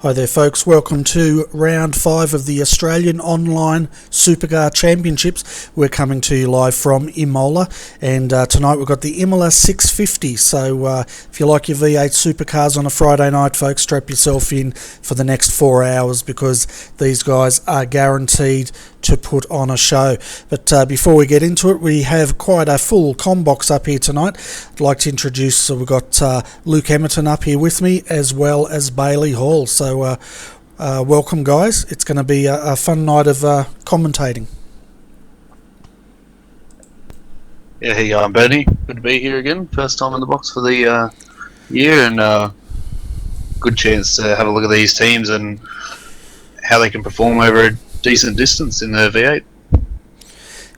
Hi there folks, welcome to round 5 of the Australian Online Supercar Championships. We're coming to you live from Imola, and tonight we've got the Imola 650. So if you like your V8 supercars on a Friday night, folks, strap yourself in for the next 4 hours because these guys are guaranteed to put on a show. But before we get into it, we have quite a full combox up here tonight. I'd like to introduce, so we've got Luke Emerton up here with me, as well as Bailey Hall. So welcome guys, it's going to be a fun night of commentating. Yeah, hey, I'm Bernie. Good to be here again. First time in the box for the year, and good chance to have a look at these teams and how they can perform over a decent distance in the V8.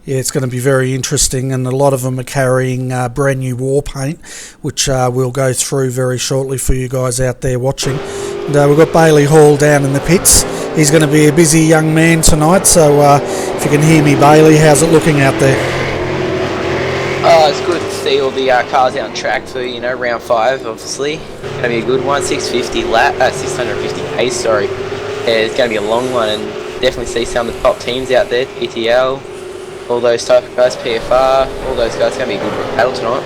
Yeah, it's going to be very interesting, and a lot of them are carrying brand new war paint, which we'll go through very shortly for you guys out there watching. And we've got Bailey Hall down in the pits. He's going to be a busy young man tonight, so if you can hear me, Bailey, how's it looking out there? It's good to see all the cars out on track for, round 5, obviously. Going to be a good one, 650 pace, sorry. Yeah, it's going to be a long one, and definitely see some of the top teams out there, PTL, all those type of guys, PFR, all those guys. It's going to be a good battle tonight.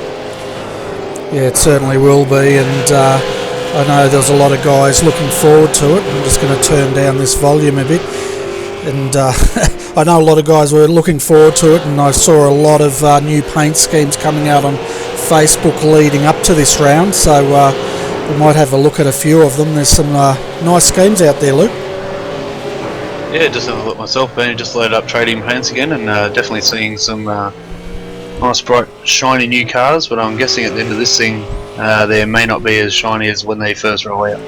Yeah, it certainly will be, and I know there's a lot of guys looking forward to it. I'm just going to turn down this volume a bit, and I know a lot of guys were looking forward to it, and I saw a lot of new paint schemes coming out on Facebook leading up to this round, so we might have a look at a few of them. There's some nice schemes out there, Luke. Yeah, just having a look myself, Bernie. Just loaded up trading paints again, and definitely seeing some nice, bright, shiny new cars, but I'm guessing at the end of this thing they may not be as shiny as when they first roll out.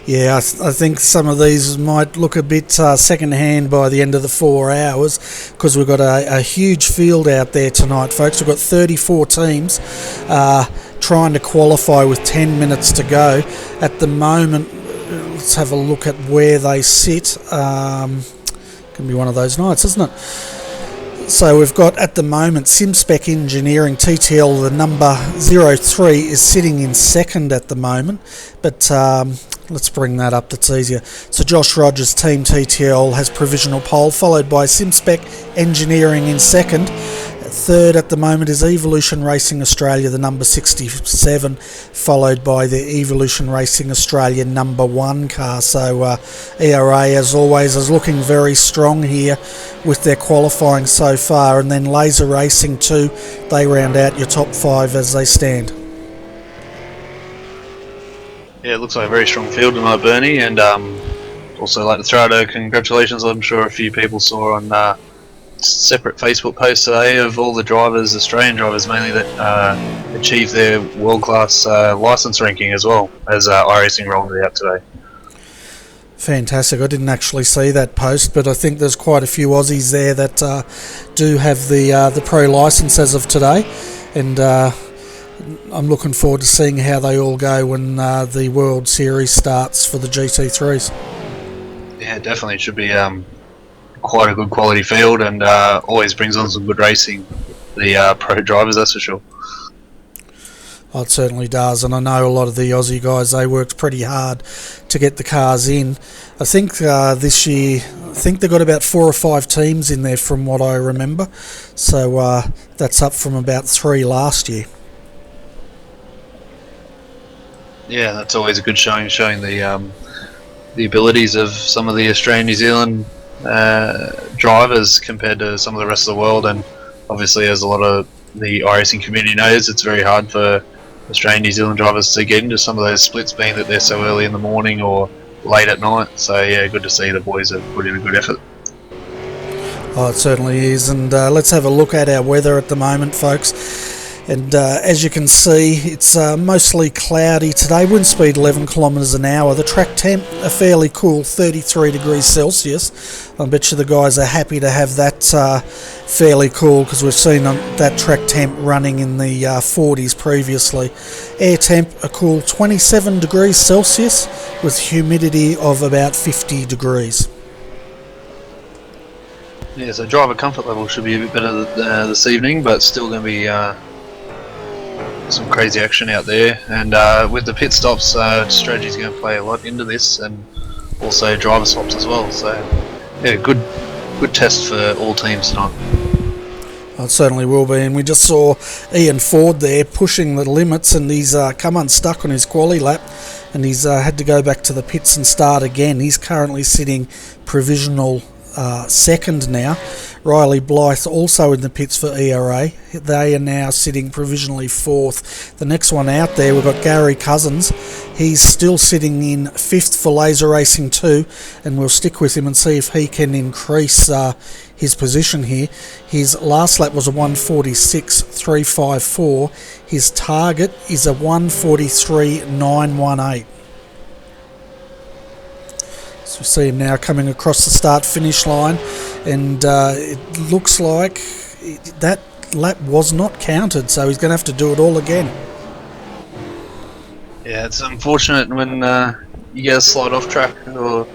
Yeah, I think some of these might look a bit second-hand by the end of the 4 hours, because we've got a huge field out there tonight, folks. We've got 34 teams trying to qualify with 10 minutes to go. At the moment, let's have a look at where they sit. Can be one of those nights, isn't it? So we've got at the moment SimSpec Engineering TTL, the number 03, is sitting in second at the moment, but let's bring that up, that's easier. So Josh Rogers' team TTL has provisional pole, followed by SimSpec Engineering in second. Third at the moment is Evolution Racing Australia, the number 67, followed by the Evolution Racing Australia number 1 car. So ERA, as always, is looking very strong here with their qualifying so far. And then Laser Racing 2, they round out your top 5 as they stand. Yeah, it looks like a very strong field tonight, Bernie, and also like to throw out a congratulations. I'm sure a few people saw on separate Facebook posts today of all the drivers, Australian drivers mainly, that achieved their world-class licence ranking as well, as iRacing rolled it out today. Fantastic. I didn't actually see that post, but I think there's quite a few Aussies there that do have the pro licence as of today, and I'm looking forward to seeing how they all go when the World Series starts for the GT3s. Yeah, definitely. It should be quite a good quality field, and always brings on some good racing, the pro drivers, that's for sure. Oh, it certainly does, and I know a lot of the Aussie guys, they worked pretty hard to get the cars in. I think this year, they've got about 4 or 5 teams in there from what I remember, so that's up from about 3 last year. Yeah, that's always a good showing the abilities of some of the Australian New Zealand drivers compared to some of the rest of the world. And obviously, as a lot of the iRacing community knows, it's very hard for Australian New Zealand drivers to get into some of those splits, being that they're so early in the morning or late at night. So yeah, good to see the boys have put in a good effort. Oh, it certainly is, and let's have a look at our weather at the moment, folks. And as you can see, it's mostly cloudy today. Wind speed 11 kilometres an hour. The track temp, a fairly cool 33 degrees Celsius. I bet you the guys are happy to have that fairly cool, because we've seen that track temp running in the 40s previously. Air temp, a cool 27 degrees Celsius with humidity of about 50 degrees. Yeah, so driver comfort level should be a bit better this evening, but still going to be some crazy action out there. And with the pit stops, strategy is going to play a lot into this, and also driver swaps as well. So yeah, good test for all teams tonight. It certainly will be, and we just saw Ian Ford there pushing the limits, and he's come unstuck on his quali lap, and he's had to go back to the pits and start again. He's currently sitting provisional second now. Riley Blythe also in the pits for ERA. They are now sitting provisionally fourth. The next one out there, we've got Gary Cousins. He's still sitting in fifth for Laser Racing 2, and we'll stick with him and see if he can increase his position here. His last lap was a 1:46.354. His target is a 1:43.918. So we see him now coming across the start-finish line, and it looks like that lap was not counted, so he's going to have to do it all again. Yeah, it's unfortunate when you get a slide off track, or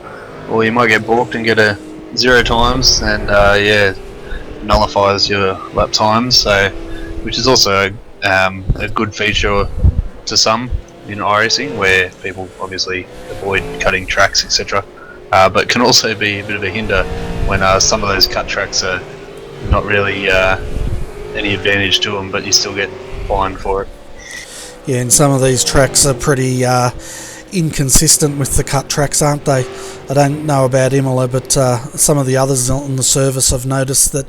you might get balked and get a 0 times, and yeah, nullifies your lap times. So, which is also a good feature to some in iRacing, where people obviously avoid cutting tracks, etc. But can also be a bit of a hinder when some of those cut tracks are not really any advantage to them, but you still get fined for it. Yeah, and some of these tracks are pretty inconsistent with the cut tracks, aren't they? I don't know about Imola, but some of the others on the service I've noticed that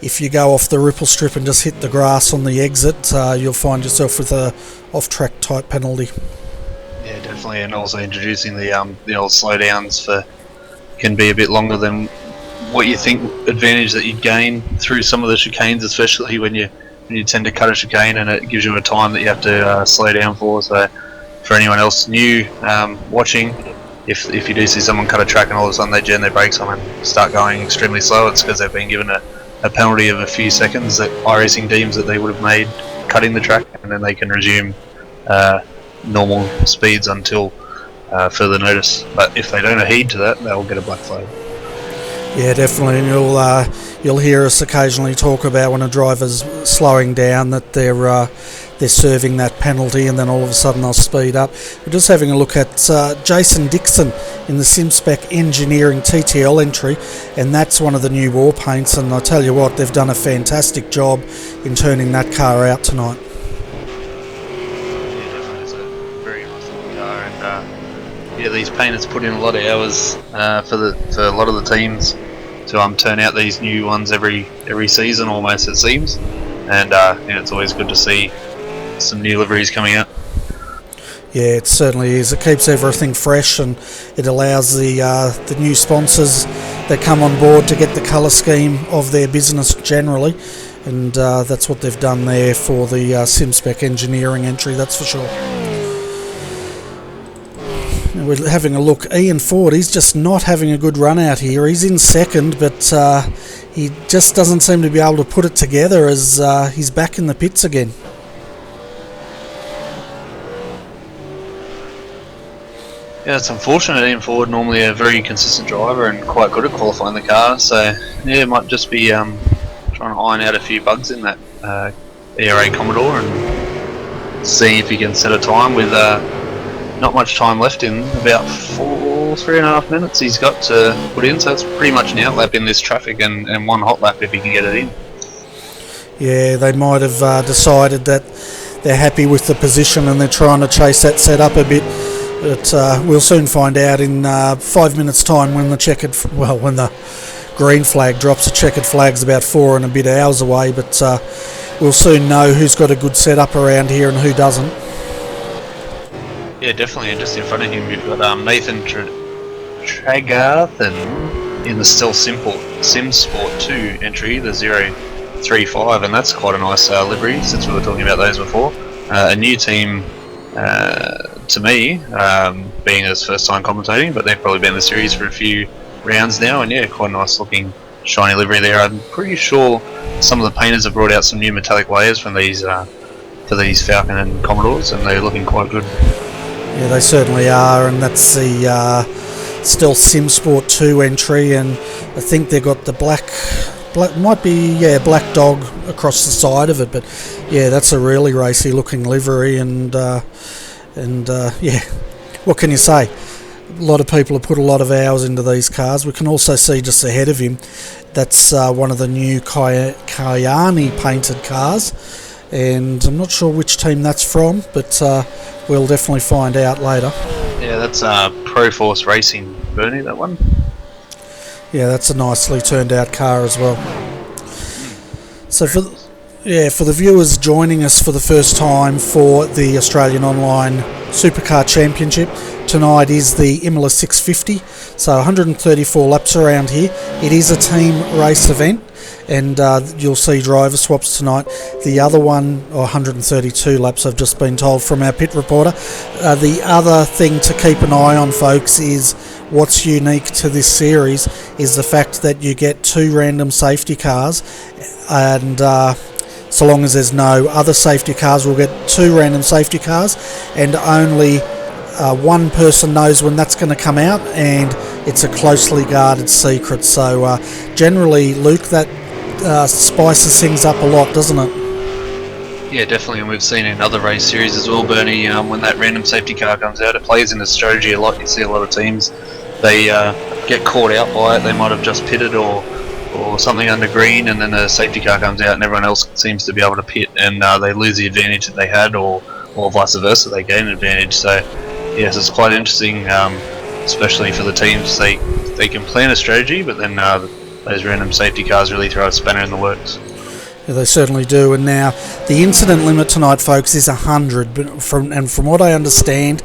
if you go off the ripple strip and just hit the grass on the exit, you'll find yourself with a off-track type penalty. Yeah, definitely, and also introducing the old slowdowns can be a bit longer than what you think advantage that you'd gain through some of the chicanes, especially when you tend to cut a chicane, and it gives you a time that you have to slow down for. So for anyone else new watching, if you do see someone cut a track and all of a sudden they jam their brakes on and start going extremely slow, it's because they've been given a penalty of a few seconds that iRacing deems that they would have made cutting the track, and then they can resume normal speeds until further notice. But if they don't heed to that, they'll get a black flag. Yeah, definitely. And you'll hear us occasionally talk about when a driver's slowing down that they're serving that penalty, and then all of a sudden they'll speed up. We're just having a look at Jason Dixon in the SimSpec Engineering TTL entry, and that's one of the new war paints. And I tell you what, they've done a fantastic job in turning that car out tonight. Yeah, these painters put in a lot of hours for a lot of the teams to turn out these new ones every season almost, it seems, and it's always good to see some new liveries coming out. Yeah, it certainly is. It keeps everything fresh, and it allows the new sponsors that come on board to get the colour scheme of their business generally, and that's what they've done there for the SimSpec Engineering entry, that's for sure. We're having a look. Ian Ford, he's just not having a good run out here. He's in second, but he just doesn't seem to be able to put it together as he's back in the pits again. Yeah, it's unfortunate. Ian Ford, normally a very consistent driver and quite good at qualifying the car, so yeah, it might just be trying to iron out a few bugs in that ERA Commodore and see if he can set a time with not much time left, in about 3.5 minutes he's got to put in, so it's pretty much an outlap in this traffic and one hot lap if he can get it in. Yeah, they might have decided that they're happy with the position and they're trying to chase that set up a bit, but we'll soon find out in 5 minutes time when when the green flag drops. The checkered flag's about 4 and a bit hours away, but we'll soon know who's got a good setup around here and who doesn't. Yeah, definitely, and just in front of him we've got Nathan Tragarthen in the Stealth Sim Sport 2 entry, the 035, and that's quite a nice livery, since we were talking about those before. A new team to me, being his first time commentating, but they've probably been in the series for a few rounds now, and yeah, quite a nice looking shiny livery there. I'm pretty sure some of the painters have brought out some new metallic layers from these for these Falcon and Commodores, and they're looking quite good. Yeah, they certainly are, and that's the Stealth Sim Sport 2 entry, and I think they've got the black might be black dog across the side of it, but yeah, that's a really racy looking livery, and yeah, what can you say? A lot of people have put a lot of hours into these cars. We can also see just ahead of him, that's one of the new Kyani painted cars, and I'm not sure which team that's from, but we'll definitely find out later. Yeah, that's Proforce Racing, Bernie, that one. Yeah, that's a nicely turned out car as well. So for the viewers joining us for the first time for the Australian Online Supercar Championship, tonight is the Imola 650, so 134 laps around here. It is a team race event, and you'll see driver swaps tonight. The other one, 132 laps, I've just been told from our pit reporter. The other thing to keep an eye on, folks, is what's unique to this series is the fact that you get 2 random safety cars, and so long as there's no other safety cars, we'll get 2 random safety cars, and only one person knows when that's going to come out, and it's a closely guarded secret. So generally, Luke, that spices things up a lot, doesn't it? Yeah, definitely, and we've seen in other race series as well, Bernie, when that random safety car comes out, it plays into strategy a lot. You see a lot of teams, they get caught out by it. They might have just pitted or something under green, and then the safety car comes out and everyone else seems to be able to pit, and they lose the advantage that they had, or vice versa, they gain an advantage. So yes, it's quite interesting, especially for the teams. They can plan a strategy, but then those random safety cars really throw a spanner in the works. Yeah, they certainly do. And now the incident limit tonight, folks, is 100. But from what I understand,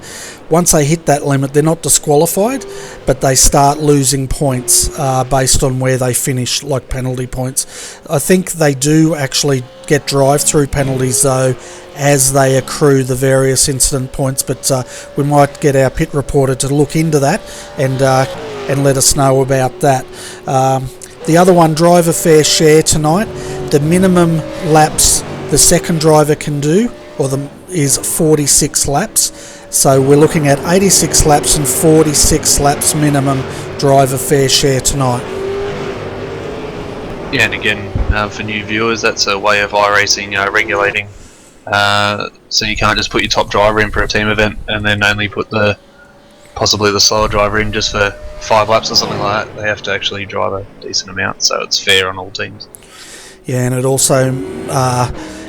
once they hit that limit, they're not disqualified, but they start losing points based on where they finish, like penalty points. I think they do actually get drive-through penalties, though, as they accrue the various incident points, but we might get our pit reporter to look into that and let us know about that. The other one, driver fair share tonight, the minimum laps the second driver can do is 46 laps. So we're looking at 86 laps and 46 laps minimum driver fair share tonight. Yeah, and again, for new viewers, that's a way of iRacing regulating. So you can't just put your top driver in for a team event and then only put possibly the slower driver in just for 5 laps or something like that. They have to actually drive a decent amount, so it's fair on all teams. Yeah, and it also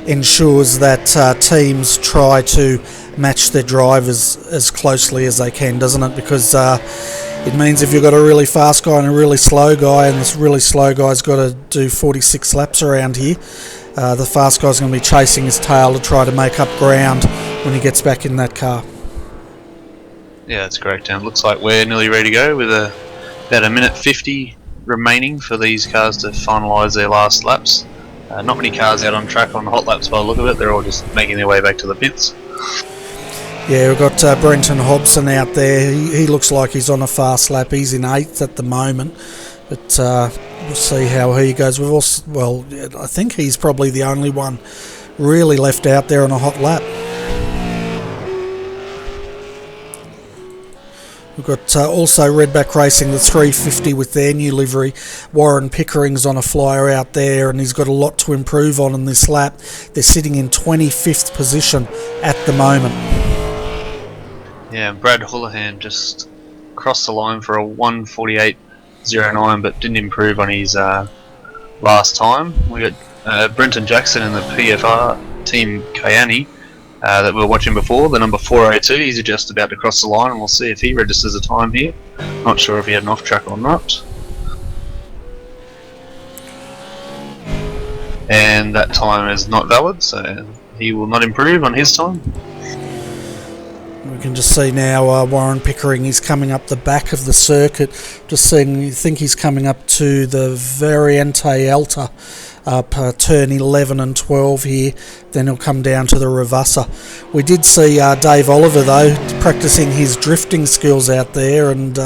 ensures that teams try to match their drivers as closely as they can, doesn't it? Because it means if you've got a really fast guy and a really slow guy, and this really slow guy's got to do 46 laps around here, the fast guy's going to be chasing his tail to try to make up ground when he gets back in that car. Yeah, that's correct. And it looks like we're nearly ready to go with about a minute 50 remaining for these cars to finalise their last laps. Not many cars out on track on hot laps by the look of it. They're all just making their way back to the pits. Yeah, we've got Brenton Hobson out there. He looks like he's on a fast lap. He's in 8th at the moment, but we'll see how he goes. We've also, I think he's probably the only one really left out there on a hot lap. We've got also Redback Racing, the 350 with their new livery. Warren Pickering's on a flyer out there, and he's got a lot to improve on in this lap. They're sitting in 25th position at the moment. Yeah, and Brad Houlihan just crossed the line for a 1:48.09, but didn't improve on his last time. We got Brenton Jackson in the PFR team Kyani that we were watching before, the number 402. He's just about to cross the line, and we'll see if he registers a time here. Not sure if he had an off track or not. And that time is not valid, so he will not improve on his time. We can just see now Warren Pickering is coming up the back of the circuit. Just seeing, you think he's coming up to the Variante Alta, turn 11 and 12 here. Then he'll come down to the Ravassa. We did see Dave Oliver, though, practicing his drifting skills out there, and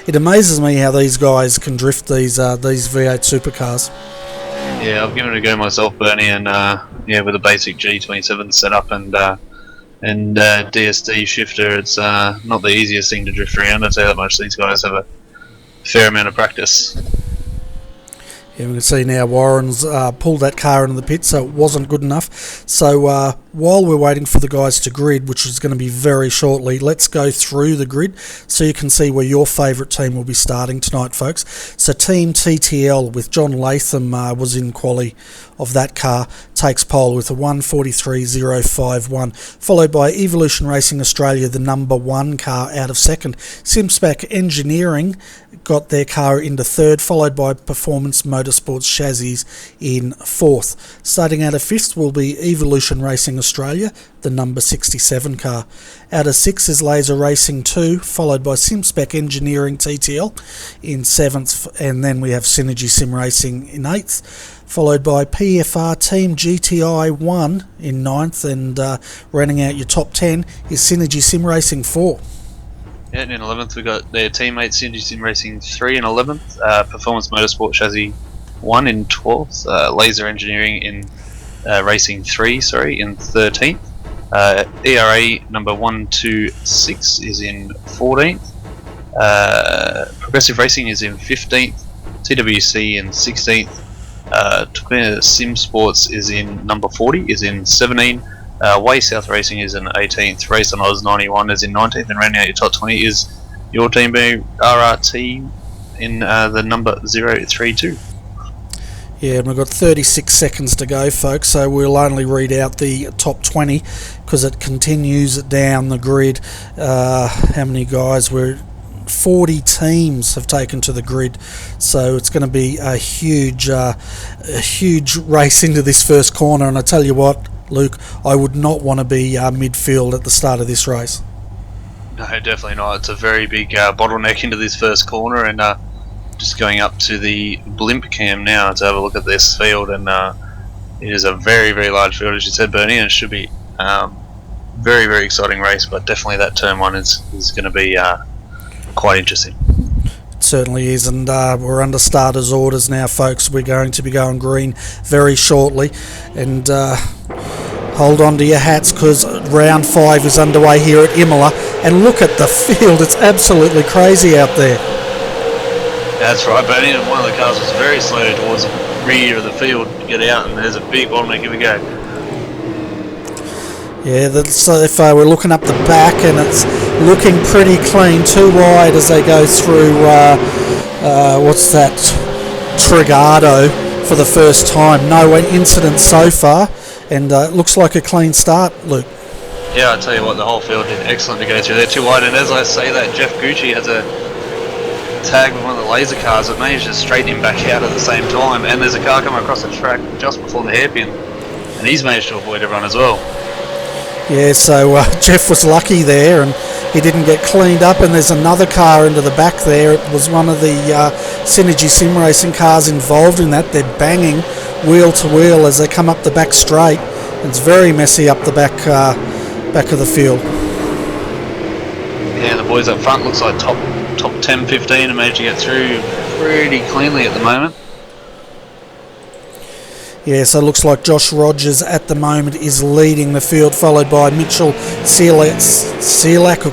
it amazes me how these guys can drift these V8 supercars. Yeah, I've given it a go myself, Bernie, and with a basic G27 setup and DSD shifter, it's not the easiest thing to drift around. I'd say that much. These guys have a fair amount of practice. Yeah, we can see now Warren's pulled that car into the pit, so it wasn't good enough. So while we're waiting for the guys to grid, which is going to be very shortly, let's go through the grid so you can see where your favourite team will be starting tonight, folks. So Team TTL with John Latham was in quali of that car, takes pole with a 1:43.051, followed by Evolution Racing Australia, the number 1 car, out of second. Simspec Engineering got their car into third, followed by Performance Motorsports Chassis in fourth. Starting out of fifth will be Evolution Racing Australia, the number 67 car. Out of sixth is Laser Racing 2, followed by Simspec Engineering TTL in seventh, and then we have Synergy Sim Racing in eighth, followed by PFR Team GTI 1 in ninth, and rounding out your top 10 is Synergy Sim Racing 4. Yeah, and in 11th we got their teammates Synergy Sim Racing 3 in 11th, Performance Motorsport Chassis 1 in 12th, Laser Engineering in Racing 3, in 13th, ERA number 126 is in 14th, Progressive Racing is in 15th, TWC in 16th, Turkmena Sim Sports is in number 40, is in 17. Way South Racing is in 18th. Race on Oz 91 is in 19th, and rounding out your top 20 is your team being RRT in the number 032. Yeah, and we've got 36 seconds to go, folks, so we'll only read out the top 20 because it continues down the grid. How many guys? 40 teams have taken to the grid, so it's going to be a huge race into this first corner. And I tell you what, Luke, I would not want to be midfield at the start of this race. No, definitely not. It's a very big bottleneck into this first corner, and just going up to the blimp cam now to have a look at this field, and it is a very, very large field, as you said, Bernie, and it should be very, very exciting race, but definitely that turn one is going to be quite interesting. It certainly is, and we're under starters orders now, folks. We're going to be going green very shortly, and hold on to your hats because round 5 is underway here at Imola, and look at the field. It's absolutely crazy out there. That's right, Bernie, and one of the cars was very slow towards the rear of the field to get out, and there's a big bottleneck. Here we go. Yeah, so if we're looking up the back, and it's looking pretty clean, too wide as they go through, what's that, Trigado for the first time. No incidents so far, and it looks like a clean start, Luke. Yeah, I'll tell you what, the whole field did excellent to go through. They're too wide, and as I say that, Jeff Gucci has a tag with one of the laser cars that managed to straighten him back out at the same time, and there's a car coming across the track just before the hairpin, and he's managed to avoid everyone as well. Yeah, so Jeff was lucky there, and he didn't get cleaned up, and there's another car into the back there. It was one of the Synergy Sim Racing cars involved in that. They're banging wheel to wheel as they come up the back straight. It's very messy up the back of the field. Yeah, the boys up front looks like top 10, 15 and managed to get through pretty cleanly at the moment. Yeah, so it looks like Josh Rogers at the moment is leading the field, followed by Mitchell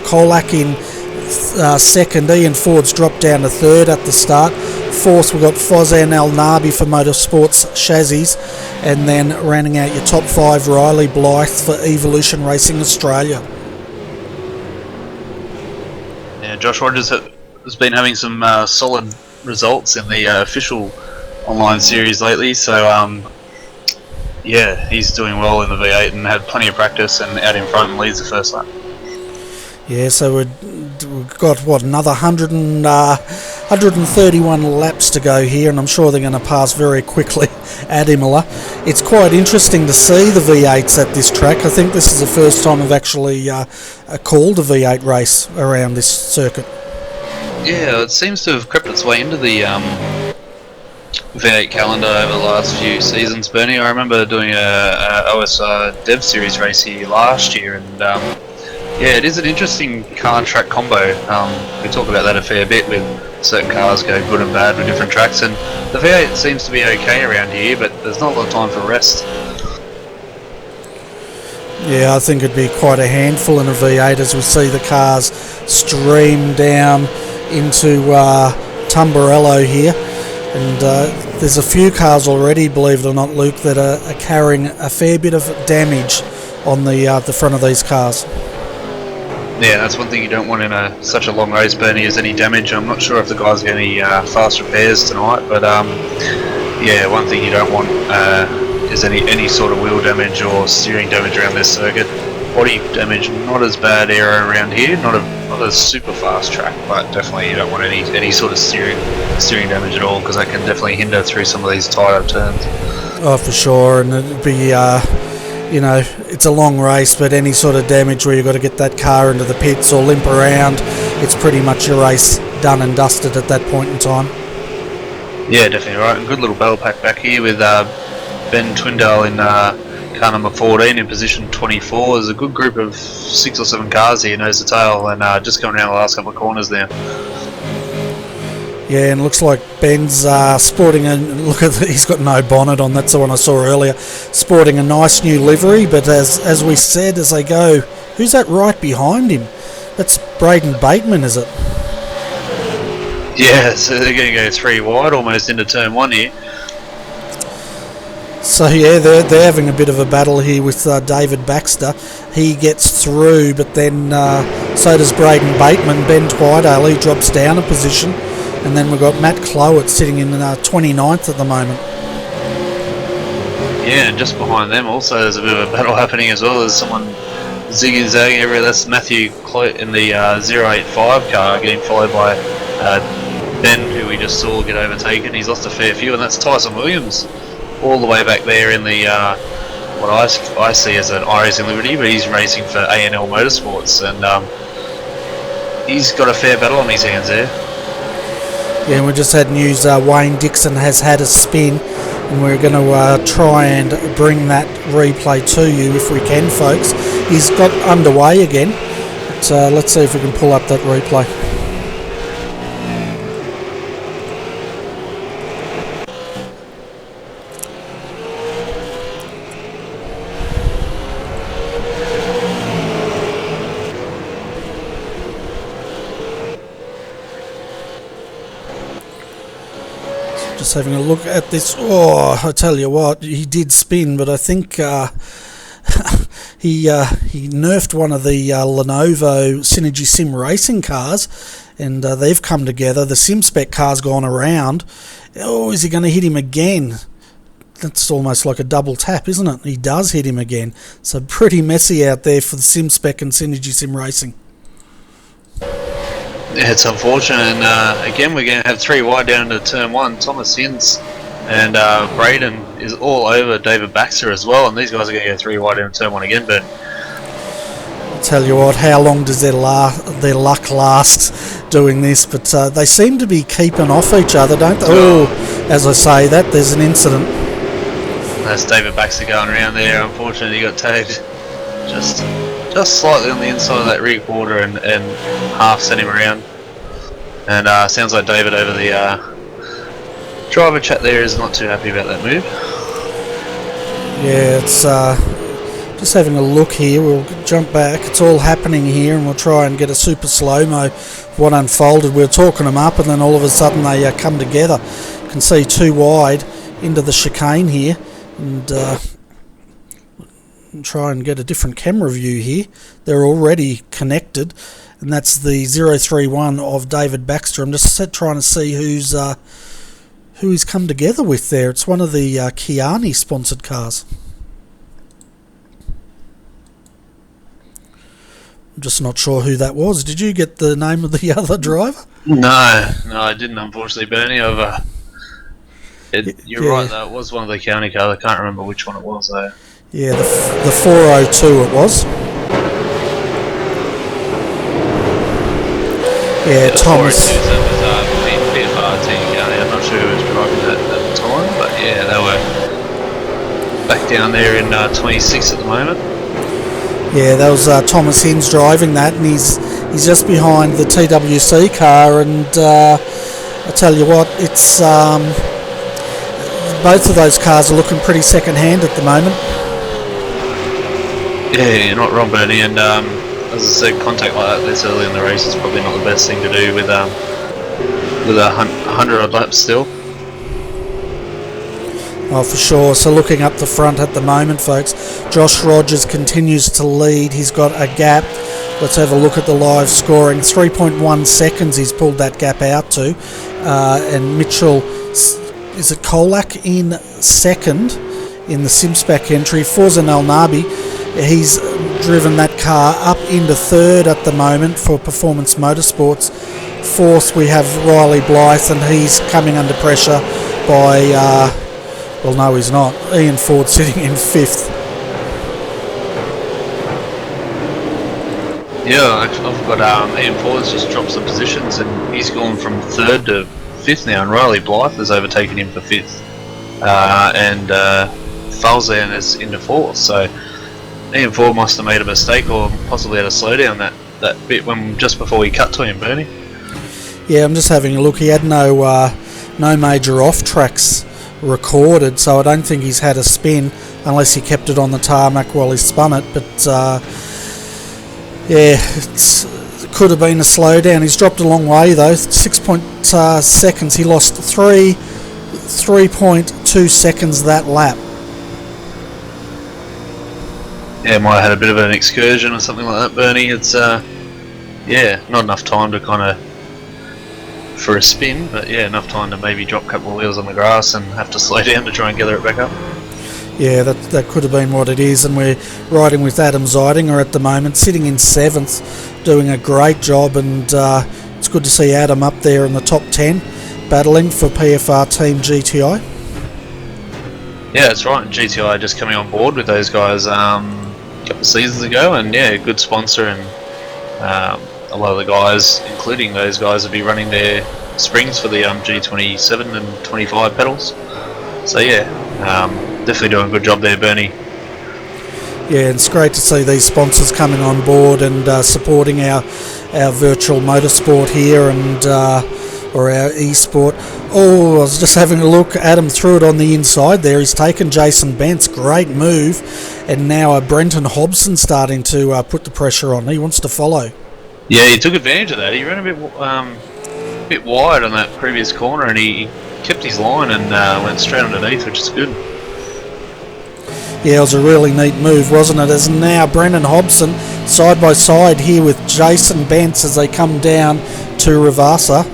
Kolak in second. Ian Ford's dropped down to third at the start. Fourth, we've got Fozan Al Nabi for Motorsports Chassis, and then rounding out your top 5, Riley Blythe for Evolution Racing Australia. Yeah, Josh Rogers has been having some solid results in the official online series lately, so yeah, he's doing well in the V8 and had plenty of practice and out in front and leads the first lap. Yeah, so we've got, another 131 laps to go here, and I'm sure they're going to pass very quickly at Imola. It's quite interesting to see the V8s at this track. I think this is the first time I've actually called a V8 race around this circuit. Yeah, it seems to have crept its way into the V8 calendar over the last few seasons, Bernie. I remember doing a OSR Dev Series race here last year, and yeah, it is an interesting car track combo. We talk about that a fair bit, with certain cars go good and bad with different tracks, and the V8 seems to be okay around here, but there's not a lot of time for rest. Yeah, I think it'd be quite a handful in a V8 as we see the cars stream down into Tumbarello here, and there's a few cars already, believe it or not, Luke, that are carrying a fair bit of damage on the front of these cars. Yeah, that's one thing you don't want in such a long race, Bernie, is any damage. I'm not sure if the guys get any fast repairs tonight, but yeah, one thing you don't want is any sort of wheel damage or steering damage around this circuit. Body damage, not as bad aero around here, not a super fast track, but definitely you don't want any sort of steering damage at all, because that can definitely hinder through some of these tighter turns. Oh, for sure, and it'd be, you know, it's a long race, but any sort of damage where you've got to get that car into the pits or limp around, it's pretty much your race done and dusted at that point in time. Yeah, definitely right. And good little battle pack back here with Ben Twindale in car number 14 in position 24. There's a good group of 6 or 7 cars here, nose to tail, and just coming around the last couple of corners now. Yeah, and it looks like Ben's sporting look at he's got no bonnet on, that's the one I saw earlier, sporting a nice new livery, but as we said, as they go, who's that right behind him? That's Braden Bateman, is it? Yeah, so they're going to go 3 wide almost into turn 1 here. So yeah, they're having a bit of a battle here with David Baxter. He gets through, but then so does Braden Bateman. Ben Twidale, he drops down a position. And then we've got Matt Clowett sitting in 29th at the moment. Yeah, and just behind them also there's a bit of a battle happening as well. There's someone zigging zagging everywhere. That's Matthew Clowett in the 085 car getting followed by Ben, who we just saw get overtaken. He's lost a fair few, and that's Tyson Williams all the way back there in the what I see as an iRacing Liberty, but he's racing for A&L Motorsports, and he's got a fair battle on his hands there. Yeah, and we just had news Wayne Dixon has had a spin, and we're going to try and bring that replay to you if we can, folks. He's got underway again, but let's see if we can pull up that replay. Just having a look at this. Oh, I tell you what, he did spin, but I think he nerfed one of the Lenovo Synergy Sim racing cars, and they've come together. The SimSpec car's gone around. Oh, is he going to hit him again? That's almost like a double tap, isn't it? He does hit him again. So pretty messy out there for the SimSpec and Synergy Sim racing. Yeah, it's unfortunate, and again we're going to have 3 wide down into turn 1. Thomas Hinds and Braden is all over David Baxter as well, and these guys are going to go 3 wide down turn 1 again. But I'll tell you what, how long does their luck last doing this? But they seem to be keeping off each other, don't they? Oh, as I say that, there's an incident. That's David Baxter going around there. Unfortunately, he got tagged just slightly on the inside of that rear quarter and half sent him around. And sounds like David over the driver chat there is not too happy about that move. Yeah, it's just having a look here. We'll jump back. It's all happening here, and we'll try and get a super slow-mo of what unfolded. We were talking them up, and then all of a sudden they come together. You can see 2 wide into the chicane here, and try and get a different camera view here. They're already connected, and that's the 031 of David Baxter. I'm just trying to see who he's come together with there. It's one of the Kiani sponsored cars. I'm just not sure who that was. Did you get the name of the other driver? No, I didn't, unfortunately, Bernie. You're right, though. It was one of the county cars. I can't remember which one it was, though. Yeah, the 402 it was. Yeah, Thomas. That was PFRT county. I'm not sure who was driving that at the time, but yeah, they were back down there in 26 at the moment. Yeah, that was Thomas Hinds driving that, and he's just behind the TWC car, and I tell you what, it's both of those cars are looking pretty second-hand at the moment. Yeah, you're not wrong, Bernie, and as I said, contact like that this early in the race is probably not the best thing to do with 100 odd laps still. Oh, for sure. So looking up the front at the moment, folks, Josh Rogers continues to lead. He's got a gap. Let's have a look at the live scoring. 3.1 seconds he's pulled that gap out to. And Mitchell, is it Kolak in second in the Simspec entry. Forzan Al Nabi, he's driven that car up into third at the moment for Performance Motorsports. Fourth, we have Riley Blythe, and he's coming under pressure by... well, no, he's not. Ian Ford sitting in fifth. Yeah, I've got Ian Ford's just dropped some positions, and he's gone from third to fifth now, and Riley Blythe has overtaken him for fifth. And Falzan is into fourth, so Ian Ford must have made a mistake or possibly had a slowdown that bit when just before he cut to him, Bernie. Yeah, I'm just having a look. He had no major off tracks recorded, so I don't think he's had a spin unless he kept it on the tarmac while he spun it. But yeah, it could have been a slowdown. He's dropped a long way though. 6 seconds. He lost 3.2 seconds that lap. Yeah, might have had a bit of an excursion or something like that, Bernie. It's yeah, not enough time to kind of for a spin, but yeah, enough time to maybe drop a couple of wheels on the grass and have to slow down to try and gather it back up. Yeah, that could have been what it is, and we're riding with Adam Zeidinger at the moment, sitting in seventh, doing a great job, and it's good to see Adam up there in the top 10, battling for PFR Team GTI. Yeah, that's right. GTI just coming on board with those guys a couple of seasons ago, and yeah, good sponsor, and a lot of the guys, including those guys, will be running their springs for the G27 and 25 pedals. So yeah, definitely doing a good job there, Bernie. Yeah, it's great to see these sponsors coming on board and supporting our virtual motorsport here and or our e-sport. Oh, I was just having a look. Adam threw it on the inside there. He's taken Jason Bent's great move, and now Brenton Hobson starting to put the pressure on. He wants to follow. Yeah, he took advantage of that. He ran a bit wide on that previous corner, and he kept his line and went straight underneath, which is good. Yeah, it was a really neat move, wasn't it? As now Brendan Hobson side by side here with Jason Bentz as they come down to Ravasa.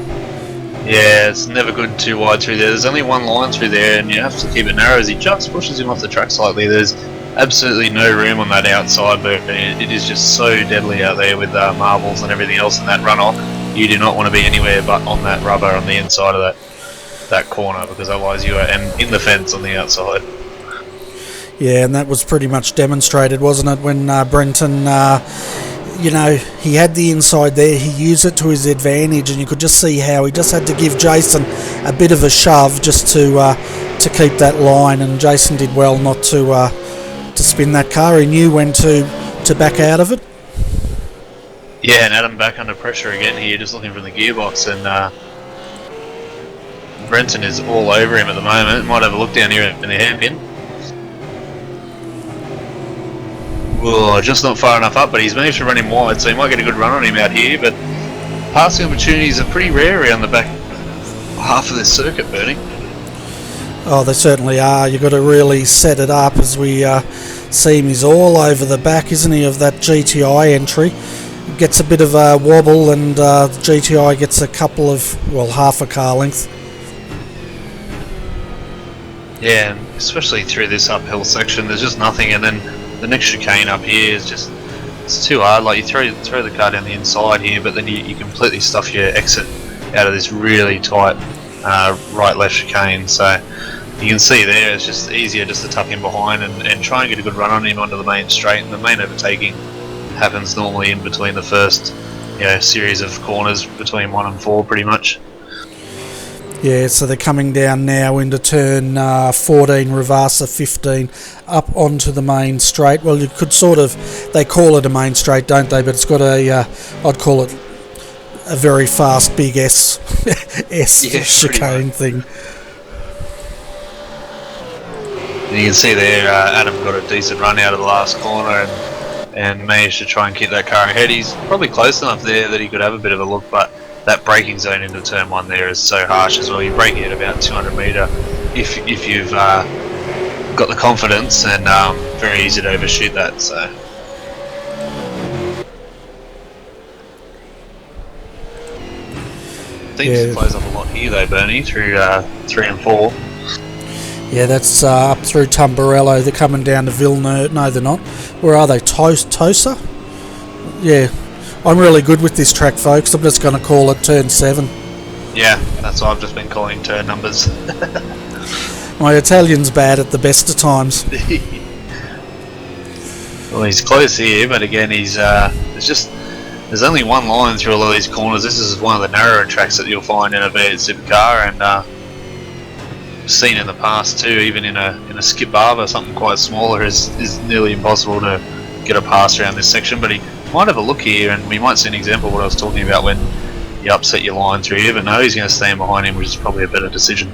Yeah, it's never good too wide through there. There's only one line through there, and you have to keep it narrow as he just pushes him off the track slightly. There's absolutely no room on that outside, but it is just so deadly out there with marbles and everything else in that runoff. You do not want to be anywhere but on that rubber on the inside of that corner, because otherwise you are in the fence on the outside. Yeah, and that was pretty much demonstrated, wasn't it, when Brenton, you know, he had the inside there, he used it to his advantage, and you could just see how he just had to give Jason a bit of a shove just to keep that line, and Jason did well not to spin that car. He knew when to back out of it. Yeah, and Adam back under pressure again here, just looking from the gearbox, and Brenton is all over him at the moment. Might have a look down here in the hairpin. Well, just not far enough up, but he's managed to run him wide, so he might get a good run on him out here, but passing opportunities are pretty rare around the back half of this circuit, Bernie. Oh, they certainly are. You've got to really set it up. As we see him, he's all over the back, isn't he, of that GTI entry. Gets a bit of a wobble, and GTI gets a couple of, well, half a car length. Yeah, and especially through this uphill section, there's just nothing, and then the next chicane up here is just, it's too hard. Like, you throw the car down the inside here, but then you completely stuff your exit out of this really tight right-left chicane. So you can see there, it's just easier just to tuck him behind and try and get a good run on him onto the main straight. And the main overtaking happens normally in between the first, series of corners between 1 and 4, pretty much. Yeah, so they're coming down now into turn 14, Ravasa 15, up onto the main straight. Well, you could sort of, they call it a main straight, don't they? But it's got I'd call it a very fast big S chicane thing. And you can see there, Adam got a decent run out of the last corner and managed to try and keep that car ahead. He's probably close enough there that he could have a bit of a look, but that braking zone into turn 1 there is so harsh as well. You're braking at about 200 metre if you've got the confidence, and very easy to overshoot that. So I think it plays up a lot here though, Bernie, through 3 and 4. Yeah, that's up through Tumbarello. They're coming down to Villeneuve. No, they're not. Where are they? Tosa? Yeah. I'm really good with this track, folks. I'm just going to call it turn 7. Yeah, that's what I've just been calling turn numbers. My Italian's bad at the best of times. Well, he's close here, but again, he's there's only one line through all of these corners. This is one of the narrower tracks that you'll find in a V8 Supercar, and seen in the past too. Even in a skip barber, something quite smaller is nearly impossible to get a pass around this section. But he might have a look here, and we might see an example of what I was talking about when you upset your line through here. But no, he's going to stand behind him, which is probably a better decision.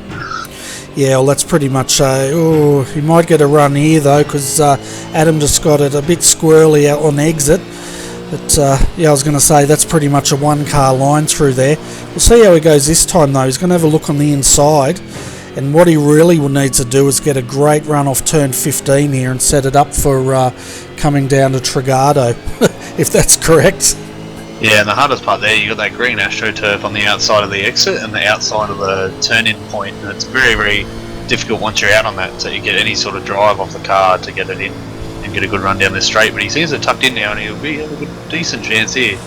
Yeah, well, that's pretty much. He might get a run here though, because Adam just got it a bit squirrely out on exit. But yeah, I was going to say that's pretty much a 1-car line through there. We'll see how he goes this time though. He's going to have a look on the inside, and what he really will need to do is get a great run off turn 15 here and set it up for coming down to Trigado, if that's correct. Yeah, and the hardest part there, you got that green AstroTurf on the outside of the exit and the outside of the turn-in point, and it's very, very difficult once you're out on that to get any sort of drive off the car to get it in and get a good run down this straight. But he seems to have tucked in now, and he'll have a good, decent chance here.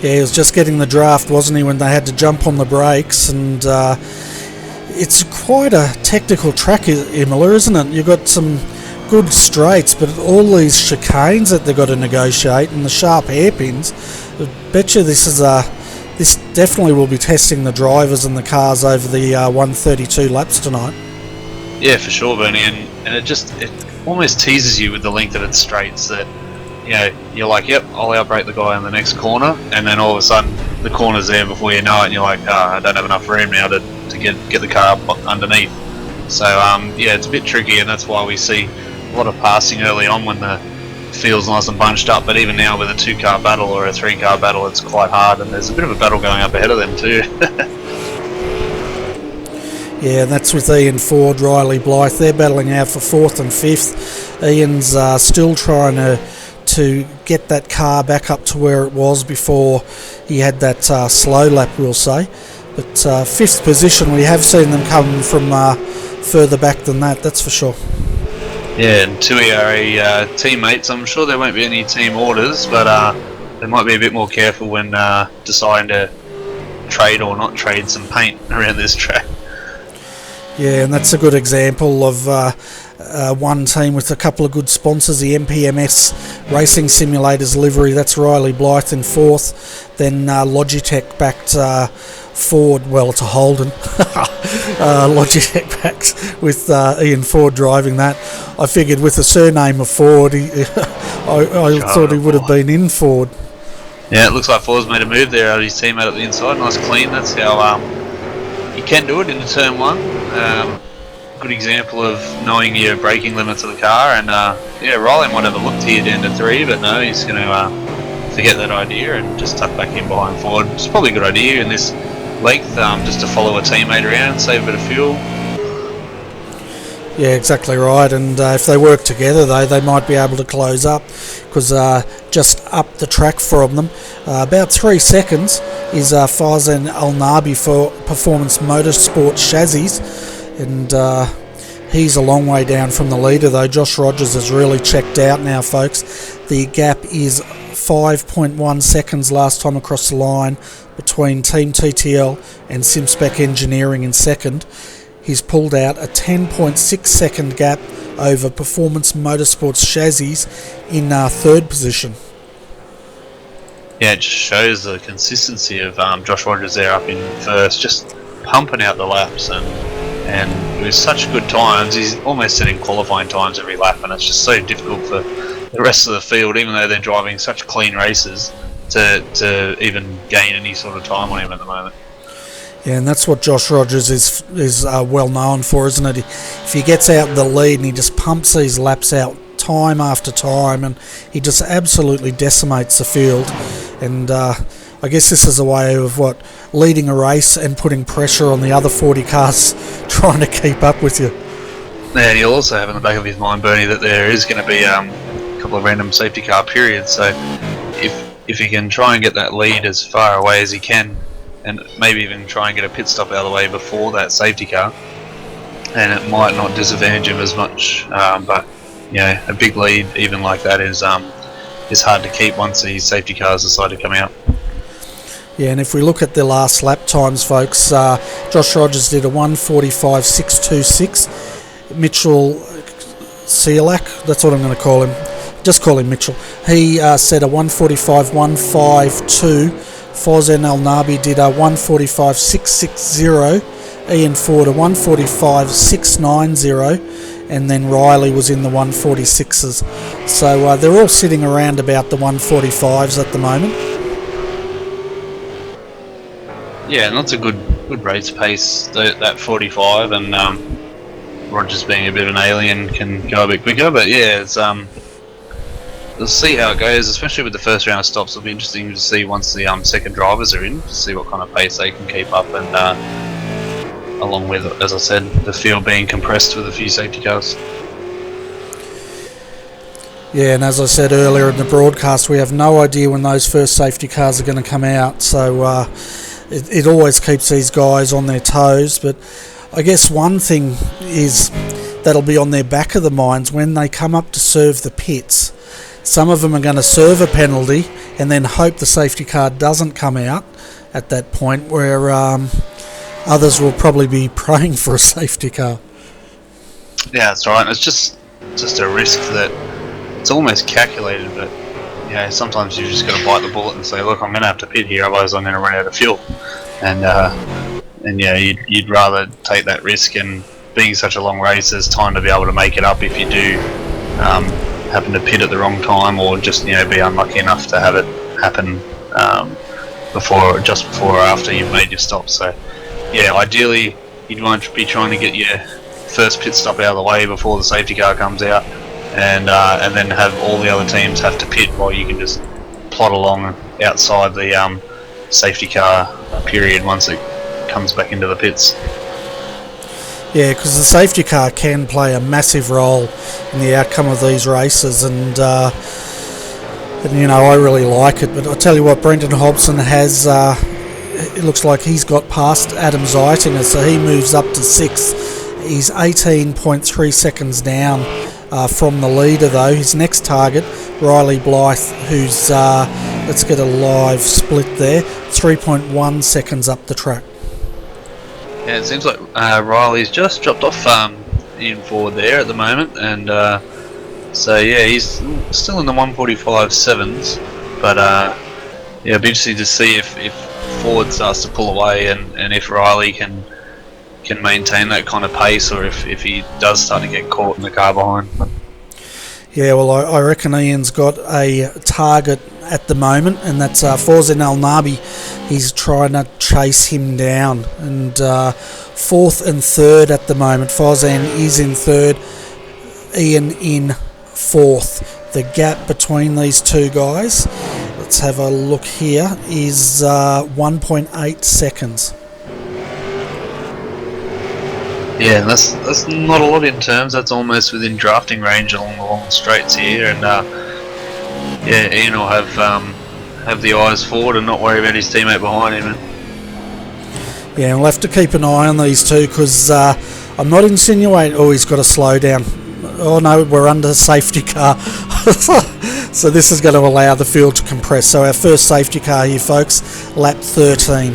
Yeah, he was just getting the draft, wasn't he, when they had to jump on the brakes, and it's quite a technical track, Imola, isn't it? You've got some good straights, but all these chicanes that they've got to negotiate and the sharp hairpins. I bet you this definitely will be testing the drivers and the cars over the 132 laps tonight. Yeah, for sure, Bernie, and it almost teases you with the length of its straights that, you know, you're like, yep, I'll outbrake the guy in the next corner, and then all of a sudden the corner's there before you know it, and you're like, I don't have enough room now to get the car up underneath. So yeah, it's a bit tricky, and that's why we see a lot of passing early on when the field's nice and bunched up. But even now with a 2-car battle or a 3-car battle, it's quite hard, and there's a bit of a battle going up ahead of them too. Yeah, that's with Ian Ford, Riley Blythe. They're battling out for 4th and 5th. Ian's still trying to get that car back up to where it was before he had that slow lap, we'll say. But 5th position, we have seen them come from further back than that, that's for sure. Yeah, and Tui are teammates. I'm sure there won't be any team orders, but they might be a bit more careful when deciding to trade or not trade some paint around this track. Yeah, and that's a good example of one team with a couple of good sponsors, the MPMS Racing Simulators livery. That's Riley Blythe in 4th. Then Logitech backed Ford. Well, it's a Holden. Logitech backed with Ian Ford driving that. I figured with the surname of Ford, I thought he would have been in Ford. Yeah, it looks like Ford's made a move there out of his teammate at the inside. Nice clean. That's how you can do it in turn 1. Good example of knowing your braking limits of the car, and yeah, Riley might have a look here down to 3, but no, he's going to forget that idea and just tuck back in behind Ford. It's probably a good idea in this length, just to follow a teammate around, save a bit of fuel. Yeah, exactly right, and if they work together though, they might be able to close up, because just up the track from them, about 3 seconds, is Farzan Al-Nabi for Performance Motorsport Chassis, and he's a long way down from the leader though. Josh Rogers has really checked out now, folks. The gap is 5.1 seconds last time across the line between Team TTL and SimSpec Engineering in second. He's pulled out a 10.6 second gap over Performance Motorsports Chassis in 3rd position. Yeah, it just shows the consistency of Josh Rogers there up in 1st, just pumping out the laps, and with such good times. He's almost setting qualifying times every lap, and it's just so difficult for the rest of the field, even though they're driving such clean races, to even gain any sort of time on him at the moment. Yeah, and that's what Josh Rogers is well known for, isn't it? If he gets out the lead and he just pumps these laps out time after time, and he just absolutely decimates the field. And I guess this is a way of leading a race and putting pressure on the other 40 cars trying to keep up with you. And he'll also have in the back of his mind, Bernie, that there is going to be a couple of random safety car periods. So if he can try and get that lead as far away as he can, and maybe even try and get a pit stop out of the way before that safety car, and it might not disadvantage him as much. But yeah, a big lead even like that is hard to keep once these safety cars decide to come out. Yeah, and if we look at the last lap times, folks, Josh Rogers did a 1:45.626. Mitchell Cialak, that's what I'm going to call him. Just call him Mitchell. He said a 1:45.152. Fozen El Nabi did a 1:45.660. Ian Ford a 1:45.690. And then Riley was in the 1:46s. So they're all sitting around about the 1:45s at the moment. Yeah, and that's a good race pace, that 45, and Rogers being a bit of an alien can go a bit quicker, but yeah, it's we'll see how it goes, especially with the first round of stops. It'll be interesting to see once the second drivers are in, to see what kind of pace they can keep up, and along with, as I said, the field being compressed with a few safety cars. Yeah, and as I said earlier in the broadcast, we have no idea when those first safety cars are going to come out, so it always keeps these guys on their toes. But I guess one thing is that'll be on their back of the minds when they come up to serve the pits. Some of them are going to serve a penalty and then hope the safety car doesn't come out at that point, where others will probably be praying for a safety car. Yeah, that's right. It's just a risk that it's almost calculated, but yeah, sometimes you just got to bite the bullet and say, look, I'm going to have to pit here, otherwise I'm going to run out of fuel. And yeah, you'd rather take that risk, and being such a long race, there's time to be able to make it up if you do happen to pit at the wrong time, or just be unlucky enough to have it happen just before or after you've made your stop. So yeah, ideally you'd want to be trying to get your first pit stop out of the way before the safety car comes out, and then have all the other teams have to pit while you can just plod along outside the safety car period once it comes back into the pits. Yeah, because the safety car can play a massive role in the outcome of these races, and I really like it. But I tell you what, Brendan Hobson has, it looks like he's got past Adam Zeitinger, so he moves up to 6th. He's 18.3 seconds down from the leader, though. His next target, Riley Blythe, who's, let's get a live split there, 3.1 seconds up the track. Yeah, it seems like Riley's just dropped off in forward there at the moment, and so yeah, he's still in the 1:45.7s, but yeah, it'll be interesting to see if Ford starts to pull away, and if Riley can maintain that kind of pace, or if he does start to get caught in the car behind. Yeah, well, I reckon Ian's got a target at the moment, and that's Fozen El Nabi. He's trying to chase him down, and 4th and 3rd at the moment. Fozen is in 3rd, Ian in 4th. The gap between these two guys, let's have a look here, is 1.8 seconds. Yeah, that's not a lot in terms. That's almost within drafting range along the long straights here, and yeah, Ian will have the eyes forward and not worry about his teammate behind him. Yeah, we'll have to keep an eye on these two, because I'm not insinuating, he's got to slow down. Oh no, we're under safety car. So this is going to allow the field to compress. So our first safety car here, folks, lap 13.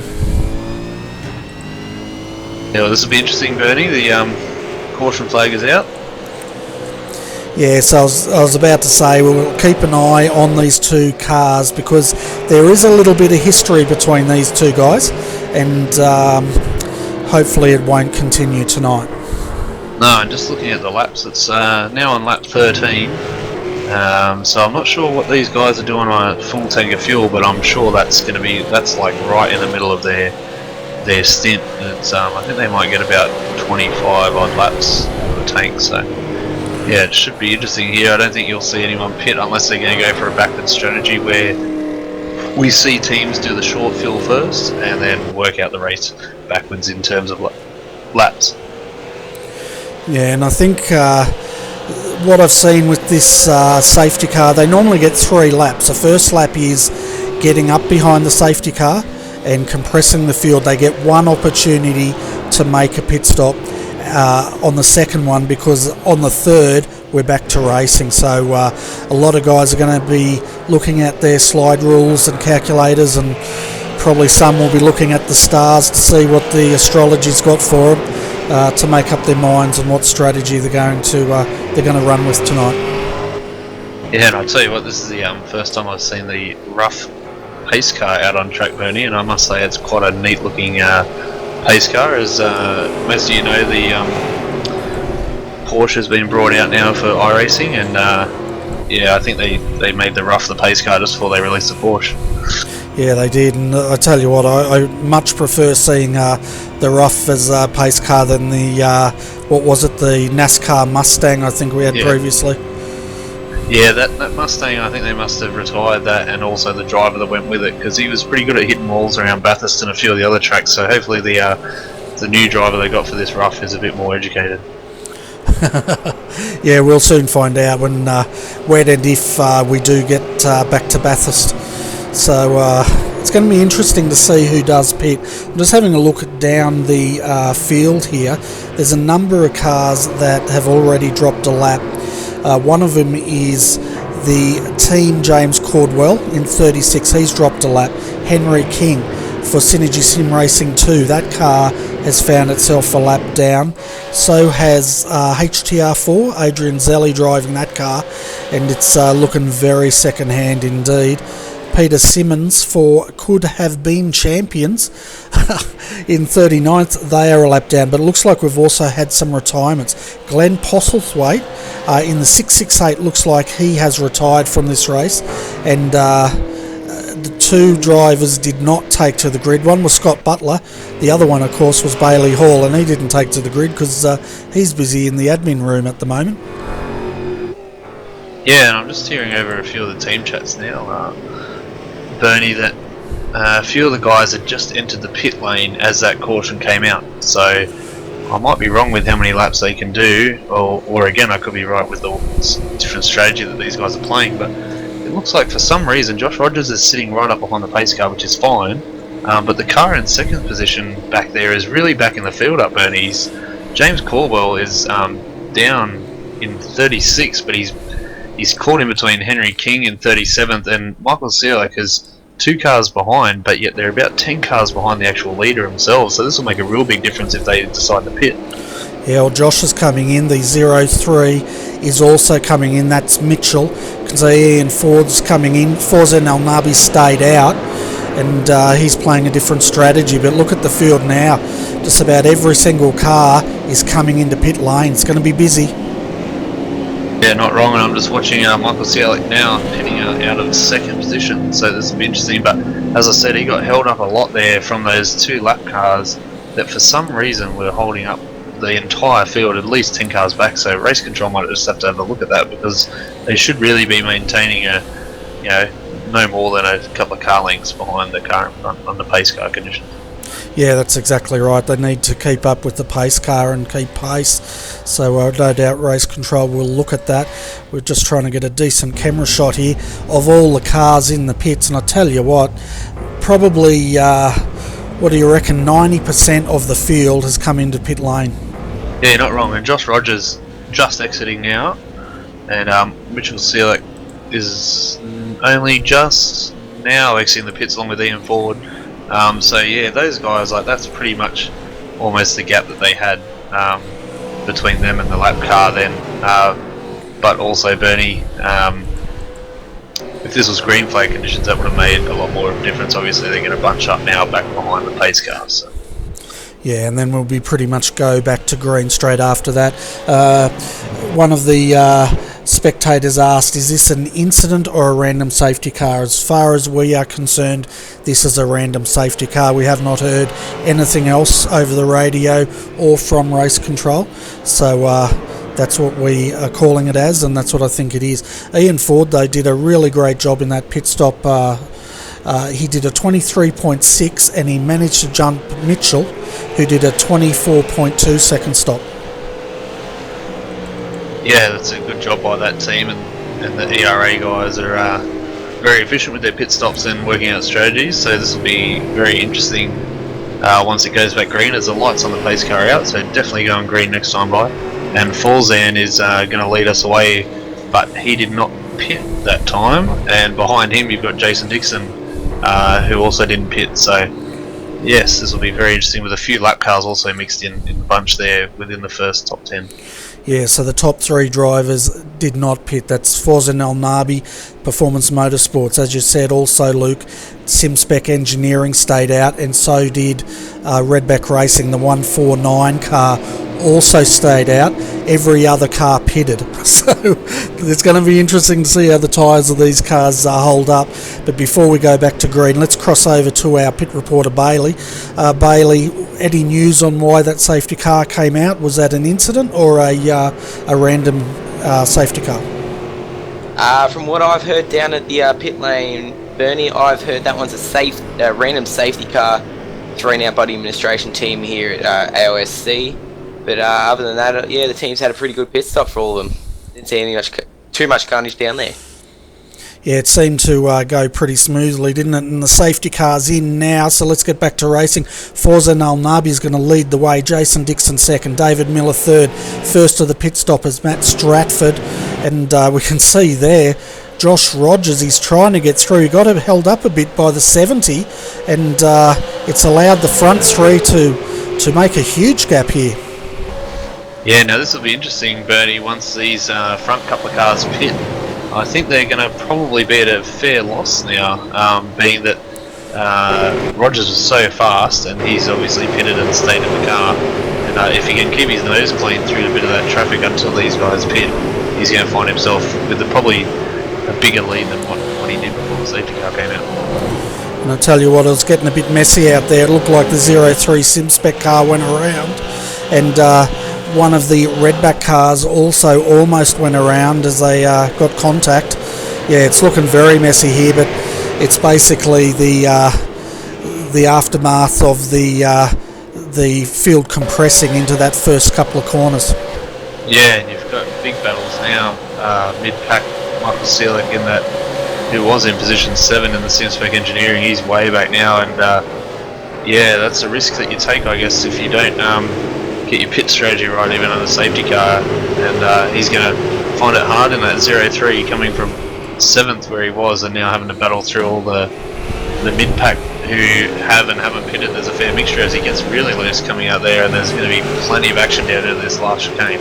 Yeah, well, this will be interesting, Bernie. The caution flag is out. Yeah, so I was about to say we'll keep an eye on these two cars, because there is a little bit of history between these two guys, and hopefully it won't continue tonight. No, and just looking at the laps, it's now on lap 13. So I'm not sure what these guys are doing on a full tank of fuel, but I'm sure that's like right in the middle of their stint. It's I think they might get about 25 odd laps of the tank, so yeah, it should be interesting here. I don't think you'll see anyone pit unless they're going to go for a backward strategy where we see teams do the short fill first and then work out the race backwards in terms of laps. Yeah, and I think what I've seen with this safety car, they normally get 3 laps. The first lap is getting up behind the safety car and compressing the field. They get one opportunity to make a pit stop on the second one, because on the third we're back to racing. So a lot of guys are going to be looking at their slide rules and calculators, and probably some will be looking at the stars to see what the astrology's got for them, to make up their minds on what strategy they're going to run with tonight. Yeah, and I'll tell you what, this is the first time I've seen the rough pace car out on track, Bernie, and I must say it's quite a neat looking pace car. As most of you know, the Porsche has been brought out now for iRacing, and yeah, I think they made the rough the pace car just before they released the Porsche. Yeah, they did, and I tell you what, I much prefer seeing the rough as a pace car than the what was it, the NASCAR Mustang I think we had previously. Yeah, that Mustang, I think they must have retired that, and also the driver that went with it, because he was pretty good at hitting walls around Bathurst and a few of the other tracks. So hopefully the new driver they got for this rough is a bit more educated. Yeah, we'll soon find out when and if we do get back to Bathurst. So it's going to be interesting to see who does pit. I'm just having a look down the field here. There's a number of cars that have already dropped a lap. One of them is the team James Cordwell in 36. He's dropped a lap. Henry King for Synergy Sim Racing 2. That car has found itself a lap down. So has HTR4, Adrian Zelli driving that car, and it's looking very second hand indeed. Peter Simmons for Could Have Been Champions in 39th, they are a lap down, but it looks like we've also had some retirements. Glenn Postlethwaite in the 668 looks like he has retired from this race, and the 2 drivers did not take to the grid. One was Scott Butler, the other one of course was Bailey Hall, and he didn't take to the grid because he's busy in the admin room at the moment. Yeah, and I'm just hearing over a few of the team chats now, Bernie, that a few of the guys had just entered the pit lane as that caution came out. So I might be wrong with how many laps they can do, or again I could be right with the different strategy that these guys are playing, but it looks like for some reason Josh Rogers is sitting right up behind the pace car, which is fine, but the car in second position back there is really back in the field up, Bernie. James Caldwell is down in 36, but he's caught in between Henry King in 37th, and Michael Cielek is 2 cars behind, but yet they're about 10 cars behind the actual leader himself, so this will make a real big difference if they decide to pit. Yeah, well, Josh is coming in. The 03 is also coming in. That's Mitchell. You can see Ian Ford's coming in. Forza Alnabi stayed out, and he's playing a different strategy, but look at the field now. Just about every single car is coming into pit lane. It's going to be busy. Yeah, not wrong, and I'm just watching Michael Cielek now heading out of second position, so this will be interesting, but as I said, he got held up a lot there from those 2 lap cars that for some reason were holding up the entire field, at least 10 cars back, so race control might just have to have a look at that, because they should really be maintaining no more than a couple of car lengths behind the car in front on the pace car conditions. Yeah, that's exactly right. They need to keep up with the pace car and keep pace. So no doubt race control will look at that. We're just trying to get a decent camera shot here of all the cars in the pits. And I tell you what, probably, what do you reckon, 90% of the field has come into pit lane. Yeah, you're not wrong. And Josh Rogers just exiting now. And Mitchell Cielek is only just now exiting the pits along with Ian Ford. So yeah, those guys, like, that's pretty much almost the gap that they had between them and the lap car then. But also, Bernie, if this was green flag conditions, that would have made a lot more of a difference. Obviously, they're going to bunch up now back behind the pace car. So. Yeah, and then we'll be pretty much go back to green straight after that. One of the spectators asked, is this an incident or a random safety car? As far as we are concerned, this is a random safety car. We have not heard anything else over the radio or from race control. So that's what we are calling it as, and that's what I think it is. Ian Ford, though, did a really great job in that pit stop. He did a 23.6 and he managed to jump Mitchell, who did a 24.2 second stop. Yeah, that's a good job by that team, and the ERA guys are very efficient with their pit stops and working out strategies. So this will be very interesting once it goes back green, as the lights on the pace car are out. So definitely going green next time by. And Falzan is going to lead us away, but he did not pit that time. And behind him, you've got Jason Dixon, who also didn't pit. So yes, this will be very interesting, with a few lap cars also mixed in the bunch there within the first top 10. Yeah, so the top 3 drivers did not pit. That's Fawzan Al Nabi, Performance Motorsports. As you said, also Luke, SimSpec Engineering stayed out, and so did Redback Racing, the 149 car, also stayed out. Every other car pitted. So it's going to be interesting to see how the tyres of these cars hold up. But before we go back to green, let's cross over to our pit reporter, Bailey. Bailey, any news on why that safety car came out? Was that an incident or a random safety car? From what I've heard down at the pit lane, Bernie, I've heard that one's a random safety car thrown out by the administration team here at AOSC. But other than that, yeah, the team's had a pretty good pit stop for all of them. Didn't see too much carnage down there. Yeah, it seemed to go pretty smoothly, didn't it? And the safety car's in now, so let's get back to racing. Fawzan Al Nabi is going to lead the way. Jason Dixon second, David Miller third. First of the pit stoppers, Matt Stratford. And we can see there, Josh Rogers, he's trying to get through. He got held up a bit by the 70, and it's allowed the front 3 to make a huge gap here. Yeah, now this will be interesting, Bernie, once these front couple of cars pit. I think they're going to probably be at a fair loss now, being that Rogers was so fast, and he's obviously pitted and stayed in the car. And if he can keep his nose clean through a bit of that traffic until these guys pit, he's going to find himself with probably a bigger lead than what he did before the safety car came out. And I tell you what, it was getting a bit messy out there. It looked like the 03 SimSpec car went around, and one of the Redback cars also almost went around as they got contact. Yeah, it's looking very messy here, but it's basically the aftermath of the field compressing into that first couple of corners. Yeah, and you've got big battles now. Mid-pack, Michael Seelick who was in position 7 in the SimSpec Engineering, he's way back now, and yeah, that's a risk that you take, I guess, if you don't get your pit strategy right, even on the safety car. And he's going to find it hard in that 03, coming from 7th where he was, and now having to battle through all the mid-pack who have and haven't pitted. There's a fair mixture as he gets really loose coming out there, and there's going to be plenty of action down in this last chicane.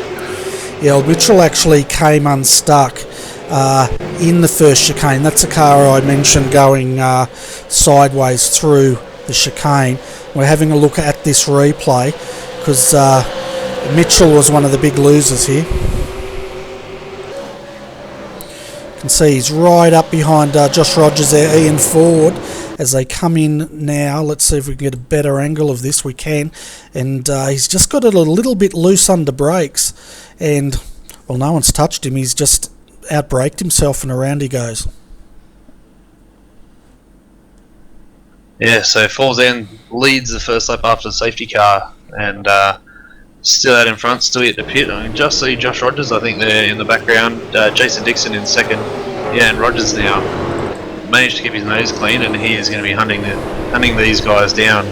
Yeah, Mitchell actually came unstuck in the first chicane. That's a car I mentioned going sideways through the chicane. We're having a look at this replay because Mitchell was one of the big losers here. You can see he's right up behind Josh Rogers there, Ian Ford, as they come in now. Let's see if we can get a better angle of this. We can. And he's just got it a little bit loose under brakes. And, well, no one's touched him. He's just outbraked himself and around he goes. Yeah, so Falzan leads the first lap after the safety car, and still out in front, still at the pit. I mean, just see Josh Rogers, I think they're in the background. Jason Dixon in second. Yeah, and Rogers now managed to keep his nose clean, and he is going to be hunting these guys down.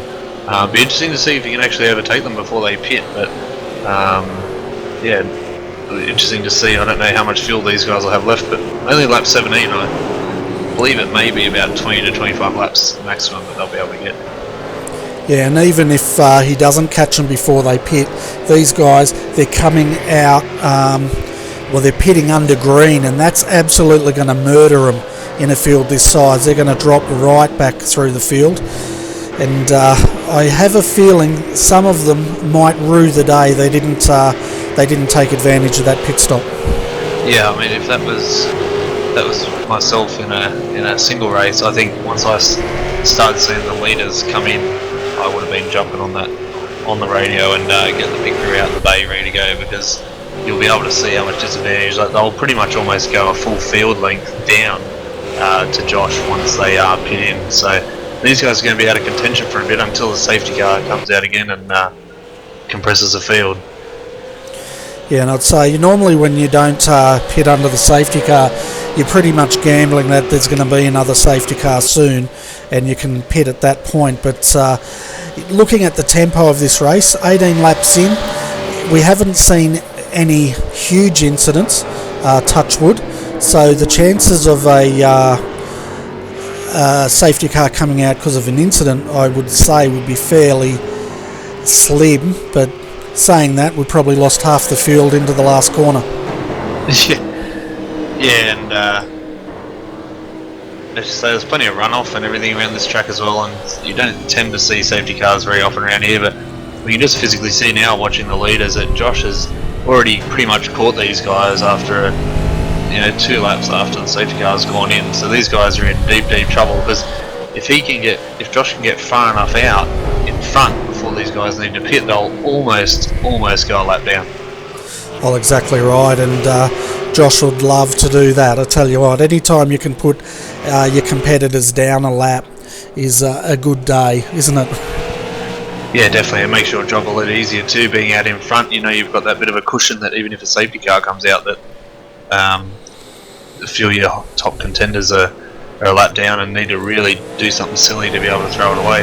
Be interesting to see if he can actually overtake them before they pit, but yeah, interesting to see. I don't know how much fuel these guys will have left, but only lap 17, I believe it may be about 20 to 25 laps maximum that they'll be able to get. Yeah, and even if he doesn't catch them before they pit, these guys, they're coming out, well, they're pitting under green, and that's absolutely going to murder them in a field this size. They're going to drop right back through the field, and I have a feeling some of them might rue the day they didn't take advantage of that pit stop. Yeah, I mean, if that was myself in a single race, I think once I started seeing the leaders come in, I would have been jumping on the radio and getting the pit crew out in the bay ready to go, because you'll be able to see how much disadvantage. Like, they'll pretty much almost go a full field length down to Josh once they are pit in. So these guys are going to be out of contention for a bit until the safety car comes out again and compresses the field. Yeah, and I'd say normally when you don't pit under the safety car, you're pretty much gambling that there's going to be another safety car soon, and you can pit at that point. But looking at the tempo of this race, 18 laps in, we haven't seen any huge incidents, touch wood. So the chances of a safety car coming out because of an incident, I would say, would be fairly slim. But saying that, we probably lost half the field into the last corner. Yeah, and let's just say there's plenty of runoff and everything around this track as well, and you don't tend to see safety cars very often around here, but we can just physically see now, watching the leaders, that Josh has already pretty much caught these guys after 2 laps after the safety car's gone in. So these guys are in deep trouble, because if Josh can get far enough out in front before these guys need to pit, they'll almost go a lap down. Well, exactly right, and Josh would love to do that. I tell you what, anytime you can put your competitors down a lap is a good day, isn't it? Yeah, definitely. It makes your job a lot easier too, being out in front. You've got that bit of a cushion that even if a safety car comes out, that a few of your top contenders are a lap down and need to really do something silly to be able to throw it away.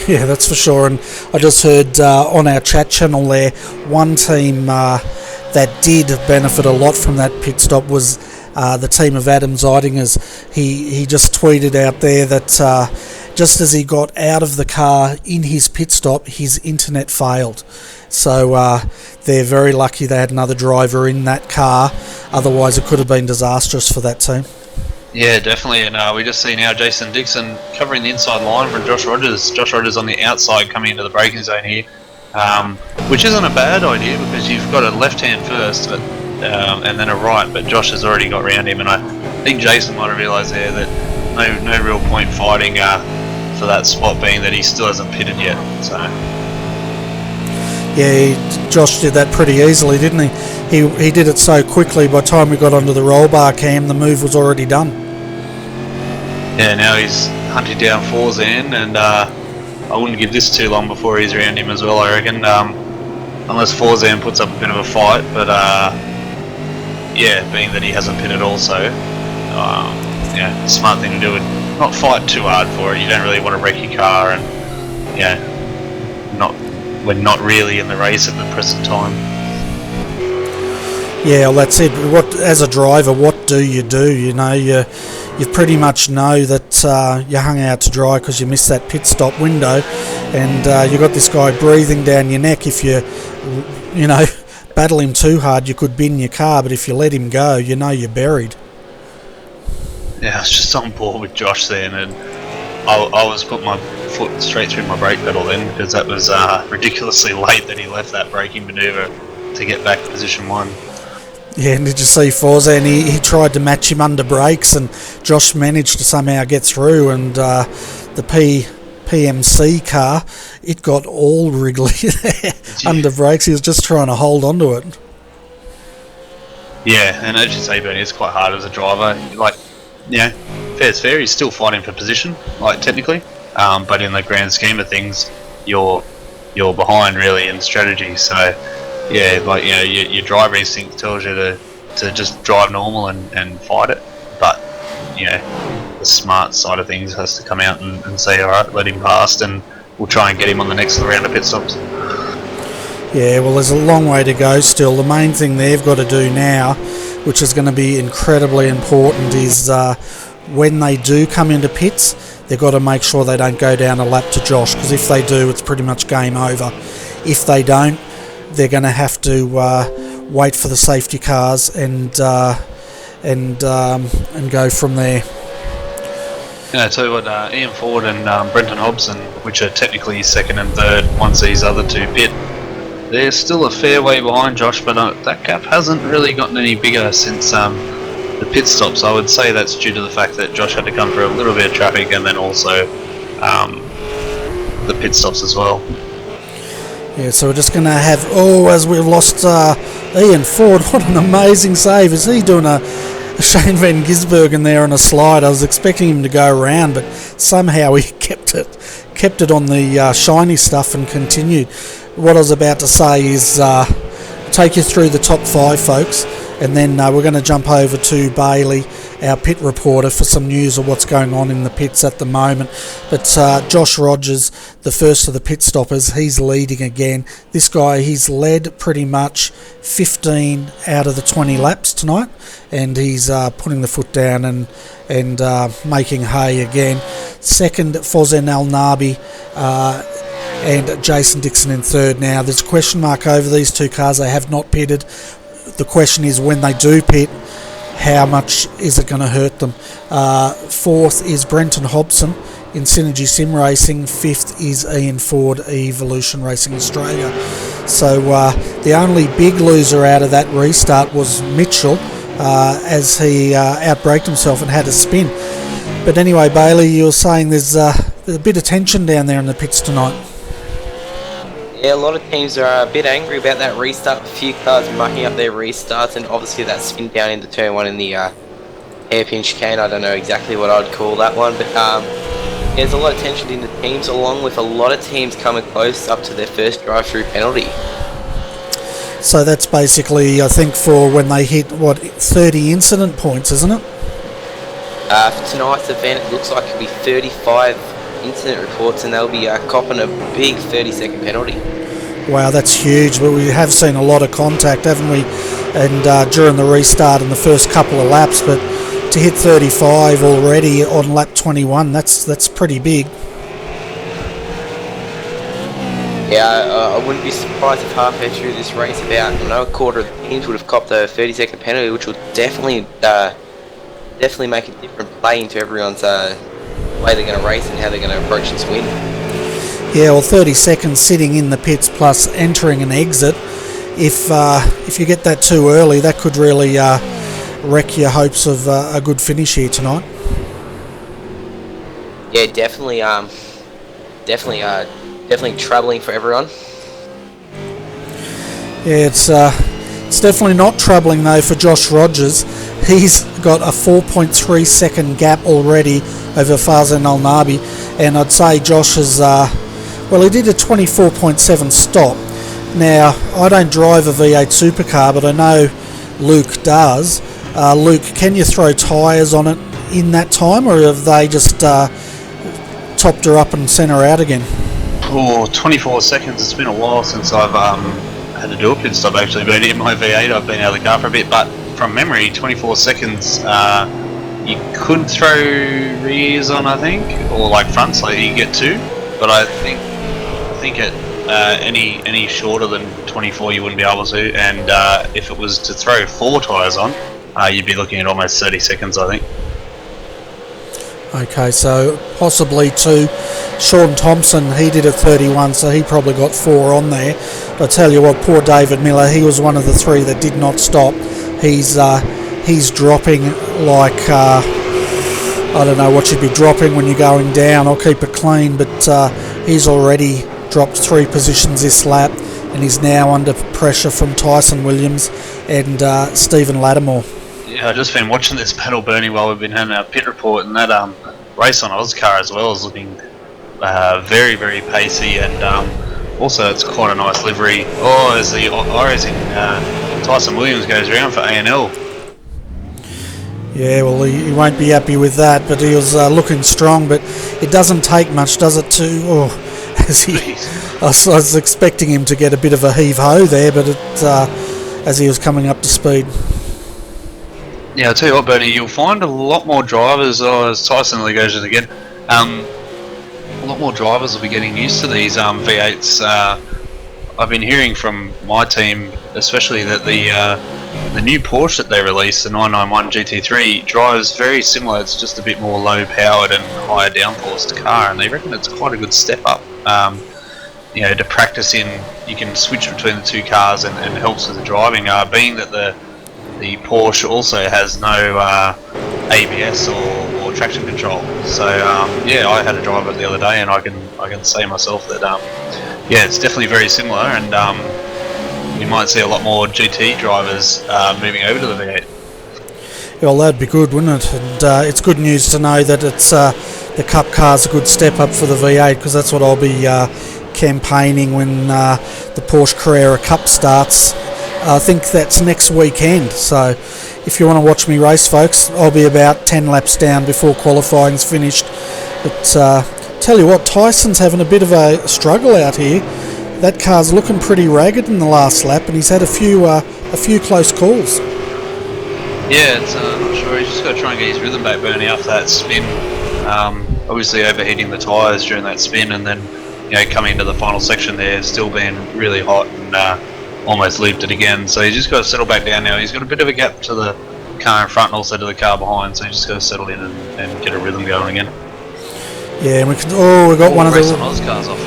Yeah, that's for sure. And I just heard on our chat channel there, one team that did benefit a lot from that pit stop was the team of Adam Zeidinger's. He just tweeted out there that just as he got out of the car in his pit stop, his internet failed. So they're very lucky they had another driver in that car. Otherwise, it could have been disastrous for that team. Yeah, definitely. And we just see now Jason Dixon covering the inside line from Josh Rogers. Josh Rogers on the outside coming into the braking zone here, which isn't a bad idea because you've got a left hand first and then a right, but Josh has already got round him, and I think Jason might have realised there that no real point fighting for that spot, being that he still hasn't pitted yet. So yeah, Josh did that pretty easily, didn't he? He did it so quickly, by the time we got onto the roll bar cam, the move was already done. Yeah, now he's hunting down Forzan, and I wouldn't give this too long before he's around him as well, I reckon, unless Forzan puts up a bit of a fight, but yeah, being that he hasn't pitted also, smart thing to do would not fight too hard for it. You don't really want to wreck your car, and we're not really in the race at the present time. Yeah, well, that's it. As a driver, what do? You pretty much know that you hung out to dry because you missed that pit stop window, and you got this guy breathing down your neck. If you battle him too hard, you could bin your car, but if you let him go, you're buried. Yeah, I was just on board with Josh then, and I was putting my foot straight through my brake pedal then, because that was ridiculously late that he left that braking manoeuvre to get back to position 1. Yeah, and did you see Forzan? He tried to match him under brakes, and Josh managed to somehow get through, and the PMC car, it got all wriggly there under brakes. He was just trying to hold on to it. Yeah, and as you say, Bernie, it's quite hard as a driver. Fair's fair, he's still fighting for position, technically, but in the grand scheme of things, you're behind really in strategy. So yeah, your driver instinct tells you to just drive normal and fight it, but the smart side of things has to come out and say, all right, let him past, and we'll try and get him on the next round of pit stops. Yeah, well, there's a long way to go still. The main thing they've got to do now, which is going to be incredibly important, is when they do come into pits, they've got to make sure they don't go down a lap to Josh, because if they do, it's pretty much game over. If they don't, they're going to have to wait for the safety cars and go from there. Yeah, I tell you what, Ian Ford and Brenton Hobson, which are technically second and third once these other two pit, they're still a fair way behind Josh, but that gap hasn't really gotten any bigger since the pit stops. I would say that's due to the fact that Josh had to come through a little bit of traffic, and then also the pit stops as well. Yeah, so we're just going to have, as we've lost Ian Ford, what an amazing save. Is he doing a Shane Van Gisbergen there on a slide? I was expecting him to go around, but somehow he kept it on the shiny stuff and continued. What I was about to say is, take you through the top 5, folks, and then we're going to jump over to Bailey, our pit reporter, for some news of what's going on in the pits at the moment. But Josh Rogers, the first of the pit stoppers, he's leading again. This guy, he's led pretty much 15 out of the 20 laps tonight, and he's putting the foot down and making hay again. Second, Fozen Al Nabi, and Jason Dixon in third. Now, there's a question mark over these two cars. They have not pitted. The question is, when they do pit, how much is it going to hurt them? Fourth is Brenton Hobson in Synergy Sim Racing. Fifth is Ian Ford, Evolution Racing Australia. So the only big loser out of that restart was Mitchell, as he outbraked himself and had a spin. But anyway, Bailey, you were saying there's a bit of tension down there in the pits tonight. Yeah, a lot of teams are a bit angry about that restart. A few cars mucking up their restarts, and obviously that spin down into turn 1 in the hairpin chicane. I don't know exactly what I'd call that one, but there's a lot of tension in the teams, along with a lot of teams coming close up to their first drive-through penalty. So that's basically, I think, for when they hit, 30 incident points, isn't it? For tonight's event, it looks like it'll be 35 incident reports, and they'll be copping a big 30-second penalty. Wow, that's huge. But we have seen a lot of contact, haven't we? And during the restart in the first couple of laps, but to hit 35 already on lap 21, that's pretty big. Yeah, I wouldn't be surprised if halfway through this race, about a quarter of the teams would have copped a 30-second penalty, which will definitely make a different play into everyone's way they're going to race and how they're going to approach this win. Yeah, well, 30 seconds sitting in the pits plus entering an exit. If you get that too early, that could really wreck your hopes of a good finish here tonight. Yeah, definitely troubling for everyone. Yeah, it's definitely not troubling though for Josh Rogers. He's got a 4.3 second gap already over Farzan Al Nabi, and I'd say Josh is he did a 24.7 stop. Now, I don't drive a V8 Supercar, but I know Luke does. Luke, can you throw tyres on it in that time, or have they just topped her up and sent her out again? 24 seconds. It's been a while since I've had to do a pit stop actually, but in my V8 I've been out of the car for a bit, but from memory 24 seconds you could throw rears on, I think, or like fronts, like you get 2, but I think at any shorter than 24 you wouldn't be able to, and if it was to throw 4 tyres on, you'd be looking at almost 30 seconds, I think. Okay, so possibly 2. Sean Thompson, he did a 31, so he probably got 4 on there. But I tell you what, poor David Miller, he was one of the 3 that did not stop. He's dropping like, I don't know what you'd be dropping when you're going down. I'll keep it clean, but he's already dropped 3 positions this lap, and he's now under pressure from Tyson Williams and Stephen Lattimore. Yeah, I've just been watching this pedal burning while we've been having our pit report, and that race on Oscar as well is looking very, very pacey, and also it's quite a nice livery. As the iRacing Tyson Williams goes around for A&L. Yeah, well, he won't be happy with that, but he was looking strong, but it doesn't take much, does it, I was expecting him to get a bit of a heave-ho there, but as he was coming up to speed. Yeah, I'll tell you what, Bernie, you'll find a lot more drivers, as Tyson goes again, a lot more drivers will be getting used to these V8s. I've been hearing from my team, especially that the new Porsche that they released, the 991 GT3, drives very similar. It's just a bit more low-powered and higher downforce car, and they reckon it's quite a good step up. To practice in, you can switch between the 2 cars and helps with the driving. Being that the Porsche also has no ABS or traction control, so I had a drive it the other day, and I can say myself that it's definitely very similar, and you might see a lot more GT drivers moving over to the V8. Well, that'd be good, wouldn't it? And it's good news to know that it's the Cup car's a good step up for the V8, because that's what I'll be campaigning when the Porsche Carrera Cup starts I think that's next weekend. So if you want to watch me race, folks, I'll be about 10 laps down before qualifying's finished. But tell you what, Tyson's having a bit of a struggle out here. That car's looking pretty ragged in the last lap, and he's had a few close calls. Yeah, it's not sure. He's just got to try and get his rhythm back, Bernie, after that spin. Obviously overheating the tyres during that spin, and then coming into the final section there, still being really hot and almost looped it again. So he's just got to settle back down now. He's got a bit of a gap to the car in front and also to the car behind, so he's just got to settle in and get a rhythm going again. Yeah, and we've got one of the Oz cars off.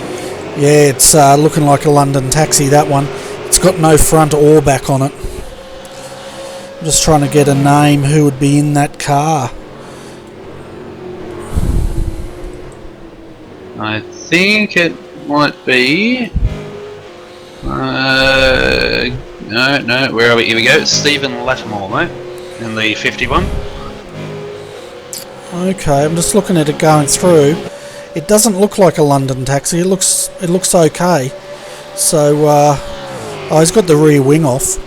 Yeah, it's looking like a London taxi, that one. It's got no front or back on it. I'm just trying to get a name who would be in that car. I think it might be... no, where are we? Here we go. Stephen Lattimore, mate, in the 51. Okay, I'm just looking at it going through. It doesn't look like a London taxi. It looks okay. So, he's got the rear wing off.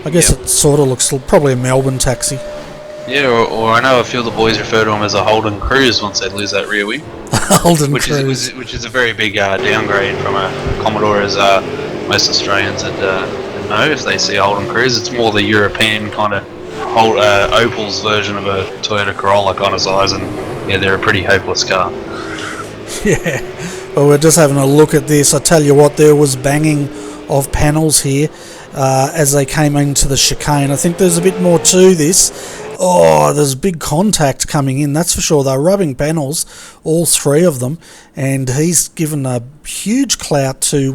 I guess it sort of looks probably a Melbourne taxi. Yeah, or I know a few of the boys refer to him as a Holden Cruise once they lose that rear wing. Holden Cruise. Which is a very big downgrade from a Commodore, as most Australians would know if they see a Holden Cruise. It's more the European kind of Opal's version of a Toyota Corolla kind of size, and yeah, they're a pretty hopeless car. Yeah, well, we're just having a look at this. I tell you what, there was banging of panels here as they came into the chicane. I think there's a bit more to this. Oh, there's big contact coming in, that's for sure. They're rubbing panels, all three of them, and he's given a huge clout to,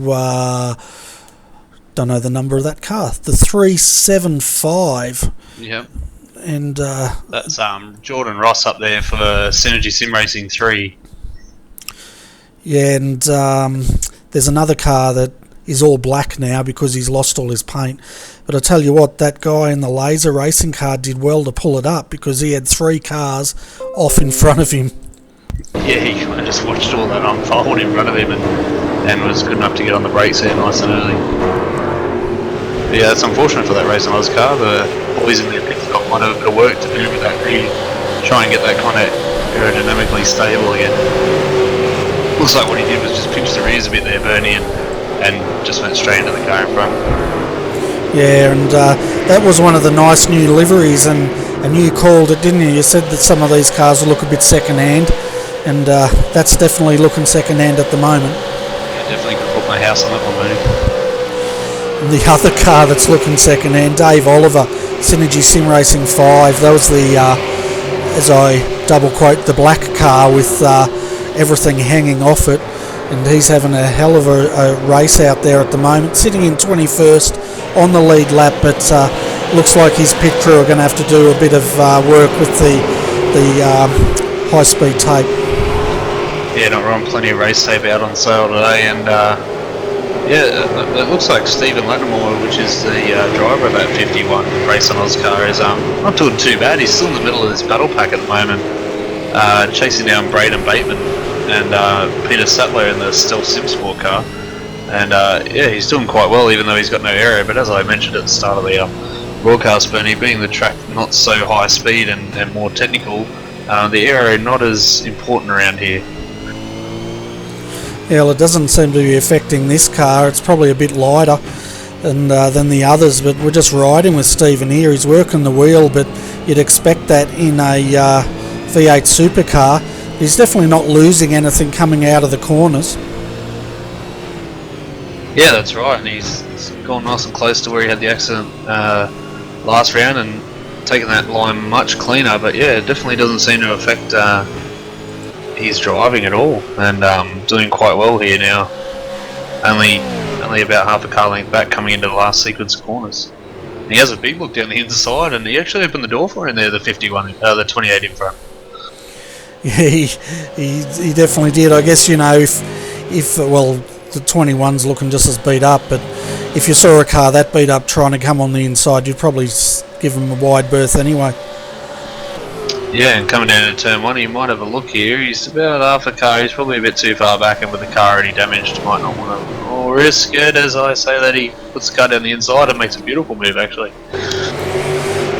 don't know the number of that car, the 375. Yep. And that's Jordan Ross up there for Synergy Sim Racing 3. Yeah, and there's another car that is all black now because he's lost all his paint. But I tell you what, that guy in the laser racing car did well to pull it up because he had three cars off in front of him. Yeah, he kind of just watched all that unfold in front of him and was good enough to get on the brakes there nice and early. But yeah, it's unfortunate for that Racing Oz car. The boys in their pits got quite a bit of work to do with that, really try and get that kind of aerodynamically stable again. Looks like what he did was just pinch the rears a bit there, Bernie, and just went straight into the car in front. Yeah, and that was one of the nice new liveries, and you called it, didn't you? You said that some of these cars will look a bit second-hand, and that's definitely looking second-hand at the moment. Yeah, definitely could put my house on that one, Bernie. And the other car that's looking second-hand, Dave Oliver, Synergy Sim Racing 5, that was the, as I double-quote, the black car with everything hanging off it, and he's having a hell of a race out there at the moment, sitting in 21st on the lead lap, but looks like his pit crew are going to have to do a bit of work with the high-speed tape. Yeah, not wrong, plenty of race tape out on sale today, and yeah, it looks like Stephen Lattimore, which is the driver of that 51 Racing Oz car, is not doing too bad. He's still in the middle of this battle pack at the moment, chasing down Braden Bateman and Peter Sattler in the Stealth Sim Sport car, and yeah, he's doing quite well even though he's got no aero. But as I mentioned at the start of the broadcast, Bernie, being the track not so high speed and more technical, the aero not as important around here. Yeah, well, it doesn't seem to be affecting this car. It's probably a bit lighter than the others, but we're just riding with Stephen here. He's working the wheel, but you'd expect that in a V8 supercar. He's definitely not losing anything coming out of the corners. Yeah, that's right, and he's gone nice and close to where he had the accident last round and taken that line much cleaner, but yeah, it definitely doesn't seem to affect his driving at all, and doing quite well here now. Only about half a car length back coming into the last sequence of corners. And he has a big look down the inside, and he actually opened the door for him there, the the 28 in front. Yeah, he definitely did. I guess, you know, if well, the 21's looking just as beat up, but if you saw a car that beat up trying to come on the inside, you'd probably give him a wide berth anyway. Yeah, and coming down to turn one, he might have a look here. He's about half a car. He's probably a bit too far back, and with the car already damaged, might not want to. Or we're scared, as I say, that he puts the car down the inside and makes a beautiful move, actually.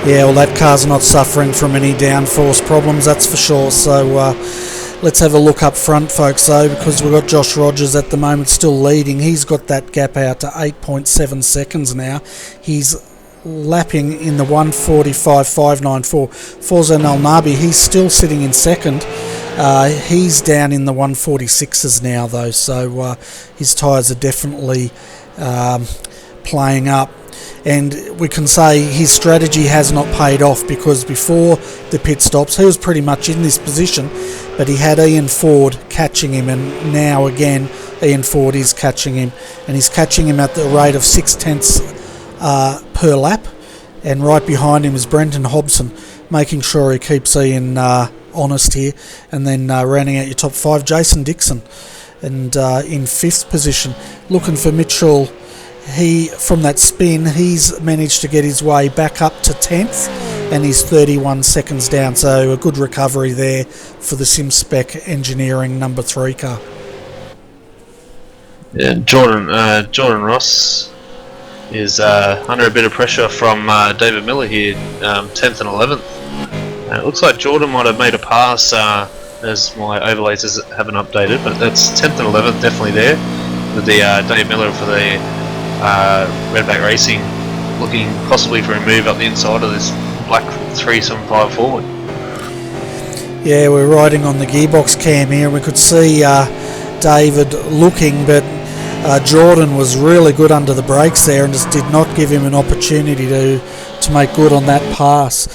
Yeah, well, that car's not suffering from any downforce problems, that's for sure. So let's have a look up front, folks, though, because we've got Josh Rogers at the moment still leading. He's got that gap out to 8.7 seconds now. He's lapping in the 1:45.594. Forza Nalnabi, he's still sitting in second. He's down in the 1:46s now, though, so his tyres are definitely playing up. And we can say his strategy has not paid off, because before the pit stops he was pretty much in this position, but he had Ian Ford catching him, and now again Ian Ford is catching him, and he's catching him at the rate of 0.6 per lap, and right behind him is Brenton Hobson, making sure he keeps Ian honest here. And then rounding out your top 5, Jason Dixon, and in 5th position looking for Mitchell. He, from that spin, he's managed to get his way back up to 10th, and he's 31 seconds down, so a good recovery there for the SimSpec Engineering number 3 car. Yeah, Jordan Ross is under a bit of pressure from David Miller here, 10th and 11th. It looks like Jordan might have made a pass, as my overlays haven't updated, but that's 10th and 11th definitely there, with the Dave Miller for the Redback Racing looking possibly for a move up the inside of this black 375 Ford. Yeah, we're riding on the gearbox cam here, and we could see David looking, but Jordan was really good under the brakes there and just did not give him an opportunity to make good on that pass.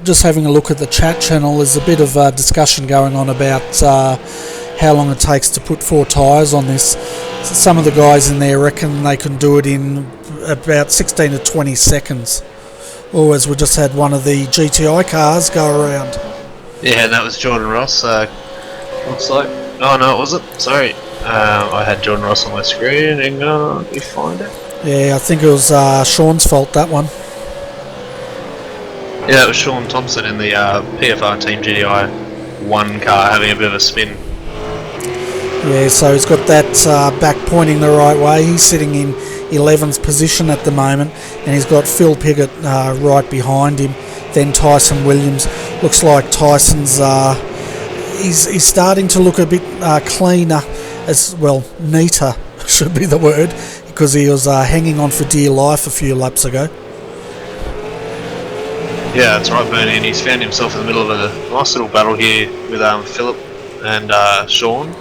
Just having a look at the chat channel, there's a bit of discussion going on about how long it takes to put 4 tyres on this. So some of the guys in there reckon they can do it in about 16 to 20 seconds. Or as we just had one of the GTI cars go around. Yeah, and that was Jordan Ross. Looks like. Oh no, it wasn't. Sorry, I had Jordan Ross on my screen. Hang on, let me find it. Yeah, I think it was Sean's fault, that one. Yeah, it was Sean Thompson in the PFR Team GTI 1 car having a bit of a spin. Yeah, so he's got that back pointing the right way. He's sitting in 11th position at the moment, and he's got Phil Piggott right behind him. Then Tyson Williams. Looks like Tyson's he's starting to look a bit cleaner, as well, neater should be the word, because he was hanging on for dear life a few laps ago. Yeah, that's right, Bernie, and he's found himself in the middle of a nice little battle here with Philip and Sean.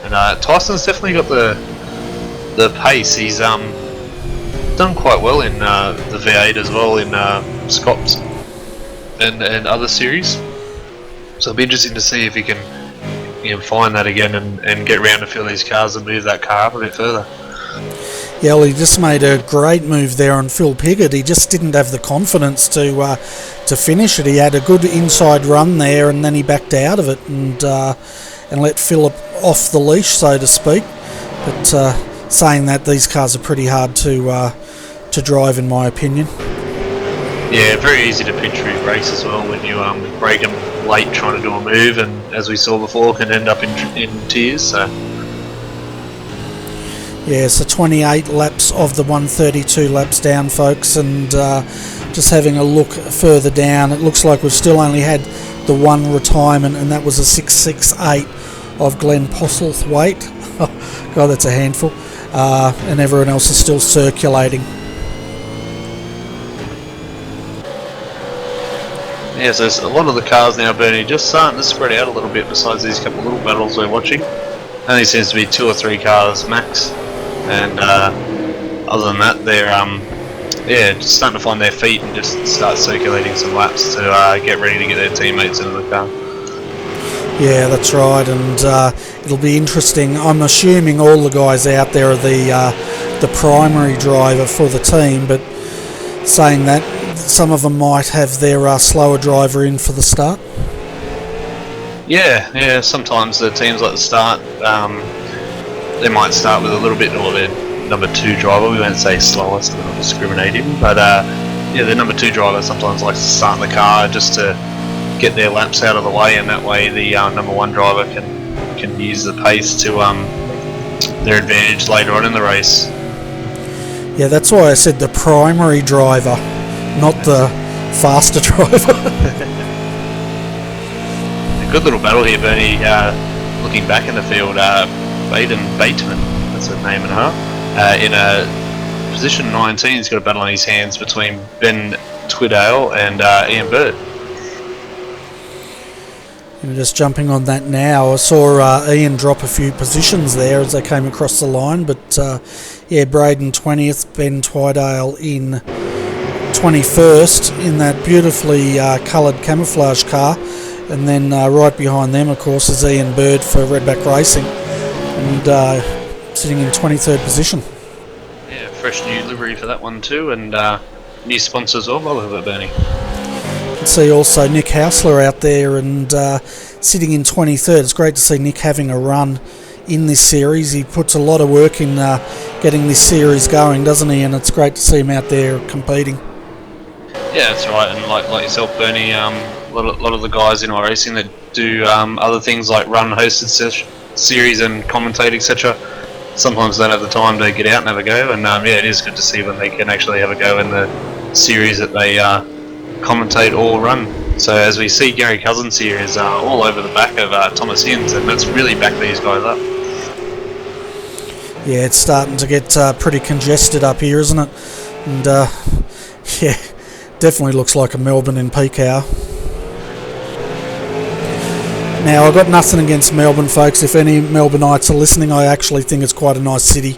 And Tyson's definitely got the pace. He's done quite well in the V8 as well, in Scots and other series. So it'll be interesting to see if he can find that again and get round a few of these cars and move that car up a bit further. Yeah, well, he just made a great move there on Phil Piggott. He just didn't have the confidence to finish it. He had a good inside run there, and then he backed out of it and let Philip off the leash, so to speak. But saying that, these cars are pretty hard to drive, in my opinion. Yeah, very easy to pinch through brakes as well when you brake them late trying to do a move, and as we saw before, can end up in tears. So. Yeah, so 28 laps of the 132 laps down, folks, and just having a look further down, it looks like we've still only had the one retirement, and that was a 668 of Glenn Postlethwaite. Oh, God, that's a handful. And everyone else is still circulating. Yeah, so there's a lot of the cars now, Bernie, just starting to spread out a little bit besides these couple of little battles we're watching. Only seems to be 2 or 3 cars max. And other than that, they're just starting to find their feet and just start circulating some laps to get ready to get their teammates into the car. Yeah, that's right, and it'll be interesting. I'm assuming all the guys out there are the primary driver for the team, but saying that, some of them might have their slower driver in for the start. Yeah, sometimes the teams like to start. They might start with a little bit of their number 2 driver. We won't say slowest, we're not discriminating, but the number 2 driver sometimes likes to start in the car just to get their laps out of the way, and that way the number 1 driver can use the pace to their advantage later on in the race. Yeah, that's why I said the primary driver, not the faster driver. A good little battle here, Bernie. Looking back in the field, Bateman, that's the name and a half. In position 19, he's got a battle on his hands between Ben Twiddale and Ian Bird. And just jumping on that now, I saw Ian drop a few positions there as they came across the line, but yeah, Braden 20th, Ben Twiddale in 21st in that beautifully coloured camouflage car, and then right behind them, of course, is Ian Bird for Redback Racing, and sitting in 23rd position. Yeah, fresh new livery for that one too, and new sponsors all over it, Bernie. You can see also Nick Hausler out there and sitting in 23rd. It's great to see Nick having a run in this series. He puts a lot of work in getting this series going, doesn't he? And it's great to see him out there competing. Yeah, that's right. And like yourself, Bernie, a lot of the guys in iRacing that do other things like run hosted series and commentate, etc. Sometimes they don't have the time to get out and have a go. And yeah, it is good to see when they can actually have a go in the series that they commentate or run. So as we see, Gary Cousins here is all over the back of Thomas Hinds, and that's really backed these guys up. Yeah, it's starting to get pretty congested up here, isn't it? And yeah, definitely looks like a Melbourne in peak hour. Now, I've got nothing against Melbourne, folks. If any Melbourneites are listening, I actually think it's quite a nice city,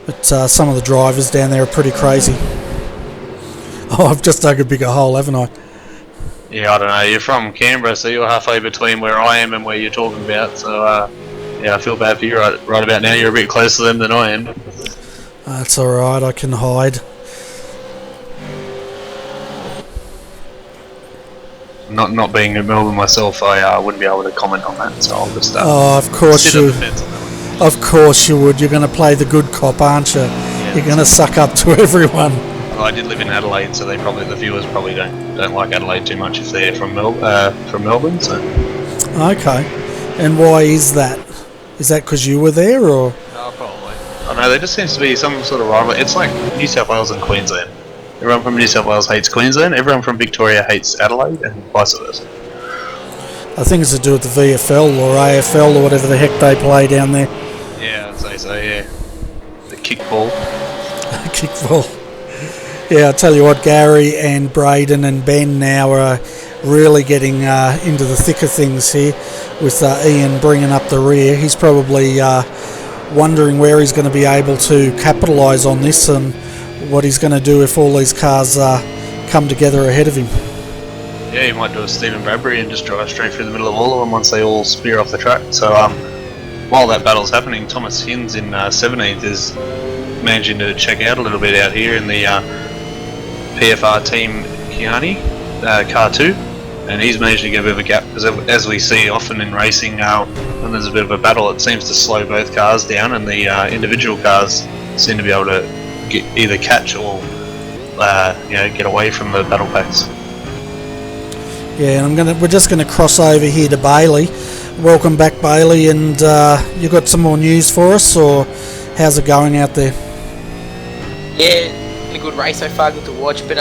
but some of the drivers down there are pretty crazy. Oh, I've just dug a bigger hole, haven't I? Yeah, I don't know. You're from Canberra, so you're halfway between where I am and where you're talking about. So, yeah, I feel bad for you right about now. You're a bit closer to them than I am. That's all right. I can hide. Not being in Melbourne myself, I wouldn't be able to comment on that. So I'll just of course sit you. on the fence on that one. Of course you would. You're going to play the good cop, aren't you? Yeah, you're going to suck up to everyone. Well, I did live in Adelaide, so the viewers probably don't like Adelaide too much if they're from Melbourne. So. Okay, and why is that? Is that because you were there, or? No, probably. I know there just seems to be some sort of rivalry. It's like New South Wales and Queensland. Everyone from New South Wales hates Queensland. Everyone from Victoria hates Adelaide, and vice versa. I think it's to do with the VFL or AFL or whatever the heck they play down there. Yeah, I'd say so. Yeah, the kickball. Kickball. Yeah, I'll tell you what, Gary and Braden and Ben now are really getting into the thick of things here with Ian bringing up the rear. He's probably wondering where he's going to be able to capitalise on this and what he's going to do if all these cars come together ahead of him. Yeah, he might do a Stephen Bradbury and just drive straight through the middle of all of them once they all spear off the track. So while that battle's happening, Thomas Hinds in 17th is managing to check out a little bit out here in the PFR Team Kiani car 2, and he's managed to get a bit of a gap because as we see often in racing when there's a bit of a battle, it seems to slow both cars down, and the individual cars seem to be able to either catch or get away from the battle packs. Yeah, and we're just gonna cross over here to Bailey. Welcome back, Bailey, and you got some more news for us, or how's it going out there? Yeah, been a good race so far, good to watch, but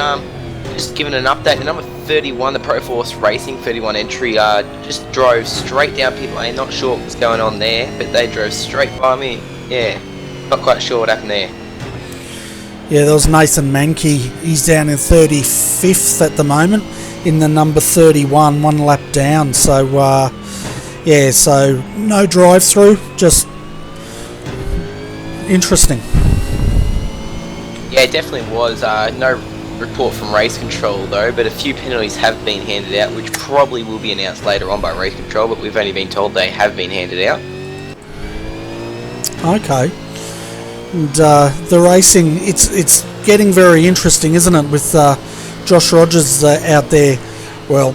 just giving an update, the number 31, the Pro Force Racing 31 entry, just drove straight down pit lane. Not sure what was going on there, but they drove straight by me. Yeah, not quite sure what happened there. Yeah, there was Nathan Mankey. He's down in 35th at the moment in the number 31, one lap down. So, yeah, so no drive-through, just interesting. Yeah, it definitely was. No report from race control though, but a few penalties have been handed out, which probably will be announced later on by race control, but we've only been told they have been handed out. Okay. And the racing, it's getting very interesting, isn't it, with Josh Rogers out there, well,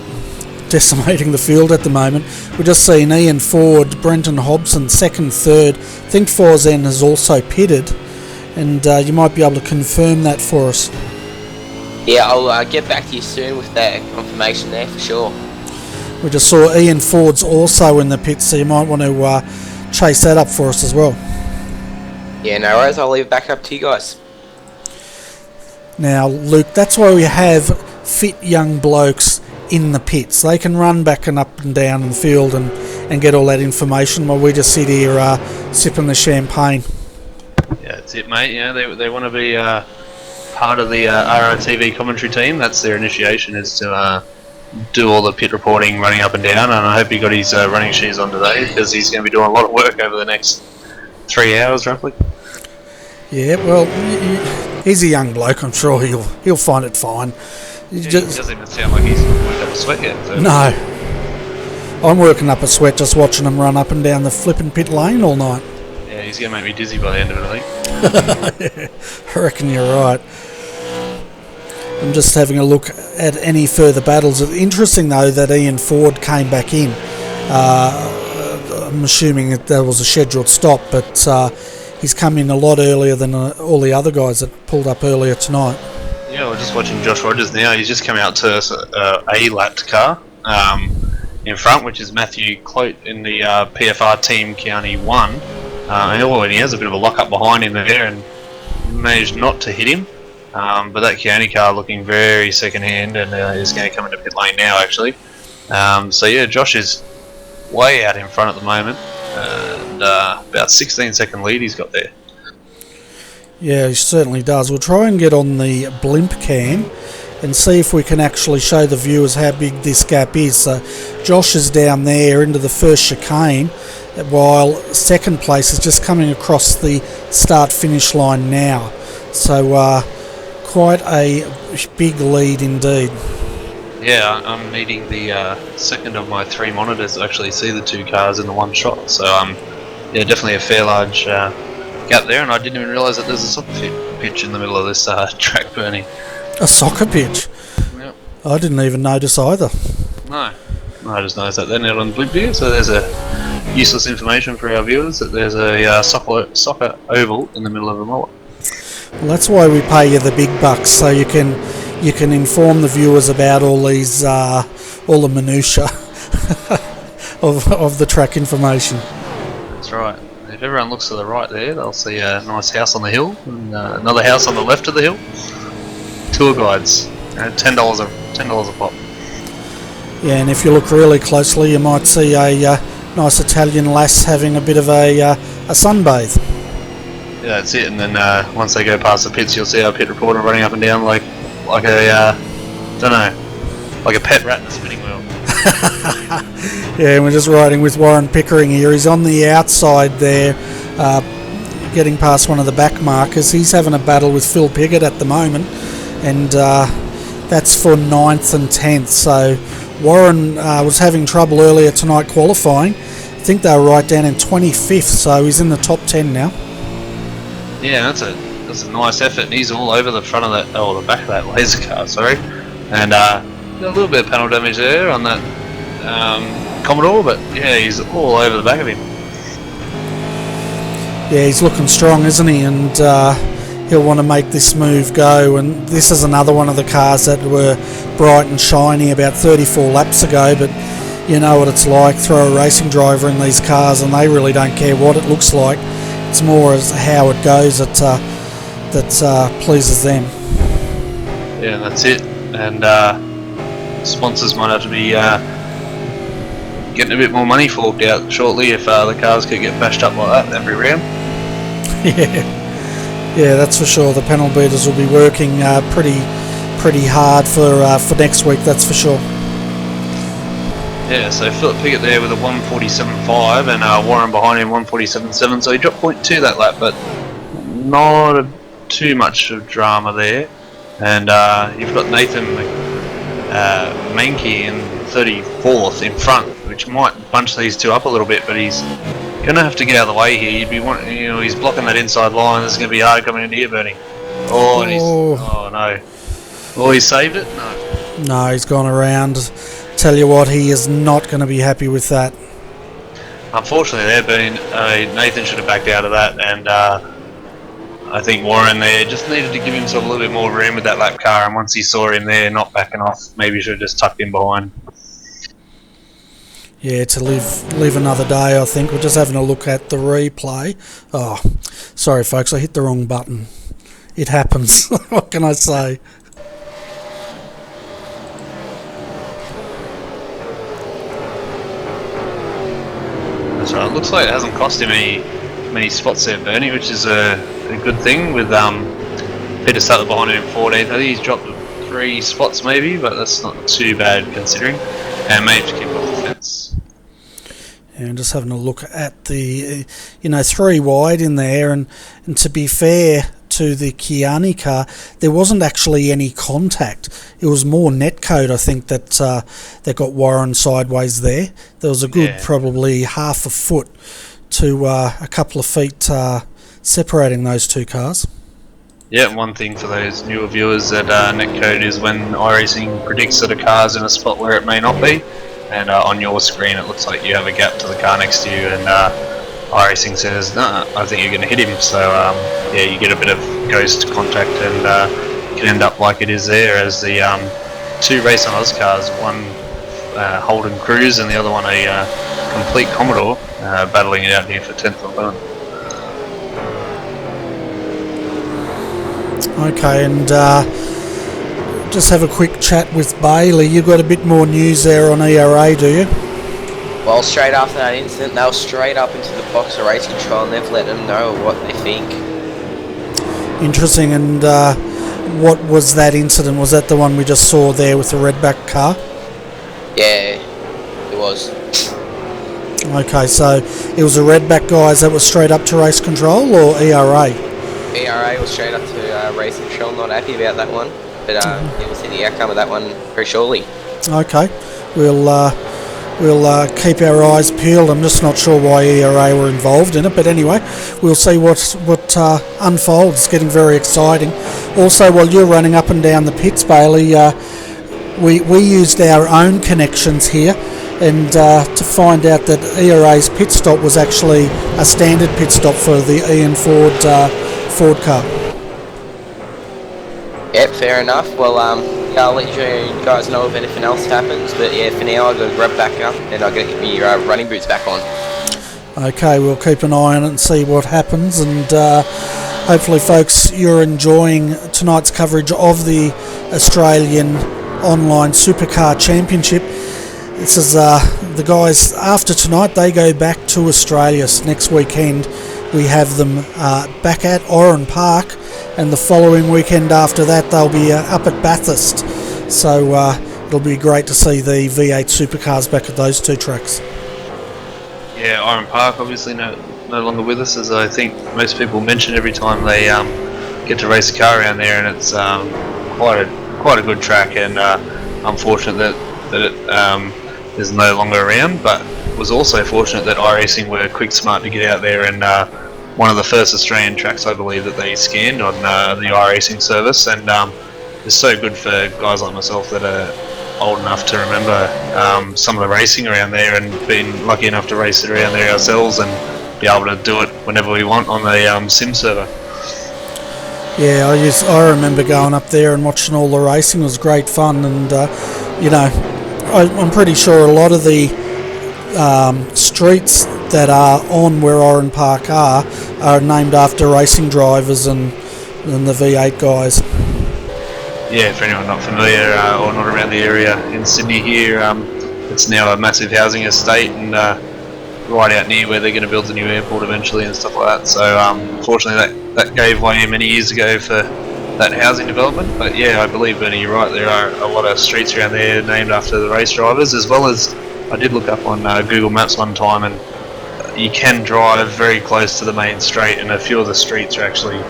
decimating the field at the moment. We're just seeing Ian Ford, Brenton Hobson, second, third. I think Forzen has also pitted, and you might be able to confirm that for us. Yeah, I'll get back to you soon with that confirmation there for sure. We just saw Ian Ford's also in the pits, so you might want to chase that up for us as well. Yeah, no worries. I'll leave it back up to you guys. Now, Luke, that's why we have fit young blokes in the pits. They can run back and up and down in the field and get all that information while we just sit here sipping the champagne. Yeah, that's it, mate. You know, they want to be part of the RRTV commentary team. That's their initiation, is to do all the pit reporting, running up and down. And I hope he got his running shoes on today, because he's going to be doing a lot of work over the next 3 hours, roughly. Yeah, well, he's a young bloke. I'm sure he'll find it fine. He doesn't even sound like he's worked up a sweat yet. So. No. I'm working up a sweat just watching him run up and down the flipping pit lane all night. Yeah, he's going to make me dizzy by the end of it, I think. Yeah, I reckon you're right. I'm just having a look at any further battles. Interesting, though, that Ian Ford came back in. I'm assuming that was a scheduled stop, but he's come in a lot earlier than all the other guys that pulled up earlier tonight. Yeah, we're just watching Josh Rogers now. He's just come out to a lapped car in front, which is Matthew Clote in the PFR Team County 1. And he has a bit of a lock-up behind him there and managed not to hit him. But that County car looking very second-hand, and is going to come into pit lane now, actually. So yeah, Josh is way out in front at the moment, and about 16-second lead he's got there. Yeah, he certainly does. We'll try and get on the blimp cam and see if we can actually show the viewers how big this gap is. So Josh is down there into the first chicane, while second place is just coming across the start-finish line now. So quite a big lead indeed. Yeah, I'm needing the second of my 3 monitors to actually see the 2 cars in the one shot. So yeah, definitely a fair large gap there, and I didn't even realise that there's a soccer pitch in the middle of this track, Bernie. A soccer pitch? Yep. I didn't even notice either. No, I just noticed that then out on the blimp here. So there's a useless information for our viewers that there's a soccer oval in the middle of Imola. Well, that's why we pay you the big bucks, so you can inform the viewers about all these all the minutiae of the track information. That's right. If everyone looks to the right there, they'll see a nice house on the hill and another house on the left of the hill. Tour guides, $10 a pop. Yeah, and if you look really closely, you might see a nice Italian lass having a bit of a sunbathe. Yeah, that's it. And then once they go past the pits, you'll see our pit reporter running up and down like a don't know, like a pet rat in a spinning wheel. Yeah, we're just riding with Warren Pickering here. He's on the outside there, getting past one of the back markers. He's having a battle with Phil Piggott at the moment, and that's for 9th and 10th. So Warren was having trouble earlier tonight qualifying. I think they were right down in 25th, so he's in the top 10 now. Yeah, that's a nice effort, and he's all over the front of that, the back of that laser car, sorry. And a little bit of panel damage there on that Commodore, but yeah, he's all over the back of him. Yeah, he's looking strong, isn't he? And he'll want to make this move go. And this is another one of the cars that were bright and shiny about 34 laps ago, but you know what it's like. Throw a racing driver in these cars and they really don't care what it looks like. It's more as how it goes that pleases them. Yeah, that's it. And sponsors might have to be getting a bit more money forked out shortly if the cars could get bashed up like that every round. Yeah, that's for sure. The panel beaters will be working pretty hard for next week, that's for sure. Yeah, so Philip Piggott there with a 147.5 and Warren behind him 147.7, so he dropped 0.2 that lap, but not too much of drama there. And you've got Nathan Mankey in 34th in front, which might bunch these two up a little bit, but he's going to have to get out of the way here. You'd be wanting, he's blocking that inside line. This is going to be hard coming into here, Bernie. Oh no. Oh, he saved it? No, he's gone around. Tell you what, he is not going to be happy with that. Unfortunately there, Bernie, Nathan should have backed out of that, and I think Warren there just needed to give himself a little bit more room with that lap car, and once he saw him there not backing off, maybe he should have just tucked him behind. Yeah, to live another day, I think. We're just having a look at the replay. Oh, sorry, folks, I hit the wrong button. It happens. What can I say? That's right. It looks like it hasn't cost him many spots there, Bernie, which is a good thing. With Peter Sattler behind him in 14th, I think he's dropped 3 spots maybe, but that's not too bad considering. And managed to keep off the fence. And just having a look at the, 3 wide in there, and to be fair to the Kiani car, there wasn't actually any contact. It was more netcode, I think, that got Warren sideways there. There was a good probably half a foot to a couple of feet separating those 2 cars. Yeah, one thing for those newer viewers that netcode is when iRacing predicts that a car's in a spot where it may not be. And on your screen it looks like you have a gap to the car next to you, and iRacing says, "No, I think you're going to hit him." So yeah, you get a bit of ghost contact, and can end up like it is there, as the 2 Race on Oz cars, one Holden Cruise and the other one a complete Commodore, battling it out here for 10th or 11th. Okay, and just have a quick chat with Bailey. You've got a bit more news there on ERA, do you? Well, straight after that incident, they were straight up into the box of race control, and they've let them know what they think. Interesting. And what was that incident? Was that the one we just saw there with the redback car? Yeah, it was. Okay, so it was the redback guys that were straight up to race control, or ERA? ERA was straight up to race control, not happy about that one. But we'll see the outcome of that one very shortly. Okay, we'll keep our eyes peeled. I'm just not sure why ERA were involved in it, but anyway, we'll see what unfolds. It's getting very exciting. Also, while you're running up and down the pits, Bailey, we used our own connections here, and to find out that ERA's pit stop was actually a standard pit stop for the Ian Ford car. Yep, fair enough. Well, I'll let you guys know if anything else happens, but yeah, for now I've got to grab back up and I've got to get my running boots back on. Okay, we'll keep an eye on it and see what happens, and hopefully, folks, you're enjoying tonight's coverage of the Australian Online Supercar Championship. This is the guys, after tonight, they go back to Australia. Next weekend we have them back at Oran Park, and the following weekend after that they'll be up at Bathurst. So it'll be great to see the V8 supercars back at those 2 tracks. Yeah, Oran Park obviously no longer with us, as I think most people mention every time they get to race a car around there, and it's quite a good track, and unfortunate that it is no longer around, but was also fortunate that iRacing were quick smart to get out there, and one of the first Australian tracks I believe that they scanned on the iRacing service, and it's so good for guys like myself that are old enough to remember some of the racing around there, and been lucky enough to race it around there ourselves and be able to do it whenever we want on the sim server. Yeah, I remember going up there and watching all the racing. It was great fun, and I'm pretty sure a lot of the streets that are on where Oran Park are named after racing drivers and the V8 guys. Yeah, for anyone not familiar or not around the area in Sydney here, it's now a massive housing estate, and right out near where they're going to build a new airport eventually and stuff like that. So unfortunately that gave way many years ago for that housing development. But yeah, I believe, Bernie, you're right, there are a lot of streets around there named after the race drivers, as well as I did look up on Google Maps one time, and you can drive very close to the main straight, and a few of the streets are actually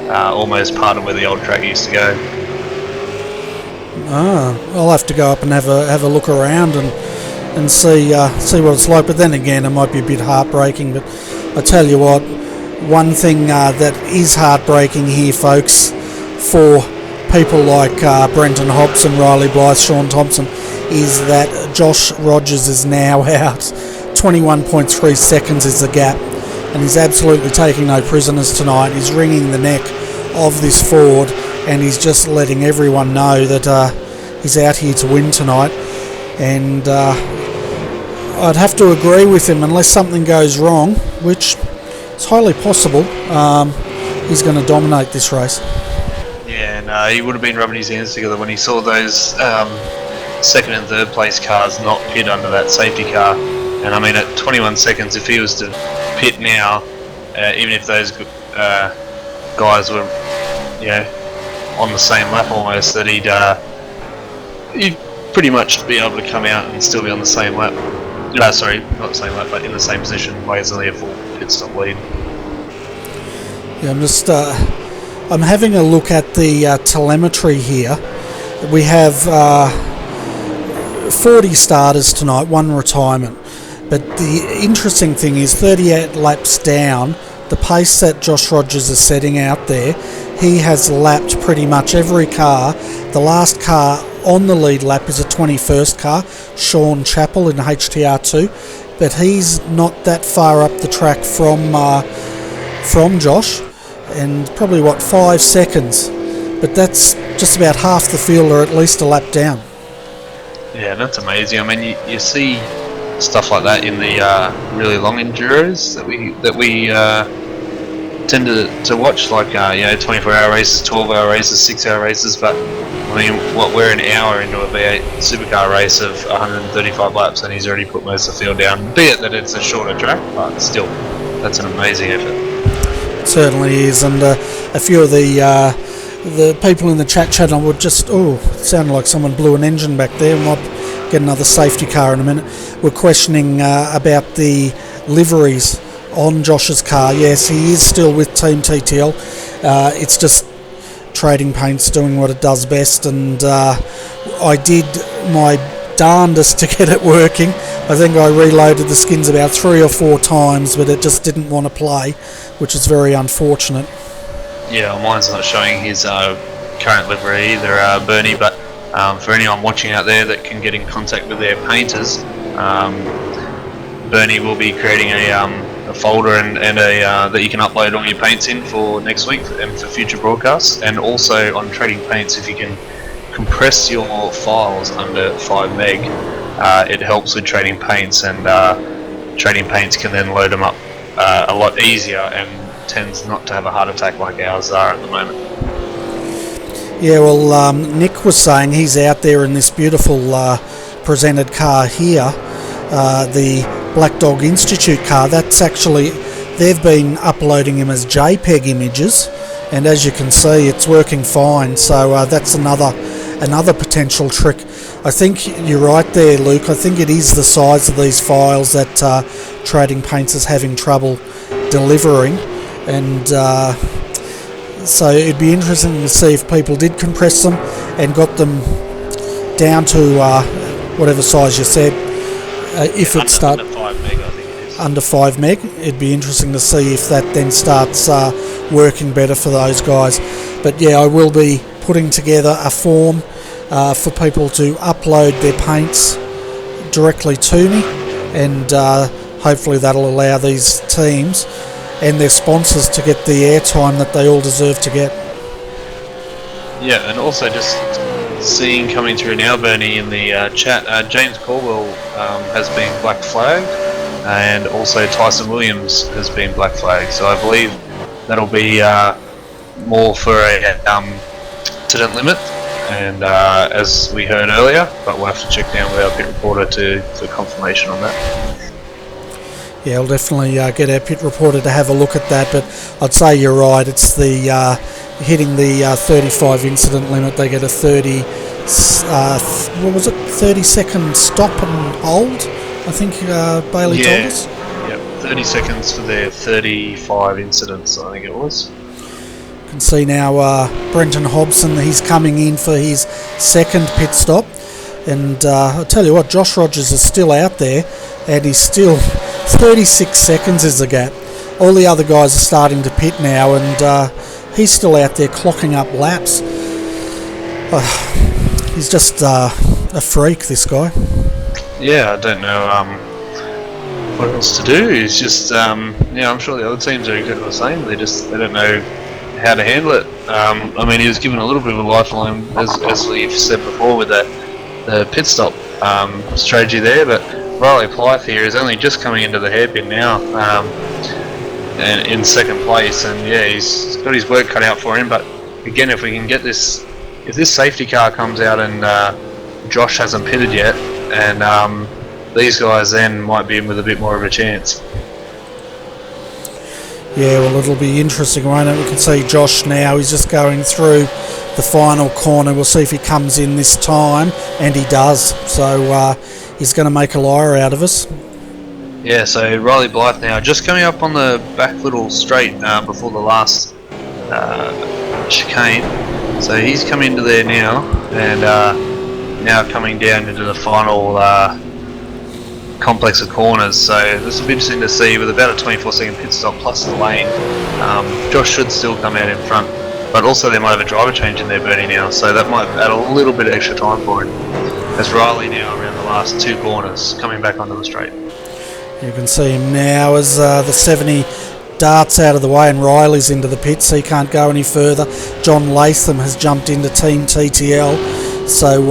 almost part of where the old track used to go. I'll have to go up and have a look around and see what it's like. But then again, it might be a bit heartbreaking. But I tell you what, one thing that is heartbreaking here, folks, for people like Brenton Hobson, Riley Blythe, Sean Thompson, is that Josh Rogers is now out. 21.3 seconds is the gap, and he's absolutely taking no prisoners tonight. He's wringing the neck of this Ford, and he's just letting everyone know that he's out here to win tonight. And I'd have to agree with him unless something goes wrong, which is highly possible. He's going to dominate this race. Yeah, no, he would have been rubbing his hands together when he saw those second and third place cars not pit under that safety car. And I mean, at 21 seconds, if he was to pit now, even if those guys were, on the same lap almost, that he'd pretty much be able to come out and still be on the same lap. Sorry, not the same lap, but in the same position. He's only a full pit stop lead. Yeah, I'm having a look at the telemetry here. We have 40 starters tonight, 1 retirement. But the interesting thing is 38 laps down, the pace that Josh Rogers is setting out there, he has lapped pretty much every car. The last car on the lead lap is a 21st car, Sean Chappell in HTR2, but he's not that far up the track from Josh, and probably 5 seconds, but that's just about half the field, or at least a lap down. Yeah, that's amazing. I mean, you see stuff like that in the really long enduros that we tend to watch, like 24-hour races, 12-hour races, 6-hour races. But I mean, we're an hour into a V8 supercar race of 135 laps, and he's already put most of the field down. Be it that it's a shorter track, but still, that's an amazing effort. It certainly is, and a few of the people in the chat channel would just, it sounded like someone blew an engine back there. Might get another safety car in a minute. We're questioning about the liveries on Josh's car. Yes, he is still with Team TTL. It's just Trading Paints doing what it does best, and I did my darndest to get it working. I think I reloaded the skins about 3 or 4 times, but it just didn't want to play, which is very unfortunate. Yeah, mine's not showing his current livery either, Bernie, but for anyone watching out there that can get in contact with their painters, Bernie will be creating a folder and that you can upload all your paints in for next week and for future broadcasts. And also on Trading Paints, if you can compress your files under 5 meg, it helps with Trading Paints, and Trading Paints can then load them up a lot easier and tends not to have a heart attack like ours are at the moment. Yeah, well, Nick was saying he's out there in this beautiful presented car here, the Black Dog Institute car. That's actually, they've been uploading him as JPEG images, and as you can see, it's working fine. So that's another potential trick. I think you're right there, Luke. I think it is the size of these files that Trading Paints is having trouble delivering, and so it'd be interesting to see if people did compress them and got them down to whatever size you said. If it starts under 5 meg, I think it is. Under 5 meg, it'd be interesting to see if that then starts working better for those guys. But yeah, I will be putting together a form for people to upload their paints directly to me, and hopefully that'll allow these teams and their sponsors to get the airtime that they all deserve to get. Yeah, and also just seeing coming through now, Bernie, in the chat, James Caldwell has been black flagged, and also Tyson Williams has been black flagged. So I believe that'll be more for a incident limit, and as we heard earlier, but we'll have to check down with our pit reporter for confirmation on that. Yeah, I'll definitely get our pit reporter to have a look at that, but I'd say you're right. It's the hitting the 35 incident limit. They get a 30 second stop and hold, I think Bailey told us. Yeah, 30 seconds for their 35 incidents, I think it was. You can see now Brenton Hobson, he's coming in for his second pit stop, and I'll tell you what, Josh Rogers is still out there, and he's still 36 seconds is the gap. All the other guys are starting to pit now, and he's still out there clocking up laps. He's just a freak, this guy. Yeah, I don't know what else to do. He's just, I'm sure the other teams are exactly the same. They don't know how to handle it. I mean, he was given a little bit of a lifeline, as we've said before, with the pit stop strategy there, but Riley Plythe here is only just coming into the hairpin now, and in second place, and yeah, he's got his work cut out for him. But again, if we can get this, if this safety car comes out and Josh hasn't pitted yet, and these guys then might be in with a bit more of a chance. Yeah, well, it'll be interesting, won't it? We can see Josh now. He's just going through the final corner. We'll see if he comes in this time, and he does. So he's going to make a liar out of us. Yeah, so Riley Blythe now just coming up on the back little straight before the last chicane. So he's come into there now, and now coming down into the final complex of corners. So this will be interesting to see, with about a 24-second pit stop plus the lane. Josh should still come out in front, but also they might have a driver change in there, Bernie, now, so that might add a little bit of extra time for him. As Riley now around the last two corners, coming back onto the straight. You can see him now as the 70 darts out of the way and Riley's into the pits, so he can't go any further. John Latham has jumped into Team TTL, so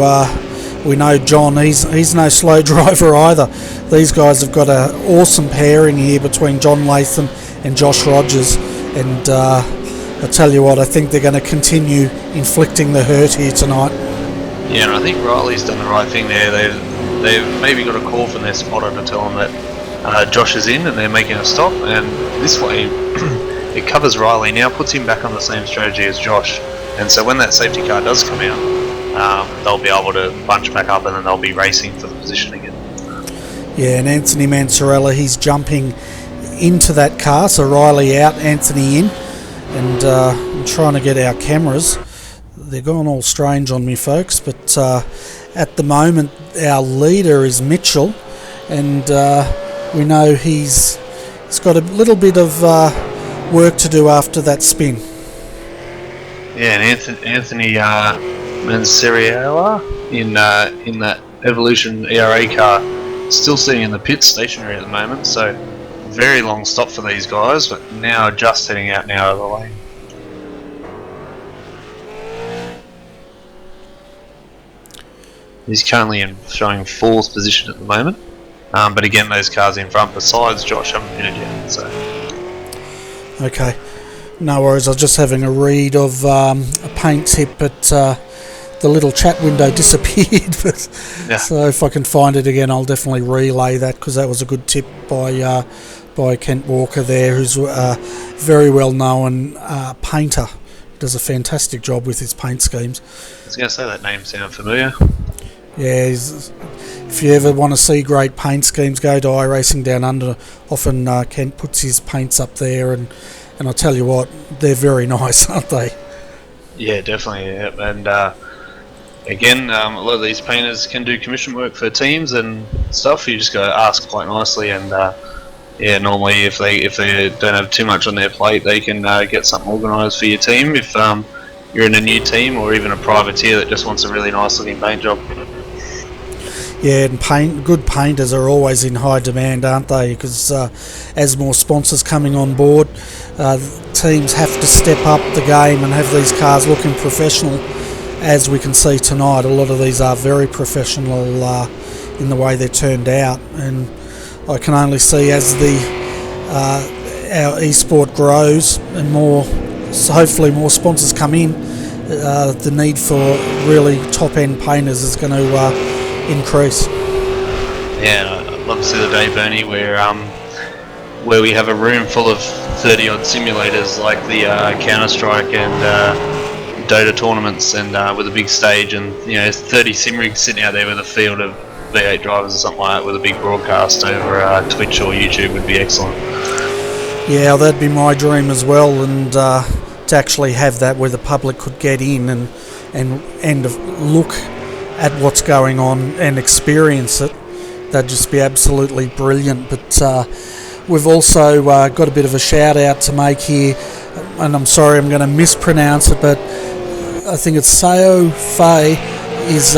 we know John, he's no slow driver either. These guys have got an awesome pairing here between John Latham and Josh Rogers, and I tell you what, I think they're going to continue inflicting the hurt here tonight. Yeah, and I think Riley's done the right thing there. They've maybe got a call from their spotter to tell them that Josh is in and they're making a stop, and this way it covers Riley now, puts him back on the same strategy as Josh, and so when that safety car does come out, they'll be able to bunch back up and then they'll be racing for the position again. Yeah, and Anthony Mansorella, he's jumping into that car, so Riley out, Anthony in, and I'm trying to get our cameras. They're going all strange on me, folks, but at the moment our leader is Mitchell, and we know he's got a little bit of work to do after that spin. Yeah, and Anthony Mansorella in that Evolution ERA car, still sitting in the pit stationary at the moment, so very long stop for these guys, but now just heading out now of the lane. He's currently showing fourth position at the moment, but again, those cars in front besides Josh haven't pitted yet. So okay, no worries. I was just having a read of a paint tip, but the little chat window disappeared. But yeah. So if I can find it again, I'll definitely relay that, because that was a good tip by Kent Walker there, who's a very well known painter. Does a fantastic job with his paint schemes. I was going to say that name sounds familiar. Yeah, if you ever want to see great paint schemes, go to iRacing Down Under. Often Kent puts his paints up there, and I tell you what, they're very nice, aren't they? Yeah, definitely. Yeah. And again, a lot of these painters can do commission work for teams and stuff. You just got to ask quite nicely, and yeah, normally if they don't have too much on their plate, they can get something organised for your team. If you're in a new team or even a privateer that just wants a really nice looking paint job. Yeah, and good painters are always in high demand, aren't they? Because as more sponsors coming on board, teams have to step up the game and have these cars looking professional. As we can see tonight, a lot of these are very professional in the way they're turned out, and I can only see as our esport grows and hopefully more sponsors come in, the need for really top-end painters is going to increase. Yeah, I'd love to see the day, Bernie, where we have a room full of 30-odd simulators like the Counter-Strike and Dota tournaments, and with a big stage, and 30 sim rigs sitting out there with a field of V8 drivers or something like that, with a big broadcast over Twitch or YouTube would be excellent. Yeah, that'd be my dream as well, and to actually have that where the public could get in and look at what's going on and experience it. That'd just be absolutely brilliant. But we've also got a bit of a shout out to make here, and I'm sorry I'm going to mispronounce it, but I think it's Seo Fei is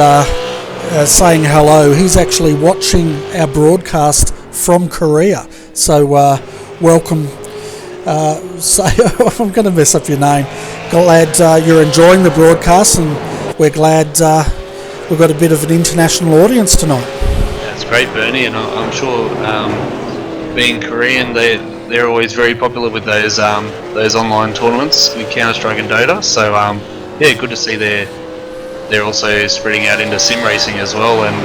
saying hello. He's actually watching our broadcast from Korea, so welcome. Seo, I'm going to mess up your name. Glad you're enjoying the broadcast, and we're glad we've got a bit of an international audience tonight. That's great, Bernie, and I'm sure being Korean, they're always very popular with those online tournaments with Counter-Strike and Dota. So yeah, good to see they're also spreading out into sim racing as well. And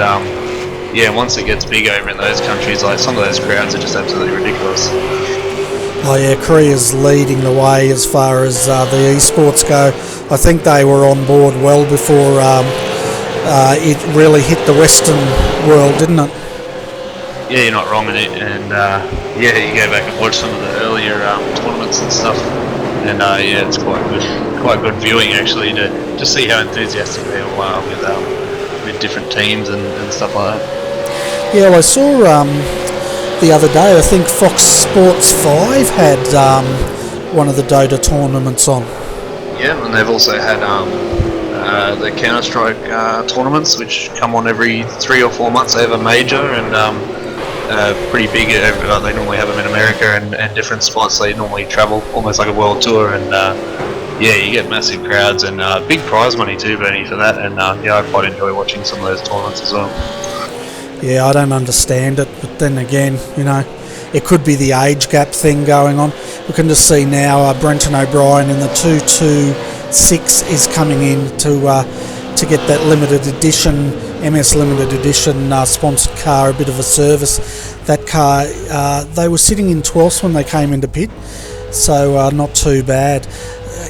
yeah, once it gets big over in those countries, like some of those crowds are just absolutely ridiculous. Oh yeah, Korea's leading the way as far as the esports go. I think they were on board well before it really hit the Western world, didn't it? Yeah, you're not wrong in it. And yeah, you go back and watch some of the earlier tournaments and stuff, and yeah, it's quite good viewing actually to just see how enthusiastic they all are with different teams and stuff like that. Yeah, well, I saw the other day, I think Fox Sports 5 had one of the Dota tournaments on. Yeah, and they've also had the Counter-Strike tournaments, which come on every 3 or 4 months. They have a major and pretty big. They normally have them in America and different spots. They normally travel almost like a world tour, and yeah, you get massive crowds and big prize money too, Bernie, for that. And yeah, I quite enjoy watching some of those tournaments as well. Yeah, I don't understand it, but then again, you know, it could be the age gap thing going on. We can just see now Brenton O'Brien in the 226 is coming in to get that limited edition, MS limited edition sponsored car, a bit of a service. That car, they were sitting in 12th when they came into pit, so not too bad.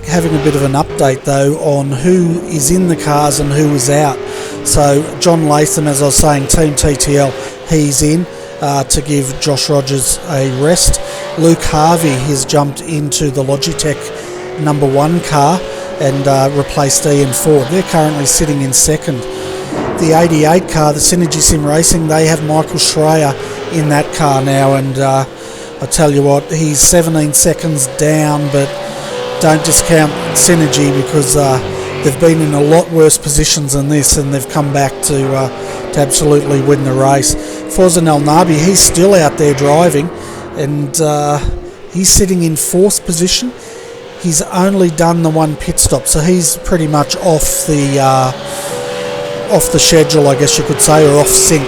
Having a bit of an update though on who is in the cars and who is out. So John Latham, as I was saying, Team TTL, he's in to give Josh Rogers a rest. Luke Harvey has jumped into the Logitech #1 car and replaced Ian Ford. They're currently sitting in second. The 88 car, the Synergy Sim Racing, they have Michael Schreier in that car now, and I tell you what, he's 17 seconds down, but don't discount Synergy because they've been in a lot worse positions than this, and they've come back to absolutely win the race. Fawzan El Nabi, he's still out there driving, and he's sitting in 4th position. He's only done the 1 pit stop, so he's pretty much off the schedule, I guess you could say, or off sync,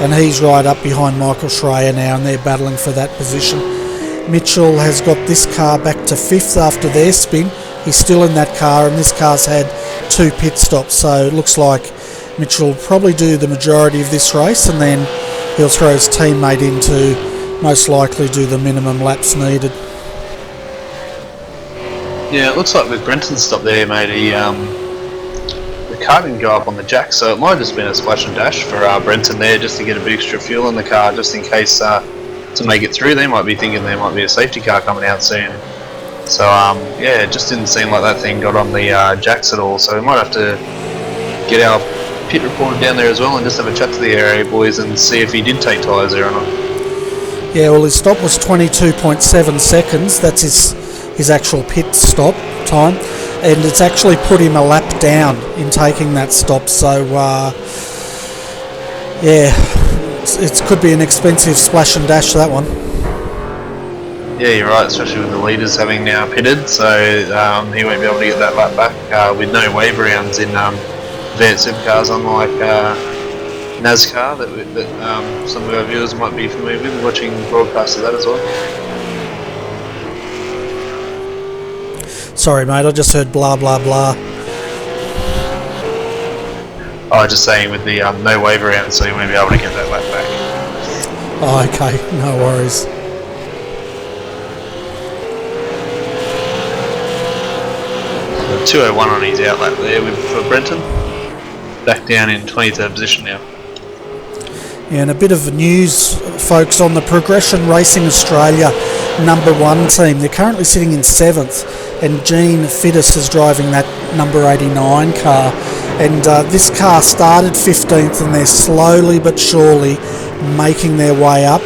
and he's right up behind Michael Schreier now, and they're battling for that position. Mitchell has got this car back to 5th after their spin. He's still in that car, and this car's had 2 pit stops, so it looks like Mitchell will probably do the majority of this race, and then he'll throw his teammate in to most likely do the minimum laps needed. Yeah, it looks like with Brenton's stop there, mate, the car didn't go up on the jack, so it might have just been a splash and dash for Brenton there, just to get a bit extra fuel in the car, just in case to make it through. They might be thinking there might be a safety car coming out soon. So yeah, it just didn't seem like that thing got on the jacks at all, so we might have to get our pit reporter down there as well and just have a chat to the area boys and see if he did take tyres there or not. Yeah, well, his stop was 22.7 seconds. That's his actual pit stop time, and it's actually put him a lap down in taking that stop, so yeah, it could be an expensive splash and dash, that one. Yeah, you're right, especially with the leaders having now pitted, so he won't be able to get that lap back with no wave rounds in advanced supercars, unlike NASCAR that some of our viewers might be familiar with, watching broadcasts of that as well. Sorry mate, I just heard blah blah blah. Oh, just saying with the no wave around, so you won't be able to get that lap back. Oh, okay, no worries. So 201 on his outlap there for Brenton. Back down in 23rd position now. Yeah, and a bit of news, folks, on the Progression Racing Australia #1 team. They're currently sitting in 7th, and Gene Fiddes is driving that number 89 car. And this car started 15th, and they're slowly but surely making their way up.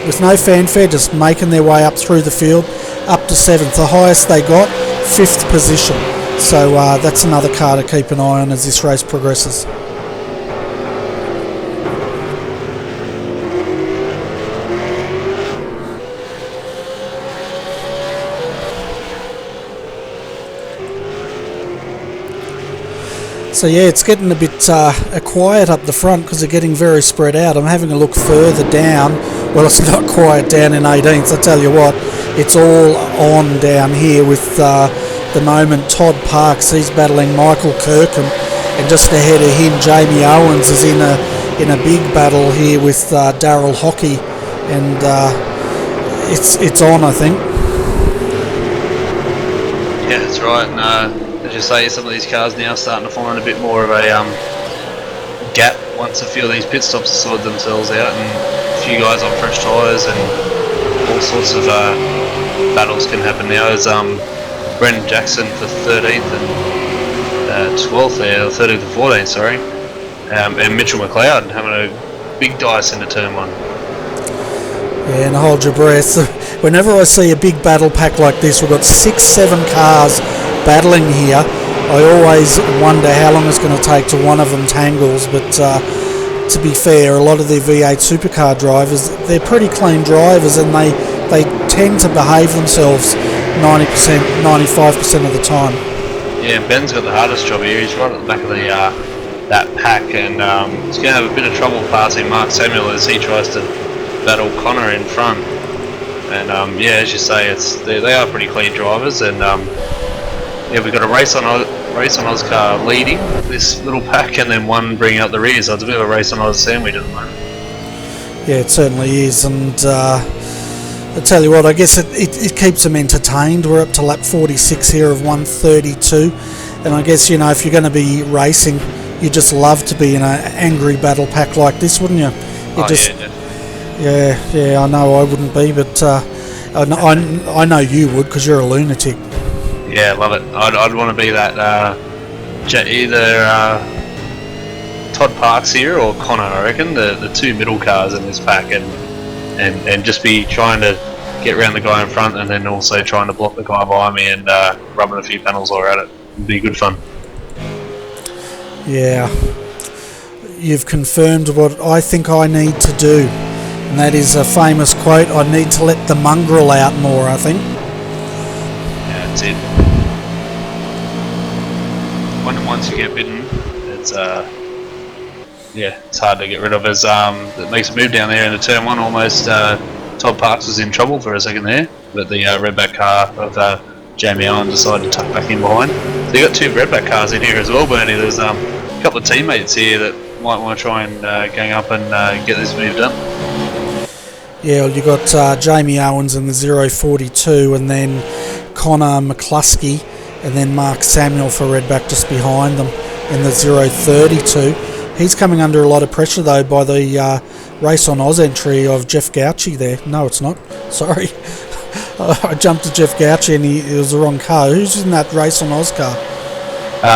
With no fanfare, just making their way up through the field, up to 7th. The highest they got, 5th position. So that's another car to keep an eye on as this race progresses. So yeah, it's getting a bit quiet up the front because they're getting very spread out. I'm having a look further down. Well, it's not quiet down in 18th. I tell you what, it's all on down here with the moment Todd Parks. He's battling Michael Kirkham, and just ahead of him, Jamie Owens is in a big battle here with Darryl Hockey, and it's on, I think. Yeah, that's right. And as you say, some of these cars now starting to find a bit more of a gap once a few of these pit stops have sorted themselves out, and a few guys on fresh tyres, and all sorts of battles can happen now. As Brendan Jackson for 13th and 12th there, or 13th and 14th, sorry, and Mitchell McLeod having a big dice into turn 1. Yeah, and hold your breath. Whenever I see a big battle pack like this, we've got 6-7 cars battling here. I always wonder how long it's going to take to one of them tangles, but to be fair, a lot of the V8 supercar drivers, they're pretty clean drivers, and they tend to behave themselves 90%, 95% of the time. Yeah, Ben's got the hardest job here. He's right at the back of the that pack, and he's going to have a bit of trouble passing Mark Samuel as he tries to battle Connor in front. And yeah, as you say, they are pretty clean drivers, and yeah, we've got a race on Oscar leading this little pack, and then one bringing up the rear, so it's a bit of a race on Oz sandwich at the moment. Yeah, it certainly is, and I tell you what, I guess it keeps them entertained. We're up to lap 46 here of 132, and I guess, you know, if you're going to be racing, you just love to be in an angry battle pack like this, wouldn't you? Yeah, I know I wouldn't be, but I know you would, because you're a lunatic. Yeah, love it. I'd want to be that either Todd Parks here or Connor, I reckon, the two middle cars in this pack, and just be trying to get around the guy in front, and then also trying to block the guy behind me, and rubbing a few panels while we're at it. It'd be good fun. Yeah. You've confirmed what I think I need to do, and that is a famous quote: I need to let the mongrel out more, I think. Yeah, that's it. Once you get bitten, it's yeah, it's hard to get rid of. As it makes a move down there into turn 1, almost Todd Parks was in trouble for a second there, but the redback car of Jamie Allen decided to tuck back in behind. So you got two redback cars in here as well, Bernie. There's a couple of teammates here that might want to try and gang up and get this move done. Yeah, well, you got Jamie Owens in the 042, and then Connor McCluskey, and then Mark Samuel for redback just behind them in the 032. He's coming under a lot of pressure though by the Race on Oz entry of Jeff Gauci there. No, it's not. Sorry. I jumped to Jeff Gauci and it was the wrong car. Who's in that Race on Oz car?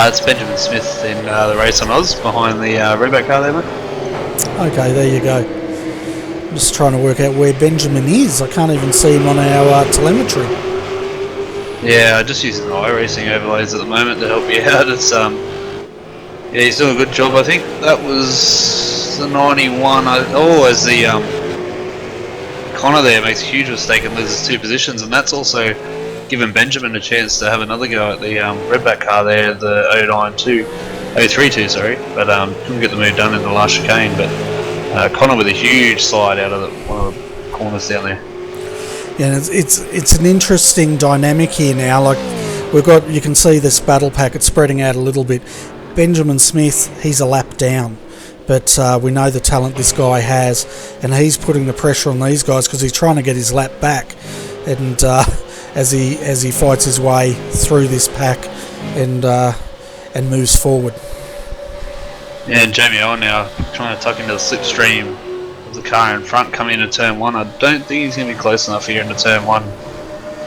It's Benjamin Smith in the Race on Oz behind the redback car there, mate. Okay, there you go. I'm just trying to work out where Benjamin is. I can't even see him on our telemetry. Yeah, just using the iRacing overlays at the moment to help you out. It's yeah, he's doing a good job. I think that was the 91. As the Connor there makes a huge mistake and loses 2 positions, and that's also given Benjamin a chance to have another go at the redback car there, the 032, sorry, but couldn't get the move done in the last chicane. But Connor with a huge slide out of one of the corners down there. Yeah, it's an interesting dynamic here now. Like you can see this battle pack, it's spreading out a little bit. Benjamin Smith, he's a lap down, but we know the talent this guy has, and he's putting the pressure on these guys because he's trying to get his lap back, and as he fights his way through this pack and moves forward. Yeah, and Jamie Owen now trying to tuck into the slipstream of the car in front coming into turn 1. I don't think he's going to be close enough here into turn 1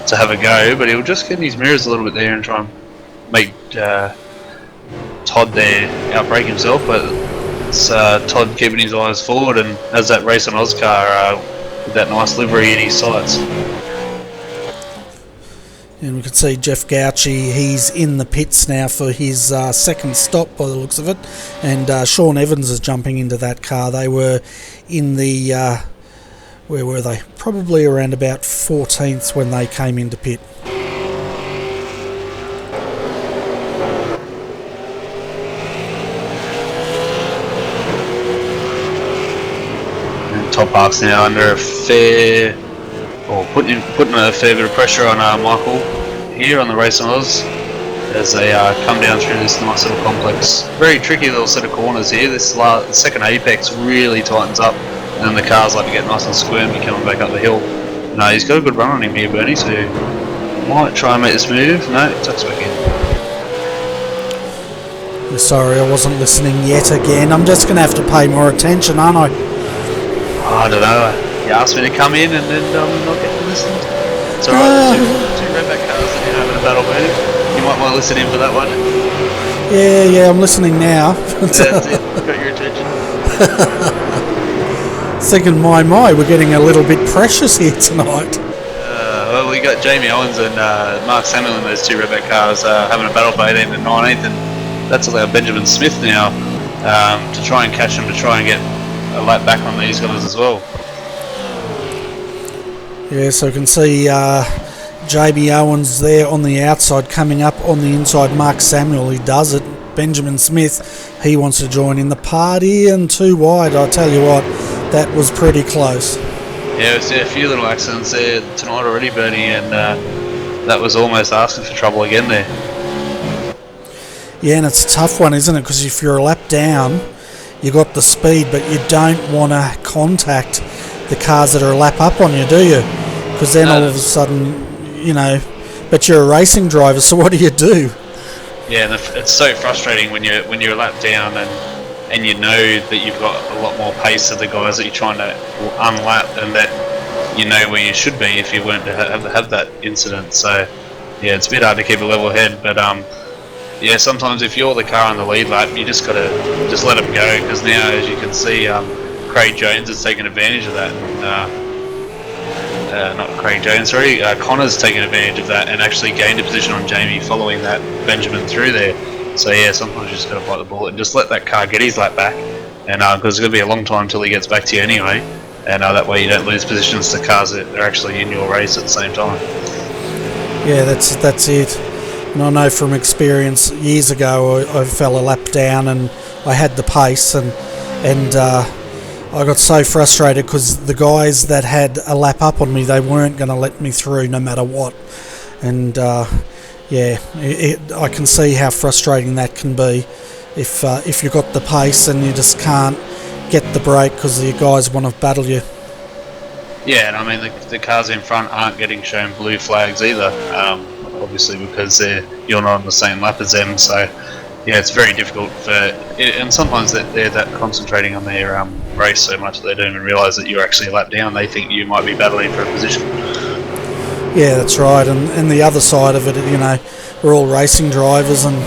to have a go, but he'll just get in his mirrors a little bit there and try and make Todd there outbrake himself. But it's Todd keeping his eyes forward and has that Race on Oz car with that nice livery in his sights. And we can see Jeff Gauci, he's in the pits now for his second stop by the looks of it. And Sean Evans is jumping into that car. They were in the, where were they? Probably around about 14th when they came into pit. Top Parks now under a fair, or putting a fair bit of pressure on Michael here on the Race Oz as they come down through this nice little complex. Very tricky little set of corners here. This the second apex really tightens up, and then the cars like to get nice and squirmy coming back up the hill. No, he's got a good run on him here, Bernie, so might try and make this move. No, he tucks back in. Sorry, I wasn't listening yet again. I'm just going to have to pay more attention, aren't I? I don't know. You asked me to come in and then not get to listen. It's alright, two redback cars that you're having a battle with. You might want to listen in for that one. Yeah, I'm listening now. That's it, got your attention. Thinking, my, we're getting a little bit precious here tonight. Well, we got Jamie Owens and Mark Samuel in those two redback cars having a battle for 18th and 19th, and that's allowed Benjamin Smith now to try and catch him, to try and get a lap back on these guys as well. Yeah, so you can see Jamie Owens there on the outside, coming up on the inside. Mark Samuel, he does it. Benjamin Smith, he wants to join in the party, and too wide. I tell you what, that was pretty close. Yeah, we've seen a few little accidents there tonight already, Bernie, and that was almost asking for trouble again there. Yeah, and it's a tough one, isn't it? Because if you're a lap down, you got the speed, but you don't want to contact the cars that are a lap up on you, do you? Because then all of a sudden, but you're a racing driver, so what do you do? Yeah, and it's so frustrating when you're a lap down and you know that you've got a lot more pace to the guys that you're trying to unlap, and that you know where you should be if you weren't to have that incident. So yeah, it's a bit hard to keep a level head, but yeah, sometimes if you're the car on the lead lap, you just gotta let them go, because now, as you can see, Craig Jones has taken advantage of that. Not Craig Jones, sorry, Connor's taken advantage of that and actually gained a position on Jamie following that Benjamin through there. So yeah, sometimes you just got to bite the bullet and just let that car get his lap back, and because it's going to be a long time till he gets back to you anyway, and that way you don't lose positions to cars that are actually in your race at the same time. Yeah, that's it. And I know from experience, years ago I fell a lap down and I had the pace, and I got so frustrated because the guys that had a lap up on me, they weren't going to let me through no matter what. And I can see how frustrating that can be if you've got the pace and you just can't get the break because the guys want to battle you. Yeah, and I mean the cars in front aren't getting shown blue flags either, obviously because you're not on the same lap as them. So yeah, it's very difficult and sometimes they're that concentrating on their race so much that they don't even realise that you're actually a lap down. They think you might be battling for a position. Yeah, that's right. And the other side of it, we're all racing drivers, and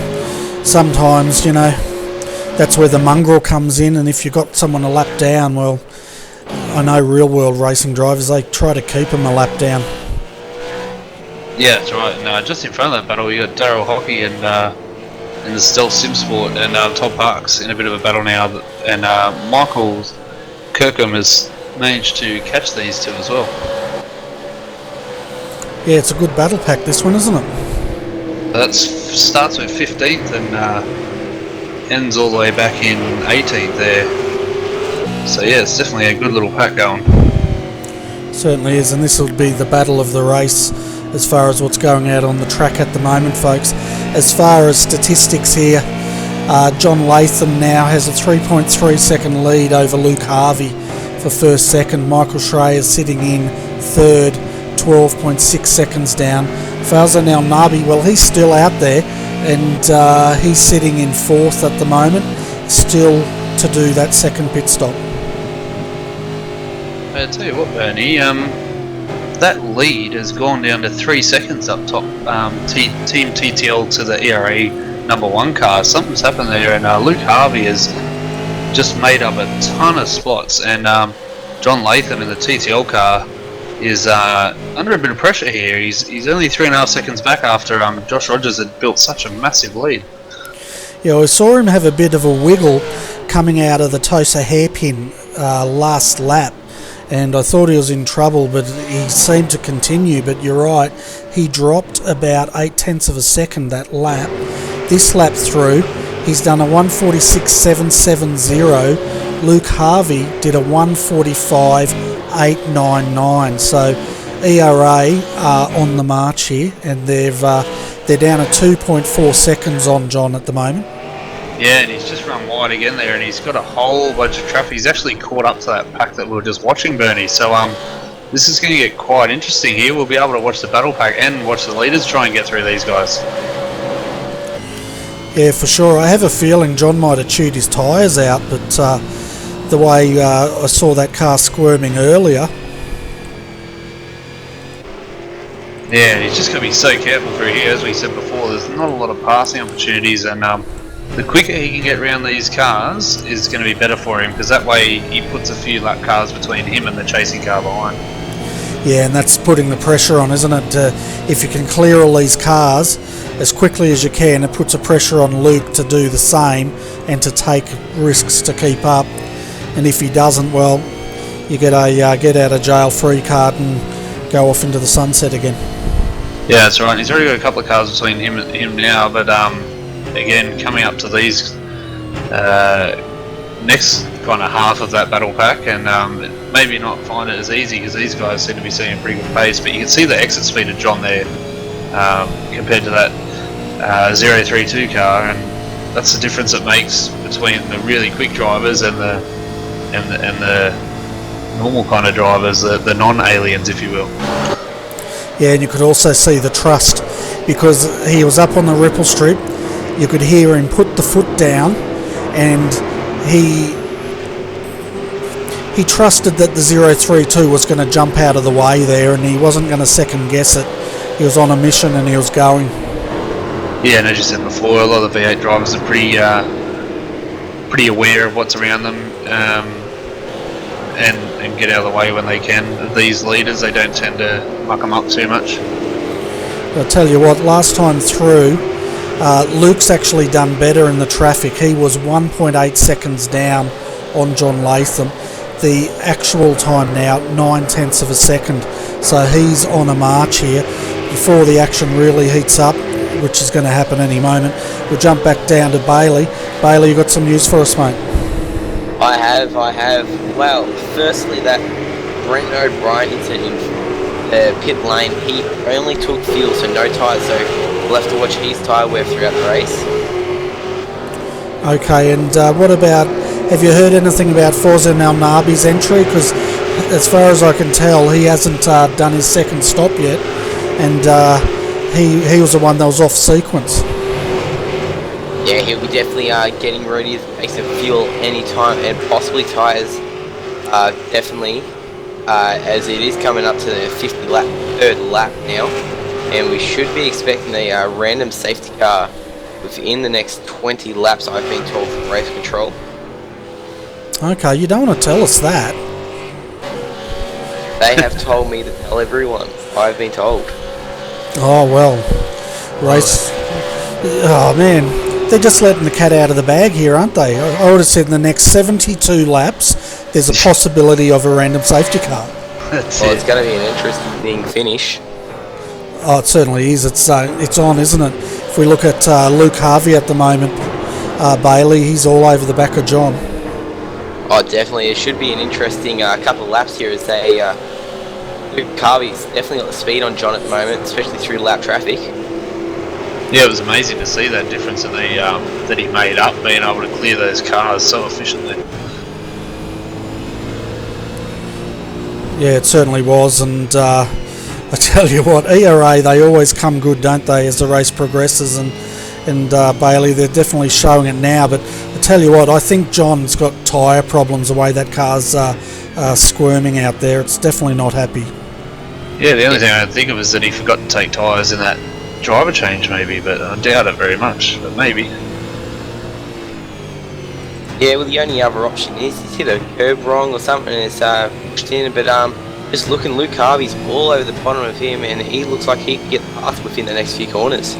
sometimes, that's where the mongrel comes in. And if you've got someone a lap down, well, I know real world racing drivers, they try to keep them a lap down. Yeah, that's right. And just in front of that battle, you got Daryl Hockey and the Stealth Simsport and Todd Parks in a bit of a battle now, and Michael Kirkham has managed to catch these two as well. Yeah, it's a good battle pack, this one, isn't it? That starts with 15th and ends all the way back in 18th there. So yeah, it's definitely a good little pack going. Certainly is, and this will be the battle of the race as far as what's going out on the track at the moment, folks. As far as statistics here, John Latham now has a 3.3 second lead over Luke Harvey for first second. Michael Schreier is sitting in third, 12.6 seconds down. Fauza Al Nabi, well, he's still out there, and he's sitting in fourth at the moment, still to do that second pit stop. I tell you what, Bernie, that lead has gone down to 3 seconds up top. Team TTL to the ERA number 1 car. Something's happened there, and Luke Harvey has just made up a ton of spots, and John Latham in the TTL car is under a bit of pressure here. He's only 3.5 seconds back after Josh Rogers had built such a massive lead. Yeah, I saw him have a bit of a wiggle coming out of the Tosa hairpin last lap, and I thought he was in trouble, but he seemed to continue. But you're right, he dropped about 0.8 of a second that lap. This lap through, he's done a 1:46.770, Luke Harvey did a 1:45.899. So ERA are on the march here, and they're down at 2.4 seconds on John at the moment. Yeah, and he's just run wide again there, and he's got a whole bunch of traffic. He's actually caught up to that pack that we were just watching, Bernie. So this is going to get quite interesting here. We'll be able to watch the battle pack and watch the leaders try and get through these guys. Yeah, for sure. I have a feeling John might have chewed his tyres out, but the way I saw that car squirming earlier. Yeah, he's just got to be so careful through here. As we said before, there's not a lot of passing opportunities, and the quicker he can get around these cars is going to be better for him, because that way he puts a few lap cars between him and the chasing car behind. Yeah, and that's putting the pressure on, isn't it? If you can clear all these cars as quickly as you can, it puts a pressure on Luke to do the same and to take risks to keep up. And if he doesn't, well, you get a get out of jail free card and go off into the sunset again. Yeah, that's right. He's already got a couple of cars between him and him now, but again, coming up to these next kind of half of that battle pack, and maybe not find it as easy, because these guys seem to be seeing a pretty good pace, but you can see the exit speed of John there compared to that 032 car, and that's the difference it makes between the really quick drivers and the normal kind of drivers, the non-aliens, if you will. Yeah, and you could also see the trust, because he was up on the ripple strip. You could hear him put the foot down, and he trusted that the 032 was going to jump out of the way there, and he wasn't going to second guess it. He was on a mission and he was going. Yeah, and as you said before, a lot of the V8 drivers are pretty aware of what's around them, and get out of the way when they can. These leaders, they don't tend to muck them up too much. I'll tell you what, last time through, Luke's actually done better in the traffic. He was 1.8 seconds down on John Latham. The actual time now, 9/10 of a second. So he's on a march here. Before the action really heats up, which is going to happen any moment, we'll jump back down to Bailey. Bailey, you got some news for us, mate? I have. Well, firstly, that Brent O'Brien incident in the pit lane, he only took fuel, so no tyres, so we'll have to watch his tyre wear throughout the race. Okay, and what about, have you heard anything about Forza Malnabi's entry? Because as far as I can tell, he hasn't done his second stop yet, and he was the one that was off sequence. Yeah, he'll be definitely getting ready to make some fuel anytime, and possibly tyres, definitely, as it is coming up to the 3rd lap now, and we should be expecting a random safety car within the next 20 laps, I've been told, from race control. Okay, you don't want to tell us that. They have told me to tell everyone. I've been told. Oh, well. Race... Oh, man. They're just letting the cat out of the bag here, aren't they? I would have said in the next 72 laps, there's a possibility of a random safety car. That's well, it. it's going to be an interesting finish. Oh, it certainly is. It's on, isn't it? If we look at Luke Harvey at the moment, Bailey, he's all over the back of John. Oh, definitely. It should be an interesting couple of laps here, as they... Luke Harvey's definitely got the speed on John at the moment, especially through lap traffic. Yeah, it was amazing to see that difference that he made up, being able to clear those cars so efficiently. Yeah, it certainly was, and I tell you what, ERA, they always come good, don't they, as the race progresses, and Bailey, they're definitely showing it now, but I tell you what, I think John's got tyre problems the way that car's squirming out there. It's definitely not happy. Yeah, the only thing I can think of is that he forgot to take tyres in that driver change, maybe, but I doubt it very much, but maybe. Yeah, well, the only other option is he's hit a curb wrong or something and it's pushed in, but just looking, Luke Harvey's all over the bottom of him, and he looks like he can get past within the next few corners.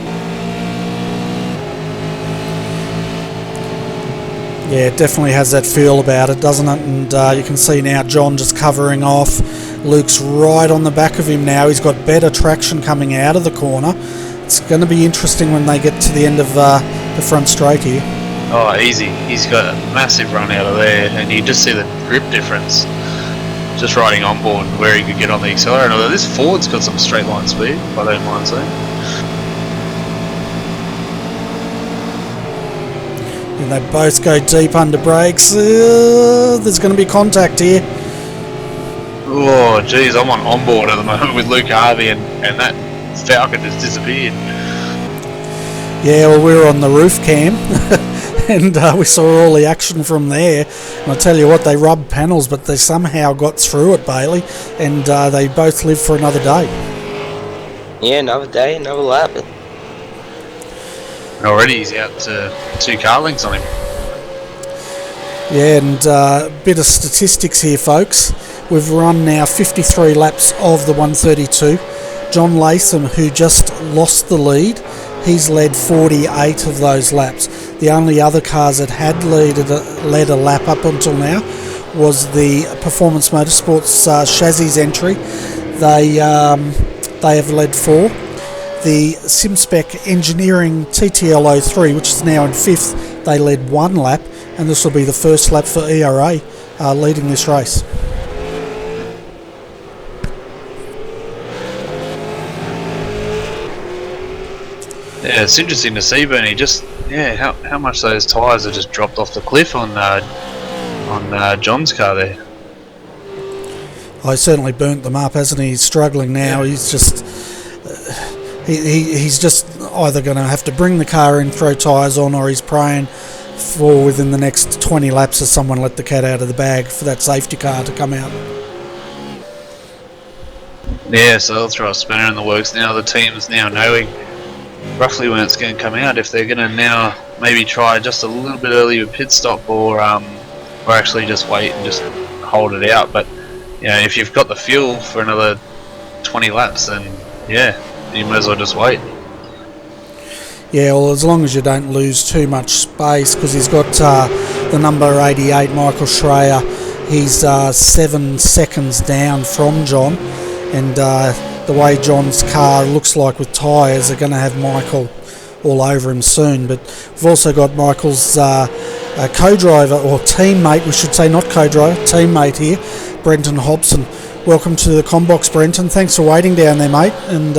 Yeah, it definitely has that feel about it, doesn't it? And you can see now John just covering off. Luke's right on the back of him now. He's got better traction coming out of the corner. It's going to be interesting when they get to the end of the front straight here. Oh, easy. He's got a massive run out of there, and you just see the grip difference. Just riding on board where he could get on the accelerator. Although this Ford's got some straight line speed, I don't mind saying. And they both go deep under brakes. There's going to be contact here. Oh, geez, I'm on board at the moment with Luke Harvey, and that Falcon just disappeared. Yeah, well, we were on the roof cam, and we saw all the action from there. And I tell you what, they rubbed panels, but they somehow got through it, Bailey, and they both lived for another day. Yeah, another day, another lap. Already he's out to 2 car lengths on him. Yeah, and a bit of statistics here, folks. We've run now 53 laps of the 132. John Latham, who just lost the lead, he's led 48 of those laps. The only other cars that had led a lap up until now was the Performance Motorsports chassis entry. They have led 4. The SimSpec Engineering TTL 03, which is now in 5th, they led 1 lap, and this will be the first lap for ERA leading this race. Yeah, it's interesting to see, Bernie. Just how much those tyres have just dropped off the cliff on John's car there. I certainly burnt them up, hasn't he? He's struggling now. Yeah. He's just he's just either going to have to bring the car in, throw tyres on, or he's praying for within the next 20 laps of someone let the cat out of the bag for that safety car to come out. Yeah, so they'll throw a spanner in the works now. The team's now knowing roughly when it's going to come out. If they're going to now maybe try just a little bit earlier pit stop, or actually just wait and just hold it out. But if you've got the fuel for another 20 laps, then you might as well just wait. Yeah, well, as long as you don't lose too much space, because he's got the number 88, Michael Schreier. He's 7 seconds down from John, and the way John's car looks like with tyres, they're going to have Michael all over him soon. But we've also got Michael's co-driver, or teammate, we should say, not co-driver, teammate here, Brenton Hobson. Welcome to the Combox, Brenton. Thanks for waiting down there, mate, and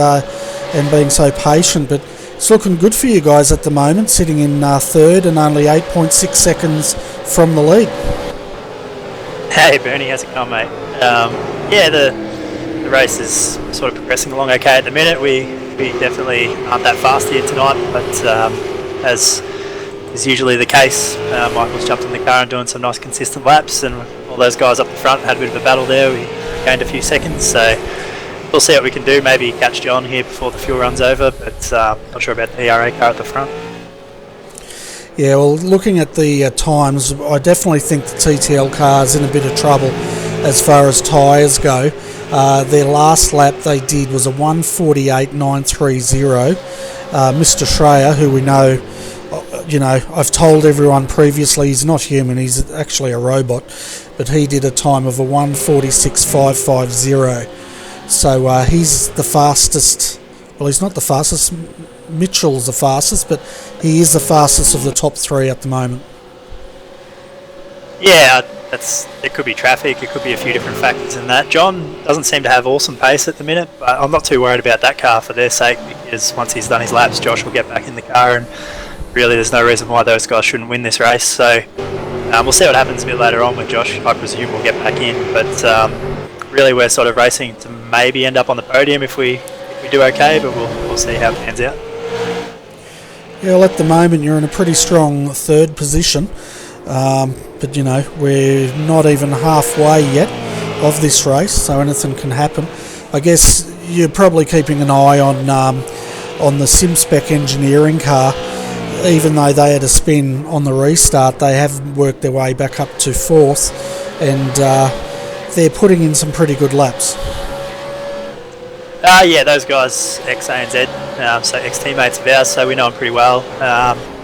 being so patient. But it's looking good for you guys at the moment, sitting in 3rd and only 8.6 seconds from the lead. Hey Bernie, how's it going, mate? The race is sort of progressing along okay at the minute. We definitely aren't that fast here tonight, but as is usually the case, Michael's jumped in the car and doing some nice consistent laps, and all those guys up the front had a bit of a battle there. We gained a few seconds, so we'll see what we can do. Maybe catch John here before the fuel runs over, but not sure about the ERA car at the front. Yeah, well, looking at the times, I definitely think the TTL car's in a bit of trouble as far as tyres go. Their last lap they did was a 1:48.930. Mr. Schreier, who we know, I've told everyone previously he's not human, he's actually a robot, but he did a time of a 1:46.550. So he's the fastest. Well, he's not the fastest. Mitchell's the fastest, but he is the fastest of the top 3 at the moment. Yeah, it could be traffic, it could be a few different factors in that. John doesn't seem to have awesome pace at the minute, but I'm not too worried about that car for their sake, because once he's done his laps, Josh will get back in the car, and really there's no reason why those guys shouldn't win this race. So we'll see what happens a bit later on with Josh. I presume we'll get back in, but really we're sort of racing to maybe end up on the podium if we do okay, but we'll see how it pans out. Yeah, well, at the moment you're in a pretty strong 3rd position, but we're not even halfway yet of this race, so anything can happen. I guess you're probably keeping an eye on the SimSpec Engineering car. Even though they had a spin on the restart, they have worked their way back up to 4th, and they're putting in some pretty good laps. Those guys, ex-ANZ, so ex-teammates of ours, so we know them pretty well,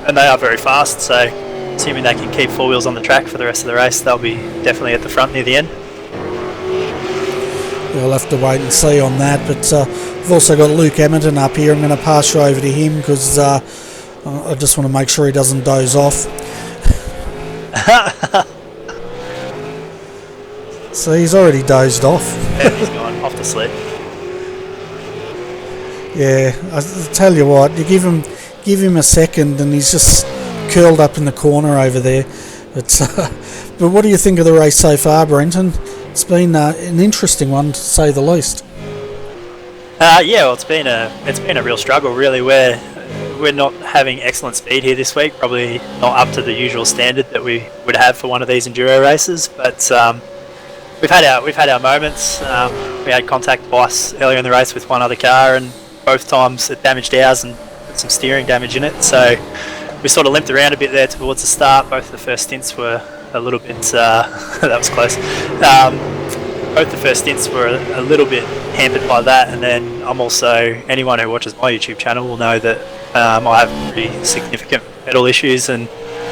and they are very fast, so assuming they can keep 4 wheels on the track for the rest of the race, they'll be definitely at the front near the end. We'll have to wait and see on that, but we've also got Luke Emerton up here. I'm going to pass you over to him because I just want to make sure he doesn't doze off. So he's already dozed off. Yeah, he's gone off to sleep. Yeah, I tell you what, you give him a second and he's just curled up in the corner over there. But what do you think of the race so far, Brenton? It's been an interesting one, to say the least. Yeah, well, it's been a real struggle, really. We're not having excellent speed here this week. Probably not up to the usual standard that we would have for one of these enduro races. But we've had our moments. We had contact twice earlier in the race with one other car, and both times it damaged ours and put some steering damage in it. So we sort of limped around a bit there towards the start. Both of the first stints were a little bit that was close. Both the first stints were a little bit hampered by that, and then I'm also, anyone who watches my YouTube channel will know that I have pretty significant pedal issues, and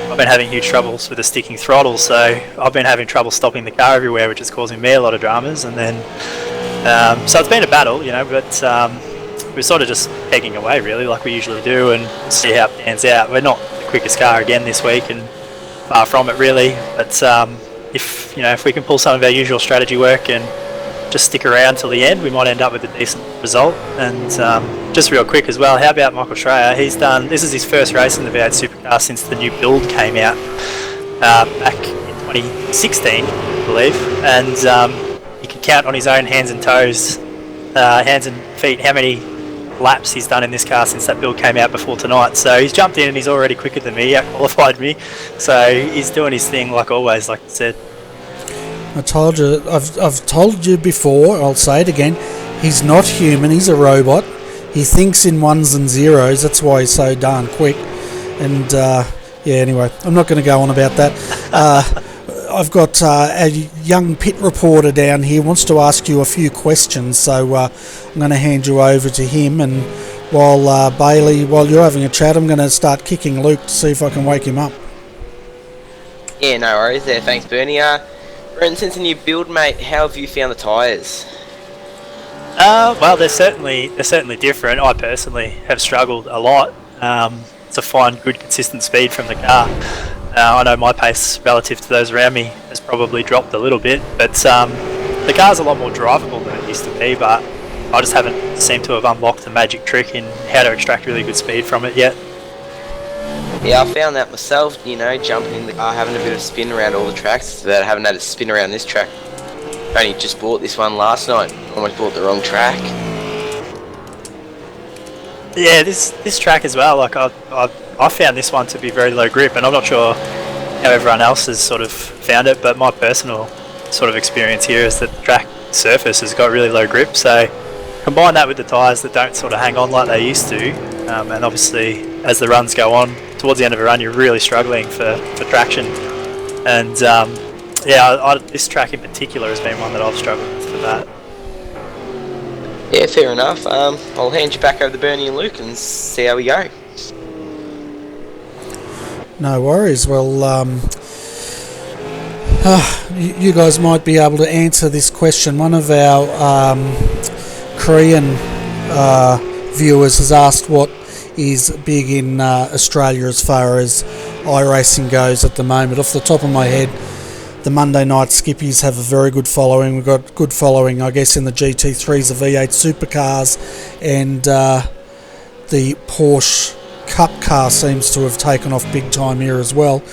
I've been having huge troubles with the sticking throttle, so I've been having trouble stopping the car everywhere, which is causing me a lot of dramas. And then so it's been a battle, but we're sort of just pegging away, really, like we usually do, and see how it pans out. We're not the quickest car again this week, and far from it, really, but if we can pull some of our usual strategy work and just stick around till the end, we might end up with a decent result. And just real quick as well, how about Michael Schreier? This is his first race in the V8 Supercar since the new build came out back in 2016, I believe, and he can count on his own hands and feet how many laps he's done in this car since that build came out before tonight. So he's jumped in and he's already quicker than me, out-qualified me, so he's doing his thing like always, like I said. I told you, I've told you before, I'll say it again, he's not human, he's a robot. He thinks in ones and zeros, that's why he's so darn quick. And anyway, I'm not going to go on about that. I've got a young pit reporter down here, wants to ask you a few questions, so I'm going to hand you over to him, and while Bailey, while you're having a chat, I'm going to start kicking Luke to see if I can wake him up. Yeah, no worries there, thanks Bernie. Brenton, since a new build, mate, how have you found the tyres? Well, they're certainly different. I personally have struggled a lot to find good consistent speed from the car. I know my pace relative to those around me has probably dropped a little bit, but the car's a lot more drivable than it used to be, but I just haven't seemed to have unlocked the magic trick in how to extract really good speed from it yet. Yeah, I found that myself, jumping in the car, having a bit of spin around all the tracks, but I haven't had a spin around this track. Only just bought this one last night, almost bought the wrong track. Yeah, this track as well, like I found this one to be very low grip, and I'm not sure how everyone else has sort of found it, but my personal sort of experience here is that the track surface has got really low grip, so combine that with the tyres that don't sort of hang on like they used to, and obviously as the runs go on, towards the end of a run you're really struggling for traction, and this track in particular has been one that I've struggled with for that. Yeah, fair enough. I'll hand you back over to Bernie and Luke and see how we go. No worries. Well, you guys might be able to answer this question. One of our Korean viewers has asked what is big in Australia as far as iRacing goes at the moment. Off the top of my head, the Monday night skippies have a very good following. We've got good following, I guess, in the GT3s, the V8 Supercars, and the Porsche Cup car seems to have taken off big time here as well.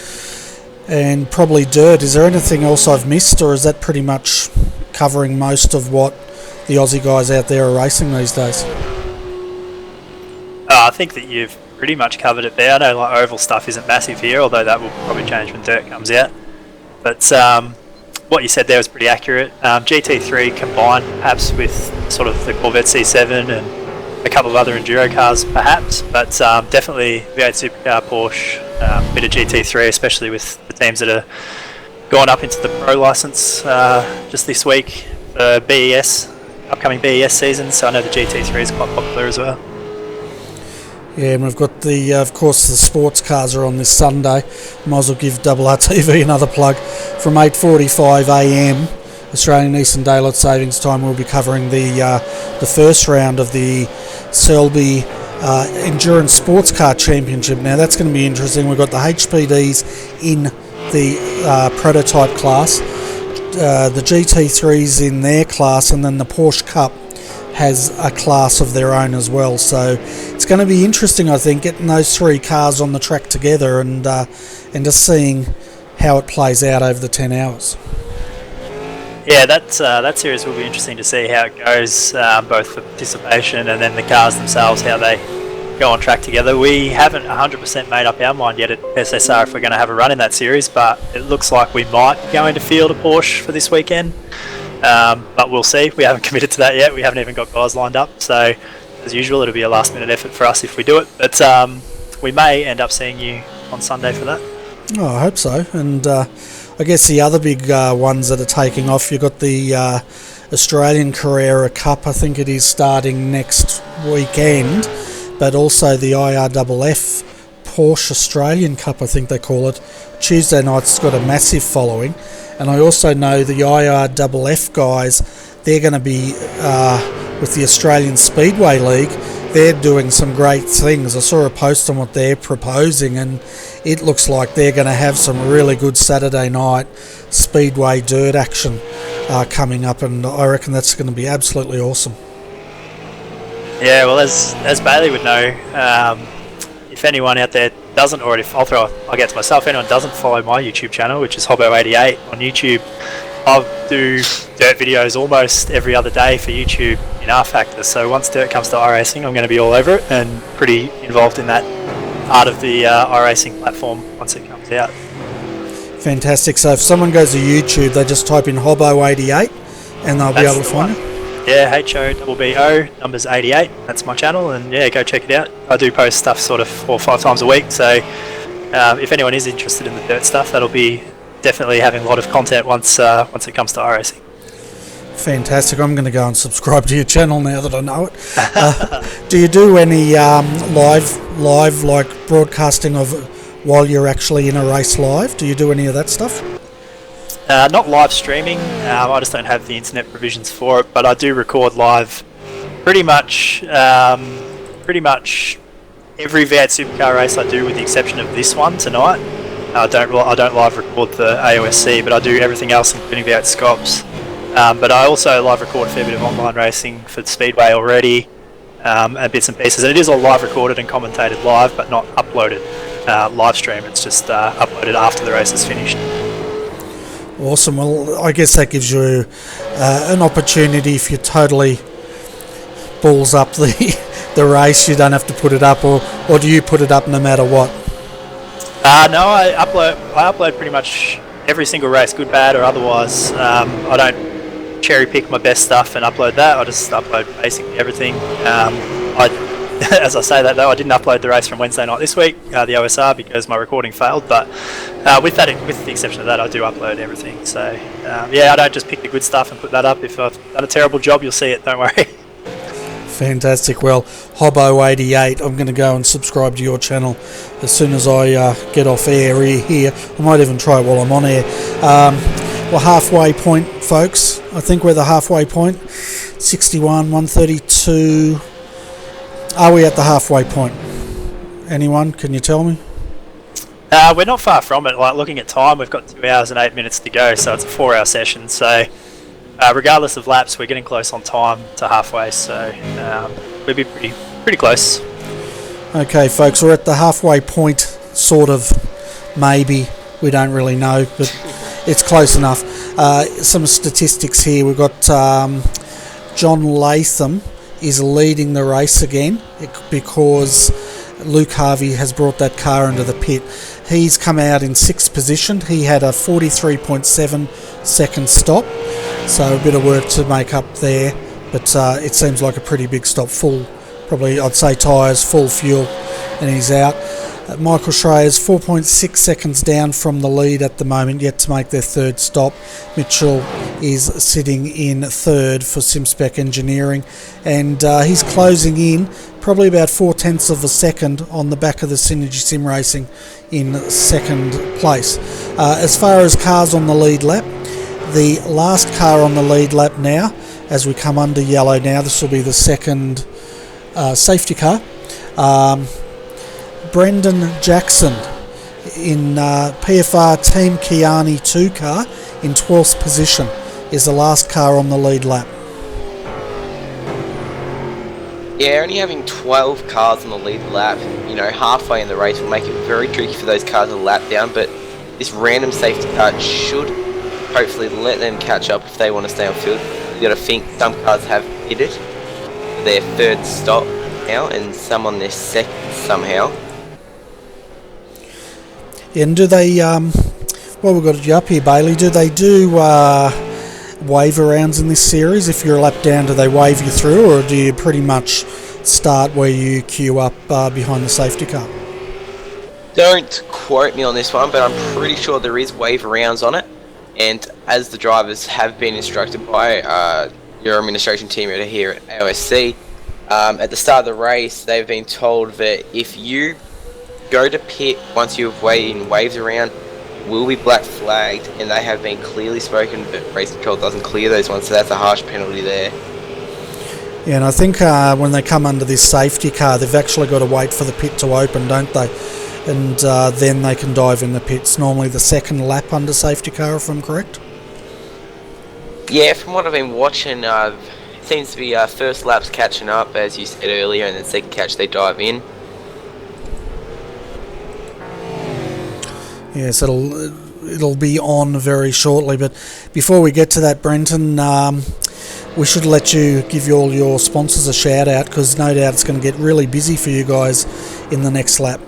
And probably dirt. Is there anything else I've missed, or is that pretty much covering most of what the Aussie guys out there are racing these days? I think that you've pretty much covered it there. I know like oval stuff isn't massive here, although that will probably change when dirt comes out. But what you said there was pretty accurate. GT3 combined perhaps with sort of the Corvette C7 and a couple of other enduro cars perhaps, but definitely V8 Supercar, Porsche, a bit of GT3, especially with the teams that are going up into the pro license just this week for BES, upcoming BES season, so I know the GT3 is quite popular as well. Yeah, and we've got of course, the sports cars are on this Sunday. Might as well give RRTV another plug. From 8:45am Australian Eastern Daylight Savings Time, we'll be covering the first round of the Selby Endurance Sports Car Championship. Now that's going to be interesting. We've got the HPDs in the prototype class, the GT3s in their class, and then the Porsche Cup has a class of their own as well. So it's going to be interesting, I think, getting those three cars on the track together and just seeing how it plays out over the 10 hours. Yeah, that series will be interesting to see how it goes, both for participation and then the cars themselves, how they go on track together. We haven't 100% made up our mind yet at SSR if we're going to have a run in that series, but it looks like we might be going to field a Porsche for this weekend. But we'll see. We haven't committed to that yet. We haven't even got guys lined up. So, as usual, it'll be a last-minute effort for us if we do it. But we may end up seeing you on Sunday for that. Oh, I hope so. And I guess the other big ones that are taking off, you've got the Australian Carrera Cup, I think it is starting next weekend, but also the IRFF Porsche Australian Cup, I think they call it. Tuesday night's got a massive following. And I also know the IRFF guys, they're going to be with the Australian Speedway League. They're doing some great things. I saw a post on what they're proposing, and it looks like they're going to have some really good Saturday night speedway dirt action coming up, and I reckon that's going to be absolutely awesome. Yeah, well, as Bailey would know, if anyone out there doesn't already, I'll get to myself, if anyone doesn't follow my YouTube channel, which is Hobbo88 on YouTube, I do dirt videos almost every other day for YouTube in R Factor. So once dirt comes to iRacing, I'm going to be all over it and pretty involved in that part of the iRacing platform once it comes out. Fantastic. So if someone goes to YouTube, they just type in Hobbo88 and they'll be able to find it? Yeah, HOBBO, numbers 88. That's my channel, and yeah, go check it out. I do post stuff sort of 4 or 5 times a week, so if anyone is interested in the dirt stuff, that'll be definitely having a lot of content once it comes to iRacing. Fantastic. I'm going to go and subscribe to your channel now that I know it. Do you do any live like broadcasting of while you're actually in a race live? Do you do any of that stuff? Not live streaming. I just don't have the internet provisions for it, but I do record live pretty much every V8 Supercar race I do, with the exception of this one tonight. I don't live record the AOSC, but I do everything else, including V8 Scops. But I also live record a fair bit of online racing for the Speedway already, and bits and pieces. And it is all live recorded and commentated live, but not uploaded live stream. It's just uploaded after the race is finished. Awesome. Well, I guess that gives you an opportunity, if you totally balls up the race, you don't have to put it up, or do you put it up no matter what? No, I upload pretty much every single race, good, bad, or otherwise. I don't cherry pick my best stuff and upload that. I just upload basically everything. As I say that though, I didn't upload the race from Wednesday night this week, the OSR, because my recording failed. But with the exception of that, I do upload everything. So yeah, I don't just pick the good stuff and put that up. If I've done a terrible job, you'll see it. Don't worry. Fantastic. Well, Hobbo88, I'm going to go and subscribe to your channel as soon as I get off air here. I might even try it while I'm on air. We're halfway point, folks. I think we're the halfway point. 61, 132. Are we at the halfway point? Anyone? Can you tell me? We're not far from it. Like, looking at time, we've got 2 hours and 8 minutes to go, so it's a 4-hour session. So regardless of laps, we're getting close on time to halfway, so we'll be pretty close. Okay, folks, we're at the halfway point, sort of, maybe. We don't really know, but it's close enough. Some statistics here. We've got John Latham is leading the race again because Luke Harvey has brought that car into the pit. He's come out in 6th position. He had a 43.7 second stop, so a bit of work to make up there, but it seems like a pretty big stop. Full, probably I'd say tyres, full fuel, and he's out. Michael Schreier's 4.6 seconds down from the lead at the moment, yet to make their 3rd stop. Mitchell is sitting in 3rd for SimSpec Engineering, and he's closing in probably about 0.4 of a second on the back of the Synergy Sim Racing in 2nd place. As far as cars on the lead lap, the last car on the lead lap now, as we come under yellow now, this will be the 2nd safety car. Brendan Jackson in PFR Team Kiani 2 car in 12th position is the last car on the lead lap. Yeah, only having 12 cars on the lead lap, halfway in the race will make it very tricky for those cars to lap down, but this random safety car should hopefully let them catch up if they want to stay on field. You've got to think some cars have hit it for their third stop now, and some on their second somehow. And do they, well, we've got you up here, Bailey, do they do wave arounds in this series? If you're a lap down, do they wave you through, or do you pretty much start where you queue up behind the safety car? Don't quote me on this one, but I'm pretty sure there is wave rounds on it, and as the drivers have been instructed by your administration team here at AOSC, at the start of the race they've been told that if you go to pit once you've waved around, will be black flagged, and they have been clearly spoken that race control doesn't clear those ones, so that's a harsh penalty there. Yeah, and I think when they come under this safety car, they've actually got to wait for the pit to open, don't they? And then they can dive in the pits. Normally the second lap under safety car, if I'm correct. Yeah, from what I've been watching, it seems to be first laps catching up, as you said earlier, and then second catch they dive in. Yes, it'll be on very shortly. But before we get to that, Brenton, we should let you give all your sponsors a shout out, because no doubt it's going to get really busy for you guys in the next lap.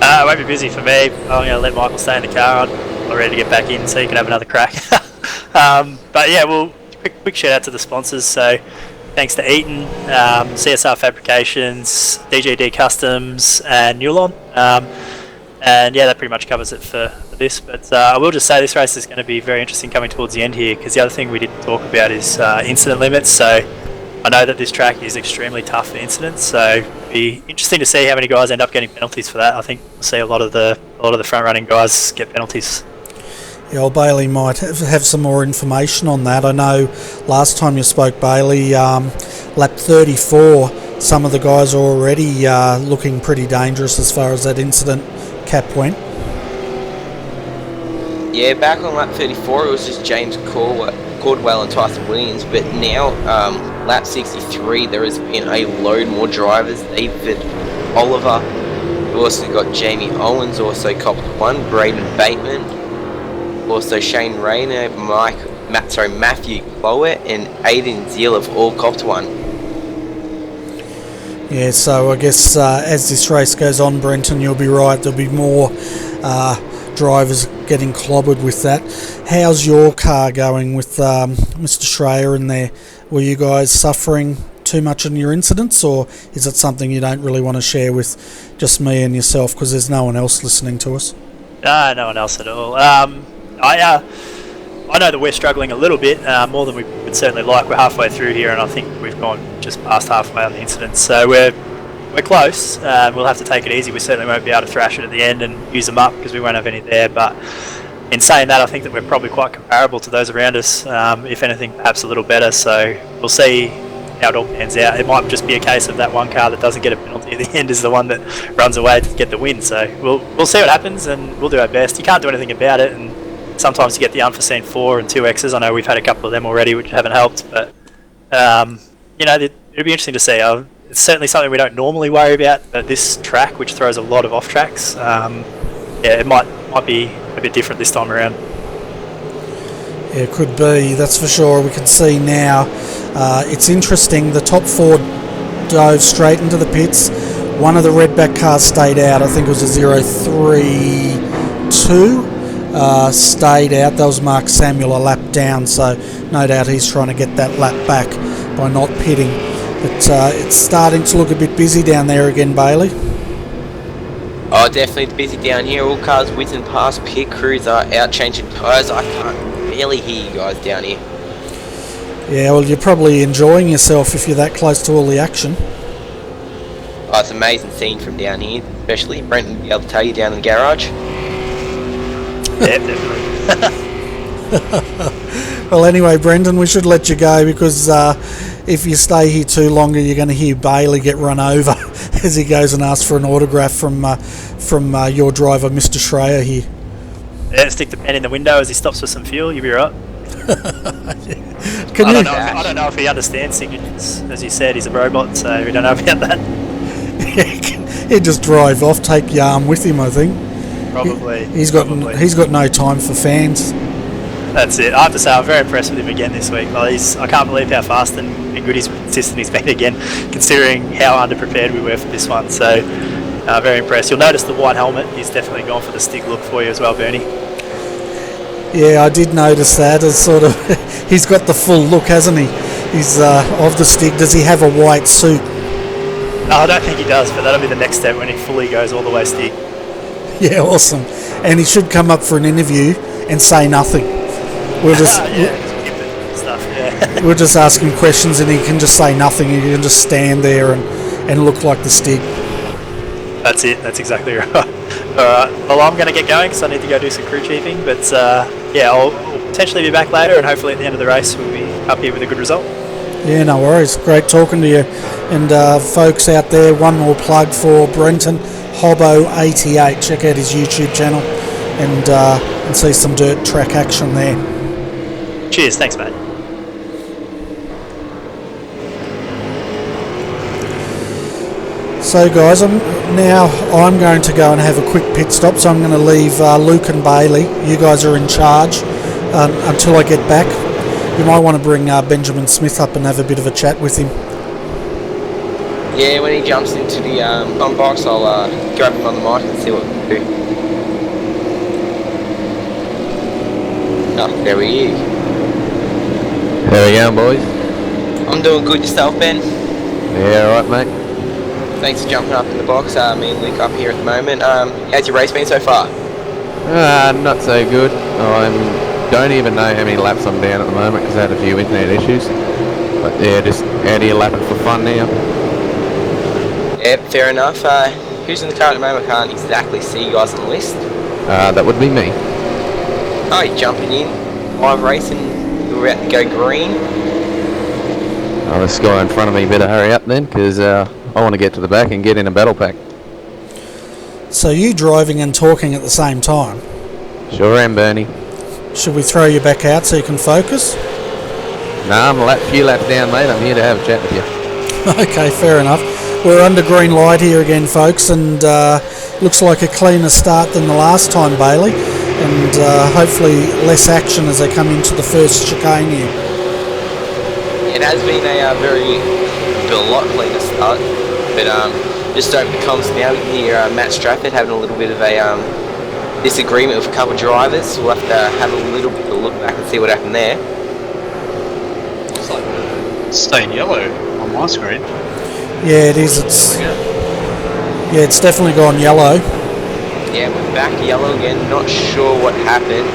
It won't be busy for me. I'm going to let Michael stay in the car. I'm ready to get back in so you can have another crack. But yeah, well, quick shout out to the sponsors. So thanks to Eaton, CSR Fabrications, DJD Customs, and Newlon. And yeah, that pretty much covers it for this. But I will just say this race is going to be very interesting coming towards the end here, because the other thing we didn't talk about is incident limits. So I know that this track is extremely tough for incidents, so it'll be interesting to see how many guys end up getting penalties for that. I think we'll see a lot of the front running guys get penalties. Yeah, well, Bailey might have some more information on that. I know last time you spoke, Bailey, lap 34, some of the guys are already looking pretty dangerous as far as that incident cap went. Yeah, back on lap 34 it was just James Cordwell and Tyson Williams, but now lap 63 there has been a load more drivers. David Oliver, we've also got Jamie Owens, also copped one, Braden Bateman, also Shane Rayner, Matthew Clowett and Aiden Zeal have all copped one. Yeah, so I guess as this race goes on, Brenton, you'll be right, there'll be more drivers getting clobbered with that. How's your car going with Mr. Schreier in there? Were you guys suffering too much in your incidents, or is it something you don't really want to share with just me and yourself, because there's no one else listening to us? No one else at all. I know that we're struggling a little bit, more than we would certainly like. We're halfway through here, and I think we've gone just past halfway on the incidents, so we're close. We'll have to take it easy. We certainly won't be able to thrash it at the end and use them up, because we won't have any there. But in saying that, I think that we're probably quite comparable to those around us, if anything, perhaps a little better. So we'll see how it all pans out. It might just be a case of that one car that doesn't get a penalty at the end is the one that runs away to get the win. So we'll see what happens, and we'll do our best. You can't do anything about it, and sometimes you get the unforeseen 4 and 2Xs. I know we've had a couple of them already, which haven't helped, but it'll be interesting to see. It's certainly something we don't normally worry about, but this track, which throws a lot of off tracks, it might be a bit different this time around. Yeah, it could be, that's for sure. We can see now. It's interesting, the top 4 dove straight into the pits. One of the redback cars stayed out. I think it was a 032 stayed out. That was Mark Samuel, a lap down, so no doubt he's trying to get that lap back by not pitting. But it's starting to look a bit busy down there again, Bailey. Oh, definitely busy down here. All cars whizzing past. Pit crews are out changing tyres. I can't barely hear you guys down here. Yeah, well, you're probably enjoying yourself if you're that close to all the action. Oh, it's an amazing scene from down here, especially. Brent will be able to tell you down in the garage. Yeah, definitely. Well, anyway, Brendan, we should let you go because if you stay here too longer, you're going to hear Bailey get run over as he goes and asks for an autograph from your driver, Mr. Schreier here. Yeah, stick the pen in the window as he stops for some fuel. You'll be right. I don't know if he understands signatures. As you said, he's a robot, so we don't know about that. He'd just drive off, take your arm with him, I think. Probably. He's got no time for fans. That's it. I have to say, I'm very impressed with him again this week. Well, I can't believe how fast and good he's consistent he's been again, considering how underprepared we were for this one. So, very impressed. You'll notice the white helmet. He's definitely gone for the Stig look for you as well, Bernie. Yeah, I did notice that. It's sort of, he's got the full look, hasn't he? He's of the Stig. Does he have a white suit? No, I don't think he does, but that'll be the next step when he fully goes all the way Stig. Yeah, awesome. And he should come up for an interview and say nothing. We'll just we'll just ask him questions and he can just say nothing. He can just stand there and look like the Stig. That's it. That's exactly right. All right. Well, I'm going to get going because I need to go do some crew chiefing. But yeah, I'll potentially be back later, and hopefully at the end of the race we'll be up here with a good result. Yeah, no worries. Great talking to you. And folks out there, one more plug for Brenton Hobbo88. Check out his YouTube channel and see some dirt track action there. Cheers. Thanks, mate. So guys, I'm going to go and have a quick pit stop, so I'm going to leave Luke and Bailey. You guys are in charge until I get back. You might want to bring Benjamin Smith up and have a bit of a chat with him. Yeah, when he jumps into the on box, I'll grab him on the mic and see what we can do. Oh, there he is. How we going, boys? I'm doing good. Yourself, Ben? Yeah, alright, mate. Thanks for jumping up in the box. Me and Luke up here at the moment. How's your race been so far? Not so good. I don't even know how many laps I'm down at the moment because I had a few internet issues. But yeah, just out here lapping for fun now. Yep, fair enough. Who's in the car at the moment? I can't exactly see you guys on the list. That would be me. Oh, you're jumping in. iRacing, you're about to go green. Oh, this guy in front of me better hurry up then because I want to get to the back and get in a battle pack. So you driving and talking at the same time? Sure am, Bernie. Should we throw you back out so you can focus? Nah, I'm a few laps down, mate. I'm here to have a chat with you. Okay, fair enough. We're under green light here again, folks, and looks like a cleaner start than the last time, Bailey, and hopefully less action as they come into the first chicane here. It has been a lot cleaner start, but just over the comms now, we can hear Matt Strafford having a little bit of a disagreement with a couple of drivers. We'll have to have a little bit of a look back and see what happened there. Looks like it's staying yellow on my screen. Yeah, it is. It's definitely gone yellow. Yeah, we're back yellow again. Not sure what happened.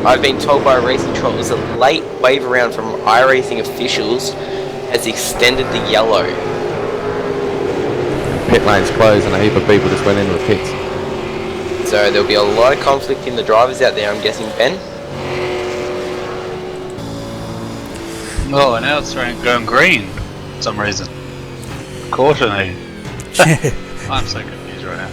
I've been told by Racing Trot it was a late wave around from iRacing officials has extended the yellow. Pit lane's closed and a heap of people just went into the pits. So there'll be a lot of conflict in the drivers out there, I'm guessing, Ben. Oh, and now it's going green for some reason. Caution. I'm so confused right now.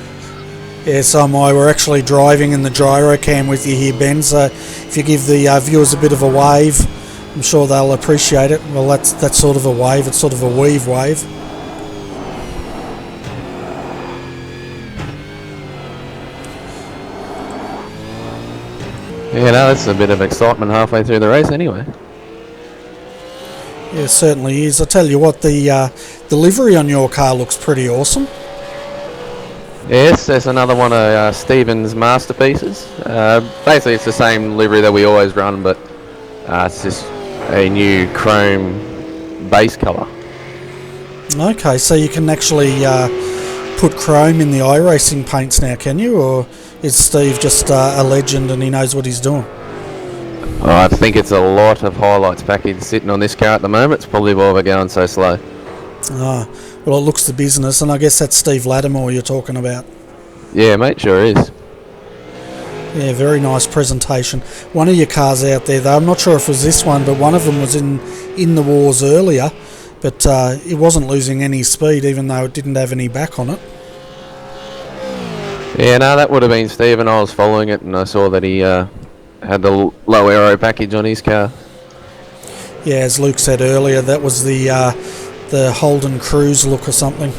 Yeah, so am I. We're actually driving in the gyro cam with you here, Ben, so if you give the viewers a bit of a wave, I'm sure they'll appreciate it. Well, that's sort of a wave. It's sort of a weave wave. Yeah, no, that's a bit of excitement halfway through the race anyway. Yeah, it certainly is. I tell you what, the livery on your car looks pretty awesome. Yes, there's another one of Stephen's masterpieces. Basically, it's the same livery that we always run, but it's just a new chrome base colour. Okay, so you can actually put chrome in the iRacing paints now, can you? Or is Steve just a legend and he knows what he's doing? I think it's a lot of highlights package sitting on this car at the moment. It's probably why we're going so slow. Well, it looks the business, and I guess that's Steve Lattimore you're talking about. Yeah, mate, sure is. Yeah, very nice presentation. One of your cars out there, though, I'm not sure if it was this one, but one of them was in the wars earlier, but it wasn't losing any speed, even though it didn't have any back on it. Yeah, no, that would have been Stephen. I was following it and I saw that he had the low aero package on his car. Yeah, as Luke said earlier, that was the Holden Cruise look or something.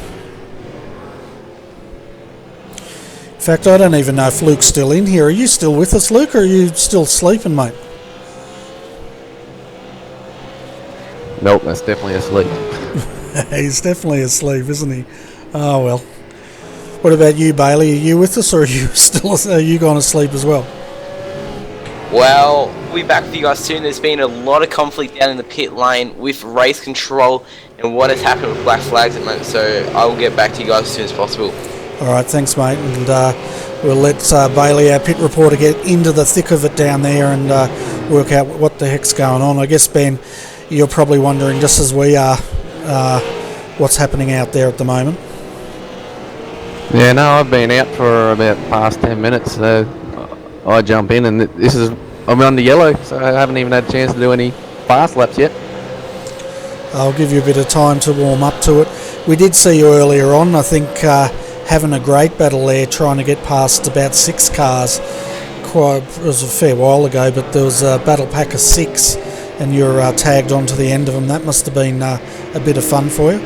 In fact, I don't even know if Luke's still in here. Are you still with us, Luke, or are you still sleeping, mate? Nope, that's definitely asleep. He's definitely asleep, isn't he? Oh, well. What about you, Bailey? Are you with us, or are you gone to sleep as well? Well, we'll be back with you guys soon. There's been a lot of conflict down in the pit lane with race control and what has happened with black flags at the moment, so I will get back to you guys as soon as possible. Alright, thanks mate, and we'll let Bailey, our pit reporter, get into the thick of it down there and work out what the heck's going on. I guess, Ben, you're probably wondering, just as we are, what's happening out there at the moment. Yeah, no, I've been out for about the past 10 minutes, so I jump in and I'm under yellow, so I haven't even had a chance to do any fast laps yet. I'll give you a bit of time to warm up to it. We did see you earlier on, I think, having a great battle there, trying to get past about 6 cars. It was a fair while ago, but there was a battle pack of 6 and you're tagged onto the end of them. That must have been a bit of fun for you.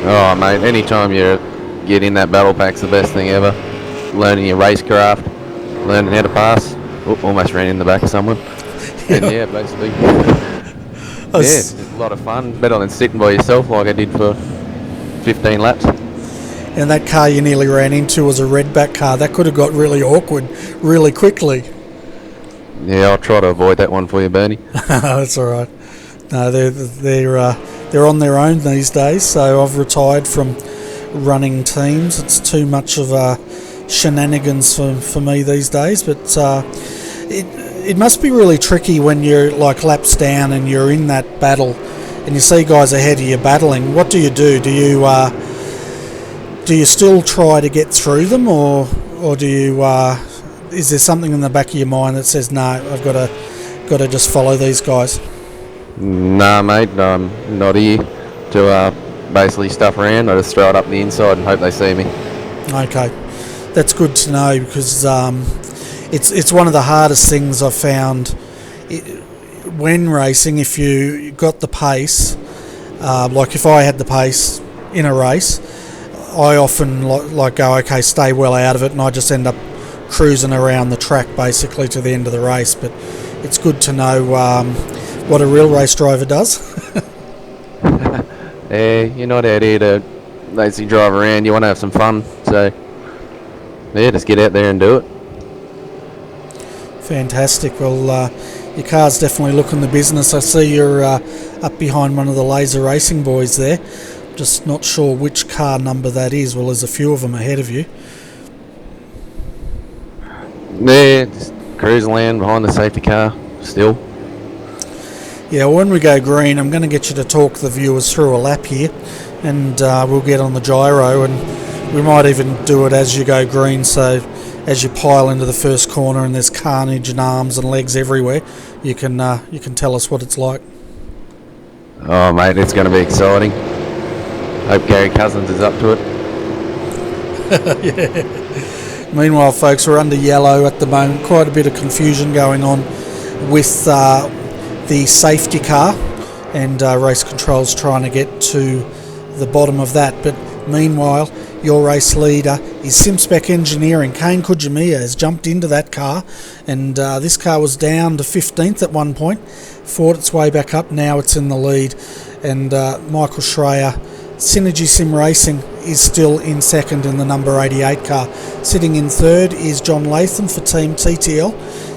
Oh mate, anytime you get in that battle pack's the best thing ever. Learning your racecraft, learning how to pass. Almost ran in the back of someone. And yeah, basically. Yeah, it's a lot of fun. Better than sitting by yourself like I did for 15 laps. And that car you nearly ran into was a redback car. That could have got really awkward really quickly. Yeah, I'll try to avoid that one for you, Bernie. That's all right. No, they're on their own these days. So I've retired from running teams. It's too much of shenanigans for me these days. But it must be really tricky when you're like laps down and you're in that battle, and you see guys ahead of you battling. What do? Do you still try to get through them, or do you? Is there something in the back of your mind that says, "No, I've got to just follow these guys"? Nah, mate, I'm not here to basically stuff around. I just throw it up the inside and hope they see me. Okay, that's good to know, because it's one of the hardest things I've found when racing. If you got the pace, like if I had the pace in a race, I often like go, okay, stay well out of it, and I just end up cruising around the track basically to the end of the race. But it's good to know what a real race driver does. Yeah, you're not out here to basically drive around. You want to have some fun, so yeah, just get out there and do it. Fantastic. Well, your car's definitely looking the business. I see you're up behind one of the laser racing boys there. Just not sure which car number that is. Well, there's a few of them ahead of you. Yeah, just cruising land behind the safety car still. Yeah, when we go green, I'm going to get you to talk the viewers through a lap here, and we'll get on the gyro, and we might even do it as you go green, so as you pile into the first corner and there's carnage and arms and legs everywhere, you can tell us what it's like. Oh mate, it's going to be exciting. Hope Gary Cousins is up to it. Yeah. Meanwhile, folks, we're under yellow at the moment. Quite a bit of confusion going on with the safety car, and race control's trying to get to the bottom of that. But meanwhile, your race leader is SimSpec Engineering. Kane Kujimiya has jumped into that car, and this car was down to 15th at one point, fought its way back up. Now it's in the lead, and Michael Schreier, Synergy Sim Racing, is still in second in the number 88 car. Sitting in third is John Latham for Team TTL.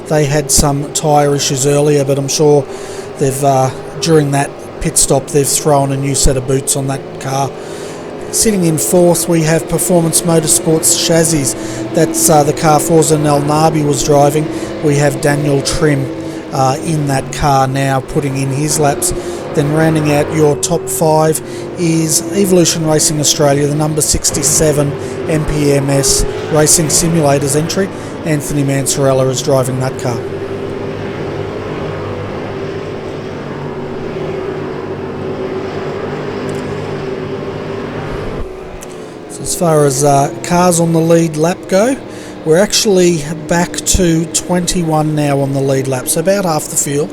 They had some tyre issues earlier, but I'm sure they've during that pit stop they've thrown a new set of boots on that car. Sitting in fourth we have Performance Motorsports Chassis. That's the car Forza El Nabi was driving. We have Daniel Trim in that car now, putting in his laps. Then rounding out your top 5 is Evolution Racing Australia, the number 67 MPMS Racing Simulator's entry. Anthony Mansarella is driving that car. So as far as cars on the lead lap go, we're actually back to 21 now on the lead lap, so about half the field.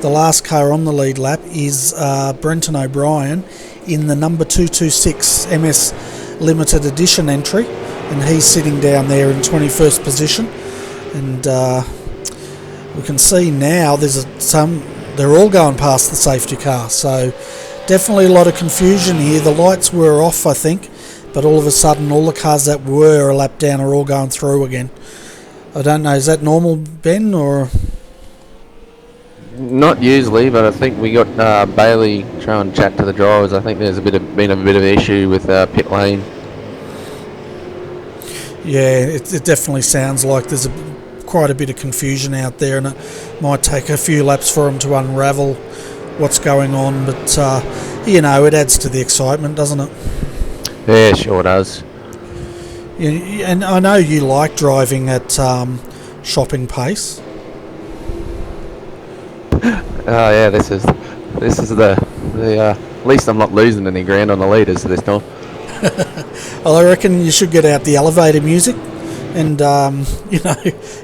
The last car on the lead lap is Brenton O'Brien in the number 226 MS Limited Edition entry, and he's sitting down there in 21st position. And we can see now they're all going past the safety car, so definitely a lot of confusion here. The lights were off, I think, but all of a sudden all the cars that were a lap down are all going through again. I don't know, is that normal, Ben, or...? Not usually, but I think we got Bailey trying to chat to the drivers. I think there's been a bit of an issue with pit lane. Yeah, it definitely sounds like there's quite a bit of confusion out there, and it might take a few laps for them to unravel what's going on, but it adds to the excitement, doesn't it? Yeah, sure does. Yeah, and I know you like driving at shopping pace. Oh yeah, this is the least I'm not losing any ground on the leaders this time. Well, I reckon you should get out the elevator music and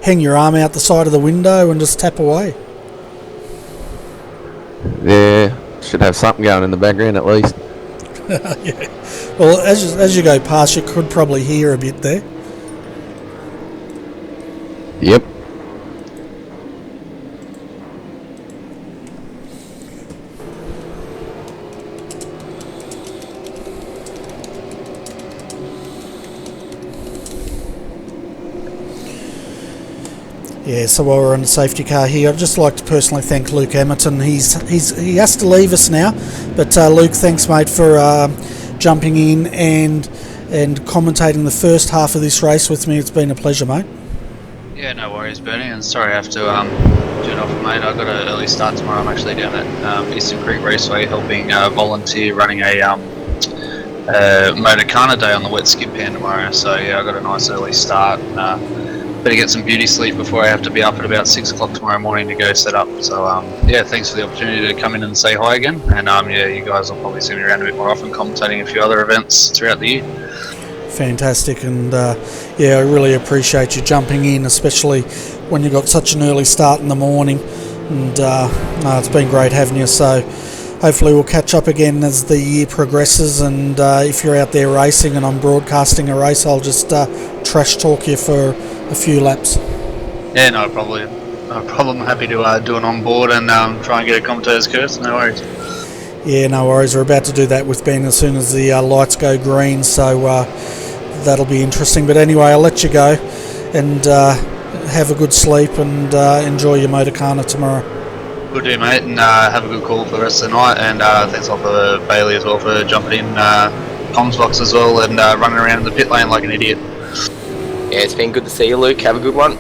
hang your arm out the side of the window and just tap away. Yeah, should have something going in the background at least. Yeah. Well, as you go past, you could probably hear a bit there. Yep. Yeah, so while we're on the safety car here, I'd just like to personally thank Luke Emerton. He has to leave us now, but Luke, thanks mate for jumping in and commentating the first half of this race with me. It's been a pleasure, mate. Yeah, no worries, Bernie, and sorry I have to tune off, mate. I've got an early start tomorrow. I'm actually down at Eastern Creek Raceway helping volunteer running a Motorcana day on the wet skid pan tomorrow, so yeah, I've got a nice early start. Better get some beauty sleep before I have to be up at about 6 o'clock tomorrow morning to go set up. So yeah, thanks for the opportunity to come in and say hi again. And yeah, you guys will probably see me around a bit more often, commentating a few other events throughout the year. Fantastic, and yeah, I really appreciate you jumping in, especially when you got such an early start in the morning. And no, it's been great having you. So hopefully we'll catch up again as the year progresses. And if you're out there racing and I'm broadcasting a race, I'll just trash talk you for a few laps. Yeah, no problem. Happy to do an onboard and try and get a commentator's curse. No worries. Yeah, no worries. We're about to do that with Ben as soon as the lights go green, so that'll be interesting. But anyway, I'll let you go and have a good sleep and enjoy your Motorcana tomorrow. Good day, mate, and have a good call for the rest of the night. And thanks a lot for Bailey as well for jumping in comms box as well and running around in the pit lane like an idiot. Yeah, it's been good to see you, Luke. Have a good one.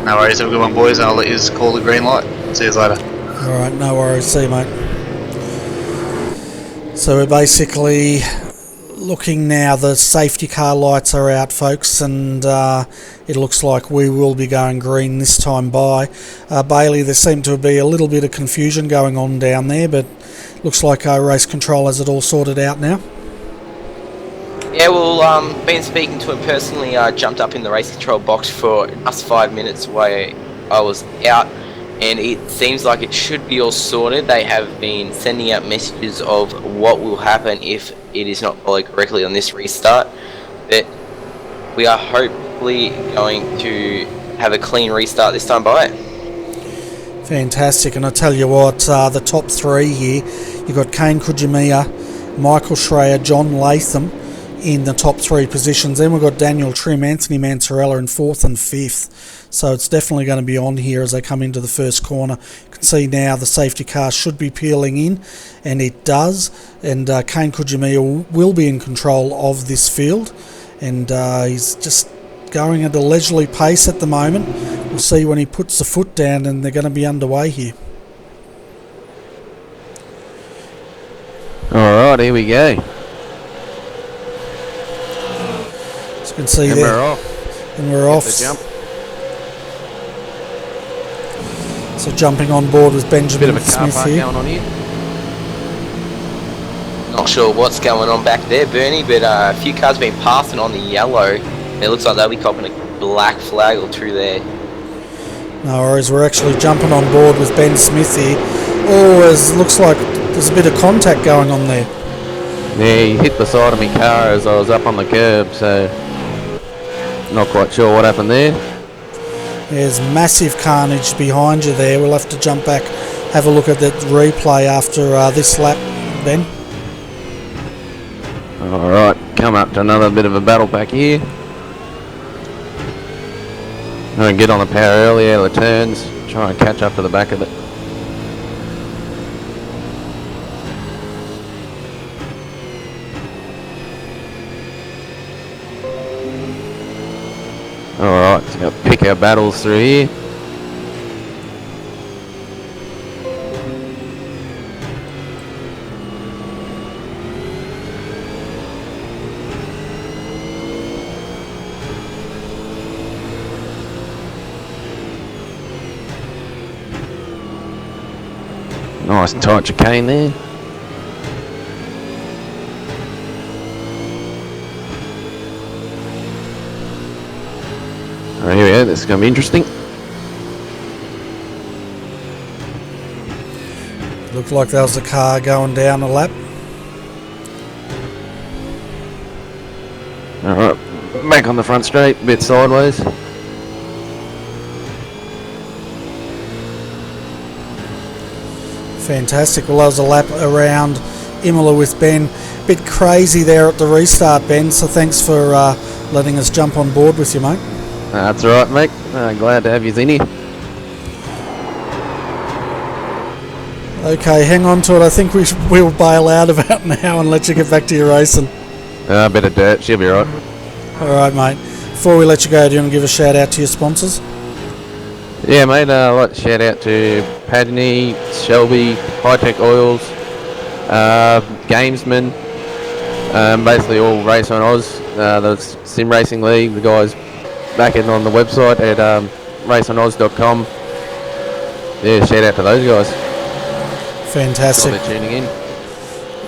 No worries, have a good one, boys, and I'll let you call the green light. See you later. Alright, no worries. See you, mate. So we're basically looking now, the safety car lights are out, folks, and it looks like we will be going green this time by. Bailey, there seemed to be a little bit of confusion going on down there, but looks like our race control has it all sorted out now. Yeah, well, been speaking to him personally. I jumped up in the race control box for just 5 minutes while I was out, and it seems like it should be all sorted. They have been sending out messages of what will happen if it is not followed correctly on this restart, but we are hopefully going to have a clean restart this time by. Fantastic, and I tell you what, the top three here, you've got Kane Kujimiya, Michael Schreier, John Latham in the top three positions. Then we've got Daniel Trim, Anthony Mansarella in 4th and 5th. So it's definitely going to be on here as they come into the first corner. You can see now the safety car should be peeling in, and it does. And Kane Kujimiya will be in control of this field, and he's just going at a leisurely pace at the moment. We'll see when he puts the foot down, and they're going to be underway here. Alright, here we go. As you can see Camera there, off. And we're off. The jump. So jumping on board with Benjamin Bit of a car Smith park here. going on here. Not sure what's going on back there, Bernie, but a few cars been passing on the yellow. It looks like they'll be copping a black flag or two there. No worries, we're actually jumping on board with Ben Smith here. Oh, looks like there's a bit of contact going on there. Yeah, he hit the side of my car as I was up on the curb, so not quite sure what happened there. There's massive carnage behind you there. We'll have to jump back, have a look at that replay after this lap, Ben. Alright, come up to another bit of a battle back here. I'm going to get on the power early out of the turns, try and catch up to the back of it. Alright, so we've got to pick our battles through here. Nice tight chicane there. Alright, here we go, this is going to be interesting. Looked like there was a car going down a lap. Alright, back on the front straight, a bit sideways. Fantastic. Well, that was a lap around Imola with Ben. Bit crazy there at the restart, Ben, so thanks for letting us jump on board with you, mate. That's alright, mate. Glad to have you in here. Okay, hang on to it. I think we'll bail out about now and let you get back to your racing. A bit of dirt, she'll be right. Alright, mate. Before we let you go, do you want to give a shout out to your sponsors? Yeah, mate, I'd like to shout out to Pagnian, Shelby, High Tech Oils, Gamesman, basically all Race on Oz, the Sim Racing League, the guys backing on the website at raceonoz.com. Yeah, shout out to those guys. Fantastic. Sure they're tuning in.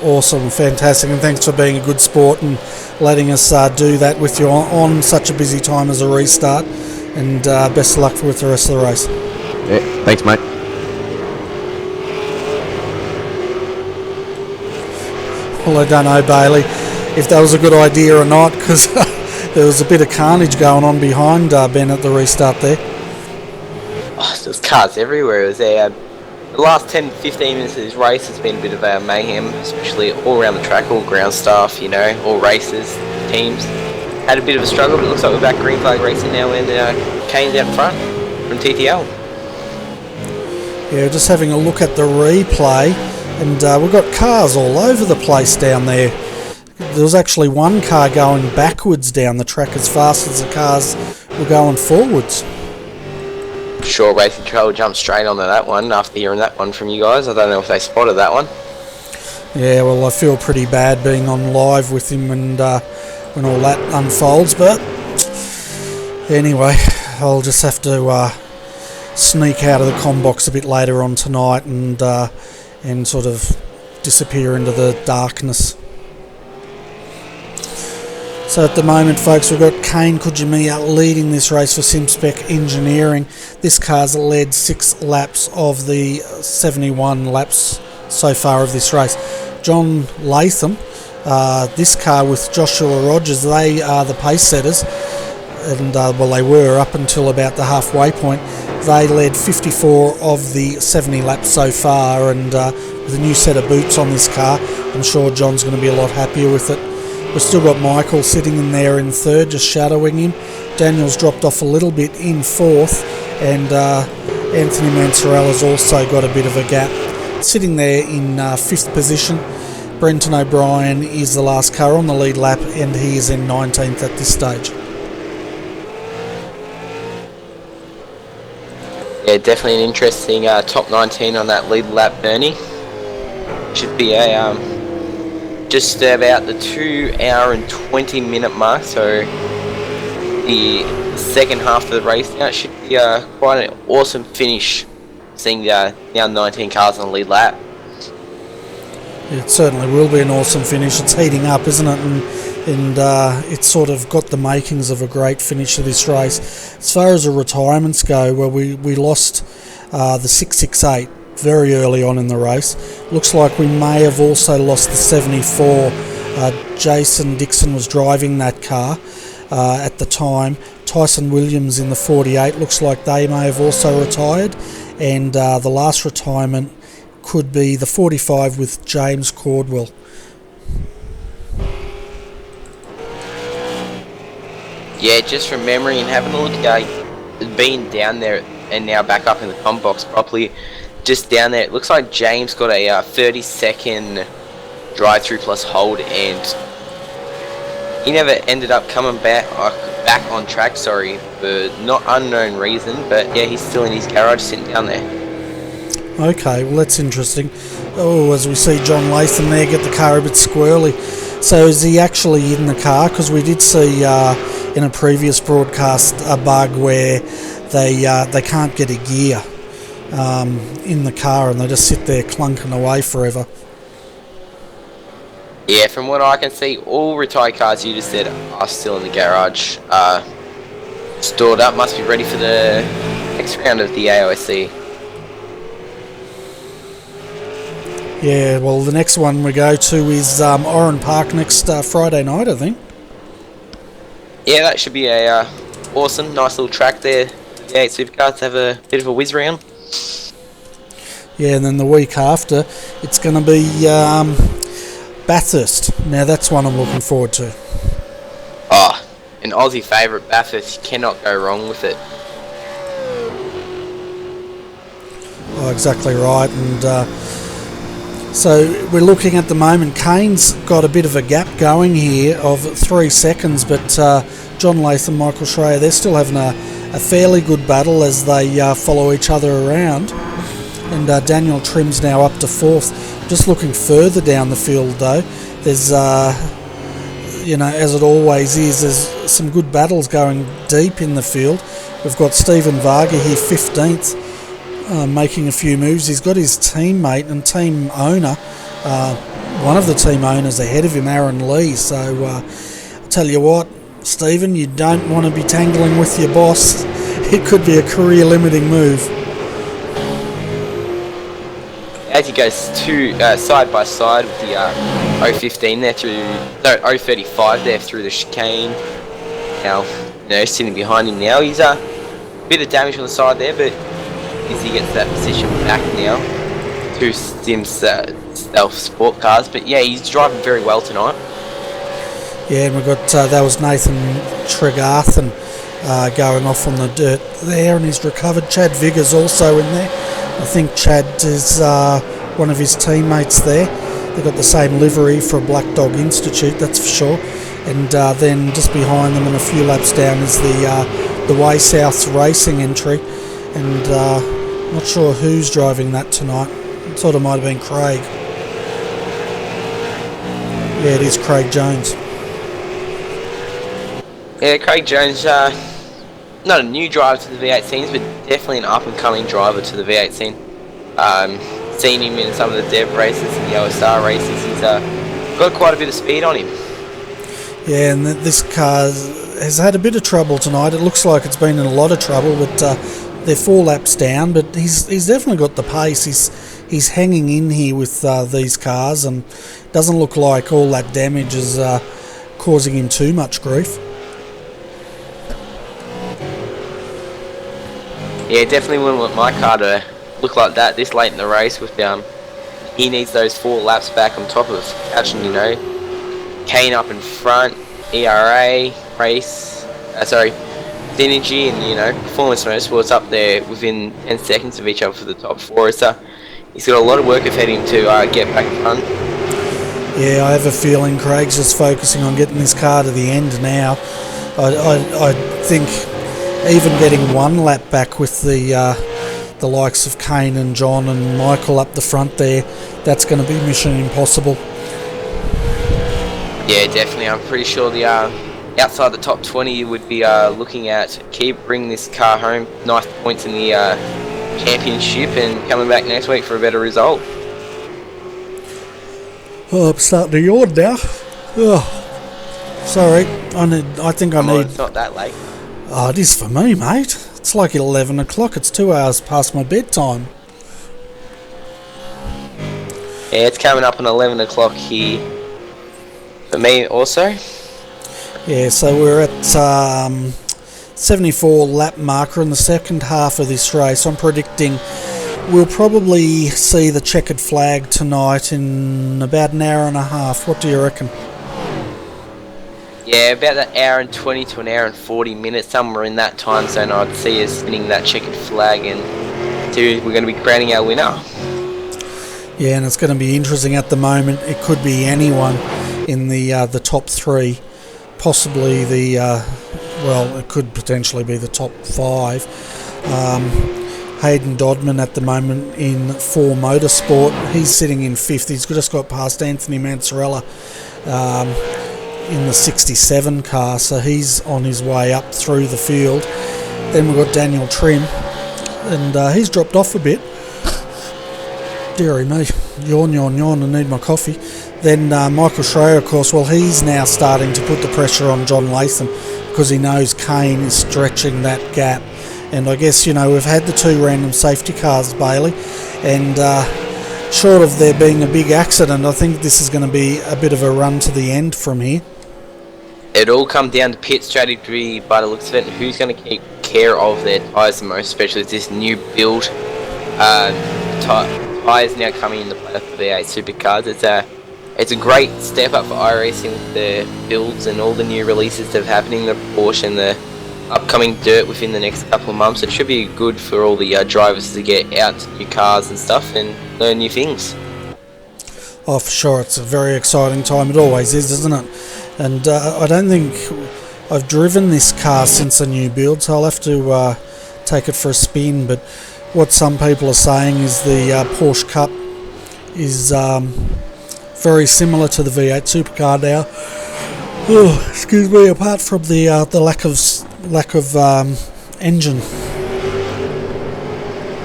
Awesome, fantastic, and thanks for being a good sport and letting us do that with you on such a busy time as a restart. And best of luck with the rest of the race. Yeah, thanks, mate. Well, I don't know, Bailey, if that was a good idea or not, because there was a bit of carnage going on behind Ben at the restart there. Oh, there's cars everywhere. It was the last 10-15 minutes of this race has been a bit of a mayhem, especially all around the track, all ground staff, you know, all races, teams. Had a bit of a struggle, but it looks like we're back green flag racing now, and Kane's out front from TTL. Yeah, just having a look at the replay, and we've got cars all over the place down there. There was actually one car going backwards down the track as fast as the cars were going forwards. Sure, Racing Control jumped straight onto that one after hearing that one from you guys. I don't know if they spotted that one. Yeah, well, I feel pretty bad being on live with him and when all that unfolds, but anyway, I'll just have to sneak out of the comm box a bit later on tonight and sort of disappear into the darkness. So at the moment, folks, we've got Kane Kujimiya leading this race for SimSpec Engineering. This car's led 6 laps of the 71 laps so far of this race. John Latham, this car with Joshua Rogers, they are the pace setters, and well, they were up until about the halfway point. They led 54 of the 70 laps so far, and with a new set of boots on this car, I'm sure John's going to be a lot happier with it. We've still got Michael sitting in there in third, just shadowing him. Daniel's dropped off a little bit in fourth, and Anthony Mansorella's also got a bit of a gap, sitting there in fifth position. Brenton O'Brien is the last car on the lead lap, and he is in 19th at this stage. Yeah, definitely an interesting top 19 on that lead lap, Bernie. Should be a just about the 2 hour and 20 minute mark, so the second half of the race now. It should be quite an awesome finish, seeing now 19 cars on the lead lap. It certainly will be an awesome finish. It's heating up, isn't it? And it's sort of got the makings of a great finish of this race. As far as the retirements go, well, we lost the 668 very early on in the race. Looks like we may have also lost the 74. Jason Dixon was driving that car at the time. Tyson Williams in the 48, looks like they may have also retired. And the last retirement could be the 45 with James Cordwell. Yeah, just from memory and having a look at being down there and now back up in the comp box properly, just down there, it looks like James got a 30-second drive-through plus hold, and he never ended up coming back on track, sorry, for not unknown reason, but yeah, he's still in his garage sitting down there. Okay, well that's interesting. Oh, as we see John Latham there get the car a bit squirrely. So is he actually in the car? Because we did see in a previous broadcast a bug where they can't get a gear in the car and they just sit there clunking away forever. Yeah, from what I can see, all retired cars you just said are still in the garage, stored up, must be ready for the next round of the AOSC. Yeah, well, the next one we go to is Oran Park next Friday night, I think. Yeah, that should be a awesome, nice little track there. The 8 Supercars have a bit of a whiz round. Yeah, and then the week after, it's going to be Bathurst. Now, that's one I'm looking forward to. Ah, an Aussie favourite, Bathurst. You cannot go wrong with it. Oh, exactly right, and so we're looking at the moment, Kane's got a bit of a gap going here of 3 seconds, but John Latham, Michael Schreier, they're still having a fairly good battle as they follow each other around. And Daniel Trim's now up to 4th. Just looking further down the field though, there's, as it always is, there's some good battles going deep in the field. We've got Stephen Varga here 15th. Making a few moves. He's got his teammate and team owner, one of the team owners ahead of him, Aaron Lee. So I'll tell you what, Stephen, you don't want to be tangling with your boss. It could be a career limiting move. As he goes side by side with the 015 there through 035 there through the chicane. Now, sitting behind him now, he's a bit of damage on the side there, but as he gets that position back now to Sim's stealth sport cars. But yeah, he's driving very well tonight. Yeah, and we've got that was Nathan Tregarthen going off on the dirt there, and he's recovered. Chad Viggers also in there. I think Chad is one of his teammates there. They've got the same livery for Black Dog Institute, that's for sure. And then just behind them and a few laps down is the Way South Racing entry. And not sure who's driving that tonight. I thought it might have been Craig. Yeah, it is Craig Jones. Yeah, Craig Jones, not a new driver to the V8 scenes, but definitely an up-and-coming driver to the V8 scene. Seen him in some of the dev races and the OSR races. He's got quite a bit of speed on him. Yeah, and this car has had a bit of trouble tonight. It looks like it's been in a lot of trouble, but they're 4 laps down. But he's definitely got the pace. He's hanging in here with these cars, and doesn't look like all that damage is causing him too much grief. Yeah, definitely wouldn't want my car to look like that this late in the race. With he needs those 4 laps back on top of catching, Kane up in front, ERA, race, Synergy, and Performance Motorsports up there within 10 seconds of each other for the top 4. So he's got a lot of work ahead of him to get back in front. Yeah, I have a feeling Craig's just focusing on getting this car to the end now. I think even getting 1 lap back with the likes of Kane and John and Michael up the front there, that's going to be mission impossible. Yeah, definitely. I'm pretty sure the outside the top 20, you would be looking at bringing this car home, nice points in the championship, and coming back next week for a better result. Oh, I'm starting to yawn now. Oh, sorry. I think I need... It's not that late. Oh, it is for me, mate. It's like 11 o'clock. It's 2 hours past my bedtime. Yeah, it's coming up on 11 o'clock here for me also. Yeah, so we're at 74 lap marker in the second half of this race. I'm predicting we'll probably see the checkered flag tonight in about an hour and a half. What do you reckon? Yeah, about an hour and 20 to an hour and 40 minutes, somewhere in that time zone. I'd see us spinning that checkered flag, and we're going to be crowning our winner. Yeah, and it's going to be interesting at the moment. It could be anyone in the top three, possibly it could potentially be the top five. Hayden Dodman at the moment in 4 Motorsport. He's sitting in 5th. He's just got past Anthony Mansarella in the 67 car, so he's on his way up through the field. Then we've got Daniel Trim, and he's dropped off a bit. Deary me, yawn, I need my coffee. Then Michael Schreier, of course, well, he's now starting to put the pressure on John Latham because he knows Kane is stretching that gap. And I guess, we've had the 2 random safety cars, Bailey, and short of there being a big accident, I think this is going to be a bit of a run to the end from here. It all comes down to pit strategy by the looks of it, and who's going to take care of their tyres the most, especially with this new build. Tyres now coming into play for V8 Supercars. It's a great step up for iRacing with the builds and all the new releases that are happening, the Porsche and the upcoming dirt within the next couple of months. It should be good for all the drivers to get out to new cars and stuff and learn new things. Oh, for sure. It's a very exciting time. It always is, isn't it? And I don't think I've driven this car since the new build, so I'll have to take it for a spin. But what some people are saying is the Porsche Cup is very similar to the V8 Supercar now. Oh, excuse me. Apart from the lack of engine.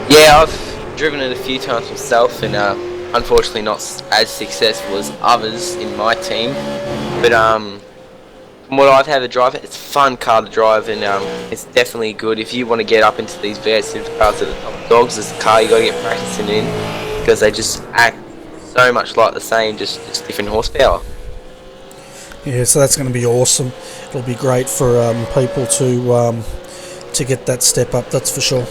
Yeah, I've driven it a few times myself, and unfortunately not as successful as others in my team. But from what I've had to drive it, it's a fun car to drive, and it's definitely good if you want to get up into these V8 Supercars at the top dogs. This car you got to get practicing in because they just act so much like the same, just different horsepower. Yeah, so that's going to be awesome. It'll be great for people to get that step up, that's for sure.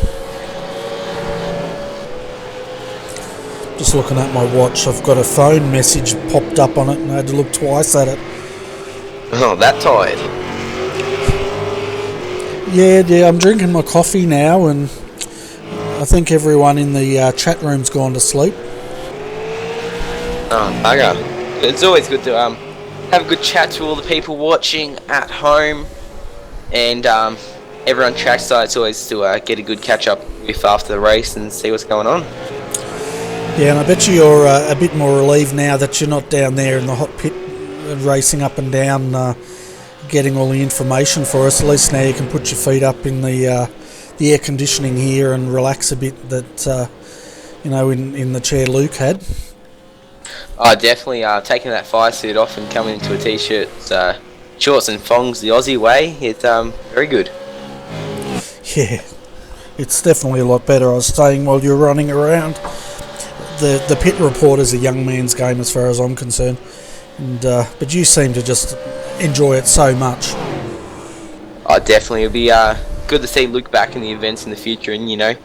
Just looking at my watch, I've got a phone message popped up on it and I had to look twice at it. Oh, that tired? Yeah, I'm drinking my coffee now, and I think everyone in the chat room's gone to sleep. Oh, bugger. It's always good to have a good chat to all the people watching at home, and everyone trackside. It's always to get a good catch up with after the race and see what's going on. Yeah, and I bet you're a bit more relieved now that you're not down there in the hot pit racing up and down, getting all the information for us. At least now you can put your feet up in the air conditioning here and relax a bit. That in the chair Luke had. Oh, definitely. Taking that fire suit off and coming into a t-shirt, shorts and thongs the Aussie way. It's very good. Yeah, it's definitely a lot better. I was saying while you're running around, the pit report is a young man's game as far as I'm concerned. And but you seem to just enjoy it so much. Oh, definitely. It'll be good to see Luke back in the events in the future. And the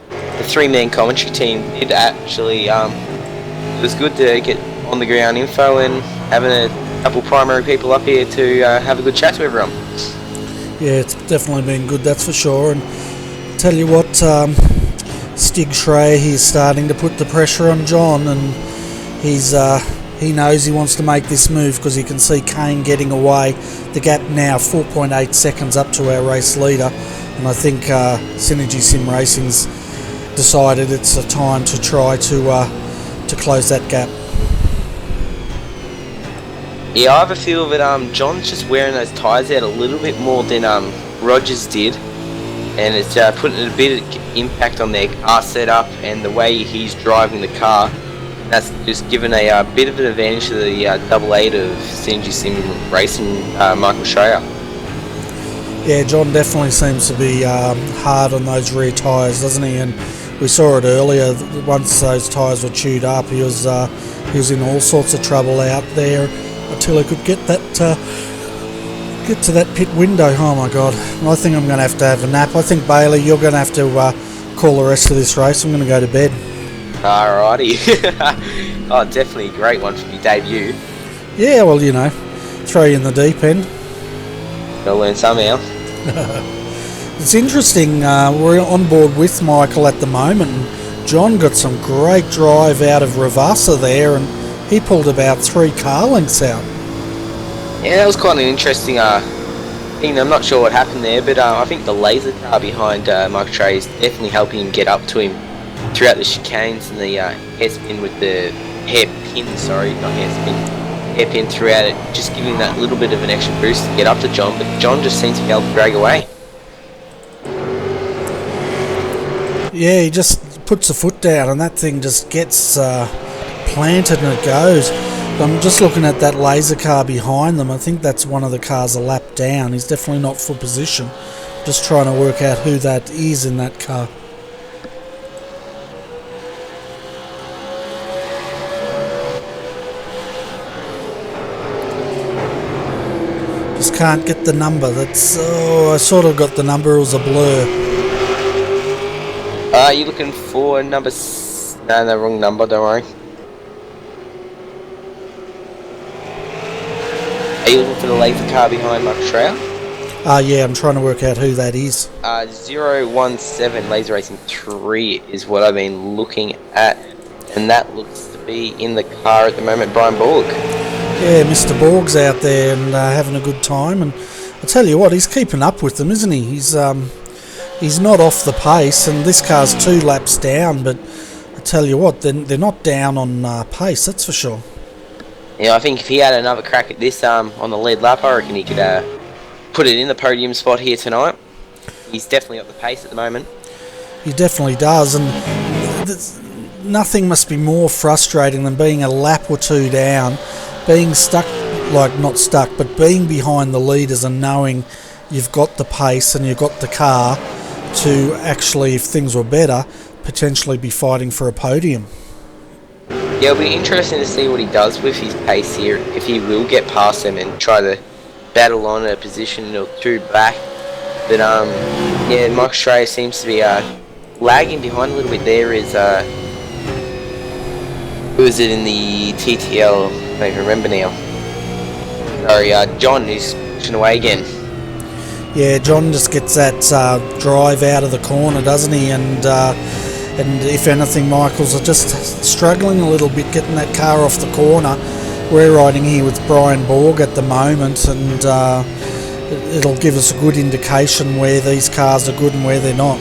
3-man commentary team did actually. It was good to get on the ground info and having a couple primary people up here to have a good chat to everyone. Yeah, it's definitely been good, that's for sure. And tell you what, Stig Schreier, he's starting to put the pressure on John, and he knows he wants to make this move because he can see Kane getting away. The gap now 4.8 seconds up to our race leader, and I think Synergy Sim Racing's decided it's a time to try to close that gap. Yeah, I have a feel that John's just wearing those tyres out a little bit more than Rogers did, and it's putting a bit of impact on their car setup and the way he's driving the car. That's just given a bit of an advantage to the double eight of CNG Sim Racing, Michael Schreier. Yeah, John definitely seems to be hard on those rear tyres, doesn't he? And we saw it earlier. Once those tyres were chewed up, he was in all sorts of trouble out there until he could get to that pit window. Oh my God! I think I'm going to have a nap. I think Bailey, you're going to have to call the rest of this race. I'm going to go to bed. Alrighty. Oh, definitely a great one for your debut. Yeah, well, you know, throw you in the deep end. Gotta learn somehow. It's interesting, we're on board with Michael at the moment, and John got some great drive out of Ravassa there, and he pulled about 3 car lengths out. Yeah, that was quite an interesting thing. I'm not sure what happened there, but I think the laser car behind Michael Trey is definitely helping him get up to him throughout the chicanes and the hairspin with the hairpin throughout it, just giving that little bit of an extra boost to get up to John, but John just seems to be able to drag away. Yeah, he just puts a foot down and that thing just gets planted and it goes. I'm just looking at that laser car behind them. I think that's one of the cars a lap down. He's definitely not for position. Just trying to work out who that is in that car. Just can't get the number. That's I sort of got the number. It was a blur. Are you looking for number? No, wrong number. Don't worry. Are you looking for the laser car behind Mark Schreier? Yeah, I'm trying to work out who that is. 017 Laser Racing 3 is what I've been looking at, and that looks to be in the car at the moment, Brian Borg. Yeah, Mr. Borg's out there and having a good time, and I tell you what, he's keeping up with them, isn't he? He's not off the pace, and this car's 2 laps down, but I tell you what, they're not down on pace, that's for sure. Yeah, I think if he had another crack at this on the lead lap, I reckon he could put it in the podium spot here tonight. He's definitely got the pace at the moment. He definitely does, and nothing must be more frustrating than being a lap or 2 down, being stuck, like not stuck, but being behind the leaders and knowing you've got the pace and you've got the car to actually, if things were better, potentially be fighting for a podium. Yeah, it'll be interesting to see what he does with his pace here, if he will get past them and try to battle on a position or 2 back. But yeah, Mike Schreier seems to be lagging behind a little bit. There is who is it in the TTL? I don't even remember now. Sorry, John, who's pushing away again. Yeah, John just gets that drive out of the corner, doesn't he? And if anything, Michael's are just struggling a little bit getting that car off the corner. We're riding here with Brian Borg at the moment, and it'll give us a good indication where these cars are good and where they're not.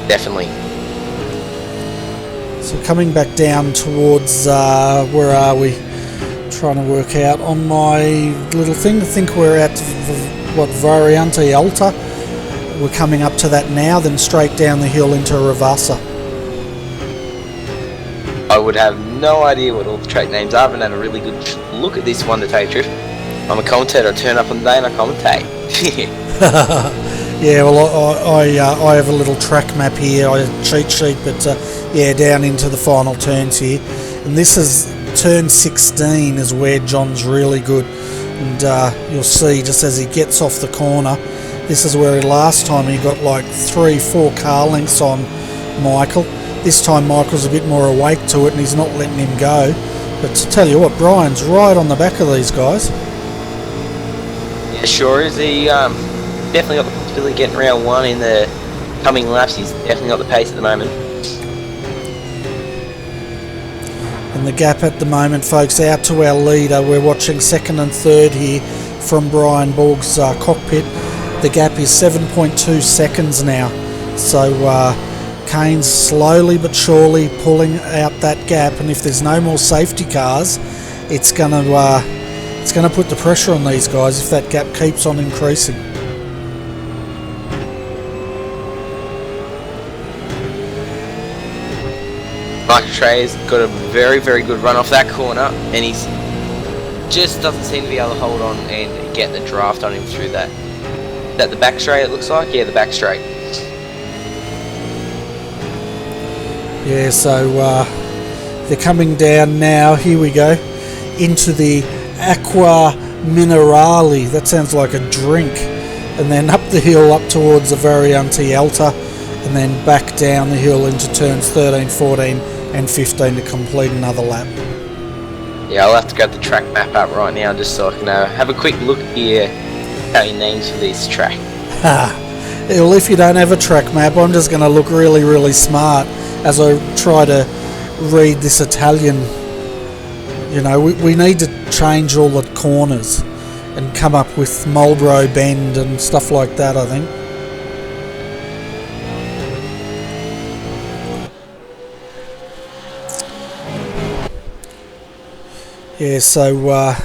Definitely. So coming back down towards, where are we? Trying to work out on my little thing. I think we're at, Variante Alta. We're coming up to that now, then straight down the hill into Ravassa. I would have no idea what all the track names are. I haven't had a really good look at this one to take trip. I'm a commentator. I turn up on the day and I commentate. Yeah, well, I have a little track map here, a cheat sheet, but yeah, down into the final turns here. And this is turn 16 is where John's really good. And you'll see just as he gets off the corner, this is where last time he got like 3-4 car lengths on Michael. This time Michael's a bit more awake to it and he's not letting him go. But to tell you what, Brian's right on the back of these guys. Yeah, sure is. He definitely got the possibility of getting round 1 in the coming laps. He's definitely got the pace at the moment. And the gap at the moment, folks, out to our leader. We're watching 2nd and 3rd here from Brian Borg's cockpit. The gap is 7.2 seconds now. So Kane's slowly but surely pulling out that gap, and if there's no more safety cars, it's going to it's going to put the pressure on these guys if that gap keeps on increasing. Mike Trey's got a very, very good run off that corner, and he's just doesn't seem to be able to hold on and get the draft on him through that. Is that the back straight, it looks like? Yeah, the back straight. Yeah, so they're coming down now. Here we go into the Aqua Minerale. That sounds like a drink. And then up the hill up towards the Variante Alta, and then back down the hill into turns 13, 14 and 15 to complete another lap. Yeah, I'll have to grab the track map up right now just so I can have a quick look here at your names for this track. Well, if you don't have a track map, I'm just going to look really, really smart as I try to read this Italian. You know, we need to change all the corners and come up with Marlborough Bend and stuff like that, I think. Yeah, so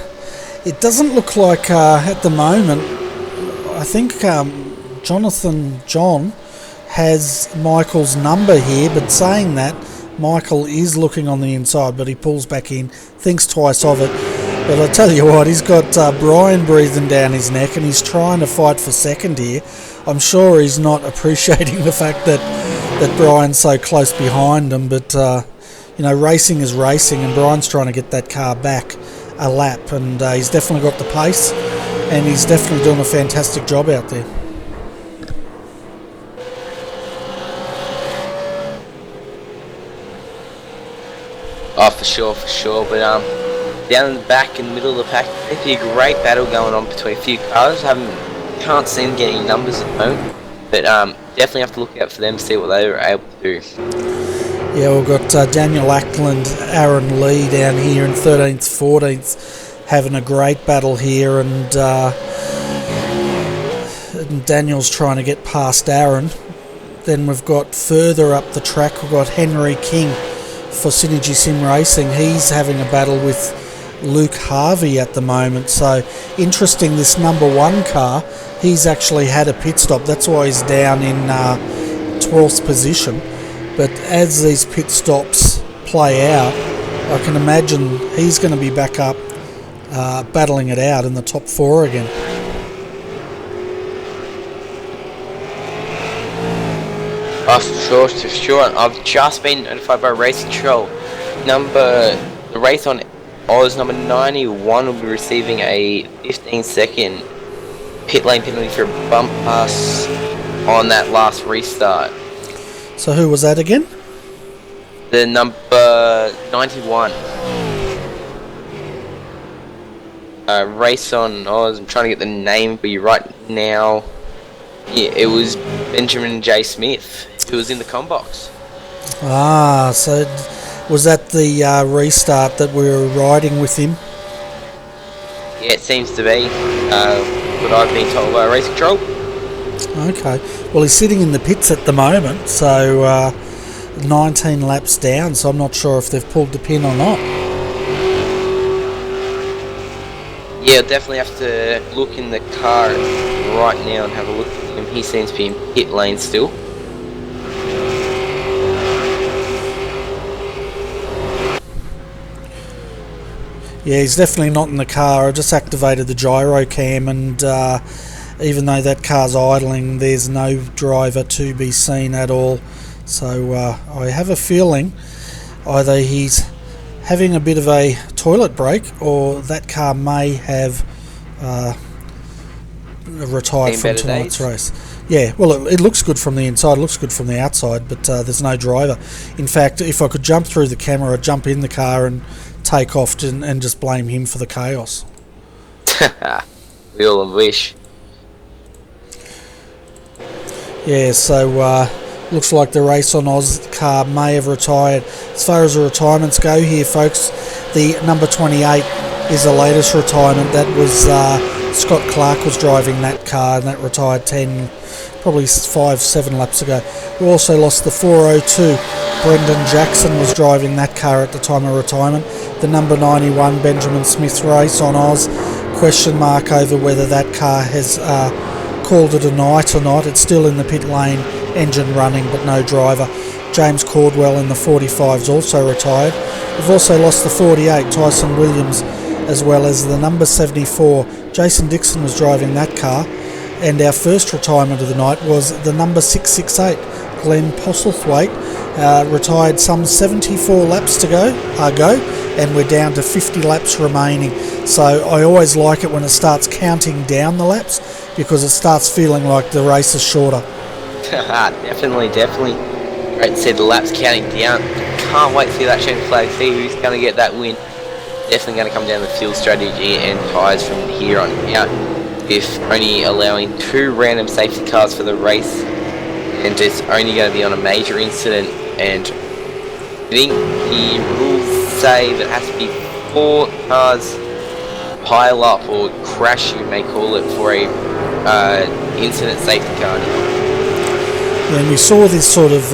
it doesn't look like at the moment, I think John has Michael's number here, but saying that, Michael is looking on the inside, but he pulls back in, thinks twice of it. But I tell you what, he's got Brian breathing down his neck, and he's trying to fight for second here. I'm sure he's not appreciating the fact that Brian's so close behind him, but you know, racing is racing, and Brian's trying to get that car back a lap, and he's definitely got the pace, and he's definitely doing a fantastic job out there. Oh, for sure, but down in the back, in the middle of the pack, there's a great battle going on between a few cars. Can't seem to get any numbers at the moment, but definitely have to look out for them to see what they were able to do. Yeah, we've got Daniel Ackland, Aaron Lee down here in 13th, 14th, having a great battle here, and Daniel's trying to get past Aaron. Then we've got further up the track, we've got Henry King for Synergy Sim Racing. He's having a battle with Luke Harvey at the moment. So interesting, this number one car, he's actually had a pit stop. That's why he's down in 12th position. But as these pit stops play out, I can imagine he's going to be back up battling it out in the top four again. Oh, for sure. I've just been notified by Race Control. The race on Oz number 91 will be receiving a 15-second pit lane penalty for a bump pass on that last restart. So who was that again? The number 91. Race on Oz. I'm trying to get the name for you right now. Yeah, it was Benjamin J. Smith, who was in the combox. Ah, so was that the restart that we were riding with him? Yeah, it seems to be. What I've been told by Race Control. Okay. Well, he's sitting in the pits at the moment, so 19 laps down, so I'm not sure if they've pulled the pin or not. Yeah, I'll definitely have to look in the car right now and have a look at him. He seems to be in pit lane still. Yeah, he's definitely not in the car. I just activated the gyro cam, and even though that car's idling, there's no driver to be seen at all. So I have a feeling either he's having a bit of a toilet break, or that car may have retired from tonight's race. Yeah, well, it looks good from the inside, it looks good from the outside, but there's no driver. In fact, if I could jump through the camera, I'd jump in the car and take off and just blame him for the chaos. We all wish. Yeah, so looks like the Race on Oz car may have retired. As far as the retirements go here, folks, the number 28 is the latest retirement. That was Scott Clark was driving that car, and that retired probably 5-7 laps ago. We also lost the 402. Brendan Jackson was driving that car at the time of retirement. The number 91 Benjamin Smith Race on Oz question mark over whether that car has called it a night or not. It's still in the pit lane, engine running, but no driver. James Caldwell in the 45's also retired. We've also lost the 48, Tyson Williams, as well as the number 74. Jason Dixon was driving that car. And our first retirement of the night was the number 668, Glenn Postlethwaite, retired some 74 laps to go, and we're down to 50 laps remaining. So I always like it when it starts counting down the laps, because it starts feeling like the race is shorter. Definitely. Great to see the laps counting down. Can't wait to see that checkered flag, see who's going to get that win. Definitely going to come down to fuel strategy and tyres from here on out. If only allowing 2 random safety cars for the race, and it's only going to be on a major incident, and I think the rules say that it has to be 4 cars pile up or crash, you may call it, for a incident safety car. And we saw this sort of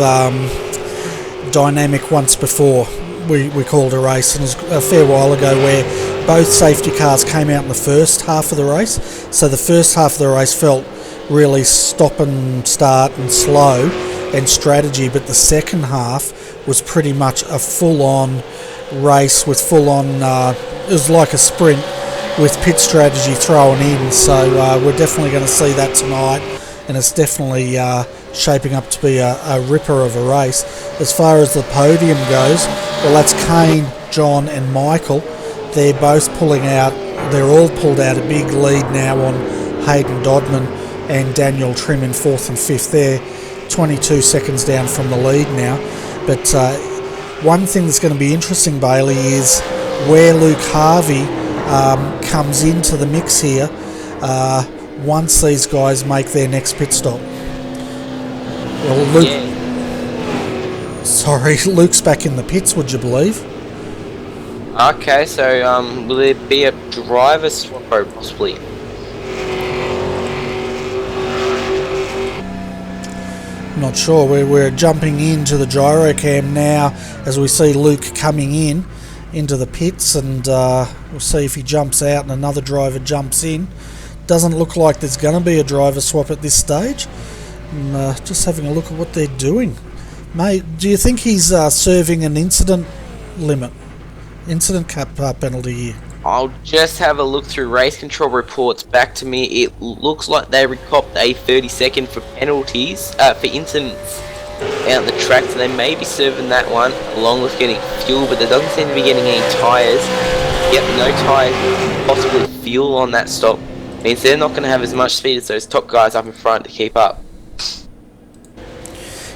dynamic once before. We called a race, and it was a fair while ago, where both safety cars came out in the first half of the race. So the first half of the race felt really stop and start and slow and strategy, but the second half was pretty much a full-on race with full-on, it was like a sprint with pit strategy thrown in. So we're definitely going to see that tonight, and it's definitely shaping up to be a ripper of a race. As far as the podium goes, well, that's Kane, John and Michael. They're both pulling out, they're all pulled out a big lead now on Hayden Dodman and Daniel Trim in 4th and 5th. They're 22 seconds down from the lead now. But one thing that's going to be interesting, Bailey, is where Luke Harvey comes into the mix here once these guys make their next pit stop. Well, Luke's back in the pits, would you believe? Okay, so will there be a driver swap possibly? Not sure. We're jumping into the gyrocam now as we see Luke coming into the pits, and we'll see if he jumps out and another driver jumps in. Doesn't look like there's going to be a driver swap at this stage. Just having a look at what they're doing. Mate, do you think he's serving an incident cap penalty here? I'll just have a look through race control reports back to me. It looks like they recopped a 30-second for penalties, for incidents out the track, so they may be serving that one along with getting fuel, but there doesn't seem to be getting any tyres. Yep, no tyres, possibly fuel on that stop. Means they're not going to have as much speed as those top guys up in front to keep up.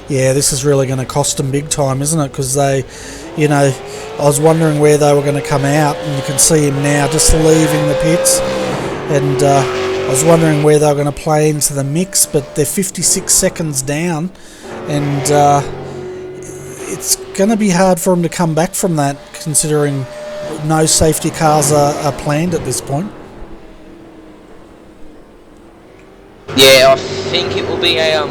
Yeah, this is really going to cost them big time, isn't it? Because they, I was wondering where they were going to come out, and you can see him now just leaving the pits. And I was wondering where they were going to play into the mix, but they're 56 seconds down, and it's going to be hard for them to come back from that, considering no safety cars are planned at this point. Yeah, I think it will be a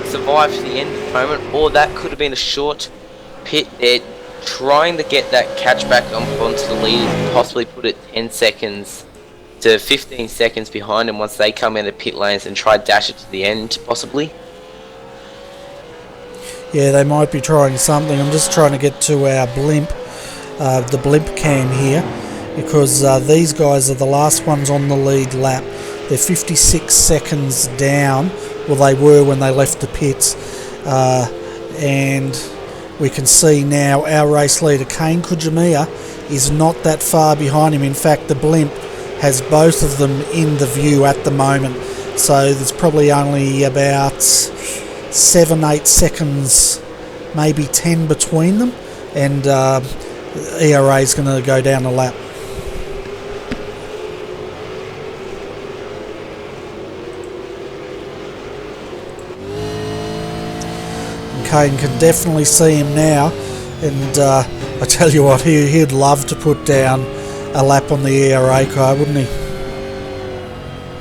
survive to the end at the moment, or that could have been a short pit. They're trying to get that catch back onto the lead, possibly put it 10 seconds to 15 seconds behind them once they come in the pit lanes and try dash it to the end, possibly. Yeah, they might be trying something. I'm just trying to get to our blimp, the blimp cam here, because these guys are the last ones on the lead lap. They're 56 seconds down. Well, they were when they left the pits, and we can see now our race leader Kane Kujimiya is not that far behind him. In fact, the blimp has both of them in the view at the moment, so there's probably only about 7-8 seconds, maybe 10 between them, and ERA is going to go down a lap. Kane can definitely see him now, and I tell you what, he'd love to put down a lap on the ERA car, wouldn't he?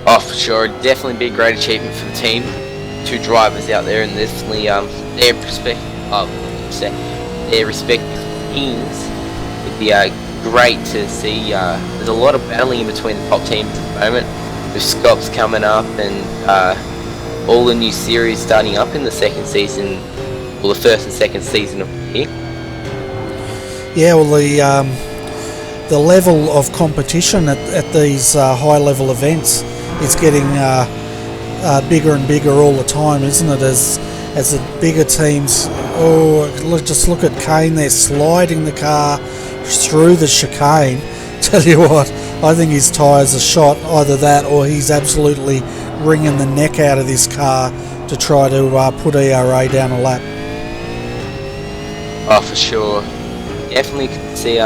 Oh, for sure. It'd definitely be a great achievement for the team. 2 drivers out there, and definitely their respective teams would be great to see. There's a lot of battling in between the top teams at the moment, with Scops coming up and all the new series starting up in the second season, or the first and second season of the year. Yeah, well, the level of competition at these high level events is getting bigger and bigger all the time, isn't it? As the bigger teams, just look at Kane there sliding the car through the chicane. Tell you what, I think his tyres are shot, either that or he's absolutely wringing the neck out of this car to try to put ERA down a lap. Oh, for sure. Definitely can see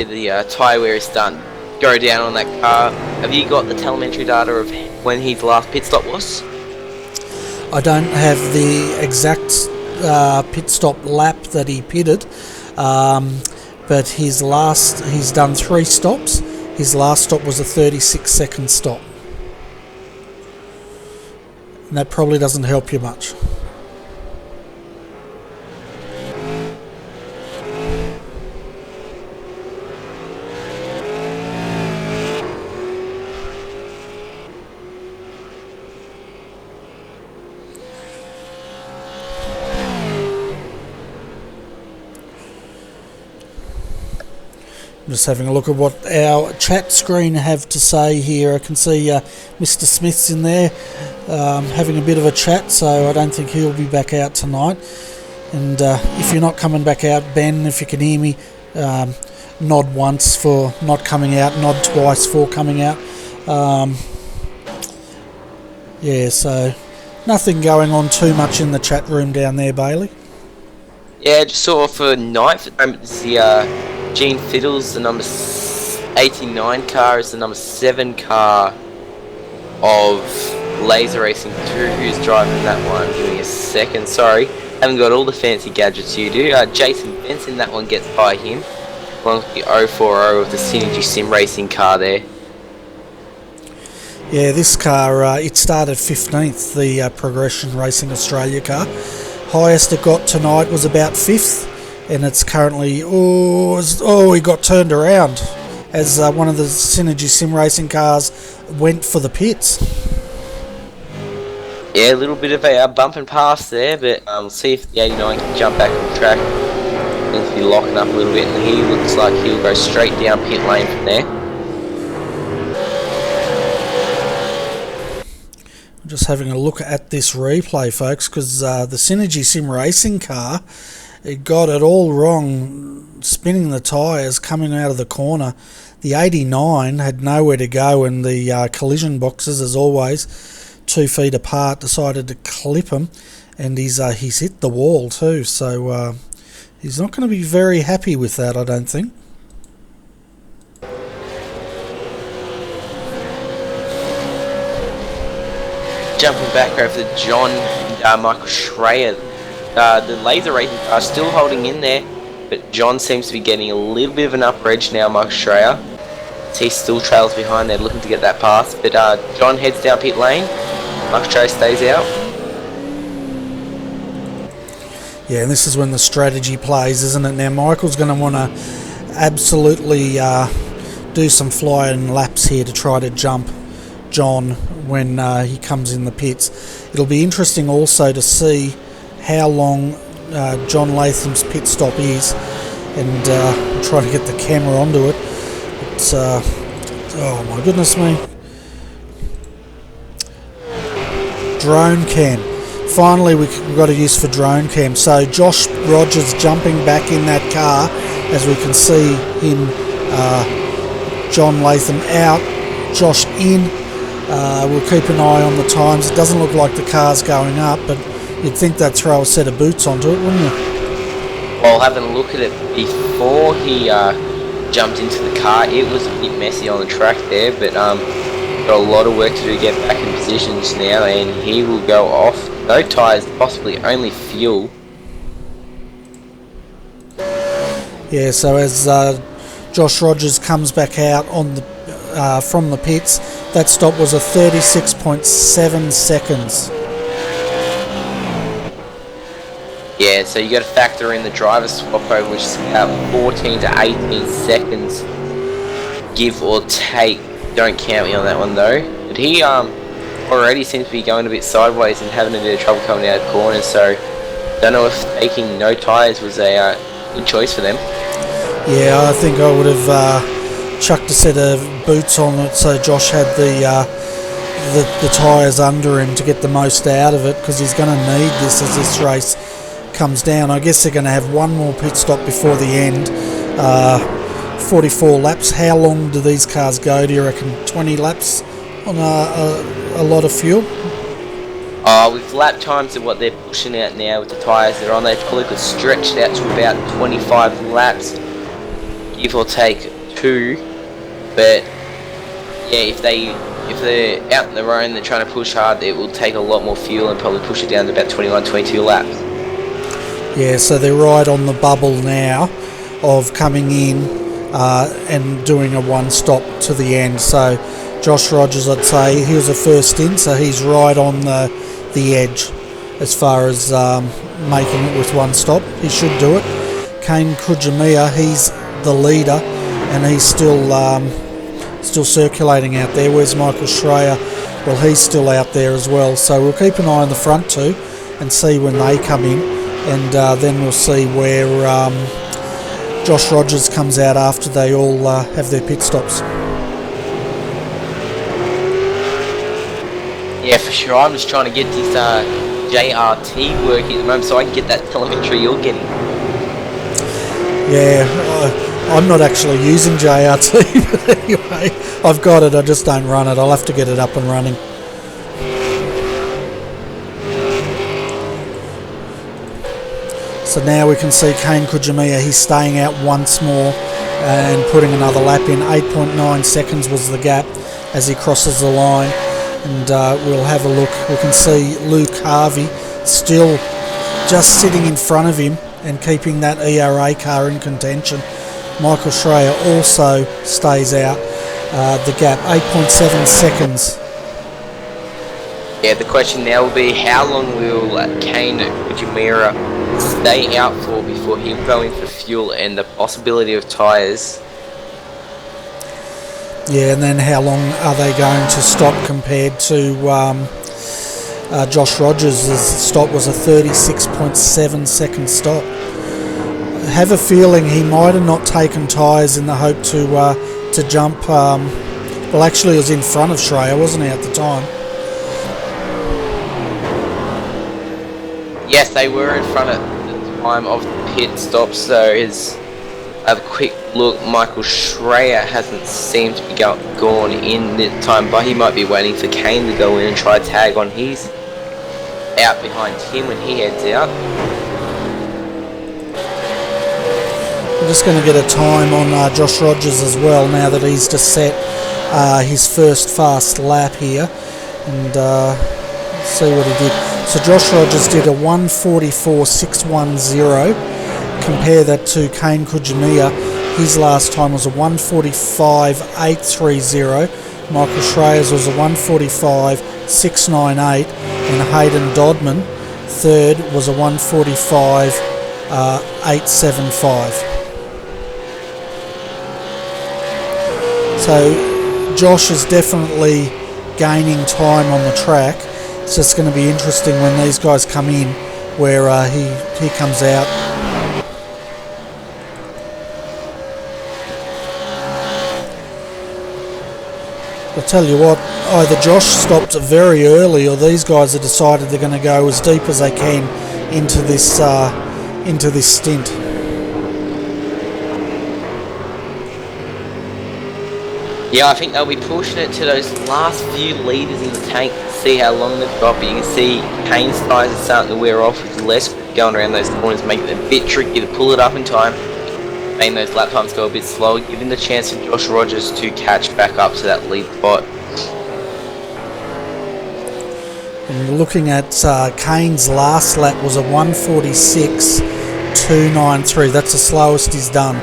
the tyre wear is starting to go down on that car. Have you got the telemetry data of when his last pit stop was? I don't have the exact pit stop lap that he pitted, but he's done 3 stops. His last stop was a 36-second stop, and that probably doesn't help you much. Just having a look at what our chat screen have to say here. I can see Mr. Smith's in there having a bit of a chat, so I don't think he'll be back out tonight. And if you're not coming back out, Ben, if you can hear me, nod once for not coming out, nod twice for coming out. Yeah, so nothing going on too much in the chat room down there, Bailey. Yeah, just saw for ninth at the moment, it's the Gene Fiddles, the number 89 car, is the number 7 car of Laser Racing 2. Who's driving that one? Give me a second, sorry. Haven't got all the fancy gadgets you do. Jason Benson, that one gets by him. Along with the 040 of the Synergy Sim Racing car there. Yeah, this car, it started 15th, the Progression Racing Australia car. Highest it got tonight was about 5th. And it's currently, he got turned around as one of the Synergy Sim Racing cars went for the pits. Yeah, a little bit of a bump and pass there, but we'll see if the 89 can jump back on the track. Seems to be locking up a little bit, and he looks like he'll go straight down pit lane from there. I'm just having a look at this replay, folks, because the Synergy Sim Racing car, it got it all wrong, spinning the tyres coming out of the corner. The 89 had nowhere to go, and the collision boxes, as always, 2 feet apart, decided to clip him, and he's hit the wall too, so he's not going to be very happy with that, I don't think. Jumping back over to John and Michael Schreier. The Laser Racing are still holding in there, but John seems to be getting a little bit of an upper edge now, Michael Schreier. He still trails behind there, looking to get that pass, but John heads down pit lane. Michael Schreier stays out. Yeah, and this is when the strategy plays, isn't it? Now, Michael's going to want to absolutely do some flying laps here to try to jump John when he comes in the pits. It'll be interesting also to see how long John Latham's pit stop is, and I'm trying to get the camera onto it. It's oh my goodness me. Drone cam. Finally we've got a use for drone cam. So Josh Rogers jumping back in that car, as we can see him, John Latham out, Josh in. We'll keep an eye on the times. It doesn't look like the car's going up, but you'd think they'd throw a set of boots onto it, wouldn't you? Well, having a look at it before he jumped into the car, it was a bit messy on the track there, but got a lot of work to do to get back in positions now, and he will go off. No tyres, possibly only fuel. Yeah, so as Josh Rogers comes back out on the from the pits, that stop was a 36.7 seconds. Yeah, Yeah, so you got to factor in the driver swap over, which is about 14 to 18 seconds, give or take. Don't count me on that one though. But he already seems to be going a bit sideways and having a bit of trouble coming out of corners. So don't know if taking no tyres was a good choice for them. Yeah, I think I would have chucked a set of boots on it so Josh had the tyres under him to get the most out of it, because he's going to need this as this race comes down. I guess they're going to have one more pit stop before the end. 44 laps. How long do these cars go, do you reckon? 20 laps on a lot of fuel? With lap times and what they're pushing out now with the tyres they're on, they probably could stretch it out to about 25 laps, give or take 2. But yeah, if they're out on their own, they're trying to push hard, it will take a lot more fuel and probably push it down to about 21, 22 laps. Yeah, so they're right on the bubble now of coming in and doing a one stop to the end. So Josh Rogers, I'd say he was a first in, so he's right on the edge as far as making it with one stop. He should do it. Kane Kujimiya, he's the leader, and he's still circulating out there. Where's Michael Schreier? Well, he's still out there as well. So we'll keep an eye on the front two and see when they come in, and then we'll see where Josh Rogers comes out after they all have their pit stops. Yeah, for sure. I'm just trying to get this JRT working at the moment so I can get that telemetry you're getting. Yeah, I'm not actually using JRT, but anyway, I've got it, I just don't run it. I'll have to get it up and running. So now we can see Kane Kujimiya, he's staying out once more and putting another lap in. 8.9 seconds was the gap as he crosses the line. And we'll have a look. We can see Luke Harvey still just sitting in front of him and keeping that ERA car in contention. Michael Schreier also stays out. The gap, 8.7 seconds. Yeah, the question now will be how long will Kane Kujimiya stay out for before him going for fuel and the possibility of tyres. Yeah, and then how long are they going to stop compared to Josh Rogers' stop was a 36.7 second stop. I have a feeling he might have not taken tyres in the hope to jump. Well, actually, he was in front of Schreier, wasn't he, at the time? Yes, they were in front at the time of the pit stop, so have a quick look. Michael Schreier hasn't seemed to be gone in this time, but he might be waiting for Kane to go in and try to tag on his out behind him when he heads out. I'm just going to get a time on Josh Rogers as well now that he's just set his first fast lap here, and see what he did. So Josh Rogers did a 1:44.610. Compare that to Kane Kujimiya. His last time was a 1:45.830. Michael Schreier's was a 1:45.698, and Hayden Dodman, third, was a 1:45.875. So Josh is definitely gaining time on the track. It's just going to be interesting when these guys come in, where he comes out. I'll tell you what, either Josh stopped very early, or these guys have decided they're going to go as deep as they can into this stint. Yeah, I think they'll be pushing it to those last few litres in the tank to see how long they've got. But you can see Kane's tyres are starting to wear off with less going around those corners, making it a bit tricky to pull it up in time. Making those lap times go a bit slower, giving the chance for Josh Rogers to catch back up to that lead spot. And looking at Kane's last lap was a 1:46.293. That's the slowest he's done,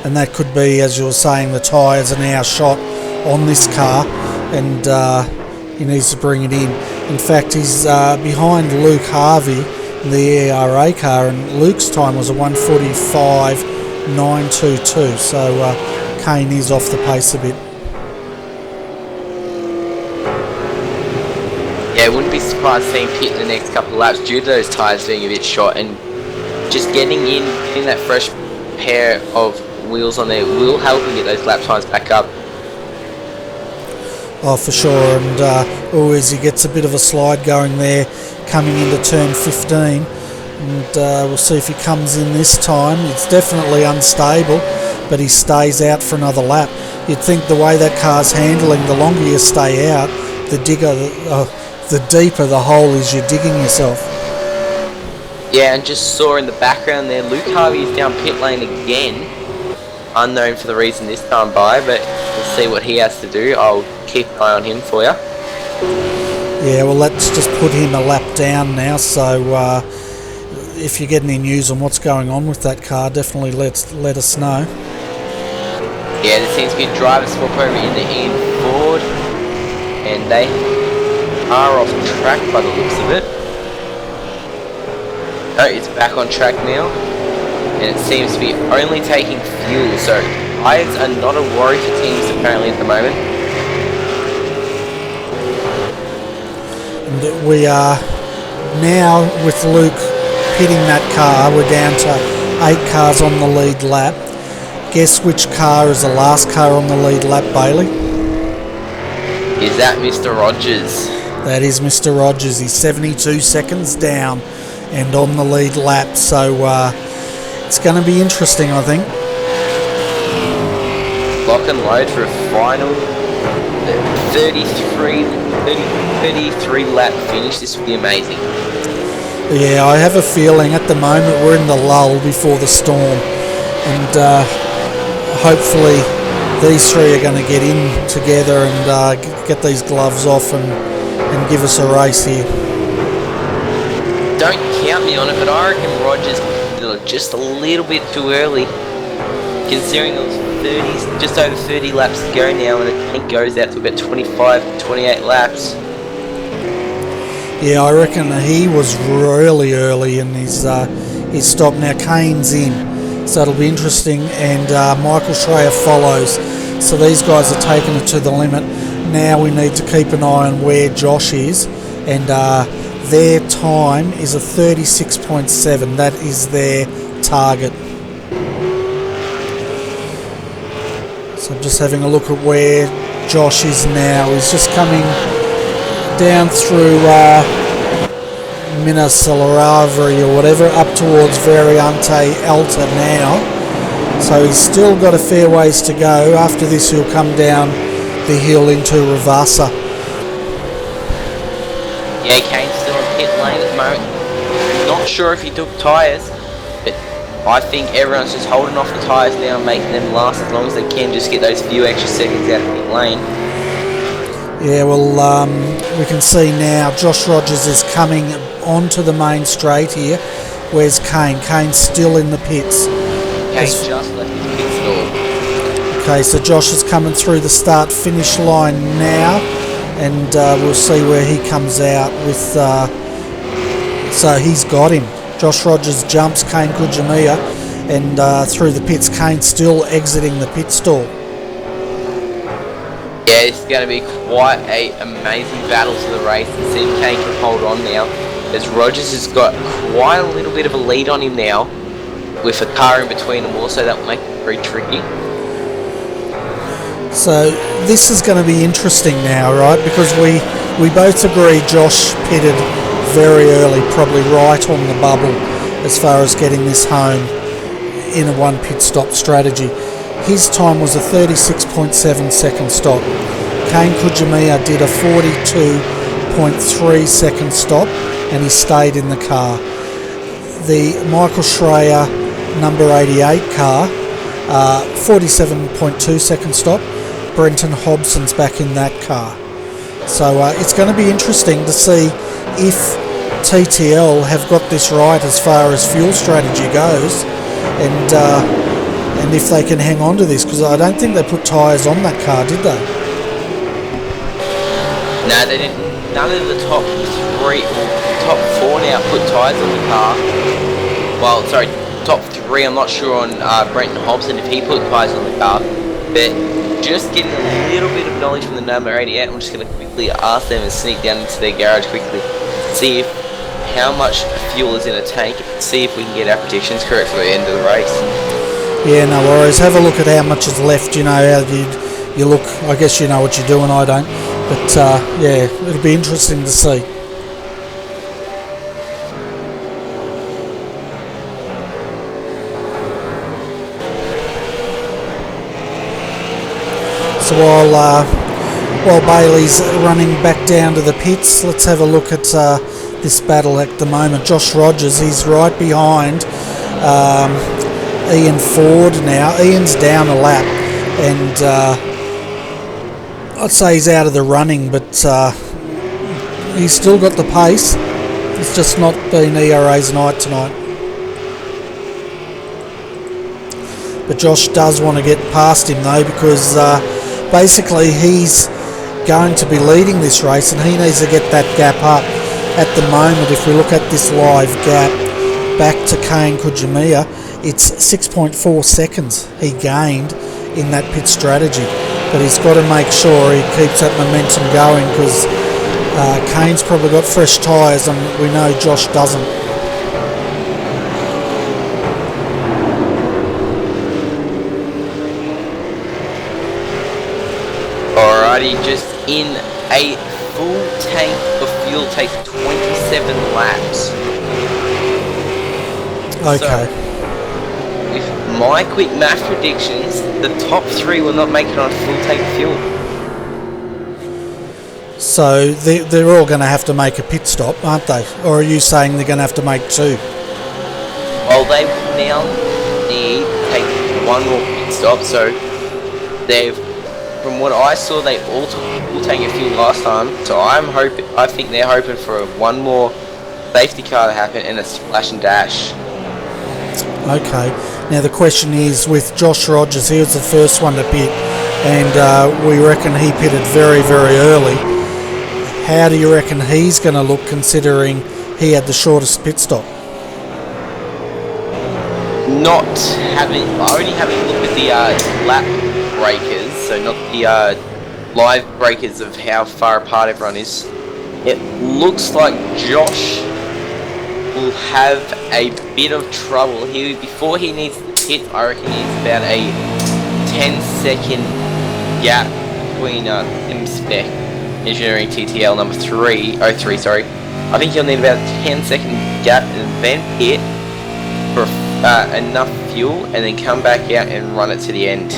and that could be, as you were saying, the tyres are now shot on this car, and he needs to bring it in. In fact, he's behind Luke Harvey. the ERA car, and Luke's time was a 1:45.922. So Kane is off the pace a bit. Yeah, I wouldn't be surprised seeing Pitt in the next couple of laps due to those tyres being a bit shot, and just getting that fresh pair of wheels on there will help him get those lap times back up. Oh, for sure, and as he gets a bit of a slide going there coming into turn 15, and we'll see if he comes in this time. It's definitely unstable, but he stays out for another lap. You'd think the way that car's handling, the longer you stay out, the deeper the hole is you're digging yourself. Yeah, and just saw in the background there, Luke Harvey is down pit lane again. Unknown for the reason this time by, but we'll see what he has to do. I'll keep an eye on him for you. Yeah, well, let's just put him a lap down now, so if you get any news on what's going on with that car, definitely let us know. Yeah, there seems to be a driver swap over in the Ian Ford, and they are off track by the looks of it. No, it's back on track now, and it seems to be only taking fuel, so tires are not a worry for teams apparently at the moment. And we are now, with Luke pitting that car, we're down to 8 cars on the lead lap. Guess which car is the last car on the lead lap, Bailey? Is that Mr. Rogers? That is Mr. Rogers. He's 72 seconds down and on the lead lap, so it's going to be interesting, I think. Lock and load for a final 33 lap finish. This would be amazing. Yeah, I have a feeling at the moment we're in the lull before the storm, and hopefully these three are going to get in together and get these gloves off and give us a race here. Don't count me on it, but I reckon Rogers just a little bit too early, considering it was just over 30 laps to go now, and it goes out to about 25, 28 laps. Yeah, I reckon he was really early in his stop. Now Kane's in, so it'll be interesting, and Michael Schreier follows. So these guys are taking it to the limit. Now we need to keep an eye on where Josh is, and their time is a 36.7. That is their target. So I'm just having a look at where Josh is now. He's just coming down through Minnesota or whatever, up towards Variante Alta now. So he's still got a fair ways to go. After this he'll come down the hill into Ravassa. Yeah, Kane's still in pit lane at the moment. Not sure if he took tyres, but I think everyone's just holding off the tyres now and making them last as long as they can, just get those few extra seconds out of pit lane. Yeah, well, we can see now Josh Rogers is coming onto the main straight here. Where's Kane? Kane's still in the pits. Kane's just left his pit stall. Okay, so Josh is coming through the start-finish line now, and we'll see where he comes out with... so he's got him. Josh Rogers jumps Kane Kujimiya, and through the pits. Kane's still exiting the pit stall. Yeah, it's going to be quite an amazing battle to the race, and see if Kane can hold on now, as Rogers has got quite a little bit of a lead on him now, with a car in between them also. That will make it very tricky. So this is going to be interesting now, right? Because we both agree Josh pitted very early, probably right on the bubble as far as getting this home in a one pit stop strategy. His time was a 36.7 second stop. Kane Kujimiya did a 42.3 second stop, and he stayed in the car. The Michael Schreier number 88 car, 47.2 second stop. Brenton Hobson's back in that car. So it's going to be interesting to see if TTL have got this right as far as fuel strategy goes, and if they can hang on to this, because I don't think they put tyres on that car, did they? No, they didn't. None of the top three, top four now put tyres on the car. Well, sorry, top three. I'm not sure on Brenton Hobson if he put tyres on the car. But just getting a little bit of knowledge from the number 88, I'm just going to quickly ask them and sneak down into their garage quickly, see if how much fuel is in a tank, see if we can get our predictions correct for the end of the race. Yeah, no worries. Have a look at how much is left. You know how you look. I guess you know what you're doing. I don't. But yeah, it'll be interesting to see. So while Bailey's running back down to the pits, let's have a look at this battle at the moment. Josh Rogers, he's right behind Ian Ford now. Ian's down a lap, and I'd say he's out of the running, but he's still got the pace. It's just not been ERA's night tonight. But Josh does want to get past him though, because basically he's going to be leading this race, and he needs to get that gap up. At the moment, if we look at this live gap back to Kane Kujimiya, it's 6.4 seconds he gained in that pit strategy. But he's got to make sure he keeps that momentum going, because Kane's probably got fresh tyres and we know Josh doesn't. Alrighty, just in a full tank of fuel takes 27 laps. Okay. So, with my quick math predictions, the top three will not make it on a full tank of fuel. So they're all going to have to make a pit stop, aren't they? Or are you saying they're going to have to make two? Well, they will now need to take one more pit stop, so they've, from what I saw, they all took a full tank of fuel last time, so I think they're hoping for one more safety car to happen and a splash and dash. Okay. Now the question is, with Josh Rogers, he was the first one to pit, and we reckon he pitted very, very early. How do you reckon he's going to look, considering he had the shortest pit stop? Only having a look at the lap breakers, so not the live breakers of how far apart everyone is. It looks like Josh will have a bit of trouble. Before he needs to pit, I reckon he's about a 10-second gap between M-Spec Engineering TTL number 303, sorry. I think he'll need about a 10-second gap and then pit for enough fuel, and then come back out and run it to the end.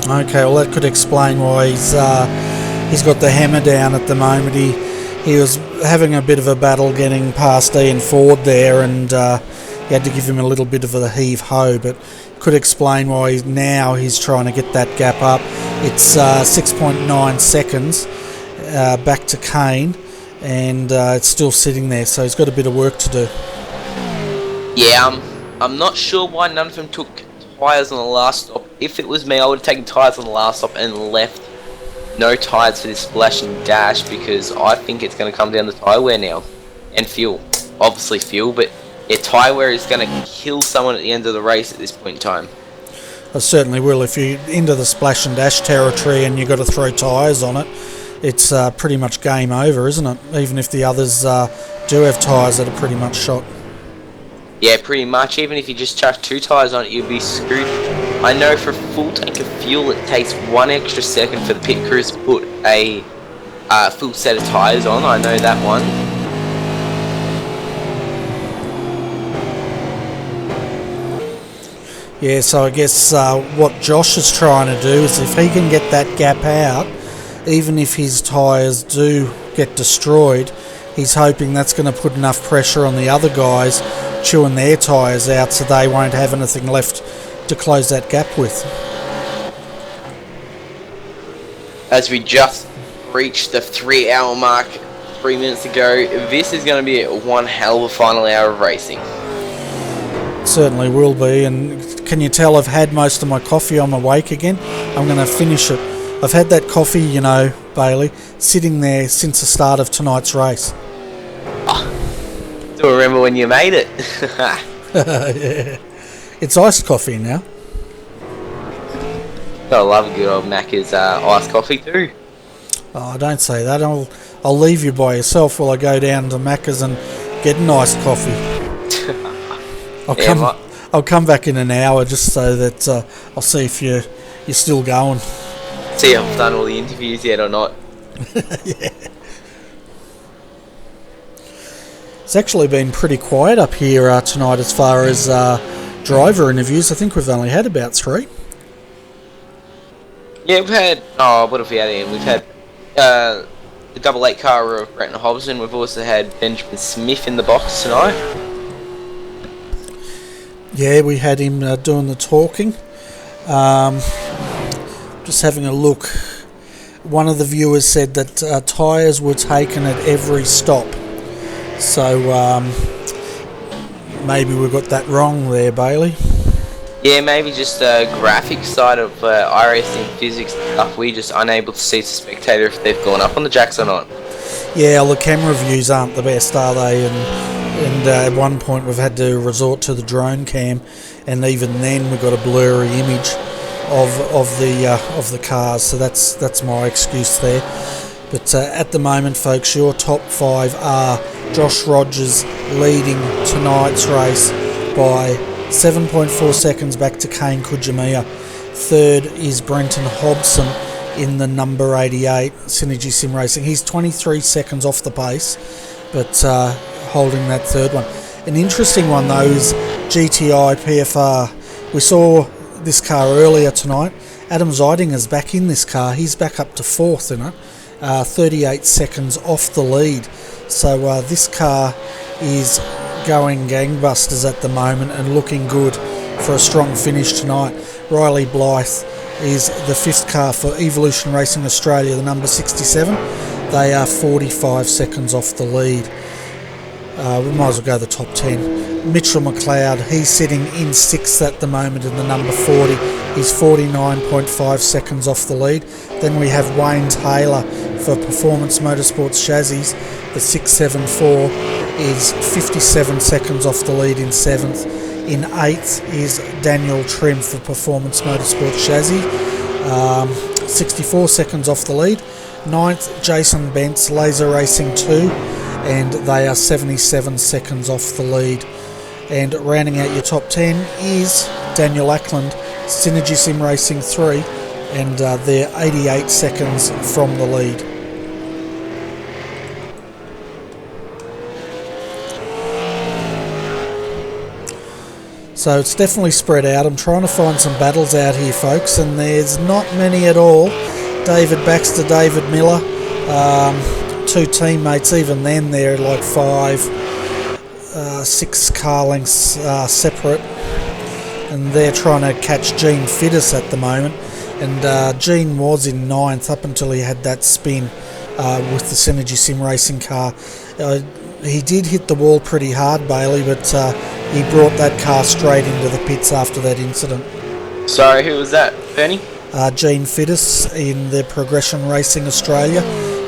Okay, well that could explain why he's got the hammer down at the moment. He was having a bit of a battle getting past Ian Ford there, and he had to give him a little bit of a heave-ho, but could explain why now he's trying to get that gap up. It's 6.9 seconds back to Kane, and it's still sitting there, so he's got a bit of work to do. Yeah, I'm not sure why none of them took tyres on the last stop. If it was me, I would have taken tyres on the last stop and left no tyres for this splash and dash, because I think it's going to come down to tyre wear now. And fuel. Obviously fuel, but yeah, tyre wear is going to kill someone at the end of the race at this point in time. I certainly will. If you're into the splash and dash territory and you've got to throw tyres on it, it's pretty much game over, isn't it? Even if the others do have tyres that are pretty much shot. Yeah, pretty much. Even if you just chuck two tyres on it, you'll be screwed. I know for a full tank of fuel, it takes 1 extra second for the pit crews to put a full set of tyres on. I know that one. Yeah, so I guess what Josh is trying to do is, if he can get that gap out, even if his tyres do get destroyed, he's hoping that's going to put enough pressure on the other guys chewing their tyres out, so they won't have anything left to close that gap with. As we just reached the 3-hour mark 3 minutes ago, this is going to be one hell of a final hour of racing. It certainly will be, and can you tell I've had most of my coffee? I'm awake again. I'm going to finish it. I've had that coffee, you know, Bailey, sitting there since the start of tonight's race. Still remember when you made it. Yeah. It's iced coffee now. I love a good old Macca's iced coffee too. Oh, don't say that. I'll leave you by yourself while I go down to Macca's and get an iced coffee. I'll come back in an hour just so that I'll see if you're still going. See if I've done all the interviews yet or not. Yeah. It's actually been pretty quiet up here tonight as far as driver interviews. I think we've only had about 3. Yeah, we've had... Oh, what have we had in? We've had the double 8 car of Brenton Hobson. We've also had Benjamin Smith in the box tonight. Yeah, we had him doing the talking. Just having a look. One of the viewers said that tyres were taken at every stop. So maybe we got that wrong there, Bailey. Yeah, maybe just the graphics side of iRacing physics stuff. We're just unable to see the spectator if they've gone up on the jacks or not. Yeah, well, the camera views aren't the best, are they? And at one point we've had to resort to the drone cam, and even then we got a blurry image of the cars. So that's my excuse there. But at the moment, folks, your top 5 are Josh Rogers leading tonight's race by 7.4 seconds back to Kane Kujimiya. Third is Brenton Hobson in the number 88 Synergy Sim Racing. He's 23 seconds off the pace, but holding that third one. An interesting one though is GTI PFR. We saw this car earlier tonight. Adam Zeidinger's back in this car. He's back up to 4th in it, 38 seconds off the lead. So this car is going gangbusters at the moment and looking good for a strong finish tonight. Riley Blythe is the 5th car for Evolution Racing Australia, the number 67. They are 45 seconds off the lead. We might as well go the top 10. Mitchell McLeod, he's sitting in 6th at the moment in the number 40. He's 49.5 seconds off the lead. Then we have Wayne Taylor for Performance Motorsports Chassis. The 674 is 57 seconds off the lead in 7th. In 8th is Daniel Trim for Performance Motorsports Chassis, 64 seconds off the lead. 9th, Jason Bentz, Laser Racing 2, and they are 77 seconds off the lead. And rounding out your top 10 is Daniel Ackland, Synergy Sim Racing 3, and they're 88 seconds from the lead. So it's definitely spread out. I'm trying to find some battles out here, folks, and there's not many at all. David Baxter, David Miller, 2 teammates. Even then, they're like 6 car lengths separate, and they're trying to catch Gene Fittis at the moment. And Gene was in 9th up until he had that spin with the Synergy Sim Racing car. He did hit the wall pretty hard, Bailey, but he brought that car straight into the pits after that incident. Sorry, who was that, Bernie? Gene Fittis in the Progression Racing Australia.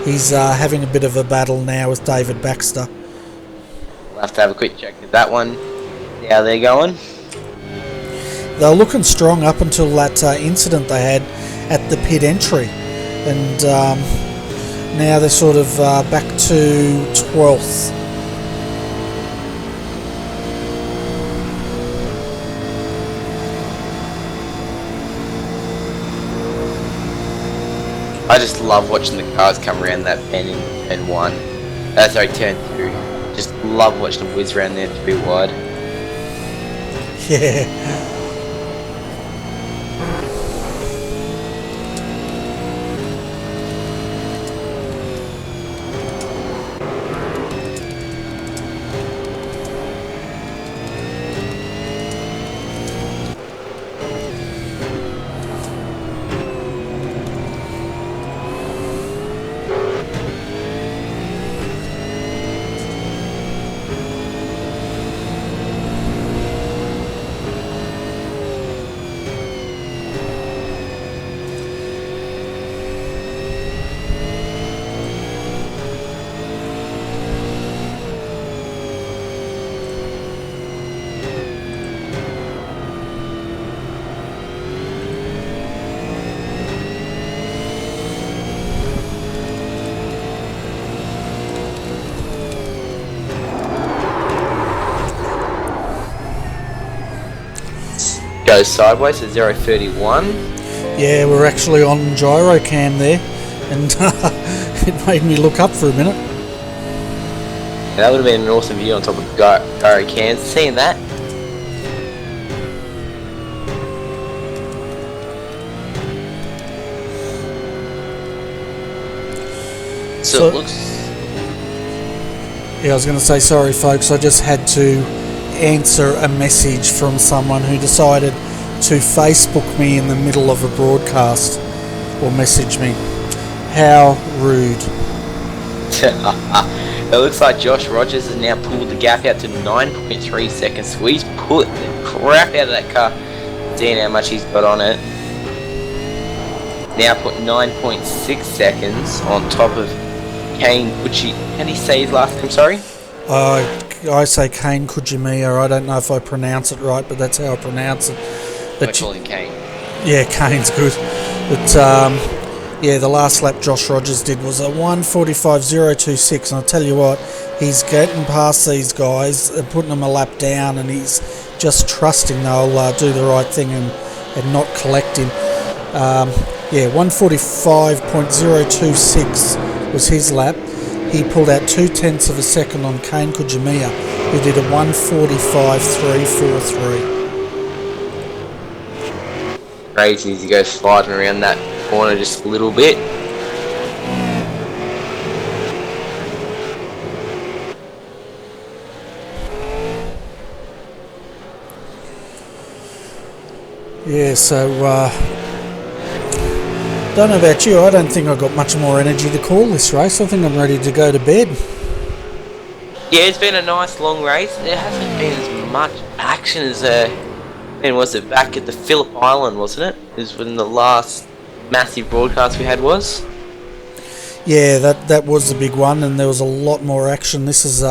He's having a bit of a battle now with David Baxter. We'll have to have a quick check at that one. How they're going. They were looking strong up until that incident they had at the pit entry. And now they're sort of back to 12th. I just love watching the cars come around that bend in turn 1. Sorry, turn 2. Just love watching them whiz around there 3 wide. Yeah. goes sideways to 0.31. Yeah, we're actually on gyro cam there, and it made me look up for a minute. That would have been an awesome view on top of gyro cams. Seeing that. So it looks... Yeah, I was going to say, sorry folks, I just had to answer a message from someone who decided to Facebook me in the middle of a broadcast, or message me. How rude. It looks like Josh Rogers has now pulled the gap out to 9.3 seconds. So he's put the crap out of that car. Seeing how much he's got on it. Now put 9.6 seconds on top of Kane Kuchi. How do you say his last name, sorry? I say Kane Kujimiya. I don't know if I pronounce it right, but that's how I pronounce it. But I call him Kane. Yeah, Kane's good. But yeah, the last lap Josh Rogers did was a 1:45.026, and I'll tell you what, he's getting past these guys and putting them a lap down, and he's just trusting they'll do the right thing and not collect him. Yeah, 1:45.026 was his lap. He pulled out 0.2 of a second on Kane Kujimiya, who did a 1:45.343. Crazy as he goes sliding around that corner just a little bit. Yeah, so don't know about you, I don't think I've got much more energy to call this race. I think I'm ready to go to bed. Yeah, it's been a nice long race. There hasn't been as much action as and was it back at the Phillip Island, wasn't it? Is when the last massive broadcast we had was. Yeah, that was the big one, and there was a lot more action. This is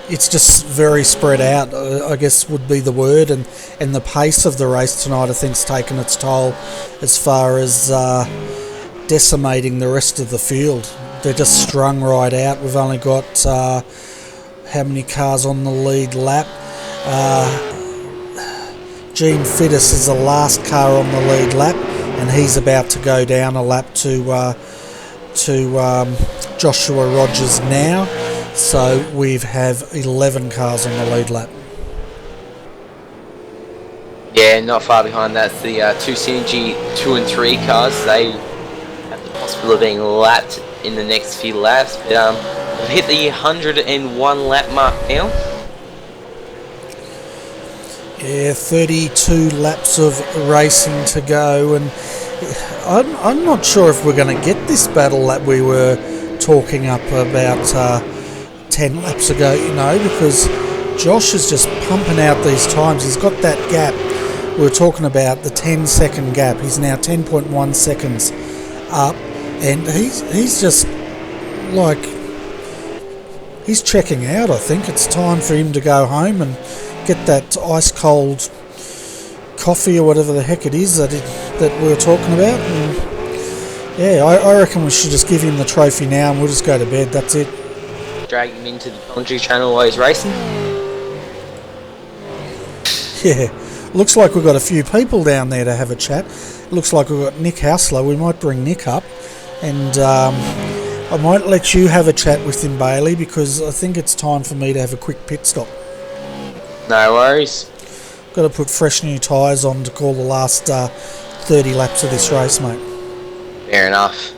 it's just very spread out, I guess would be the word, and the pace of the race tonight I think's taken its toll as far as decimating the rest of the field. They're just strung right out. We've only got how many cars on the lead lap? Gene Fittis is the last car on the lead lap, and he's about to go down a lap to Joshua Rogers now. So we have 11 cars on the lead lap. Yeah, not far behind that's the two Synergy 2 and 3 cars. They have the possibility of being lapped in the next few laps. But we've hit the 101 lap mark now. Yeah, 32 laps of racing to go, and I'm not sure if we're going to get this battle that we were talking up about 10 laps ago, you know, because Josh is just pumping out these times. He's got that gap. We were talking about the 10-second gap. He's now 10.1 seconds up, and he's just like, he's checking out. I think it's time for him to go home and get that ice cold coffee or whatever the heck it is that we were talking about. And yeah, I reckon we should just give him the trophy now and we'll just go to bed. That's it. Drag him into the commentary channel while he's racing. Yeah, looks like we've got a few people down there to have a chat. Looks like we've got Nick Hausler. We might bring Nick up, and I might let you have a chat with him, Bailey, because I think it's time for me to have a quick pit stop. No worries. Got to put fresh new tyres on to call the last 30 laps of this race, mate. Fair enough.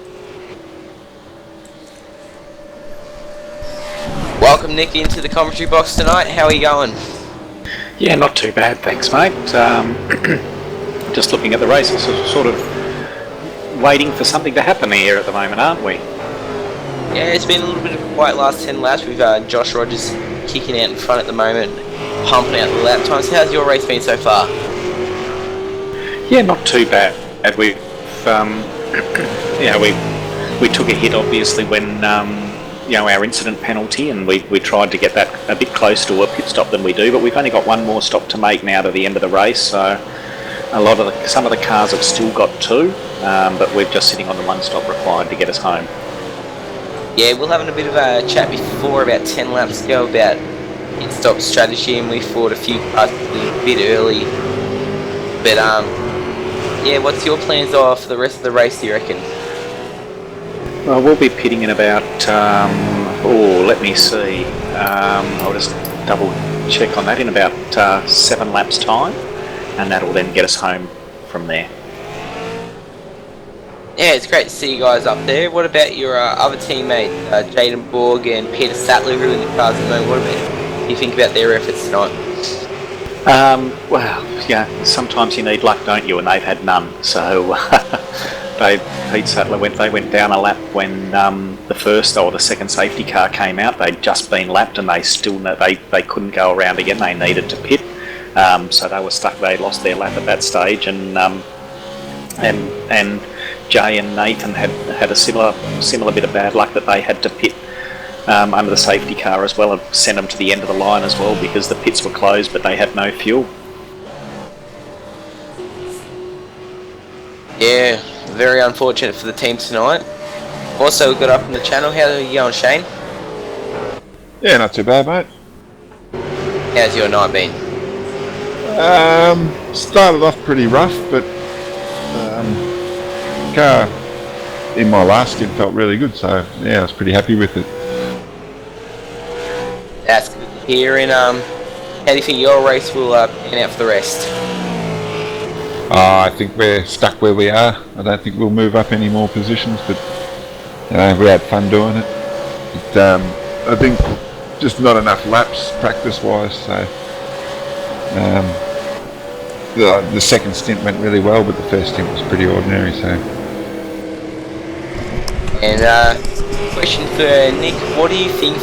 Welcome, Nick, into the commentary box tonight. How are you going? Yeah, not too bad, thanks, mate. Just looking at the race, sort of waiting for something to happen here at the moment, aren't we? Yeah, it's been a little bit of a quiet last 10 laps. We've Josh Rogers kicking out in front at the moment, pumping out the lap times. How's your race been so far? Yeah, not too bad. We've, we took a hit obviously when our incident penalty, and we tried to get that a bit close to a pit stop than we do, but we've only got one more stop to make now to the end of the race. So some of the cars have still got two, but we're just sitting on the one stop required to get us home. Yeah, we're having a bit of a chat before about 10 laps ago about pit stop strategy, and we thought a few cars a bit early. But yeah, what's your plans for the rest of the race, do you reckon? Well, we'll be pitting in about, let me see. I'll just double check on that in about 7 laps time, and that'll then get us home from there. Yeah, it's great to see you guys up there. What about your other teammate, Jaden Borg and Peter Sattler, who are in the cars at the moment? What do you think about their efforts tonight? Well, yeah, sometimes you need luck, don't you? And they've had none. So Pete Sattler went down a lap when the first or the second safety car came out. They'd just been lapped, and they couldn't go around again. They needed to pit, so they were stuck. They lost their lap at that stage, and Jay and Nathan had a similar bit of bad luck that they had to pit under the safety car as well, and send them to the end of the line as well because the pits were closed, but they had no fuel. Yeah, very unfortunate for the team tonight. Also got up on the channel. How are you going, Shane? Yeah, not too bad, mate. How's your night been? Started off pretty rough, but car in my last stint felt really good, so yeah, I was pretty happy with it. That's good to hear. And how do you think your race will pan out for the rest? I think we're stuck where we are. I don't think we'll move up any more positions, but we had fun doing it. But, I think just not enough laps practice-wise, so the second stint went really well, but the first stint was pretty ordinary. So. And question for Nick: what do you think?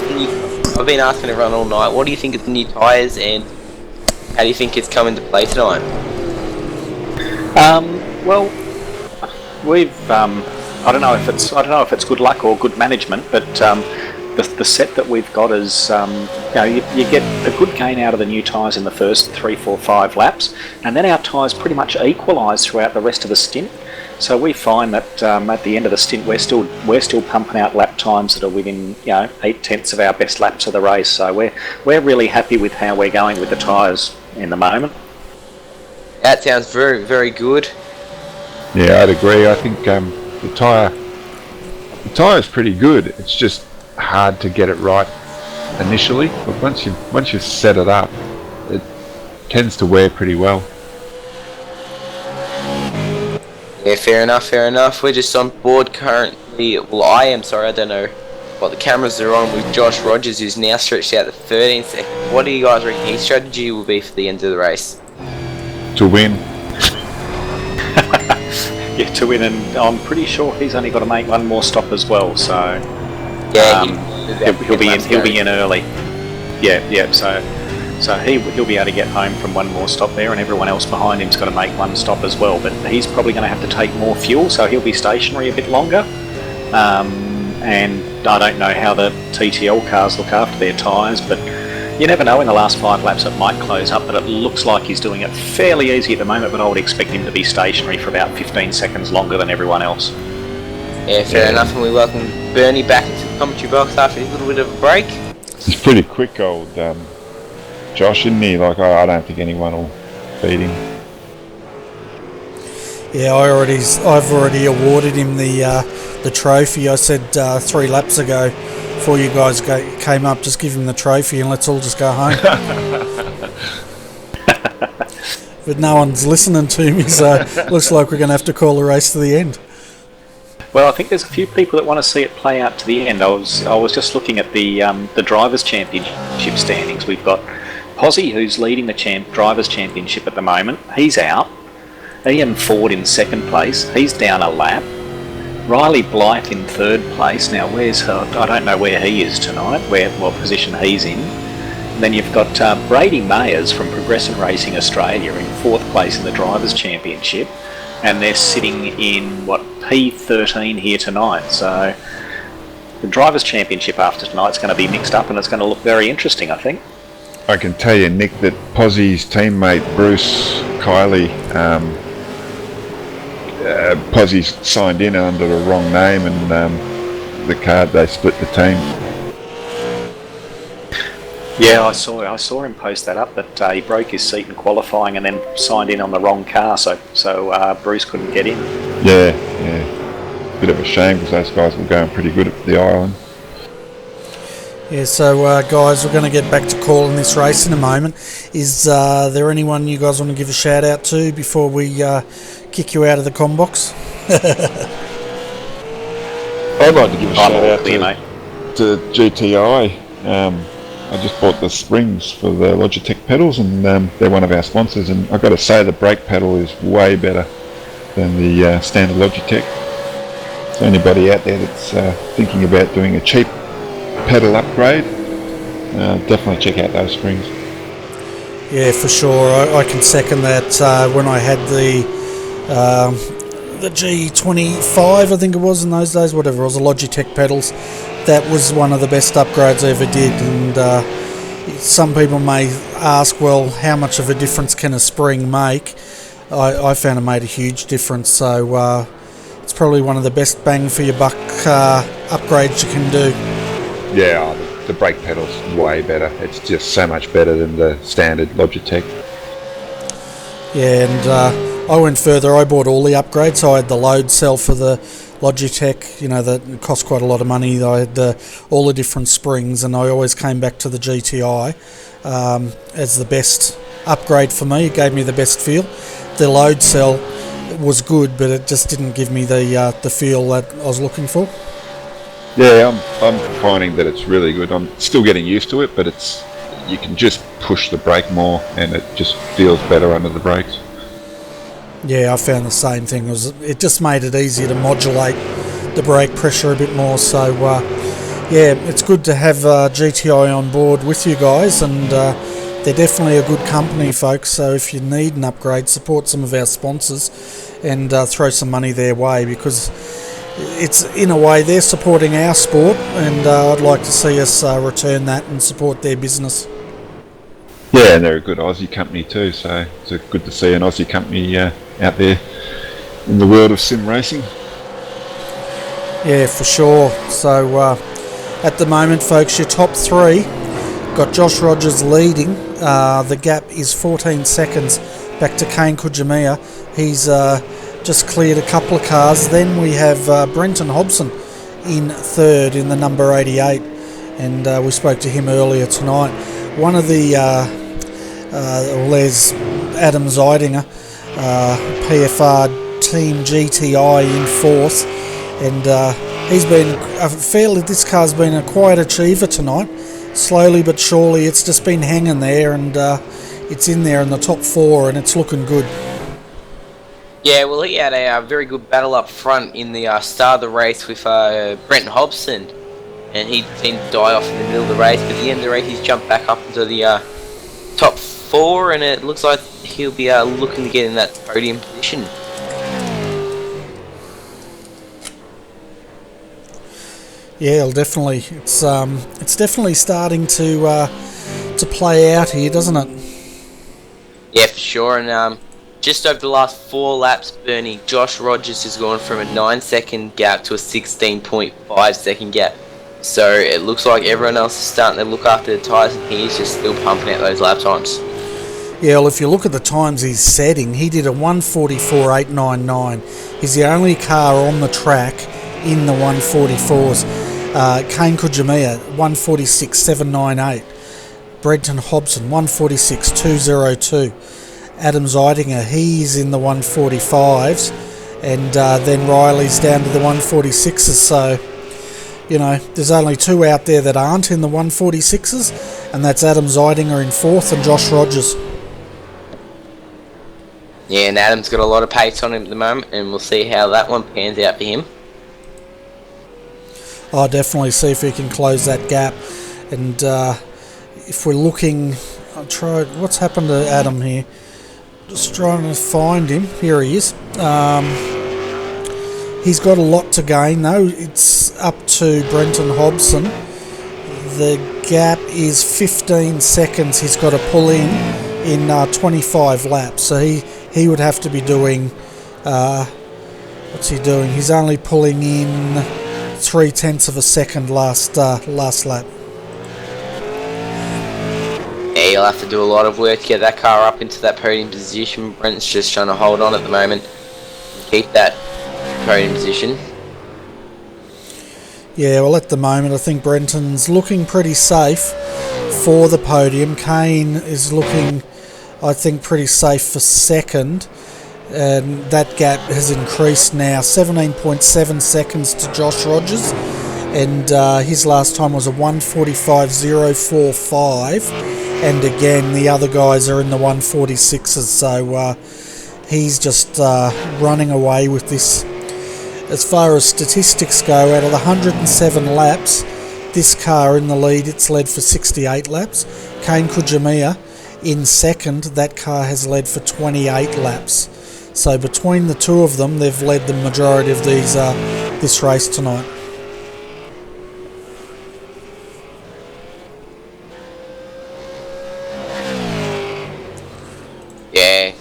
I've been asking everyone all night. What do you think of the new tyres, and how do you think it's come into play tonight? Well, we've I don't know if it's good luck or good management, but the set that we've got is you get a good gain out of the new tyres in the first 3, 4, 5 laps, and then our tyres pretty much equalise throughout the rest of the stint. So we find that at the end of the stint we're still pumping out lap times that are within 8/10 of our best laps of the race. So we're really happy with how we're going with the tyres in the moment. That sounds very, very good. Yeah, I'd agree. I think the tyre's pretty good. It's just hard to get it right initially, but once you've set it up, it tends to wear pretty well. Yeah, fair enough. We're just on board currently. Well, I am, sorry, I don't know what the cameras are on, with Josh Rogers, who's now stretched out to 13 seconds. What do you guys reckon his strategy will be for the end of the race? To win. Yeah, to win, and I'm pretty sure he's only got to make one more stop as well. So yeah, he'll be in early. Yeah. So he'll be able to get home from one more stop there, and everyone else behind him's got to make one stop as well. But he's probably going to have to take more fuel, so he'll be stationary a bit longer. And I don't know how the TTL cars look after their tyres, but you never know. In the last 5 laps it might close up, but it looks like he's doing it fairly easy at the moment, but I would expect him to be stationary for about 15 seconds longer than everyone else. Yeah, fair enough, and we welcome Bernie back into the commentary box after a little bit of a break. He's pretty quick, old Josh, isn't he? Like, I don't think anyone will beat him. Yeah, I've already awarded him the trophy. I said 3 laps ago, before you guys came up, just give him the trophy and let's all just go home. But no one's listening to me, so looks like we're going to have to call the race to the end. Well, I think there's a few people that want to see it play out to the end. I was just looking at the Drivers' Championship standings. We've got Posy, who's leading the Drivers' Championship at the moment. He's out. Ian Ford in second place. He's down a lap. Riley Blight in third place. Now, I don't know where he is tonight, what position he's in. And then you've got Brady Mayers from Progression Racing Australia in fourth place in the Drivers' Championship. And they're sitting in, P13 here tonight. So the Drivers' Championship after tonight's going to be mixed up, and it's going to look very interesting, I think. I can tell you, Nick, that Possy's teammate Bruce Kiley, Posy signed in under the wrong name, and the card they split the team. Yeah, I saw him post that up, that he broke his seat in qualifying and then signed in on the wrong car, so Bruce couldn't get in. Yeah. Bit of a shame because those guys were going pretty good at the island. Yeah, so guys, we're going to get back to calling this race in a moment. Is there anyone you guys want to give a shout out to before we kick you out of the comm box? I'd like to give a shout out mate. to GTI. I just bought the springs for the Logitech pedals, and they're one of our sponsors, and I've got to say the brake pedal is way better than the standard Logitech. So anybody out there that's thinking about doing a cheap pedal upgrade, definitely check out those springs. Yeah, for sure. I can second that. When I had the G25, I think it was in those days, whatever it was, the Logitech pedals, that was one of the best upgrades I ever did. And some people may ask, well, how much of a difference can a spring make? I found it made a huge difference. So it's probably one of the best bang for your buck upgrades you can do. Yeah, the brake pedal's way better. It's just so much better than the standard Logitech. Yeah, and I went further. I bought all the upgrades. So I had the load cell for the Logitech, that cost quite a lot of money. I had all the different springs, and I always came back to the GTI as the best upgrade for me. It gave me the best feel. The load cell was good, but it just didn't give me the feel that I was looking for. Yeah, I'm finding that it's really good. I'm still getting used to it, but you can just push the brake more, and it just feels better under the brakes. Yeah, I found the same thing. It just made it easier to modulate the brake pressure a bit more. So, yeah, it's good to have GTI on board with you guys, and they're definitely a good company, folks. So if you need an upgrade, support some of our sponsors and throw some money their way, because it's, in a way, they're supporting our sport, and I'd like to see us return that and support their business. Yeah, and they're a good Aussie company too, so it's good to see an Aussie company out there in the world of sim racing. Yeah, for sure. So at the moment, folks, your top three got Josh Rogers leading. The gap is 14 seconds back to Kane Kujimiya. He's just cleared a couple of cars. Then we have Brenton Hobson in third in the number 88, and we spoke to him earlier tonight. One of the there's Adam Zeidinger, PFR Team GTI in fourth, and he's been this car's been a quiet achiever tonight. Slowly but surely, it's just been hanging there, and it's in there in the top four, and it's looking good. Yeah, well, he had a very good battle up front in the start of the race with Brenton Hobson, and he seemed to die off in the middle of the race, but at the end of the race he's jumped back up into the top four, and it looks like he'll be looking to get in that podium position. Yeah, definitely. It's definitely starting to play out here, doesn't it? Yeah, for sure. And just over the last 4 laps, Bernie, Josh Rogers has gone from a 9-second gap to a 16.5-second gap. So it looks like everyone else is starting to look after the tyres, and he's just still pumping out those lap times. Yeah, well, if you look at the times he's setting, he did a 1:44.899. He's the only car on the track in the 1:44s. Kane Kujimiya, 1:46.798. Brenton Hobson, 1:46.202. Adam Zeidinger, he's in the 1:45s, and then Riley's down to the 1:46s. So, there's only 2 out there that aren't in the 1:46s, and that's Adam Zeidinger in fourth and Josh Rogers. Yeah, and Adam's got a lot of pace on him at the moment, and we'll see how that one pans out for him. I'll definitely see if we can close that gap. And if we're looking, what's happened to Adam here? Just trying to find him. Here he is. He's got a lot to gain though. It's up to Brenton Hobson. The gap is 15 seconds he's got to pull in 25 laps. So he would have to be doing, what's he doing? He's only pulling in 0.3 of a second last lap. you'll have to do a lot of work to get that car up into that podium position. Brent's just trying to hold on at the moment and keep that podium position. Yeah, well, at the moment, I think Brenton's looking pretty safe for the podium. Kane is looking, I think, pretty safe for second. And that gap has increased now, 17.7 seconds to Josh Rogers. And his last time was a 1:45.045. And again, the other guys are in the 1:46s. So he's just running away with this. As far as statistics go, out of the 107 laps, this car in the lead, it's led for 68 laps. Kane Kujimiya in second, that car has led for 28 laps. So between the two of them, they've led the majority of these this race tonight. Yeah,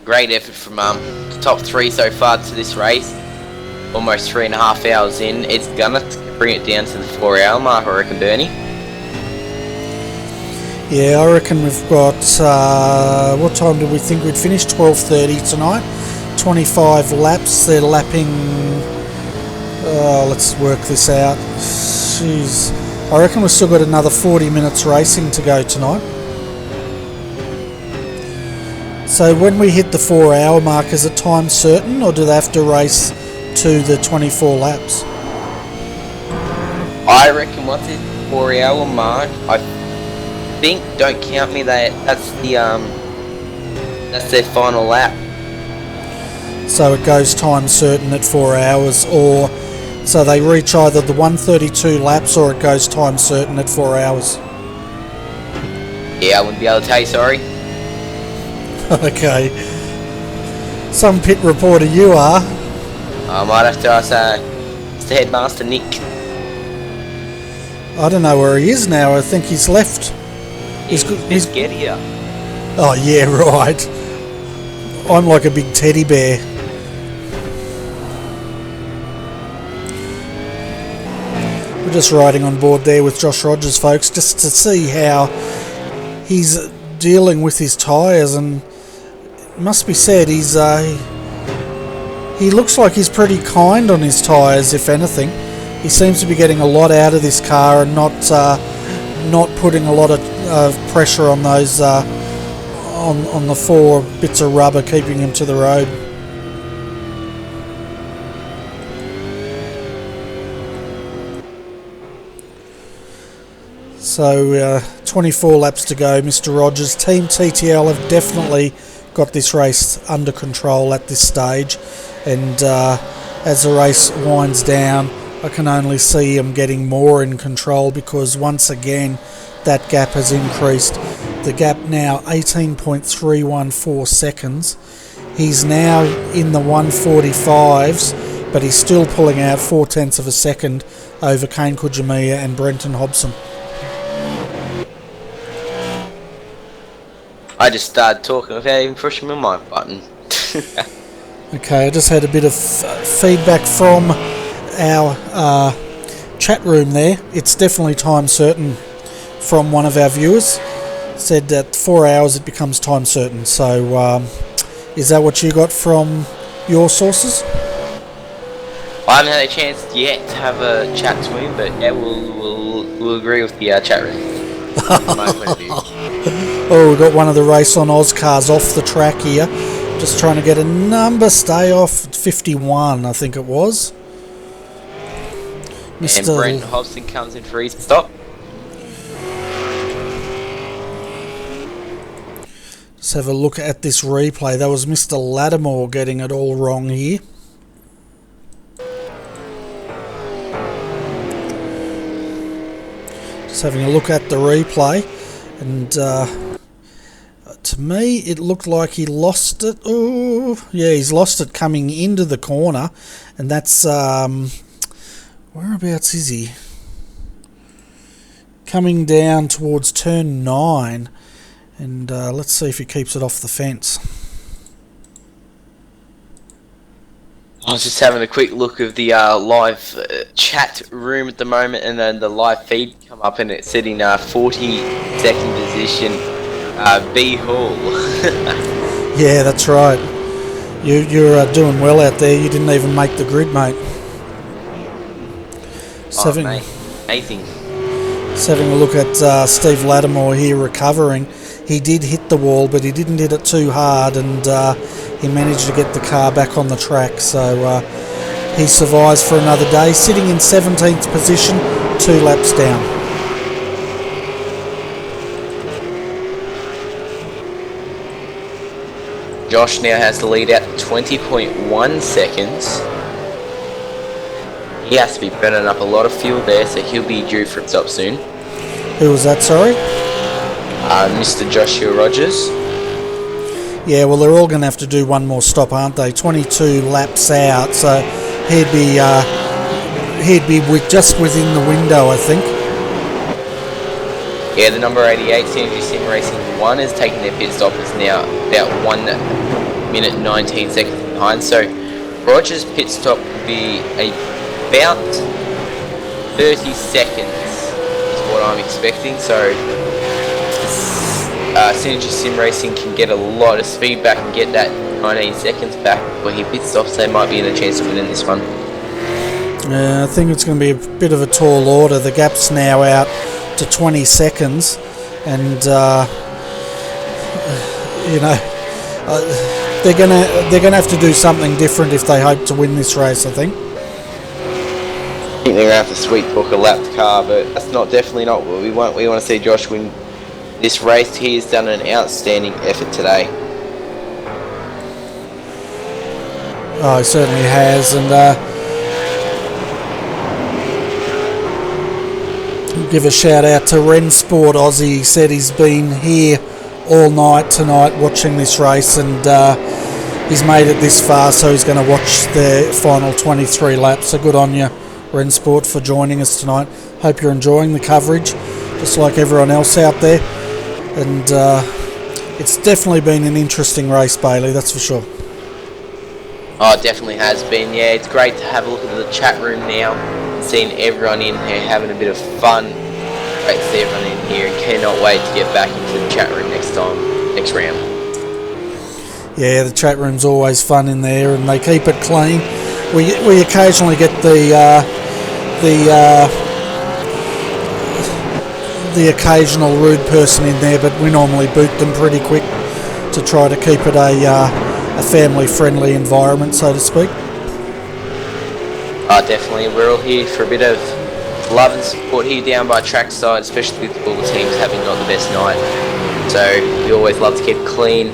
great effort from the top three so far to this race. Almost 3.5 hours in. It's gonna bring it down to the 4-hour mark, I reckon, Bernie. Yeah, I reckon we've got, what time did we think we'd finish? 12:30 tonight. 25 laps. They're lapping, let's work this out. Jeez. I reckon we've still got another 40 minutes racing to go tonight. So when we hit the 4-hour mark, is it time certain, or do they have to race to the 24 laps? I reckon once it's 4-hour mark, I think, don't count me, that's their final lap. So it goes time certain at 4 hours, or so they reach either the 1:32 laps or it goes time certain at 4 hours. Yeah, I wouldn't be able to tell you, sorry. Okay. Some pit reporter you are. I might have to ask Mr. Headmaster Nick. I don't know where he is now. I think he's left. He's get here. Oh yeah, right. I'm like a big teddy bear. We're just riding on board there with Josh Rogers, folks, just to see how he's dealing with his tyres, and it must be said he looks like he's pretty kind on his tyres, if anything. He seems to be getting a lot out of this car and not putting a lot of pressure on those on the 4 bits of rubber, keeping him to the road. So 24 laps to go, Mr. Rogers. Team TTL have definitely got this race under control at this stage, and as the race winds down, I can only see him getting more in control, because once again that gap has increased. The gap now 18.314 seconds. He's now in the 1:45s, but he's still pulling out 0.4 of a second over Kane Kujimiya and Brenton Hobson. I just started talking without even pushing my mic button. Okay, I just had a bit of feedback from our chat room there. It's definitely time certain from one of our viewers. Said that 4 hours it becomes time certain. So is that what you got from your sources? I haven't had a chance yet to have a chat to him, but yeah, we'll agree with the chat room. Oh, we've got one of the Race on Oz cars off the track here. Just trying to get a number, stay off 51, I think it was. And Brent Hobson comes in for his stop. Let's have a look at this replay. That was Mr. Lattimore getting it all wrong here. Just having a look at the replay, and to me it looked like he lost it. Oh yeah, he's lost it coming into the corner, and that's whereabouts is he? Coming down towards turn 9, and let's see if he keeps it off the fence. I was just having a quick look of the live chat room at the moment, and then the live feed come up, and it's sitting 42nd position B Hall. Yeah, that's right. You're doing well out there. You didn't even make the grid, mate. Oh, mate. Amazing. Just having a look at Steve Lattimore here recovering. He did hit the wall, but he didn't hit it too hard, and he managed to get the car back on the track. So he survives for another day, sitting in 17th position, 2 laps down. Josh now has the lead out 20.1 seconds. He has to be burning up a lot of fuel there, so he'll be due for a stop soon. Who was that, sorry? Mr. Joshua Rogers. Yeah, well, they're all going to have to do one more stop, aren't they? 22 laps out, so he'd be just within the window, I think. Yeah, the number 88 Synergy Sim Racing 1 is taking their pit stop. Is now about 1 minute 19 seconds behind. So Rogers' pit stop will be about 30 seconds is what I'm expecting. So Synergy Sim Racing can get a lot of speed back and get that 19 seconds back when he pit stops. They might be in a chance of winning this one. I think it's going to be a bit of a tall order. The gap's now out to 20 seconds, and they're gonna have to do something different if they hope to win this race, I think. I think they're gonna have to sweet talk a lapped car, but that's definitely not what we want. We want to see Josh win this race. He has done an outstanding effort today. Oh, he certainly has, and give a shout out to Rensport Aussie. He said he's been here all night tonight watching this race, and he's made it this far, so he's going to watch the final 23 laps. So good on you, Rensport, for joining us tonight. Hope you're enjoying the coverage, just like everyone else out there. And it's definitely been an interesting race, Bailey, that's for sure. Oh, it definitely has been. Yeah, it's great to have a look at the chat room now, seeing everyone in here having a bit of fun. Great to see everyone in here, and cannot wait to get back into the chat room next round. Yeah, the chat room's always fun in there, and they keep it clean. We occasionally get the occasional rude person in there, but we normally boot them pretty quick to try to keep it a family-friendly environment, so to speak. Definitely, we're all here for a bit of love and support here down by trackside, especially with all the teams having not the best night. So we always love to keep it clean,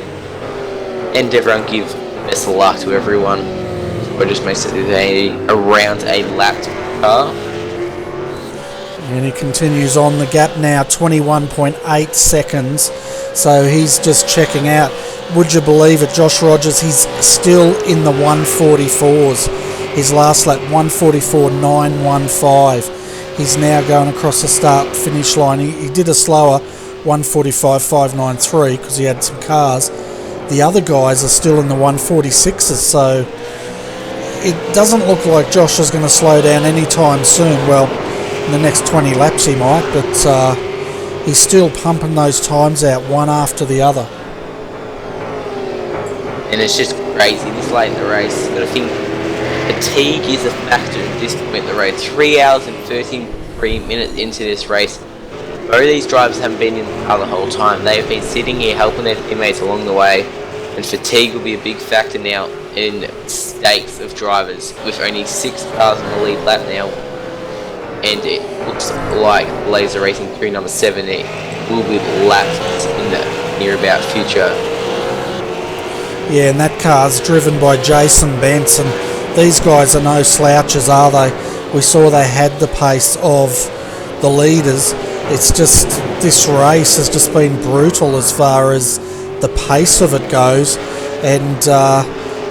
and everyone give the best of luck to everyone. So it just makes it around a lapped car. And he continues on. The gap now 21.8 seconds, so he's just checking out. Would you believe it, Josh Rogers, he's still in the 144s. His last lap, 144.915. He's now going across the start-finish line. He did a slower 145.593 because he had some cars. The other guys are still in the 146s, so it doesn't look like Josh is going to slow down anytime soon. Well, in the next 20 laps he might, but he's still pumping those times out one after the other. And it's just crazy this late in the race, but I think fatigue is a factor at this point in the race. 3 hours and 33 minutes into this race. Both of these drivers haven't been in the car the whole time. They have been sitting here helping their teammates along the way, and fatigue will be a big factor now in stakes of drivers, with only 6 cars on the lead lap now. And it looks like Laser Racing crew number 7 will be lapped in the near about future. Yeah, and that car's driven by Jason Benson. These guys are no slouches, are they? We saw they had the pace of the leaders. It's just, this race has just been brutal as far as the pace of it goes, and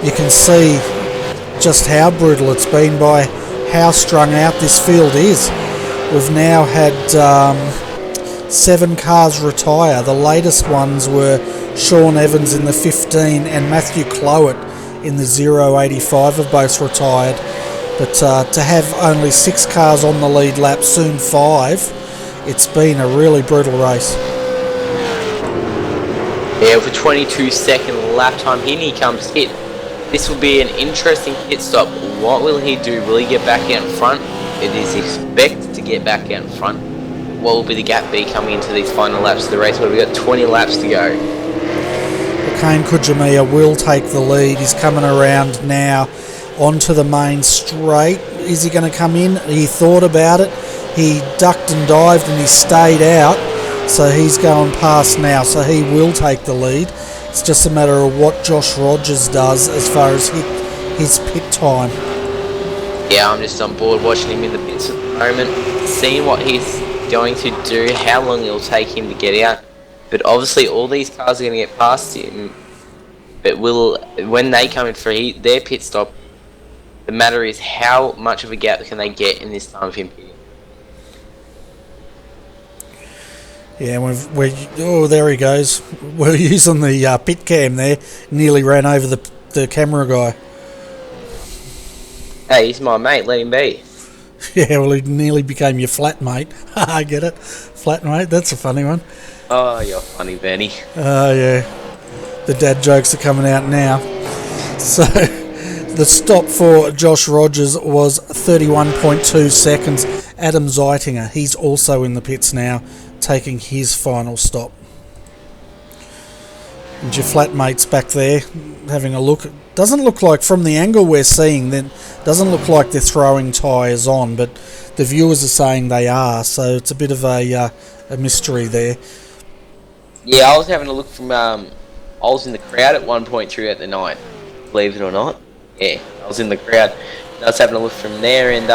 you can see just how brutal it's been by how strung out this field is. We've now had 7 cars retire. The latest ones were Sean Evans in the 15 and Matthew Clowett in the 085 have both retired. But to have only 6 cars on the lead lap, soon 5, it's been a really brutal race. Yeah, with a 22-second lap time, in he comes hit. This will be an interesting pit stop. What will he do? Will he get back out in front? It is expected to get back out in front. What will be the gap be coming into these final laps of the race? Well, we've got 20 laps to go. Kane Kujimiya will take the lead. He's coming around now onto the main straight. Is he going to come in? He thought about it. He ducked and dived and he stayed out. So he's going past now. So he will take the lead. It's just a matter of what Josh Rogers does as far as his pit time. Yeah, I'm just on board watching him in the pits at the moment, seeing what he's going to do, how long it'll take him to get out. But obviously all these cars are going to get past him. But when they come in for their pit stop, the matter is how much of a gap can they get in this time of him pitting. Yeah, oh, there he goes. We're using the pit cam there. Nearly ran over the camera guy. Hey, he's my mate, let him be. Yeah, well, he nearly became your flatmate. I get it. Flatmate, that's a funny one. Oh, you're funny, Benny. Oh, yeah. The dad jokes are coming out now. So, the stop for Josh Rogers was 31.2 seconds. Adam Zeitinger, he's also in the pits now, taking his final stop. And your flatmate's back there having a look. Doesn't look like, from the angle we're seeing, then doesn't look like they're throwing tyres on, but the viewers are saying they are, so it's a bit of a mystery there. Yeah, I was having a look from, I was in the crowd at one point throughout the night, believe it or not. Yeah, I was in the crowd. I was having a look from there, and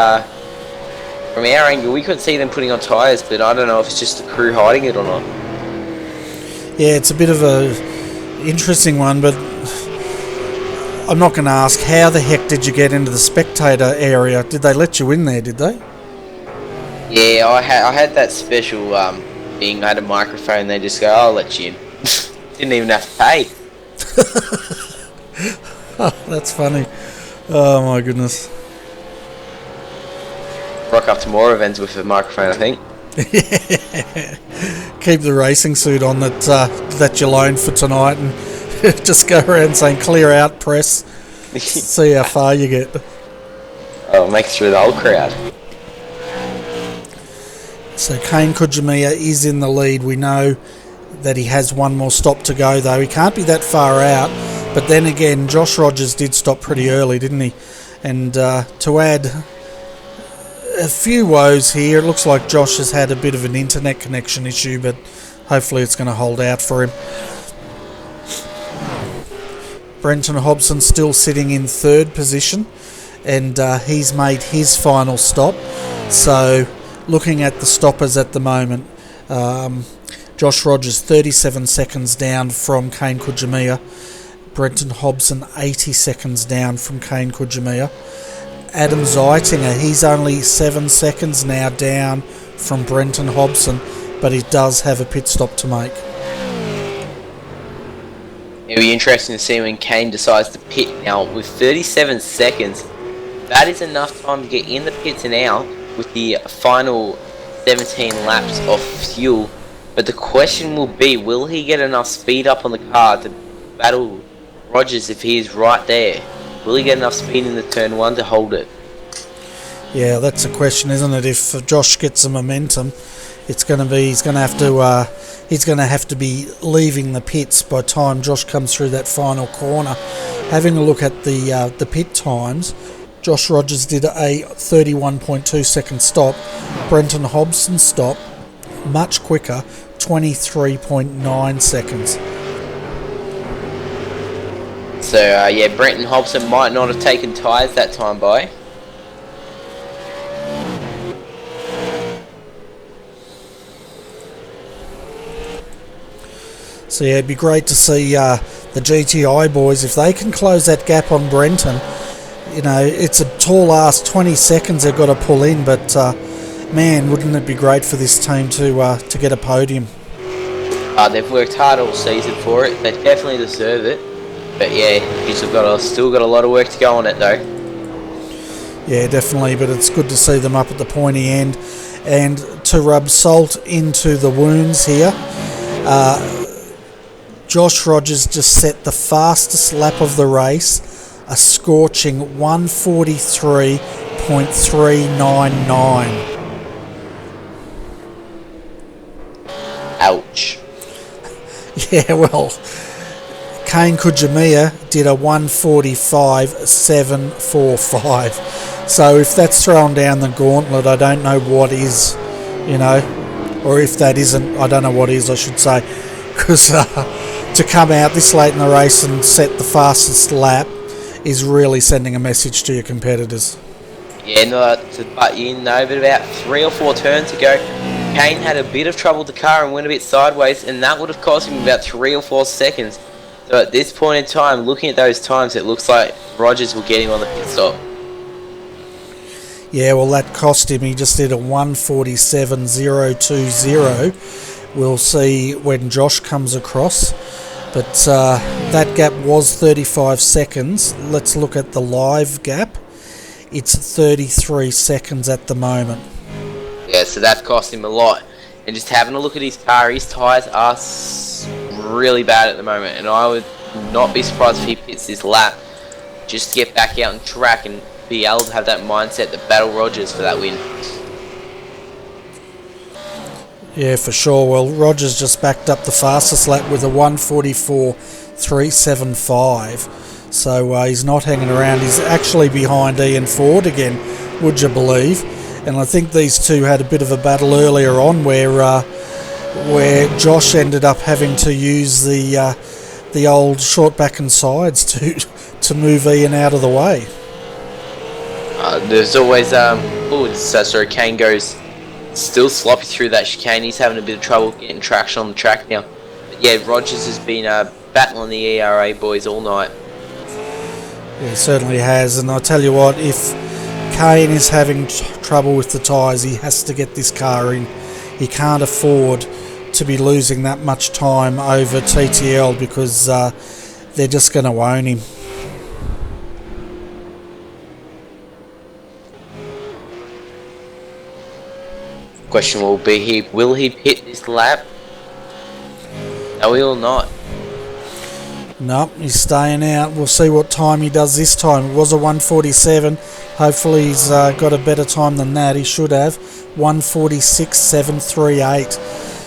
from our angle, we couldn't see them putting on tyres, but I don't know if it's just the crew hiding it or not. Yeah, it's a bit of a interesting one, but I'm not going to ask, how the heck did you get into the spectator area? Did they let you in there, did they? Yeah, I had that special thing. I had a microphone, they just go, I'll let you in. Didn't even have to pay. Oh, that's funny. Oh my goodness. Rock up to more events with a microphone, I think. Keep the racing suit on that you loaned for tonight and just go around saying clear out, press. See how far you get. Oh, make it through the whole crowd. So Kane Kujimiya is in the lead. We know that he has one more stop to go, though. He can't be that far out. But then again, Josh Rogers did stop pretty early, didn't he? And to add a few woes here, it looks like Josh has had a bit of an internet connection issue, but hopefully it's going to hold out for him. Brenton Hobson still sitting in third position, and he's made his final stop. So looking at the stoppers at the moment, Josh Rogers 37 seconds down from Kane Kujimiya. Brenton Hobson 80 seconds down from Kane Kujimiya. Adam Zeitinger, he's only 7 seconds now down from Brenton Hobson, but he does have a pit stop to make. It'll be interesting to see when Kane decides to pit now. With 37 seconds, that is enough time to get in the pits and out with the final 17 laps of fuel. But the question will be, will he get enough speed up on the car to battle Rogers if he is right there? Will he get enough speed in the turn one to hold it? Yeah, that's a question, isn't it? If Josh gets the momentum, it's going to be he's going to have to be leaving the pits by the time Josh comes through that final corner. Having a look at the pit times, Josh Rogers did a 31.2 second stop. Brenton Hobson stop much quicker, 23.9 seconds. So yeah, Brenton Hobson might not have taken tyres that time by. So yeah, it'd be great to see the GTI boys, if they can close that gap on Brenton. You know, it's a tall ass 20 seconds they've got to pull in, but man, wouldn't it be great for this team to get a podium? They've worked hard all season for it. They definitely deserve it. But yeah, you've still got a lot of work to go on it though. Yeah, definitely, but it's good to see them up at the pointy end. And to rub salt into the wounds here, Josh Rogers just set the fastest lap of the race, a scorching 1:43.399. Ouch. Yeah, well, Kane Kujimiya did a 1:45.745. So if that's throwing down the gauntlet, I don't know what is, or if that isn't, I don't know what is, I should say. Because to come out this late in the race and set the fastest lap is really sending a message to your competitors. Yeah, not to butt you in though, but about 3 or 4 turns ago, Kane had a bit of trouble with the car and went a bit sideways, and that would have cost him about 3 or 4 seconds. So at this point in time, looking at those times, it looks like Rogers will get him on the pit stop. Yeah, well, that cost him. He just did a 1:47.020. We'll see when Josh comes across. But that gap was 35 seconds. Let's look at the live gap. It's 33 seconds at the moment. Yeah, so that cost him a lot. And just having a look at his car, his tyres are really bad at the moment. And I would not be surprised if he pits this lap just to get back out on track and be able to have that mindset to battle Rogers for that win. Yeah, for sure. Well, Rogers just backed up the fastest lap with a 1:44.375. So he's not hanging around. He's actually behind Ian Ford again, would you believe? And I think these two had a bit of a battle earlier on where Josh ended up having to use the old short back and sides to move Ian out of the way. There's always Kane goes still sloppy through that chicane. He's having a bit of trouble getting traction on the track now. But yeah, Rogers has been battling the ERA boys all night. Yeah, he certainly has. And I tell you what, if Kane is having trouble with the tyres, he has to get this car in. He can't afford to be losing that much time over TTL because they're just going to own him. Question will be, will he pit this lap? No, he will not. Nope, he's staying out. We'll see what time he does this time. It was a 1:47. Hopefully he's got a better time than that. He should have 1:46.738.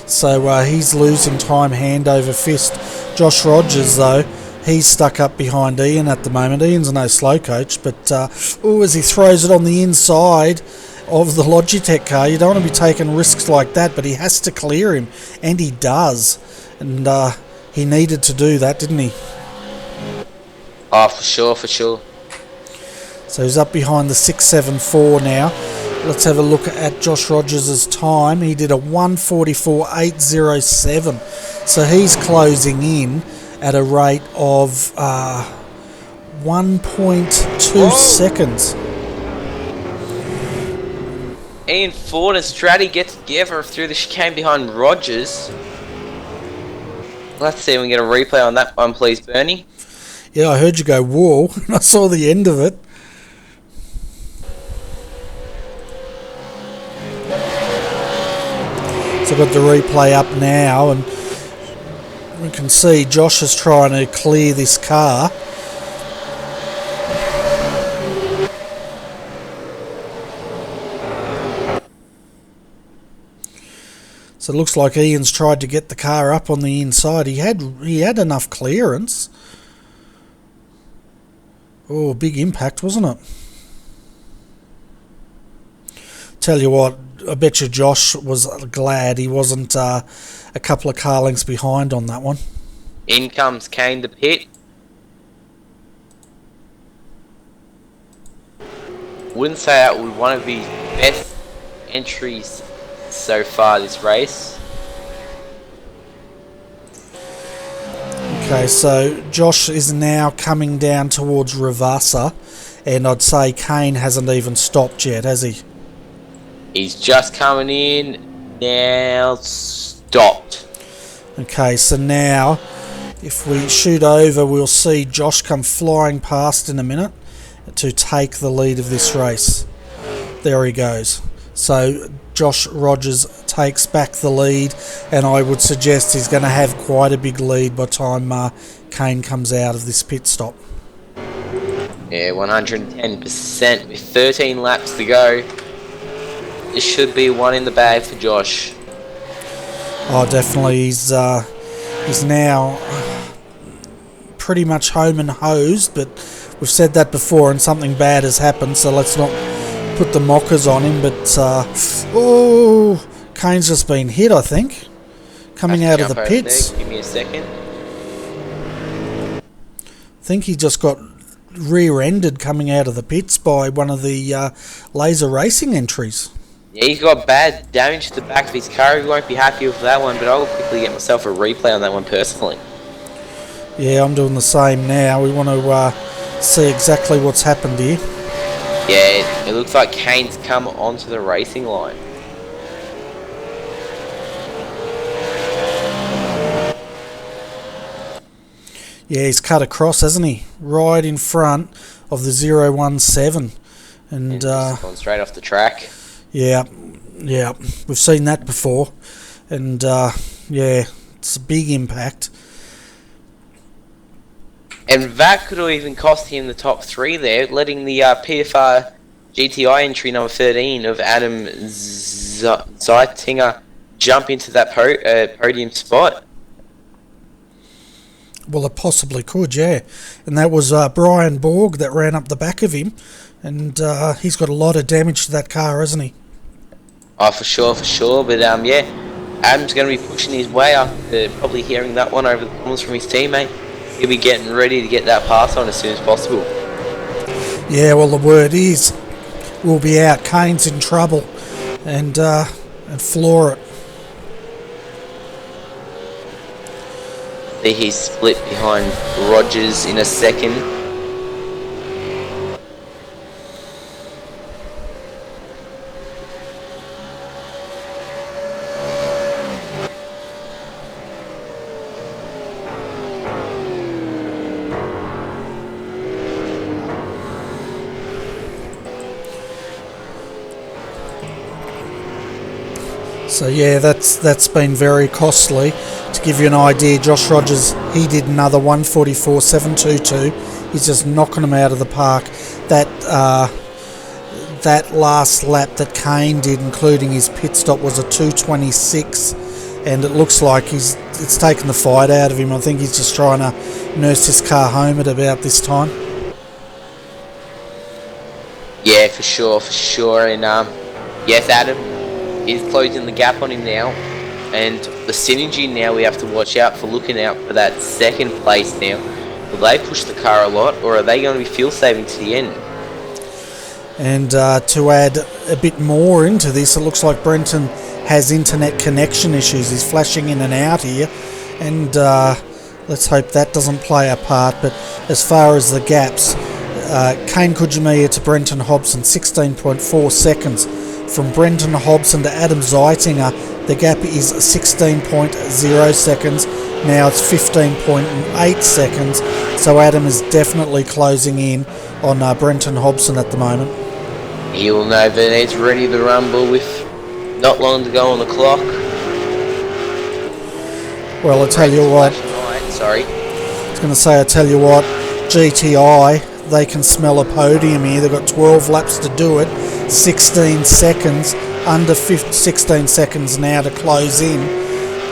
So he's losing time hand over fist. Josh Rogers, though, he's stuck up behind Ian at the moment. Ian's no slow coach, but as he throws it on the inside of the Logitech car, you don't want to be taking risks like that, but he has to clear him, and he does. And he needed to do that, didn't he? Oh, for sure. So he's up behind the 674 now. Let's have a look at Josh Rogers' time. He did a 1:44.807. So he's closing in at a rate of 1.2 seconds. Ian Ford and Stratty get together through the chicane behind Rogers. Let's see if we can get a replay on that one, please, Bernie. Yeah, I heard you go, whoa, and I saw the end of it. So I've got the replay up now, and we can see Josh is trying to clear this car. So it looks like Ian's tried to get the car up on the inside. He had enough clearance. Oh, big impact, wasn't it? Tell you what, I bet you Josh was glad he wasn't a couple of car lengths behind on that one. In comes Kane to pit. Wouldn't say that was one of his best entries so far this race. Okay, so Josh is now coming down towards Ravassa, and I'd say Kane hasn't even stopped yet, has he? He's just coming in, now stopped. Okay, so now if we shoot over, we'll see Josh come flying past in a minute to take the lead of this race. There he goes. So Josh Rogers takes back the lead, and I would suggest he's going to have quite a big lead by the time Kane comes out of this pit stop. Yeah, 110% with 13 laps to go. This should be one in the bag for Josh. Oh, definitely. He's now pretty much home and hosed, but we've said that before and something bad has happened, so let's not put the mockers on him. But Kane's just been hit, I think, coming out of the pits. Give me a second. I think he just got rear-ended coming out of the pits by one of the laser racing entries. Yeah, he's got bad damage to the back of his car. He won't be happy with that one, but I'll quickly get myself a replay on that one personally. Yeah, I'm doing the same now. We want to see exactly what's happened here. Yeah, it looks like Kane's come onto the racing line. Yeah, he's cut across, hasn't he? Right in front of the 017. And just gone straight off the track. Yeah, we've seen that before. And yeah, it's a big impact. And that could have even cost him the top 3 there, letting the PFR GTI entry number 13 of Adam Zeitinger jump into that podium spot. Well, it possibly could, yeah. And that was Brian Borg that ran up the back of him. And he's got a lot of damage to that car, hasn't he? Oh, for sure. But yeah, Adam's going to be pushing his way after probably hearing that one over the comments from his teammate. He'll be getting ready to get that pass on as soon as possible. Yeah, well, the word is we'll be out. Kane's in trouble, and floor it. See, he's split behind Rogers in a second. So yeah, that's been very costly. To give you an idea, Josh Rogers, he did another 144.722. He's just knocking him out of the park. That last lap that Kane did, including his pit stop, was a 2:26, and it looks like it's taken the fight out of him. I think he's just trying to nurse his car home at about this time. Yeah, for sure. And yes, Adam is closing the gap on him now, and the synergy now we have to watch out for, looking out for that second place now. Will they push the car a lot, or are they going to be fuel saving to the end? And to add a bit more into this, it looks like Brenton has internet connection issues. He's flashing in and out here, and let's hope that doesn't play a part. But as far as the gaps, Kane Kujimiya to Brenton Hobson, 16.4 seconds. From Brenton Hobson to Adam Zeitinger, the gap is 16.0 seconds. Now it's 15.8 seconds. So Adam is definitely closing in on Brenton Hobson at the moment. He will know that he's ready to rumble with not long to go on the clock. Well, I tell you what. Sorry. I was going to say, I tell you what, GTI, they can smell a podium here. They've got 12 laps to do it. 16 seconds, under 16 seconds now to close in.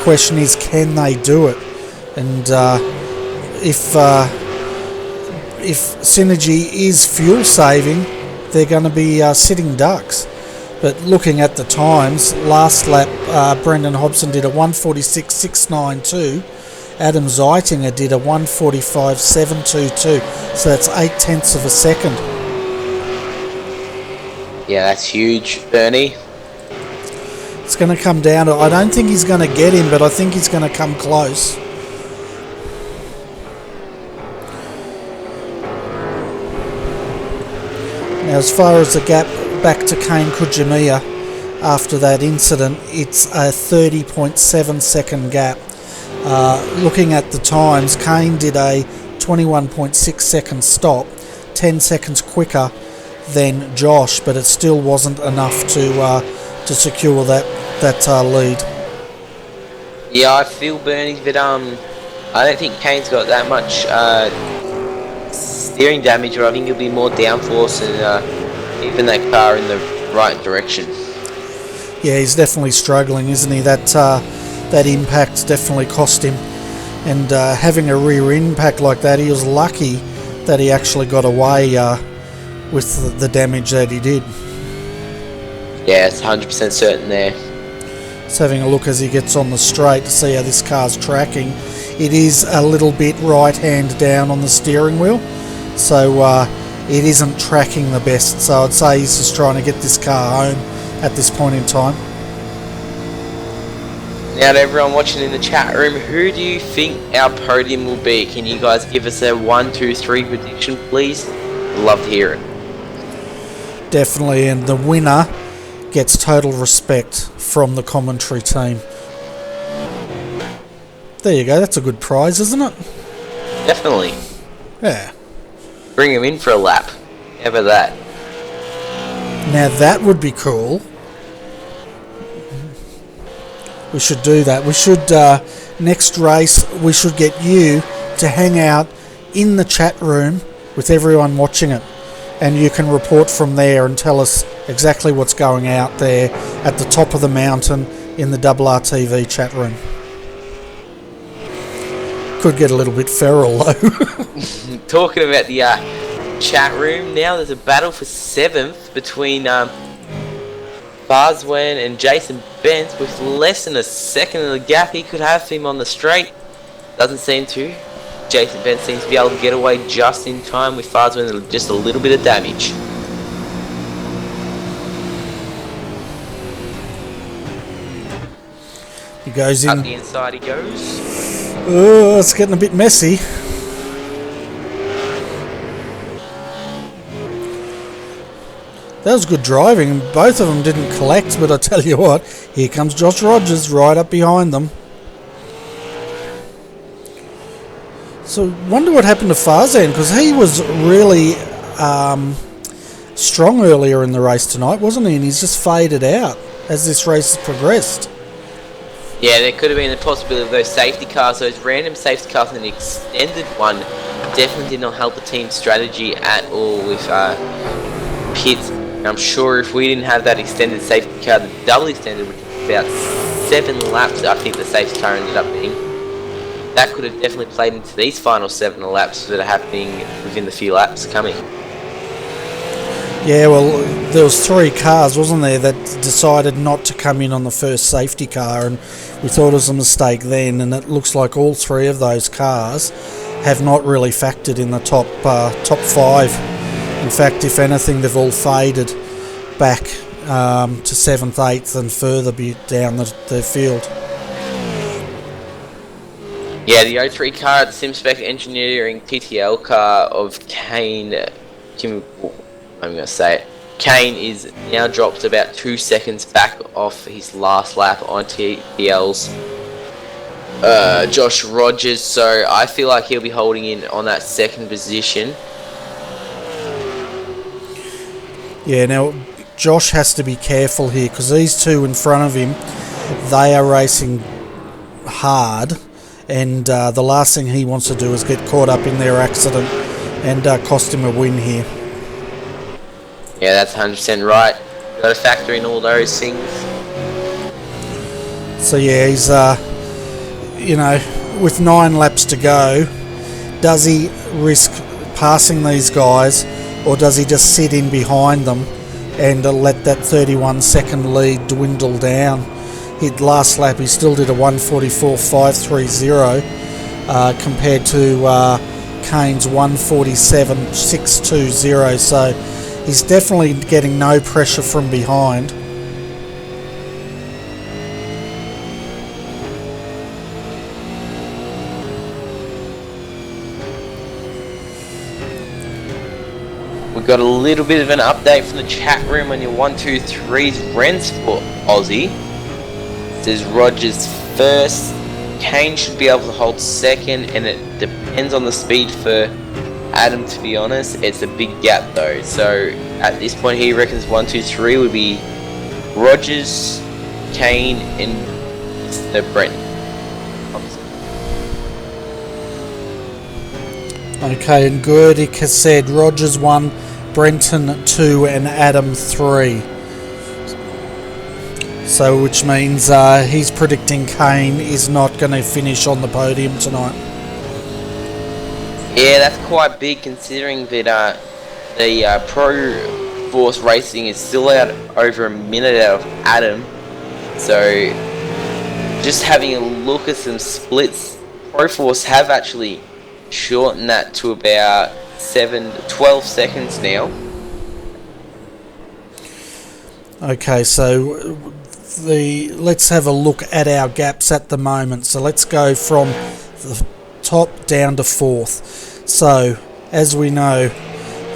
Question is, can they do it? And if Synergy is fuel saving, they're going to be sitting ducks. But looking at the times, last lap Brendan Hobson did a 146.692. Adam Zeitinger did a 145.722. So that's 0.8 of a second. Yeah, that's huge, Bernie. It's going to come down to, I don't think he's going to get him, but I think he's going to come close. Now, as far as the gap back to Kane Kujimiya after that incident, it's a 30.7 second gap. Looking at the times, Kane did a 21.6 second stop, 10 seconds quicker than Josh, but it still wasn't enough to secure that that lead. Yeah, I feel Bernie, but I don't think Kane's got that much steering damage, or I think he'll be more downforce and keeping that car in the right direction. Yeah, he's definitely struggling, isn't he? That impact definitely cost him. And having a rear impact like that, he was lucky that he actually got away with the damage that he did. Yeah, it's 100% certain there. Just having a look as he gets on the straight to see how this car's tracking. It is a little bit right hand down on the steering wheel, so it isn't tracking the best. So I'd say he's just trying to get this car home at this point in time. Now to everyone watching in the chat room, who do you think our podium will be? Can you guys give us a 1, 2, 3 prediction, please? I'd love to hear it. Definitely, and the winner gets total respect from the commentary team. There you go, that's a good prize, isn't it? Definitely. Yeah. Bring him in for a lap. How about that? Now that would be cool. We should do that. We should, next race, we should get you to hang out in the chat room with everyone watching it. And you can report from there and tell us exactly what's going out there at the top of the mountain in the RRTV chat room. Could get a little bit feral though. Talking about the chat room now, there's a battle for 7th between Barswen and Jason Bent with less than a second of the gap he could have him on the straight. Doesn't seem to. Jason Bent seems to be able to get away just in time with Barswen with just a little bit of damage. He goes in. Up the inside he goes. Oh, it's getting a bit messy. That was good driving, and both of them didn't collect, but I tell you what, here comes Josh Rogers right up behind them. So, wonder what happened to Farzan, because he was really strong earlier in the race tonight, wasn't he? And he's just faded out as this race has progressed. Yeah, there could have been the possibility of those safety cars, those random safety cars, and the extended one definitely did not help the team's strategy at all with pits. I'm sure if we didn't have that extended safety car, the double extended, which is about 7 laps, I think the safety car ended up being, that could have definitely played into these final 7 laps that are happening within the few laps coming. Yeah, well, there was 3 cars, wasn't there, that decided not to come in on the first safety car, and we thought it was a mistake then, and it looks like all 3 of those cars have not really factored in the top 5. In fact, if anything, they've all faded back to 7th, 8th and further down the field. Yeah, the 03 car, the SimSpec Engineering TTL car of Kane, I'm going to say it, Kane is now dropped about 2 seconds back off his last lap on TTL's Josh Rogers, so I feel like he'll be holding in on that 2nd position. Yeah, now Josh has to be careful here because these 2 in front of him, they are racing hard, and the last thing he wants to do is get caught up in their accident and cost him a win here. Yeah, that's 100% right. Got to factor in all those things. So yeah, he's with 9 laps to go, does he risk passing these guys, or does he just sit in behind them and let that 31-second lead dwindle down? Last lap he still did a 1:44.530 compared to Kane's 1:47.620, so he's definitely getting no pressure from behind. We've got a little bit of an update from the chat room on your 1, 2, 3's Rents for Aussie. It says Rogers first, Kane should be able to hold 2nd, and it depends on the speed for Adam, to be honest. It's a big gap though, so at this point he reckons 1, 2, 3 would be Rogers, Kane and Brenton. Okay, and Gurdick has said Rogers 1, Brenton 2 and Adam 3. So which means he's predicting Kane is not going to finish on the podium tonight. Yeah, that's quite big considering that the Pro Force Racing is still out over a minute out of Adam. So just having a look at some splits, Pro Force have actually shortened that to about 12 seconds now. Okay, so let's have a look at our gaps at the moment. So let's go from the top down to fourth. So as we know,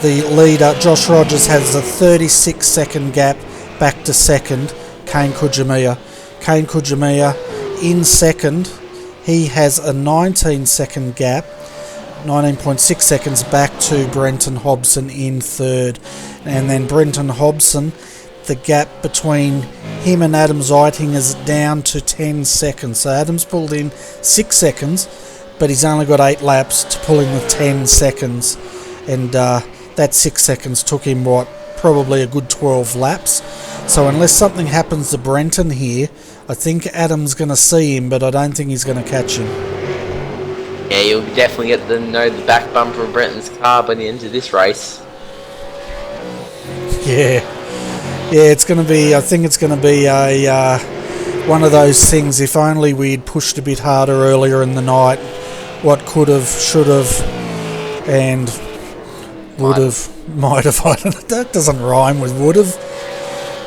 the leader Josh Rogers has a 36 second gap back to second, Kane Kujimiya. Kane Kujimiya in second, he has a 19 second gap, 19.6 seconds back to Brenton Hobson in third. And then Brenton Hobson, the gap between him and Adam Zeiting is down to 10 seconds. So Adam's pulled in 6 seconds, but he's only got 8 laps to pull in the 10 seconds. And that 6 seconds took him, probably a good 12 laps. So unless something happens to Brenton here, I think Adam's going to see him, but I don't think he's going to catch him. Yeah, you'll definitely get to know the back bumper of Brenton's car by the end of this race. Yeah, it's going to be. I think it's going to be a one of those things. If only we'd pushed a bit harder earlier in the night, what could have, should have, and would have, might have. I don't know, that doesn't rhyme with would have.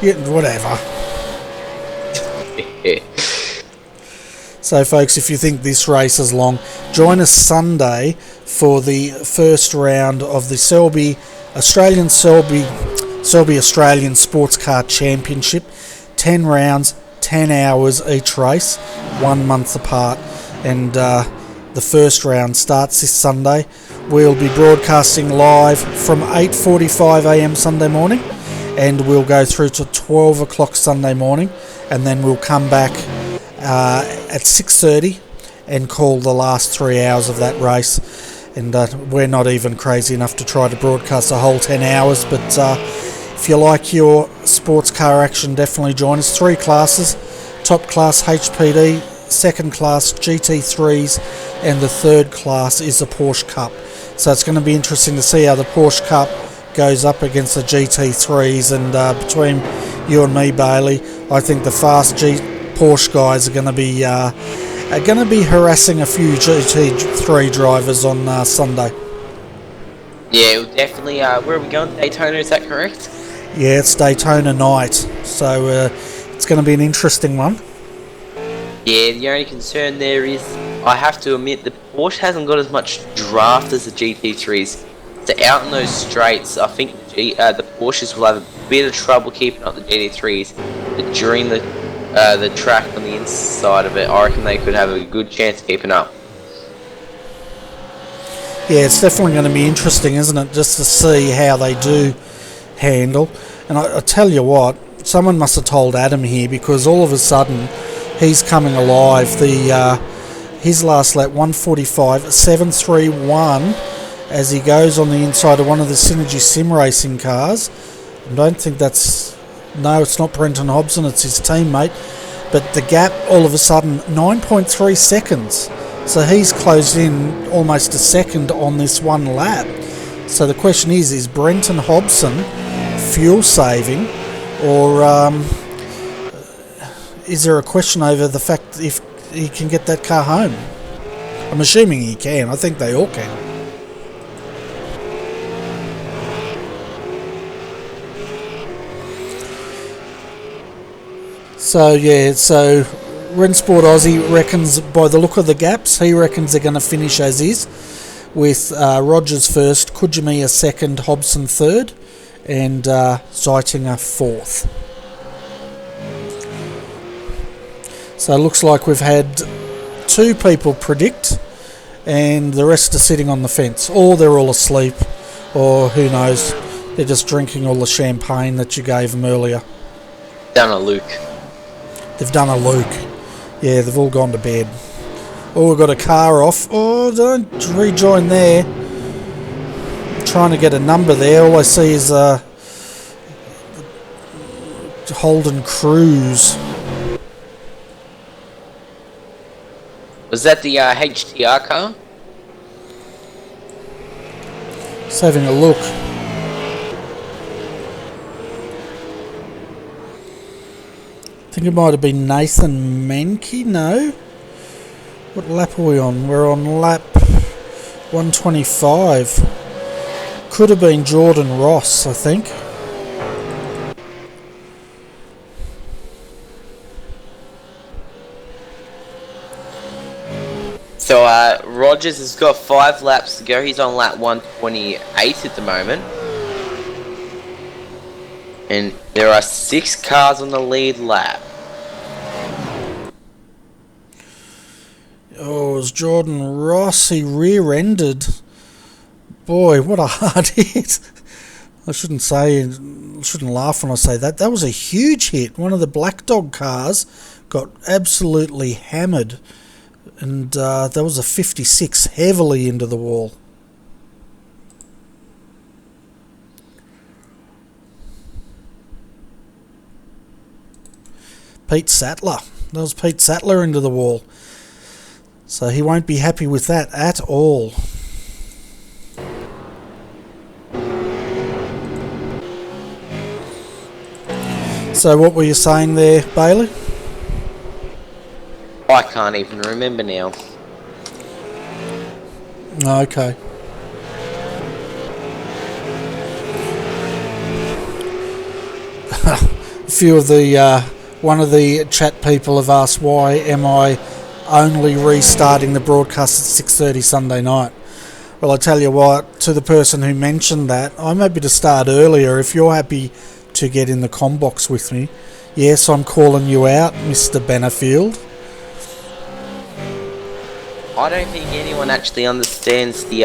Yeah, whatever. So folks, if you think this race is long, join us Sunday for the first round of the Selby Australian Sports Car Championship. 10 rounds, 10 hours each race, 1 month apart. And the first round starts this Sunday. We'll be broadcasting live from 8:45am Sunday morning, and we'll go through to 12 o'clock Sunday morning, and then we'll come back at 6:30 and call the last 3 hours of that race. And we're not even crazy enough to try to broadcast a whole 10 hours, but if you like your sports car action, definitely join us. 3 classes: top class HPD, second class GT3s, and the third class is the Porsche Cup. So it's going to be interesting to see how the Porsche Cup goes up against the GT3s, and between you and me, Bailey, I think the fast Porsche guys are going to be harassing a few GT3 drivers on Sunday. Yeah, we'll definitely. Where are we going? Daytona, is that correct? Yeah, it's Daytona night, so it's going to be an interesting one. Yeah, the only concern there is, I have to admit, the Porsche hasn't got as much draft as the GT3s. So out in those straights, I think the Porsches will have a bit of trouble keeping up the GT3s. But during the track on the inside of it, I reckon they could have a good chance of keeping up. Yeah, it's definitely going to be interesting, isn't it, just to see how they do handle. And I tell you what, someone must have told Adam here, because all of a sudden he's coming alive. His last lap, 1:45, 7:31, as he goes on the inside of one of the Synergy Sim Racing cars. I don't think it's not Brenton Hobson, it's his teammate. But the gap, all of a sudden, 9.3 seconds. So he's closed in almost a second on this one lap. So the question is Brenton Hobson fuel saving, or is there a question over the fact if he can get that car home? I'm assuming he can. I think they all can. So Rensport Aussie reckons, by the look of the gaps, he reckons they're going to finish as is, with Rogers first, Kujimiya second, Hobson third, and Zeitinger fourth. So it looks like we've had 2 people predict, and the rest are sitting on the fence, or they're all asleep, or who knows, they're just drinking all the champagne that you gave them earlier. Down a Luke. They've done a Luke. Yeah, they've all gone to bed. Oh, we've got a car off. Oh, don't rejoin there. Trying to get a number there. All I see is Holden Cruz. Was that the HTR car? Just having a look. I think it might have been Nathan Menke. No. What lap are we on? We're on lap 125. Could have been Jordan Ross, I think. So Rogers has got 5 laps to go. He's on lap 128 at the moment. And there are 6 cars on the lead lap. Oh, it was Jordan Ross. He rear-ended. Boy, what a hard hit. I shouldn't laugh when I say that. That was a huge hit. One of the Black Dog cars got absolutely hammered. And that was a 56 heavily into the wall. Pete Sattler. That was Pete Sattler into the wall. So he won't be happy with that at all. So what were you saying there, Bailey? I can't even remember now. Okay. A few of the one of the chat people have asked, why am I only restarting the broadcast at 6:30 Sunday night? Well, I tell you what, to the person who mentioned that, I'm happy to start earlier if you're happy to get in the comm box with me. Yes, I'm calling you out, Mr. Benefield. I don't think anyone actually understands the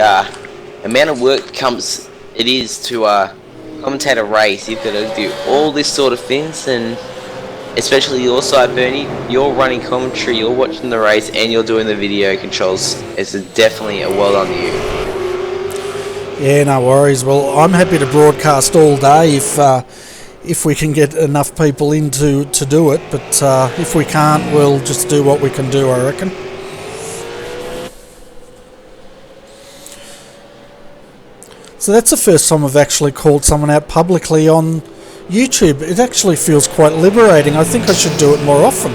amount of work it is to commentate a race. You've got to do all this sort of things, and especially your side, Bernie. You're running commentary, you're watching the race, and you're doing the video controls. It's definitely a well done to you. Yeah, no worries. Well, I'm happy to broadcast all day if we can get enough people in to do it. But if we can't, we'll just do what we can do, I reckon. So that's the first time I've actually called someone out publicly on YouTube. It actually feels quite liberating. I think I should do it more often.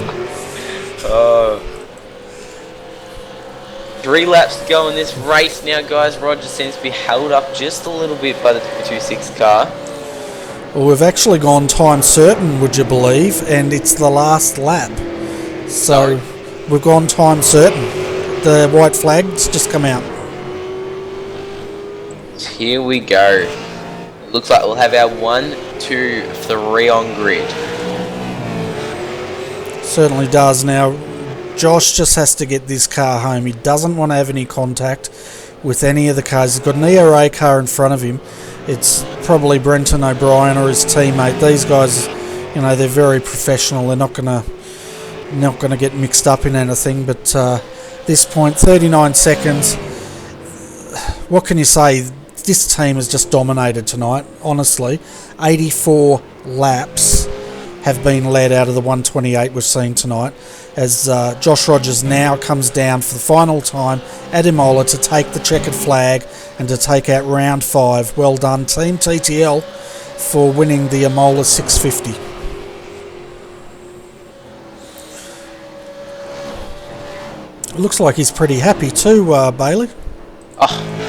3 laps to go in this race now, guys. Roger seems to be held up just a little bit by the 226 car. Well, we've actually gone time certain, would you believe? And it's the last lap. So we've gone time certain. The white flag's just come out. Here we go. Looks like we'll have our 1, 2, 3 on grid. Certainly does. Now, Josh just has to get this car home. He doesn't want to have any contact with any of the cars. He's got an ERA car in front of him. It's probably Brenton O'Brien or his teammate. These guys, you know, they're very professional. They're not gonna get mixed up in anything. But this point, 39 seconds. What can you say? This team has just dominated tonight, honestly. 84 laps have been led out of the 128 we've seen tonight, as Josh Rogers now comes down for the final time at Imola to take the checkered flag and to take out round 5. Well done, Team TTL, for winning the Imola 650. It looks like he's pretty happy too, Bailey. Oh,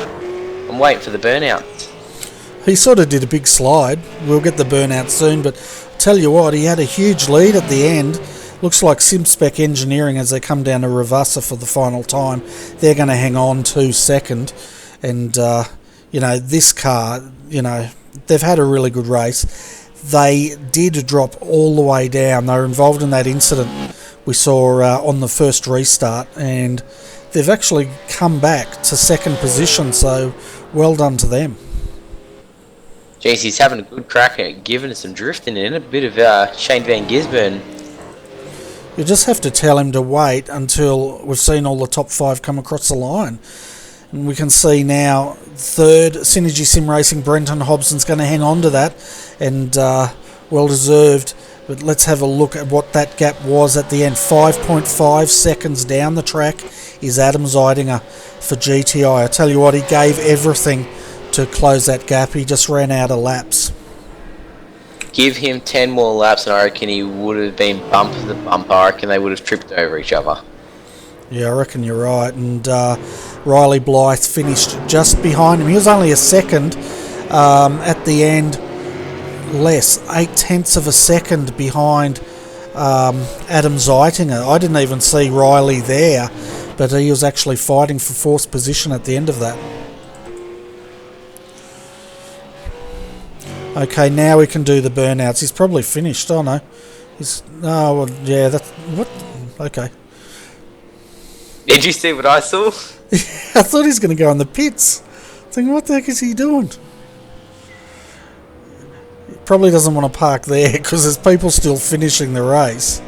I'm waiting for the burnout. He sort of did a big slide. We'll get the burnout soon, but I'll tell you what, he had a huge lead at the end. Looks like SimSpec Engineering, as they come down to Ravassa for the final time, they're going to hang on to second. And, you know, this car, you know, they've had a really good race. They did drop all the way down. They were involved in that incident we saw on the first restart, and they've actually come back to second position, so well done to them. Jeez, he's having a good crack at giving us some drifting in, a bit of Shane Van Gisbergen. You just have to tell him to wait until we've seen all the top 5 come across the line. And we can see now, third, Synergy Sim Racing, Brenton Hobson's going to hang on to that, and well deserved. But let's have a look at what that gap was at the end. 5.5 seconds down the track is Adam Zeidinger for GTI. I tell you what, he gave everything to close that gap. He just ran out of laps. Give him 10 more laps and I reckon he would have been bumper to bumper. I reckon they would have tripped over each other. Yeah, I reckon you're right. And Riley Blythe finished just behind him. He was only a second at the end, less, 0.8 of a second behind Adam Zeitinger. I didn't even see Riley there, but he was actually fighting for 4th position at the end of that. Okay, now we can do the burnouts. He's probably finished. Oh no, well, yeah. That's what. Okay. Did you see what I saw? I thought he was going to go in the pits. Thinking, what the heck is he doing? He probably doesn't want to park there because there's people still finishing the race.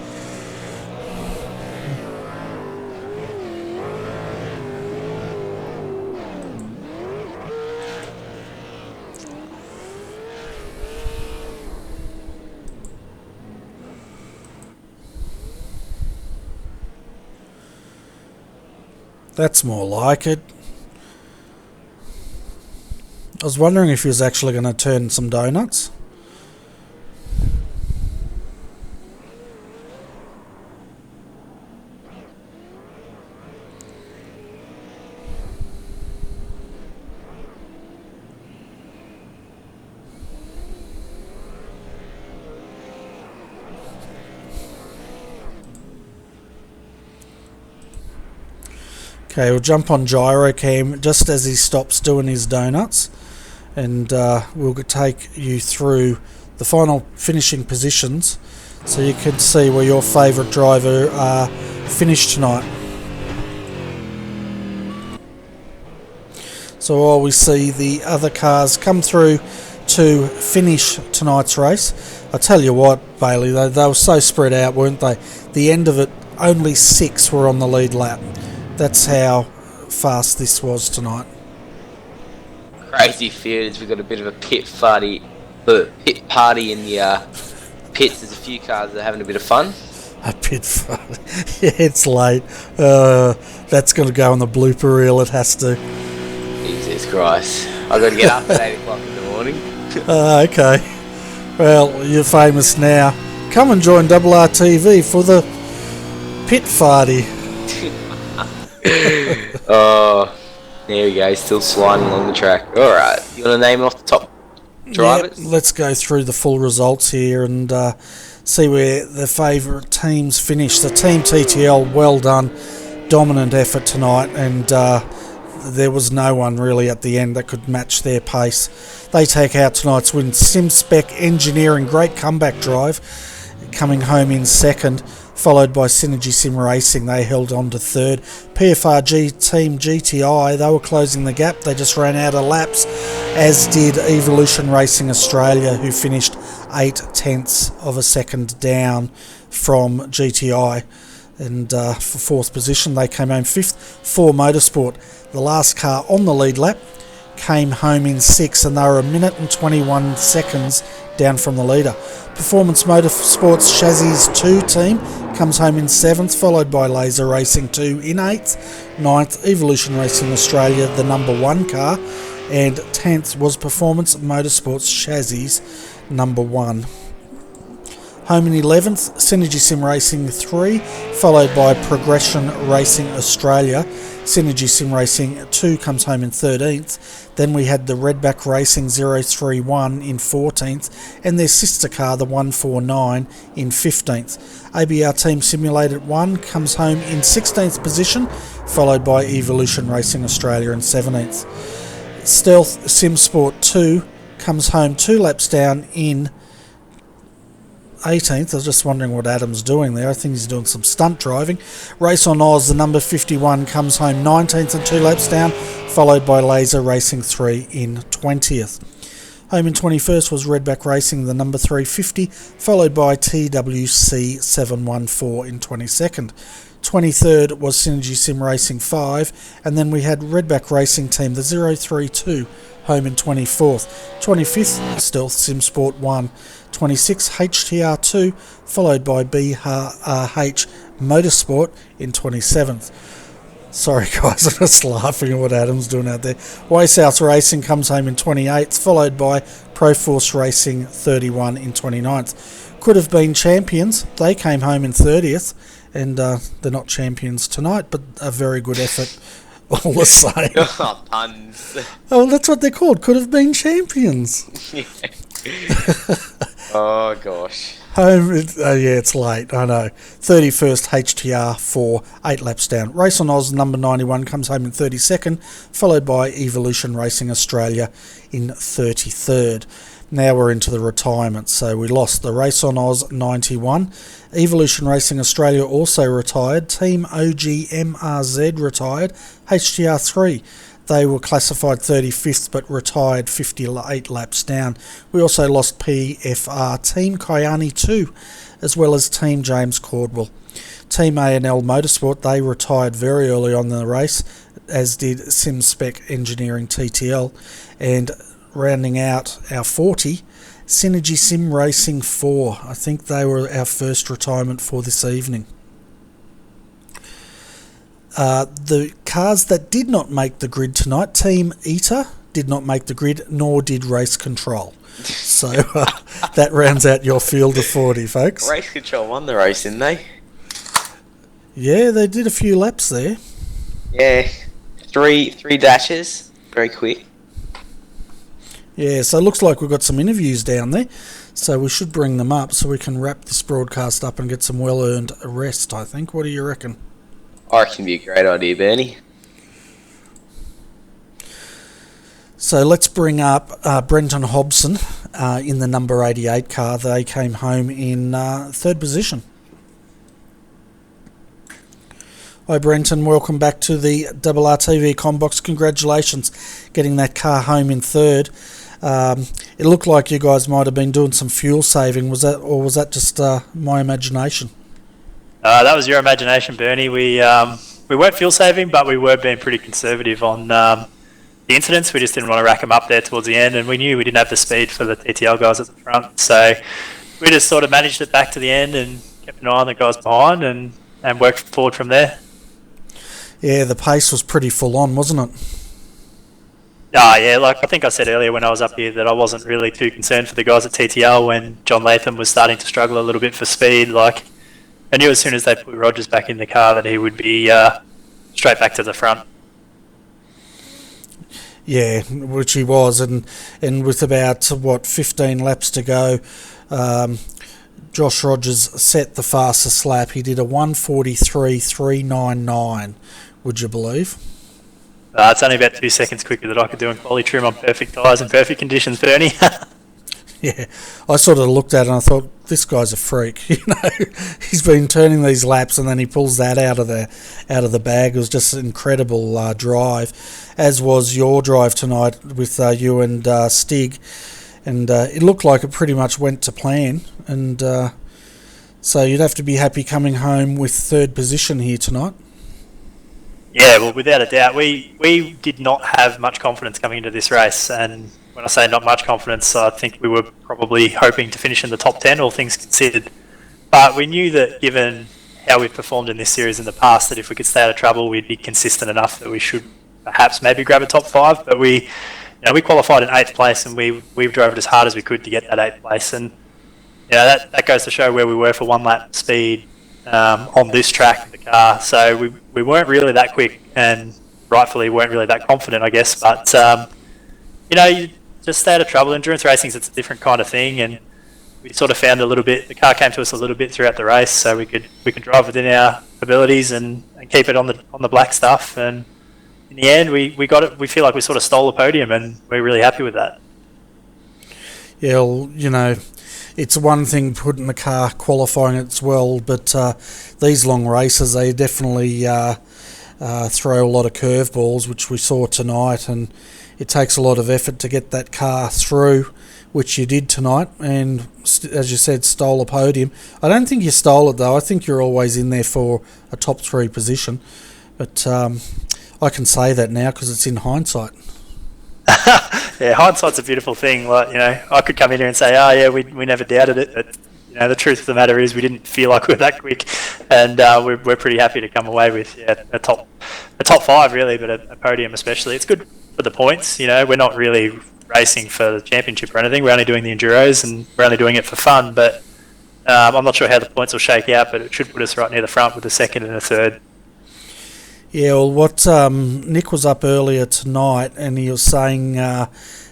That's more like it. I was wondering if he was actually going to turn some donuts. Okay, we'll jump on Gyrocam just as he stops doing his donuts, and we'll take you through the final finishing positions so you can see where your favourite driver finished tonight. So while we see the other cars come through to finish tonight's race, I tell you what, Bailey, they were so spread out, weren't they? The end of it, only 6 were on the lead lap. That's how fast this was tonight. Crazy fields. We've got a bit of a pit party in the pits. There's a few cars that are having a bit of fun. A pit party. Yeah, it's late. That's going to go on the blooper reel. It has to. Jesus Christ. I've got to get up at 8 o'clock in the morning. Okay. Well, you're famous now. Come and join RRTV for the pit party. Oh, there we go. Still sliding along the track. Alright, you want to name off the top drivers? Yep, let's go through the full results here and see where the favourite teams finished. The Team TTL, well done. Dominant effort tonight, and there was no one really at the end that could match their pace. They take out tonight's win. SimSpec Engineering, great comeback drive, coming home in second, followed by Synergy Sim Racing. They held on to third. PFRG Team GTI, they were closing the gap. They just ran out of laps, as did Evolution Racing Australia, who finished 0.8 of a second down from GTI. And for 4th position, they came home 5th. For Motorsport, the last car on the lead lap, came home in 6th, and they were 1 minute and 21 seconds down from the leader. Performance Motorsports Chassis 2 team comes home in 7th, followed by Laser Racing 2 in 8th. 9th, Evolution Racing Australia, the number 1 car, and 10th was Performance Motorsports Chassis number 1. Home in 11th, Synergy Sim Racing 3, followed by Progression Racing Australia. Synergy Sim Racing 2 comes home in 13th. Then we had the Redback Racing 031 in 14th, and their sister car, the 149, in 15th. ABR Team Simulated 1 comes home in 16th position, followed by Evolution Racing Australia in 17th. Stealth Sim Sport 2 comes home 2 laps down in 18th. I was just wondering what Adam's doing there. I think he's doing some stunt driving. Race on Oz, the number 51, comes home 19th and 2 laps down, followed by Laser Racing 3 in 20th. Home in 21st was Redback Racing, the number 350, followed by TWC 714 in 22nd. 23rd was Synergy Sim Racing 5, and then we had Redback Racing Team, the 032, home in 24th. 25th, Stealth Sim Sport 1. 26th, HTR 2, followed by BRH Motorsport in 27th. Sorry guys, I'm just laughing at what Adam's doing out there. Way South Racing comes home in 28th, followed by Proforce Racing 31 in 29th. Could have been champions, they came home in 30th, and they're not champions tonight, but a very good effort all the same. Oh, puns. Oh, that's what they're called, could have been champions. Oh gosh. Home, yeah, it's late, I know. 31st HTR 4, 8 laps down. Race on Oz number 91 comes home in 32nd, followed by Evolution Racing Australia in 33rd. Now we're into the retirement, so we lost the Race on Oz 91. Evolution Racing Australia also retired. Team OG MRZ retired. HTR 3. They were classified 35th but retired 58 laps down. We also lost PFR Team Kyani 2 as well as Team James Cordwell. Team A&L Motorsport, they retired very early on in the race, as did SimSpec Engineering TTL. And rounding out our 40, Synergy Sim Racing 4. I think they were our first retirement for this evening. The cars that did not make the grid tonight, Team Eater did not make the grid, nor did Race Control. So that rounds out your field of 40, folks. Race Control won the race, didn't they? Yeah, they did a few laps there. Yeah, three dashes, very quick. Yeah, so it looks like we've got some interviews down there, so we should bring them up so we can wrap this broadcast up and get some well-earned rest, I think. What do you reckon? I reckon it'd be a great idea, Bernie. So let's bring up Brenton Hobson in the number 88 car. They came home in third position. Hi Brenton, welcome back to the RRTV Combox. Congratulations getting that car home in third. It looked like you guys might have been doing some fuel saving. Was that just my imagination? That was your imagination, Bernie. We weren't fuel saving, but we were being pretty conservative on the incidents. We just didn't want to rack them up there towards the end, and we knew we didn't have the speed for the TTL guys at the front. So we just sort of managed it back to the end and kept an eye on the guys behind and worked forward from there. Yeah, the pace was pretty full on, wasn't it? Yeah, like I think I said earlier when I was up here that I wasn't really too concerned for the guys at TTL when John Latham was starting to struggle a little bit for speed. Like, I knew as soon as they put Rogers back in the car that he would be straight back to the front. Yeah, which he was, and with about 15 laps to go, Josh Rogers set the fastest lap. He did a 1:43.399. Would you believe? It's only about 2 seconds quicker than I could do in quality trim on perfect tyres and perfect conditions, Bernie. Yeah, I sort of looked at it and I thought, this guy's a freak. You know, he's been turning these laps and then he pulls that out of the bag. It was just an incredible drive, as was your drive tonight with you and Stig, and it looked like it pretty much went to plan. And so you'd have to be happy coming home with third position here tonight. Yeah, well, without a doubt, we did not have much confidence coming into this race, and when I say not much confidence, I think we were probably hoping to finish in the top 10, all things considered. But we knew that given how we've performed in this series in the past, that if we could stay out of trouble, we'd be consistent enough that we should perhaps maybe grab a top 5. But we qualified in 8th place, and we drove it as hard as we could to get that 8th place. And that goes to show where we were for one lap speed on this track of the car. So we weren't really that quick, and rightfully weren't really that confident, I guess. But you just stay out of trouble. Endurance racing, it's a different kind of thing, and we sort of found the car came to us a little bit throughout the race, so we could drive within our abilities and keep it on the black stuff. And in the end, we got it. We feel like we sort of stole the podium, and we're really happy with that. Yeah, well, it's one thing putting the car qualifying as well, but these long races, they definitely throw a lot of curveballs, which we saw tonight, and it takes a lot of effort to get that car through, which you did tonight, and as you said, stole a podium. I don't think you stole it though. I think you're always in there for a top 3 position, but I can say that now because it's in hindsight. Yeah, hindsight's a beautiful thing. Like, I could come in here and say, "Oh yeah, we never doubted it," but the truth of the matter is we didn't feel like we were that quick, and we're pretty happy to come away with a top 5 really, but a podium especially. It's good for the points. We're not really racing for the championship or anything. We're only doing the enduros, and we're only doing it for fun. But I'm not sure how the points will shake out, but it should put us right near the front with a second and a third. Yeah, well, what Nick was up earlier tonight, and he was saying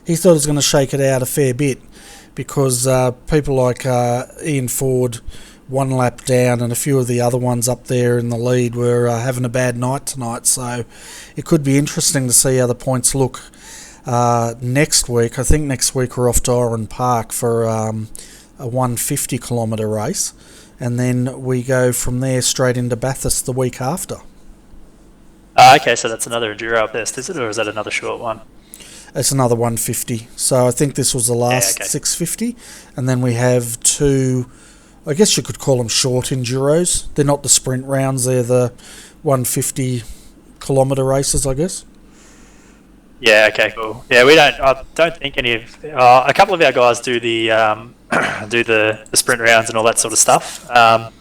he thought it was going to shake it out a fair bit because people like Ian Ford, one lap down, and a few of the other ones up there in the lead were having a bad night tonight. So it could be interesting to see how the points look next week. I think next week we're off to Oran Park for a 150 kilometre race, and then we go from there straight into Bathurst the week after. Okay, so that's another enduro test, is it, or is that another short one? It's another 150. So I think this was the last 650, and then we have 2, I guess you could call them short enduros. They're not the sprint rounds, they're the 150 kilometre races, I guess. Yeah, okay, cool. Yeah, I don't think any of a couple of our guys do the the sprint rounds and all that sort of stuff. I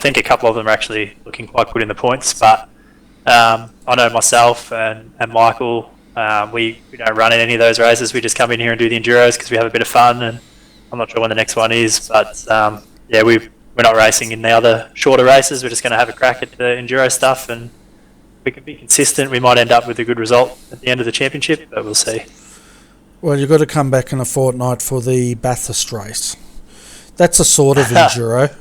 think a couple of them are actually looking quite good in the points, but I know myself and Michael, we don't run in any of those races. We just come in here and do the enduros because we have a bit of fun, and I'm not sure when the next one is, but we're not racing in the other shorter races. We're just going to have a crack at the enduro stuff, and if we can be consistent, we might end up with a good result at the end of the championship, but we'll see. Well, you've got to come back in a fortnight for the Bathurst race. That's a sort of enduro.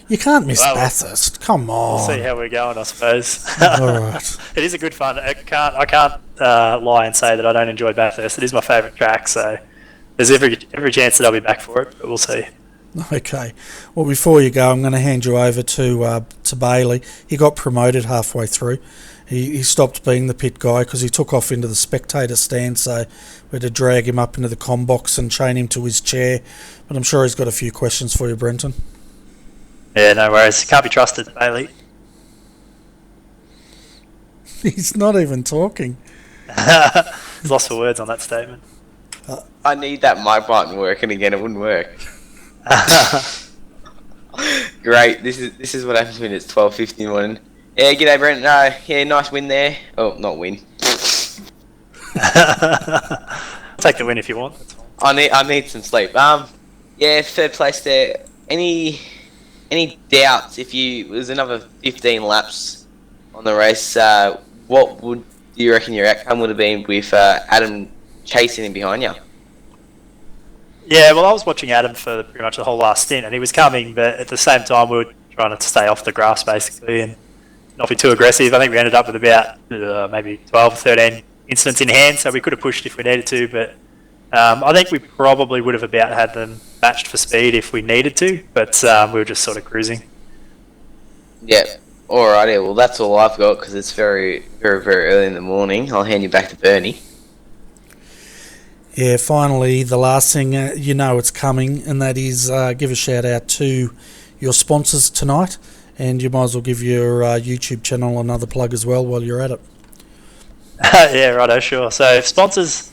You can't miss Bathurst. Come on. We'll see how we're going, I suppose. All right. It is a good fun. I can't lie and say that I don't enjoy Bathurst. It is my favourite track, so there's every chance that I'll be back for it, but we'll see. Okay. Well, before you go, I'm going to hand you over to Bailey. He got promoted halfway through. He stopped being the pit guy because he took off into the spectator stand, so we had to drag him up into the comm box and chain him to his chair. But I'm sure he's got a few questions for you, Brenton. Yeah, no worries. Can't be trusted, Bailey. He's not even talking. He's lost for words on that statement. I need that mic button working again. It wouldn't work. Great. This is what happens when it's 12:50 morning. Yeah, g'day, Brent. Yeah, nice win there. Oh, not win. Take the win if you want. That's fine. I need some sleep. Yeah, third place there. Any doubts if it was another 15 laps on the race? What do you reckon your outcome would have been with Adam chasing him behind you? Yeah, well, I was watching Adam for pretty much the whole last stint, and he was coming, but at the same time, we were trying to stay off the grass basically and not be too aggressive. I think we ended up with about maybe 12 or 13 incidents in hand, so we could have pushed if we needed to, but I think we probably would have about had them matched for speed if we needed to, but we were just sort of cruising. Yeah, alrighty. Well, that's all I've got because it's very, very, very early in the morning. I'll hand you back to Bernie. Yeah, finally, the last thing it's coming, and that is give a shout out to your sponsors tonight, and you might as well give your YouTube channel another plug as well while you're at it. Yeah, righto, sure. So sponsors,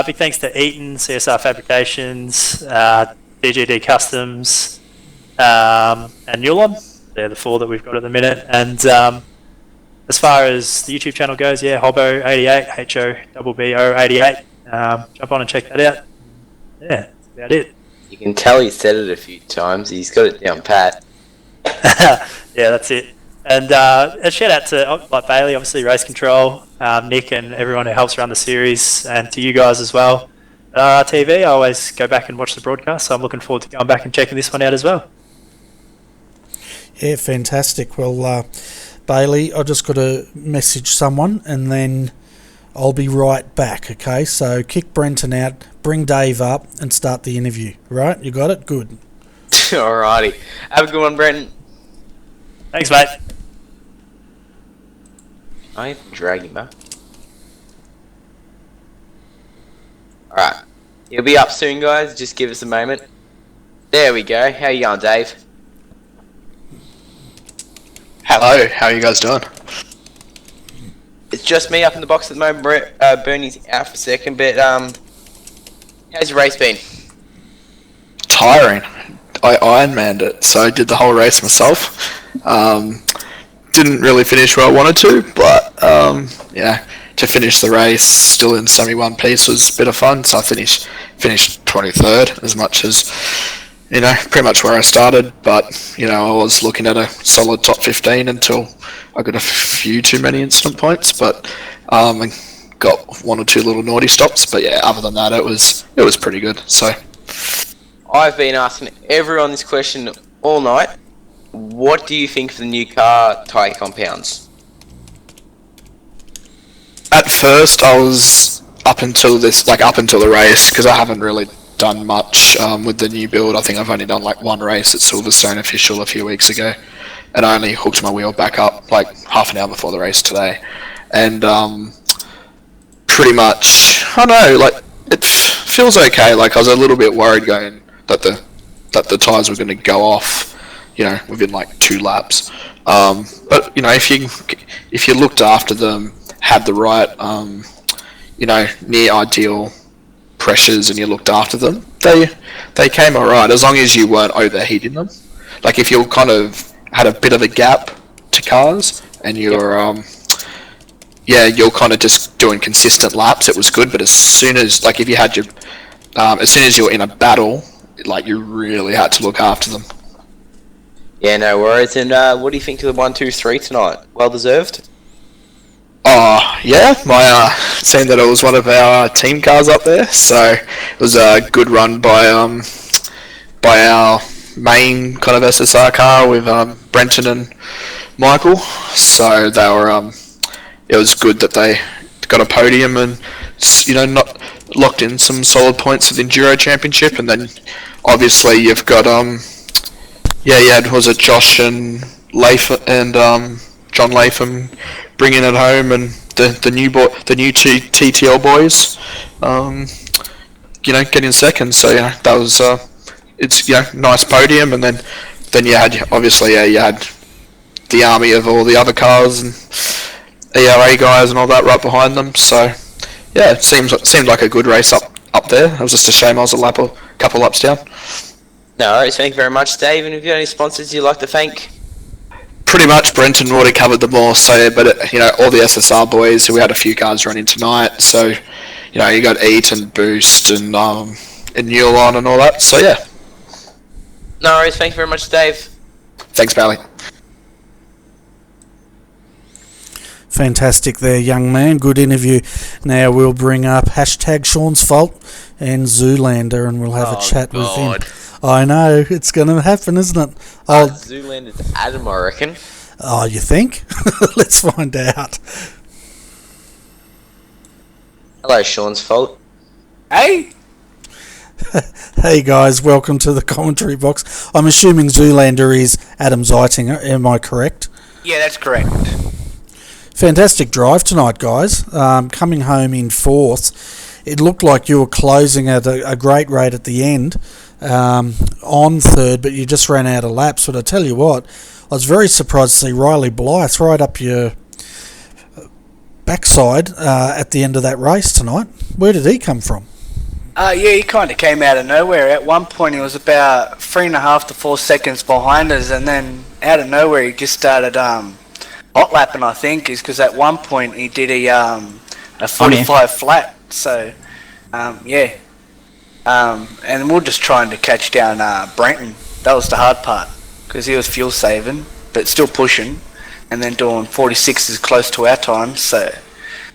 big thanks to Eaton, CSR Fabrications, DGD Customs, and Newlon. They're the 4 that we've got at the minute. And as far as the YouTube channel goes, yeah, Hobbo88, HOBBO88. Jump on and check that out. Yeah, that's about it. You can tell he said it a few times. He's got it down pat. Yeah, that's it. And a shout out to like Bailey, obviously Race Control, Nick, and everyone who helps run the series, and to you guys as well. RRTV, I always go back and watch the broadcast, so I'm looking forward to going back and checking this one out as well. Yeah, fantastic. Well, Bailey, I just got to message someone, and then I'll be right back, okay? So kick Brenton out, bring Dave up, and start the interview. Right? You got it? Good. Alrighty. Have a good one, Brenton. Thanks, mate. I can drag him back. Alright. He'll be up soon, guys. Just give us a moment. There we go. How you going, Dave? Hello, how are you guys doing? It's just me up in the box at the moment. Bernie's out for a second, but how's your race been? Tiring. I Ironmanned it, so I did the whole race myself. Didn't really finish where I wanted to, but yeah, to finish the race still in semi-one piece was a bit of fun. So I finished 23rd, as much as, you know, pretty much where I started. But, you know, I was looking at a solid top 15 until I got a few too many incident points. But I got one or two little naughty stops. But yeah, other than that, it was pretty good. So I've been asking everyone this question all night. What do you think of the new car tyre compounds? at first I was up until the race, because I haven't really done much with the new build. I think I've only done like one race at Silverstone official a few weeks ago, and I only hooked my wheel back up like half an hour before the race today, and pretty much I don't know, like it feels okay. Like I was a little bit worried going that the tyres were going to go off, you know, within like 2 laps. But you know, if you looked after them, had the right you know, near ideal pressures, and you looked after them, they came alright, as long as you weren't overheating them. Like if you kind of had a bit of a gap to cars and you're you're kind of just doing consistent laps, it was good. But as soon as if you had your as soon as you were in a battle, like you really had to look after them. Yeah, no worries. And what do you think of the 1, 2, 3 tonight? Well deserved? Yeah, seeing that it was one of our team cars up there, so it was a good run by our main kind of SSR car with Brenton and Michael. So they were it was good that they got a podium and, you know, not locked in some solid points of the Enduro Championship. And then obviously you've got was it Josh and John Latham bringing it home, and the new two TTL boys, you know, getting second. So yeah, that was it's, you know, nice podium. And then you had obviously you had the army of all the other cars and ERA guys and all that right behind them. So yeah, it seemed like a good race up there. It was just a shame I was a couple laps down. No worries, thank you very much, Dave. And if you have any sponsors you'd like to thank? Pretty much Brenton already covered them all, so, but you know, all the SSR boys, who we had a few cars running tonight, so, you know, you got Eat and Boost and Newlon and all that, so yeah. No worries, thank you very much, Dave. Thanks, Pally. Fantastic there, young man. Good interview. Now we'll bring up hashtag Sean's Fault and Zoolander, and we'll have a chat with him. I know, it's going to happen, isn't it? Zoolander's Adam, I reckon. Oh, you think? Let's find out. Hello, Sean's Fault. Hey! Hey guys, welcome to the commentary box. I'm assuming Zoolander is Adam Zeitinger, am I correct? Yeah, that's correct. Fantastic drive tonight, guys. Coming home in 4th. It looked like you were closing at a great rate at the end. On 3rd, but you just ran out of laps. But I tell you what, I was very surprised to see Riley Blythe right up your backside at the end of that race tonight. Where did he come from? Yeah, he kind of came out of nowhere. At one point he was about 3.5 to 4 seconds behind us, and then out of nowhere he just started hot lapping, I think, is because at one point he did a 45 flat. So yeah. And we're just trying to catch down Brenton. That was the hard part, because he was fuel saving but still pushing, and then doing 46s close to our time, so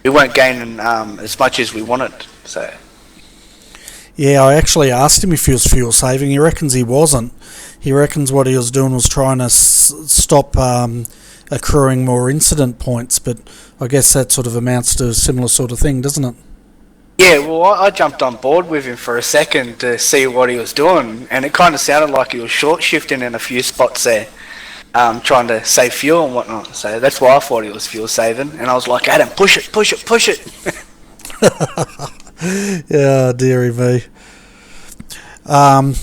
we weren't gaining as much as we wanted. So yeah, I actually asked him if he was fuel saving. He reckons he wasn't. He reckons what he was doing was trying to stop accruing more incident points, but I guess that sort of amounts to a similar sort of thing, doesn't it? yeah, well, I jumped on board with him for a second to see what he was doing, and it kind of sounded like he was short shifting in a few spots there. trying to save fuel and whatnot. So that's why I thought he was fuel saving. And I was like, Adam, push it, push it, push it. Yeah, dearie me. I'm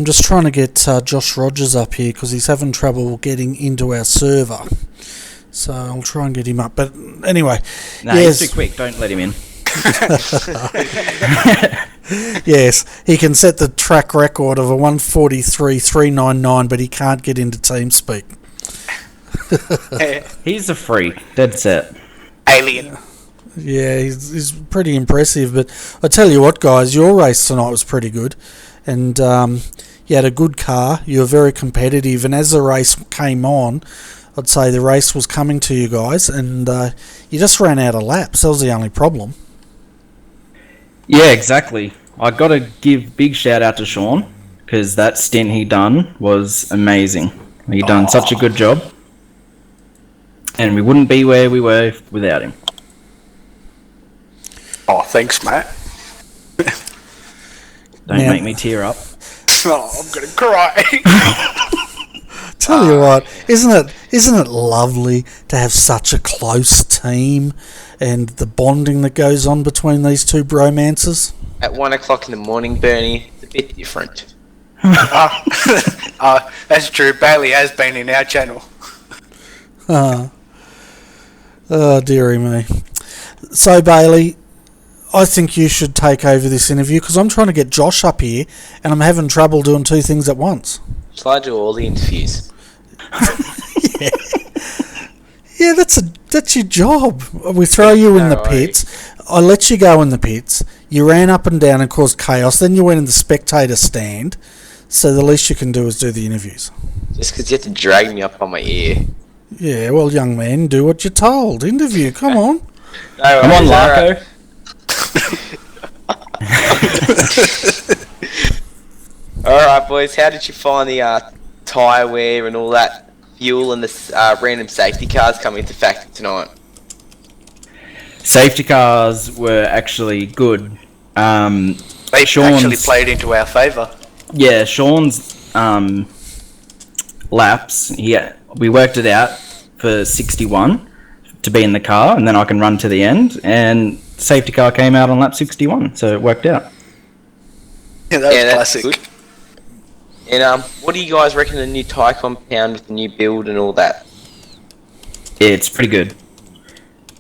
just trying to get Josh Rogers up here because he's having trouble getting into our server. So I'll try and get him up. But anyway, No, yes, he's too quick. Don't let him in. yes, he can set the track record of a 1:43.399, but he can't get into TeamSpeak. He's a freak. Dead set. Alien. Yeah, he's pretty impressive. But I tell you what, guys, your race tonight was pretty good. And you had a good car. You were very competitive. And as the race came on, I'd say the race was coming to you guys. And you just ran out of laps. That was the only problem. Yeah, exactly. I got to give big shout out to Sean because that stint he done was amazing. He done such a good job. And we wouldn't be where we were without him. Oh, thanks, Matt. Don't make me tear up. Oh, I'm gonna cry. Tell you what, isn't it lovely to have such a close team and the bonding that goes on between these two bromances? At 1 o'clock in the morning, Bernie, it's a bit different. That's true. Bailey has been in our channel. Oh, dearie me. So, Bailey, I think you should take over this interview because I'm trying to get Josh up here and I'm having trouble doing two things at once. Shall I do all the interviews? Yeah, that's your job. We throw you in the pits. I let you go in the pits. You ran up and down and caused chaos. Then you went in the spectator stand. So the least you can do is do the interviews. Just because you have to drag me up on my ear. Yeah, well, young man, do what you're told. Interview, come on. No, Come on, Larko. Alright, boys, how did you find the tyre wear and all that fuel and the random safety cars coming into factor tonight? Safety cars were actually good. They actually played into our favour. Yeah, Sean's laps, we worked it out for 61 to be in the car, and then I can run to the end, and safety car came out on lap 61, so it worked out. Yeah, that was classic. Good. And what do you guys reckon of the new tyre compound with the new build and all that? Yeah, it's pretty good.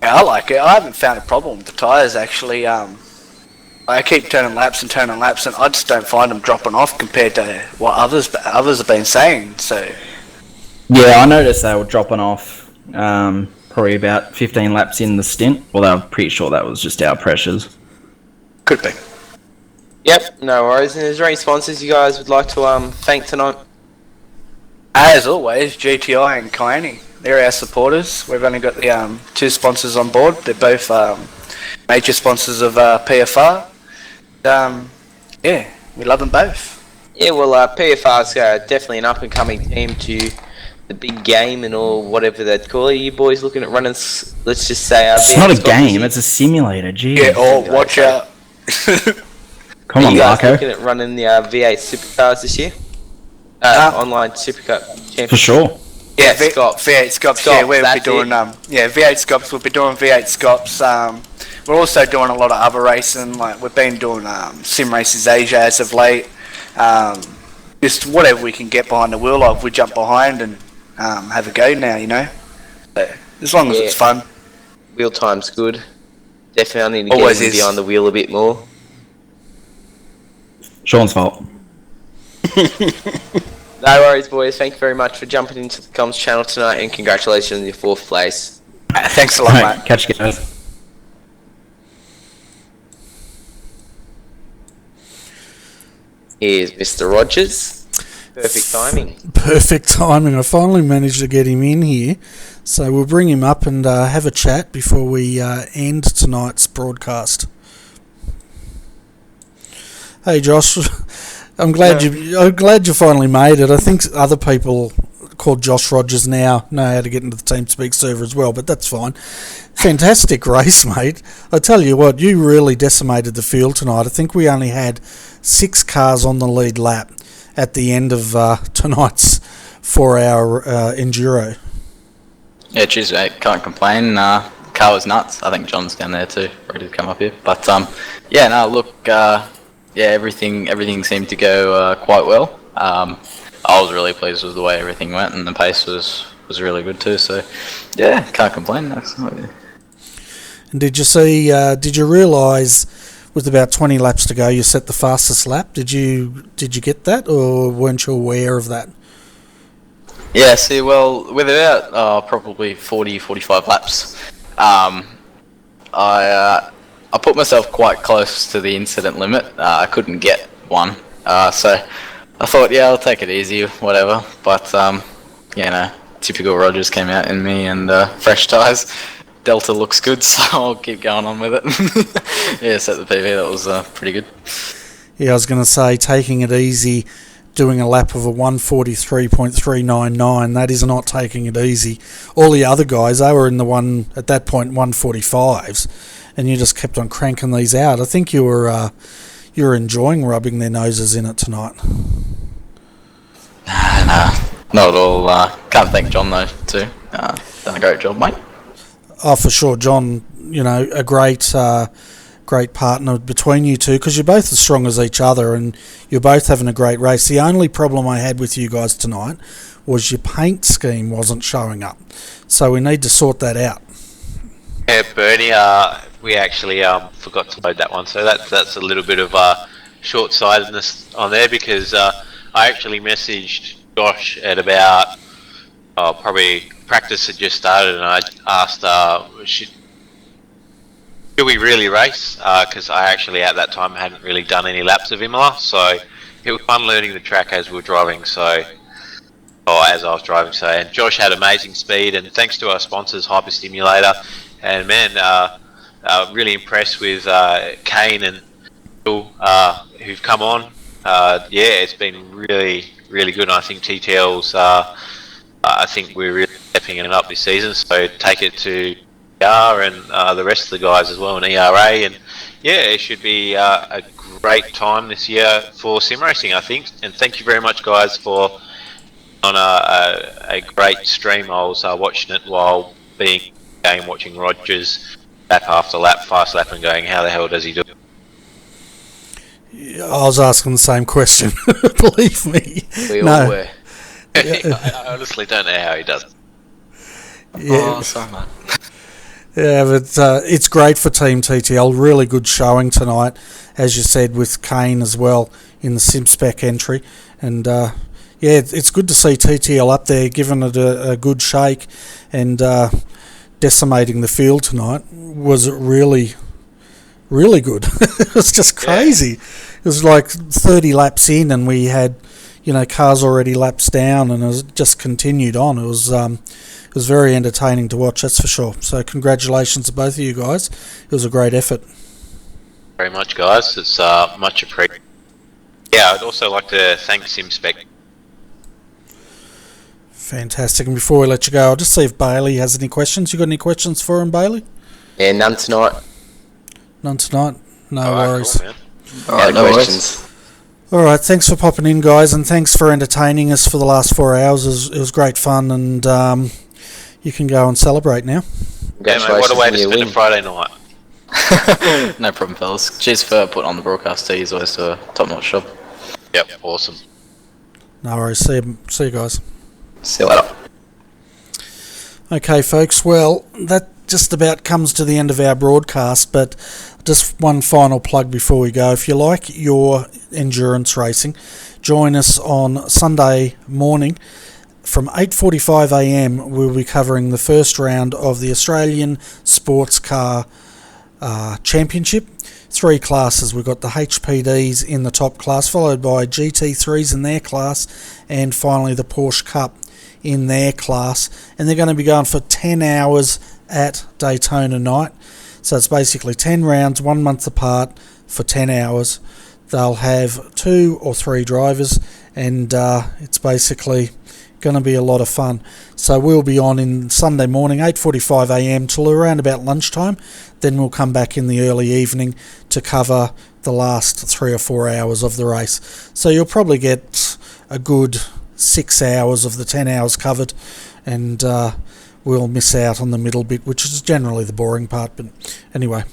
Yeah, I like it. I haven't found a problem with the tyres actually. I keep turning laps and I just don't find them dropping off compared to what others have been saying. So Yeah, I noticed they were dropping off probably about 15 laps in the stint. Well, I'm pretty sure that was just our pressures. could be. Yep, no worries. And is there any sponsors you guys would like to thank tonight? As always, GTI and Kaini. They're our supporters. We've only got the two sponsors on board. They're both major sponsors of PFR. Yeah, we love them both. Yeah, well, PFR's definitely an up-and-coming team to the big game and all, whatever they'd call it. You boys looking at running, let's just say... It's not a game, it's a simulator, geez. Yeah, watch out. Come on, Are you guys Larko. looking at running the V8 Supercars this year? Online Supercar Championship. For sure. Yeah, V8 Scops. Yeah, we'll be doing V8 Scops. We'll be doing V8 Scops. We're also doing a lot of other racing. Like we've been doing Sim Races Asia as of late. Just whatever we can get behind the wheel of, we jump behind and have a go now. You know, so, as long as it's fun. Wheel time's good. Definitely need to Always get is. behind the wheel a bit more. Sean's fault. No worries, boys. Thank you very much for jumping into the comms channel tonight, and congratulations on your 4th place. Thanks a lot, Right, mate. catch you guys. Here's Mr. Rogers. Perfect timing. Perfect timing. I finally managed to get him in here. So we'll bring him up and have a chat before we end tonight's broadcast. Hey Josh, I'm glad you finally made it. I think other people called Josh Rogers now know how to get into the TeamSpeak server as well, but that's fine. Fantastic race, mate. I tell you what, you really decimated the field tonight. I think we only had 6 cars on the lead lap at the end of tonight's 4-hour enduro. Yeah, cheers, mate. Can't complain. Car was nuts. I think John's down there too, ready to come up here. But yeah, no, look, yeah, everything seemed to go quite well. I was really pleased with the way everything went, and the pace was really good too. So yeah, can't complain. And did you see? Did you realise with about 20 laps to go, you set the fastest lap? Did you get that, or weren't you aware of that? Yeah, see, well, with about probably 45 laps, I put myself quite close to the incident limit. I couldn't get one, so I thought, yeah, I'll take it easy, whatever. But typical Rogers came out in me, and fresh tyres. Delta looks good, so I'll keep going on with it. Yeah, set the PB. That was pretty good. Yeah, I was going to say, taking it easy, doing a lap of a 143.399, that is not taking it easy. All the other guys, they were in the at that point, 145s, and you just kept on cranking these out. I think you were enjoying rubbing their noses in it tonight. No, not at all. Can't thank John though too. Done a great job, mate. Oh, for sure, John. A great partner between you two, because you're both as strong as each other, and you're both having a great race. The only problem I had with you guys tonight was your paint scheme wasn't showing up, so we need to sort that out. Yeah, Bernie, we actually forgot to load that one, so that's a little bit of short-sightedness on there, because I actually messaged Josh at about probably practice had just started, and I asked should we really race, because I actually at that time hadn't really done any laps of Imola, so it was fun learning the track as we were driving, as I was driving. So, and Josh had amazing speed, and thanks to our sponsors Hyperstimulator, and man, really impressed with Kane and Bill, who've come on. Yeah, it's been really good, and I think TTL's I think we're really stepping it up this season, so take it to ER and the rest of the guys as well in ERA, and yeah, it should be a great time this year for sim racing, I think. And thank you very much, guys, for on a great stream. I was watching it while being game, watching Rogers lap after lap, fast lap, and going, how the hell does he do it? I was asking the same question. Believe me. We all were. I honestly don't know how he does it. Yeah. Oh, sorry, man. Yeah, but it's great for Team TTL. Really good showing tonight, as you said, with Kane as well in the SimSpec entry. And yeah, it's good to see TTL up there, giving it a good shake and decimating the field tonight. Was it really good? It was just crazy. Yeah. It was like 30 laps in, and we had cars already laps down, and it just continued on. It was very entertaining to watch, that's for sure. So congratulations to both of you guys. It was a great effort. Very much, guys. It's much appreciated. Yeah, I'd also like to thank SimSpec. Fantastic. And before we let you go, I'll just see if Bailey has any questions. You got any questions for him, Bailey? Yeah, none tonight. None tonight? No worries. Cool, Alright, no questions. Alright, thanks for popping in, guys, and thanks for entertaining us for the last 4 hours. It was great fun, and you can go and celebrate now. Yeah, mate, what a way to spend a Friday night. No problem, fellas. Cheers for putting on the broadcast too. He's always a top-notch job. Yep, awesome. No worries. See you guys. See you later. Okay, folks. Well, that just about comes to the end of our broadcast, but just one final plug before we go. If you like your endurance racing, join us on Sunday morning from 8:45 a.m. We'll be covering the first round of the Australian Sports Car Championship. 3 classes. We've got the HPDs in the top class, followed by GT3s in their class, and finally the Porsche Cup in their class. And they're going to be going for 10 hours at Daytona night. So it's basically 10 rounds, 1 month apart for 10 hours. They'll have 2 or 3 drivers, and it's basically going to be a lot of fun. So we'll be on in Sunday morning, 8:45 a.m. till around about lunchtime. Then we'll come back in the early evening to cover the last 3 or 4 hours of the race. So you'll probably get a good 6 hours of the 10 hours covered, and we'll miss out on the middle bit, which is generally the boring part. But anyway,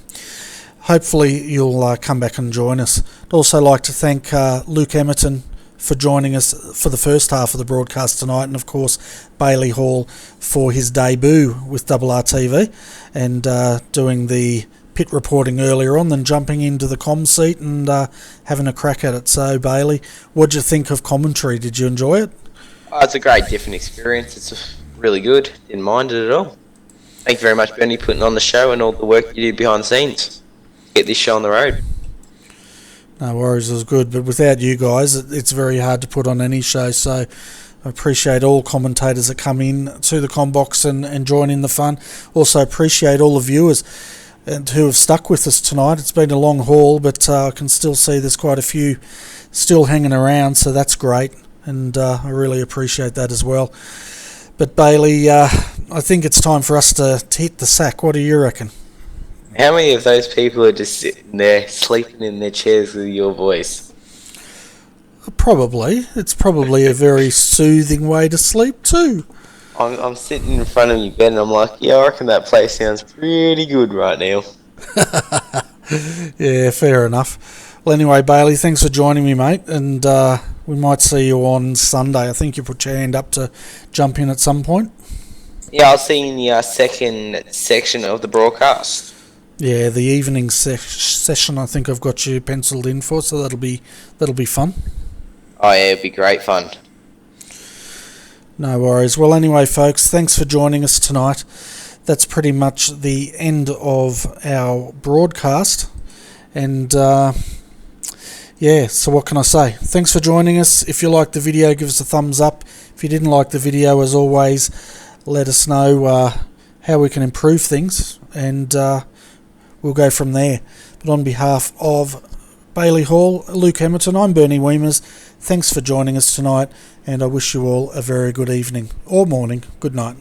hopefully you'll come back and join us. I'd also like to thank Luke Emerton for joining us for the first half of the broadcast tonight, and of course Bailey Hall for his debut with RRTV and doing the pit reporting earlier on, then jumping into the comm seat and having a crack at it. So Bailey, what did you think of commentary? Did you enjoy it? Oh, it's a great different experience. It's really good. Didn't mind it at all. Thank you very much, Bernie, putting on the show and all the work you did behind the scenes. Get this show on the road. No worries, it was good. But without you guys, it's very hard to put on any show. So I appreciate all commentators that come in to the comm box and join in the fun. Also appreciate all the viewers and who have stuck with us tonight. It's been a long haul, but I can still see there's quite a few still hanging around, so that's great, and I really appreciate that as well. But Bailey, I think it's time for us to hit the sack. What do you reckon? How many of those people are just sitting there sleeping in their chairs with your voice? Probably. It's probably a very soothing way to sleep too. I'm sitting in front of your bed and I'm like, yeah, I reckon that place sounds pretty good right now. Yeah, fair enough. Well, anyway, Bailey, thanks for joining me, mate, and we might see you on Sunday. I think you put your hand up to jump in at some point. Yeah, I'll see you in the second section of the broadcast. Yeah, the evening session I think I've got you penciled in for, so that'll be fun. Oh yeah, it'll be great fun. No worries. Well, anyway, folks, thanks for joining us tonight. That's pretty much the end of our broadcast. And, yeah, so what can I say? Thanks for joining us. If you liked the video, give us a thumbs up. If you didn't like the video, as always, let us know how we can improve things, and we'll go from there. But on behalf of Bailey Hall, Luke Emerton, I'm Bernie Weemers. Thanks for joining us tonight, and I wish you all a very good evening or morning. Good night.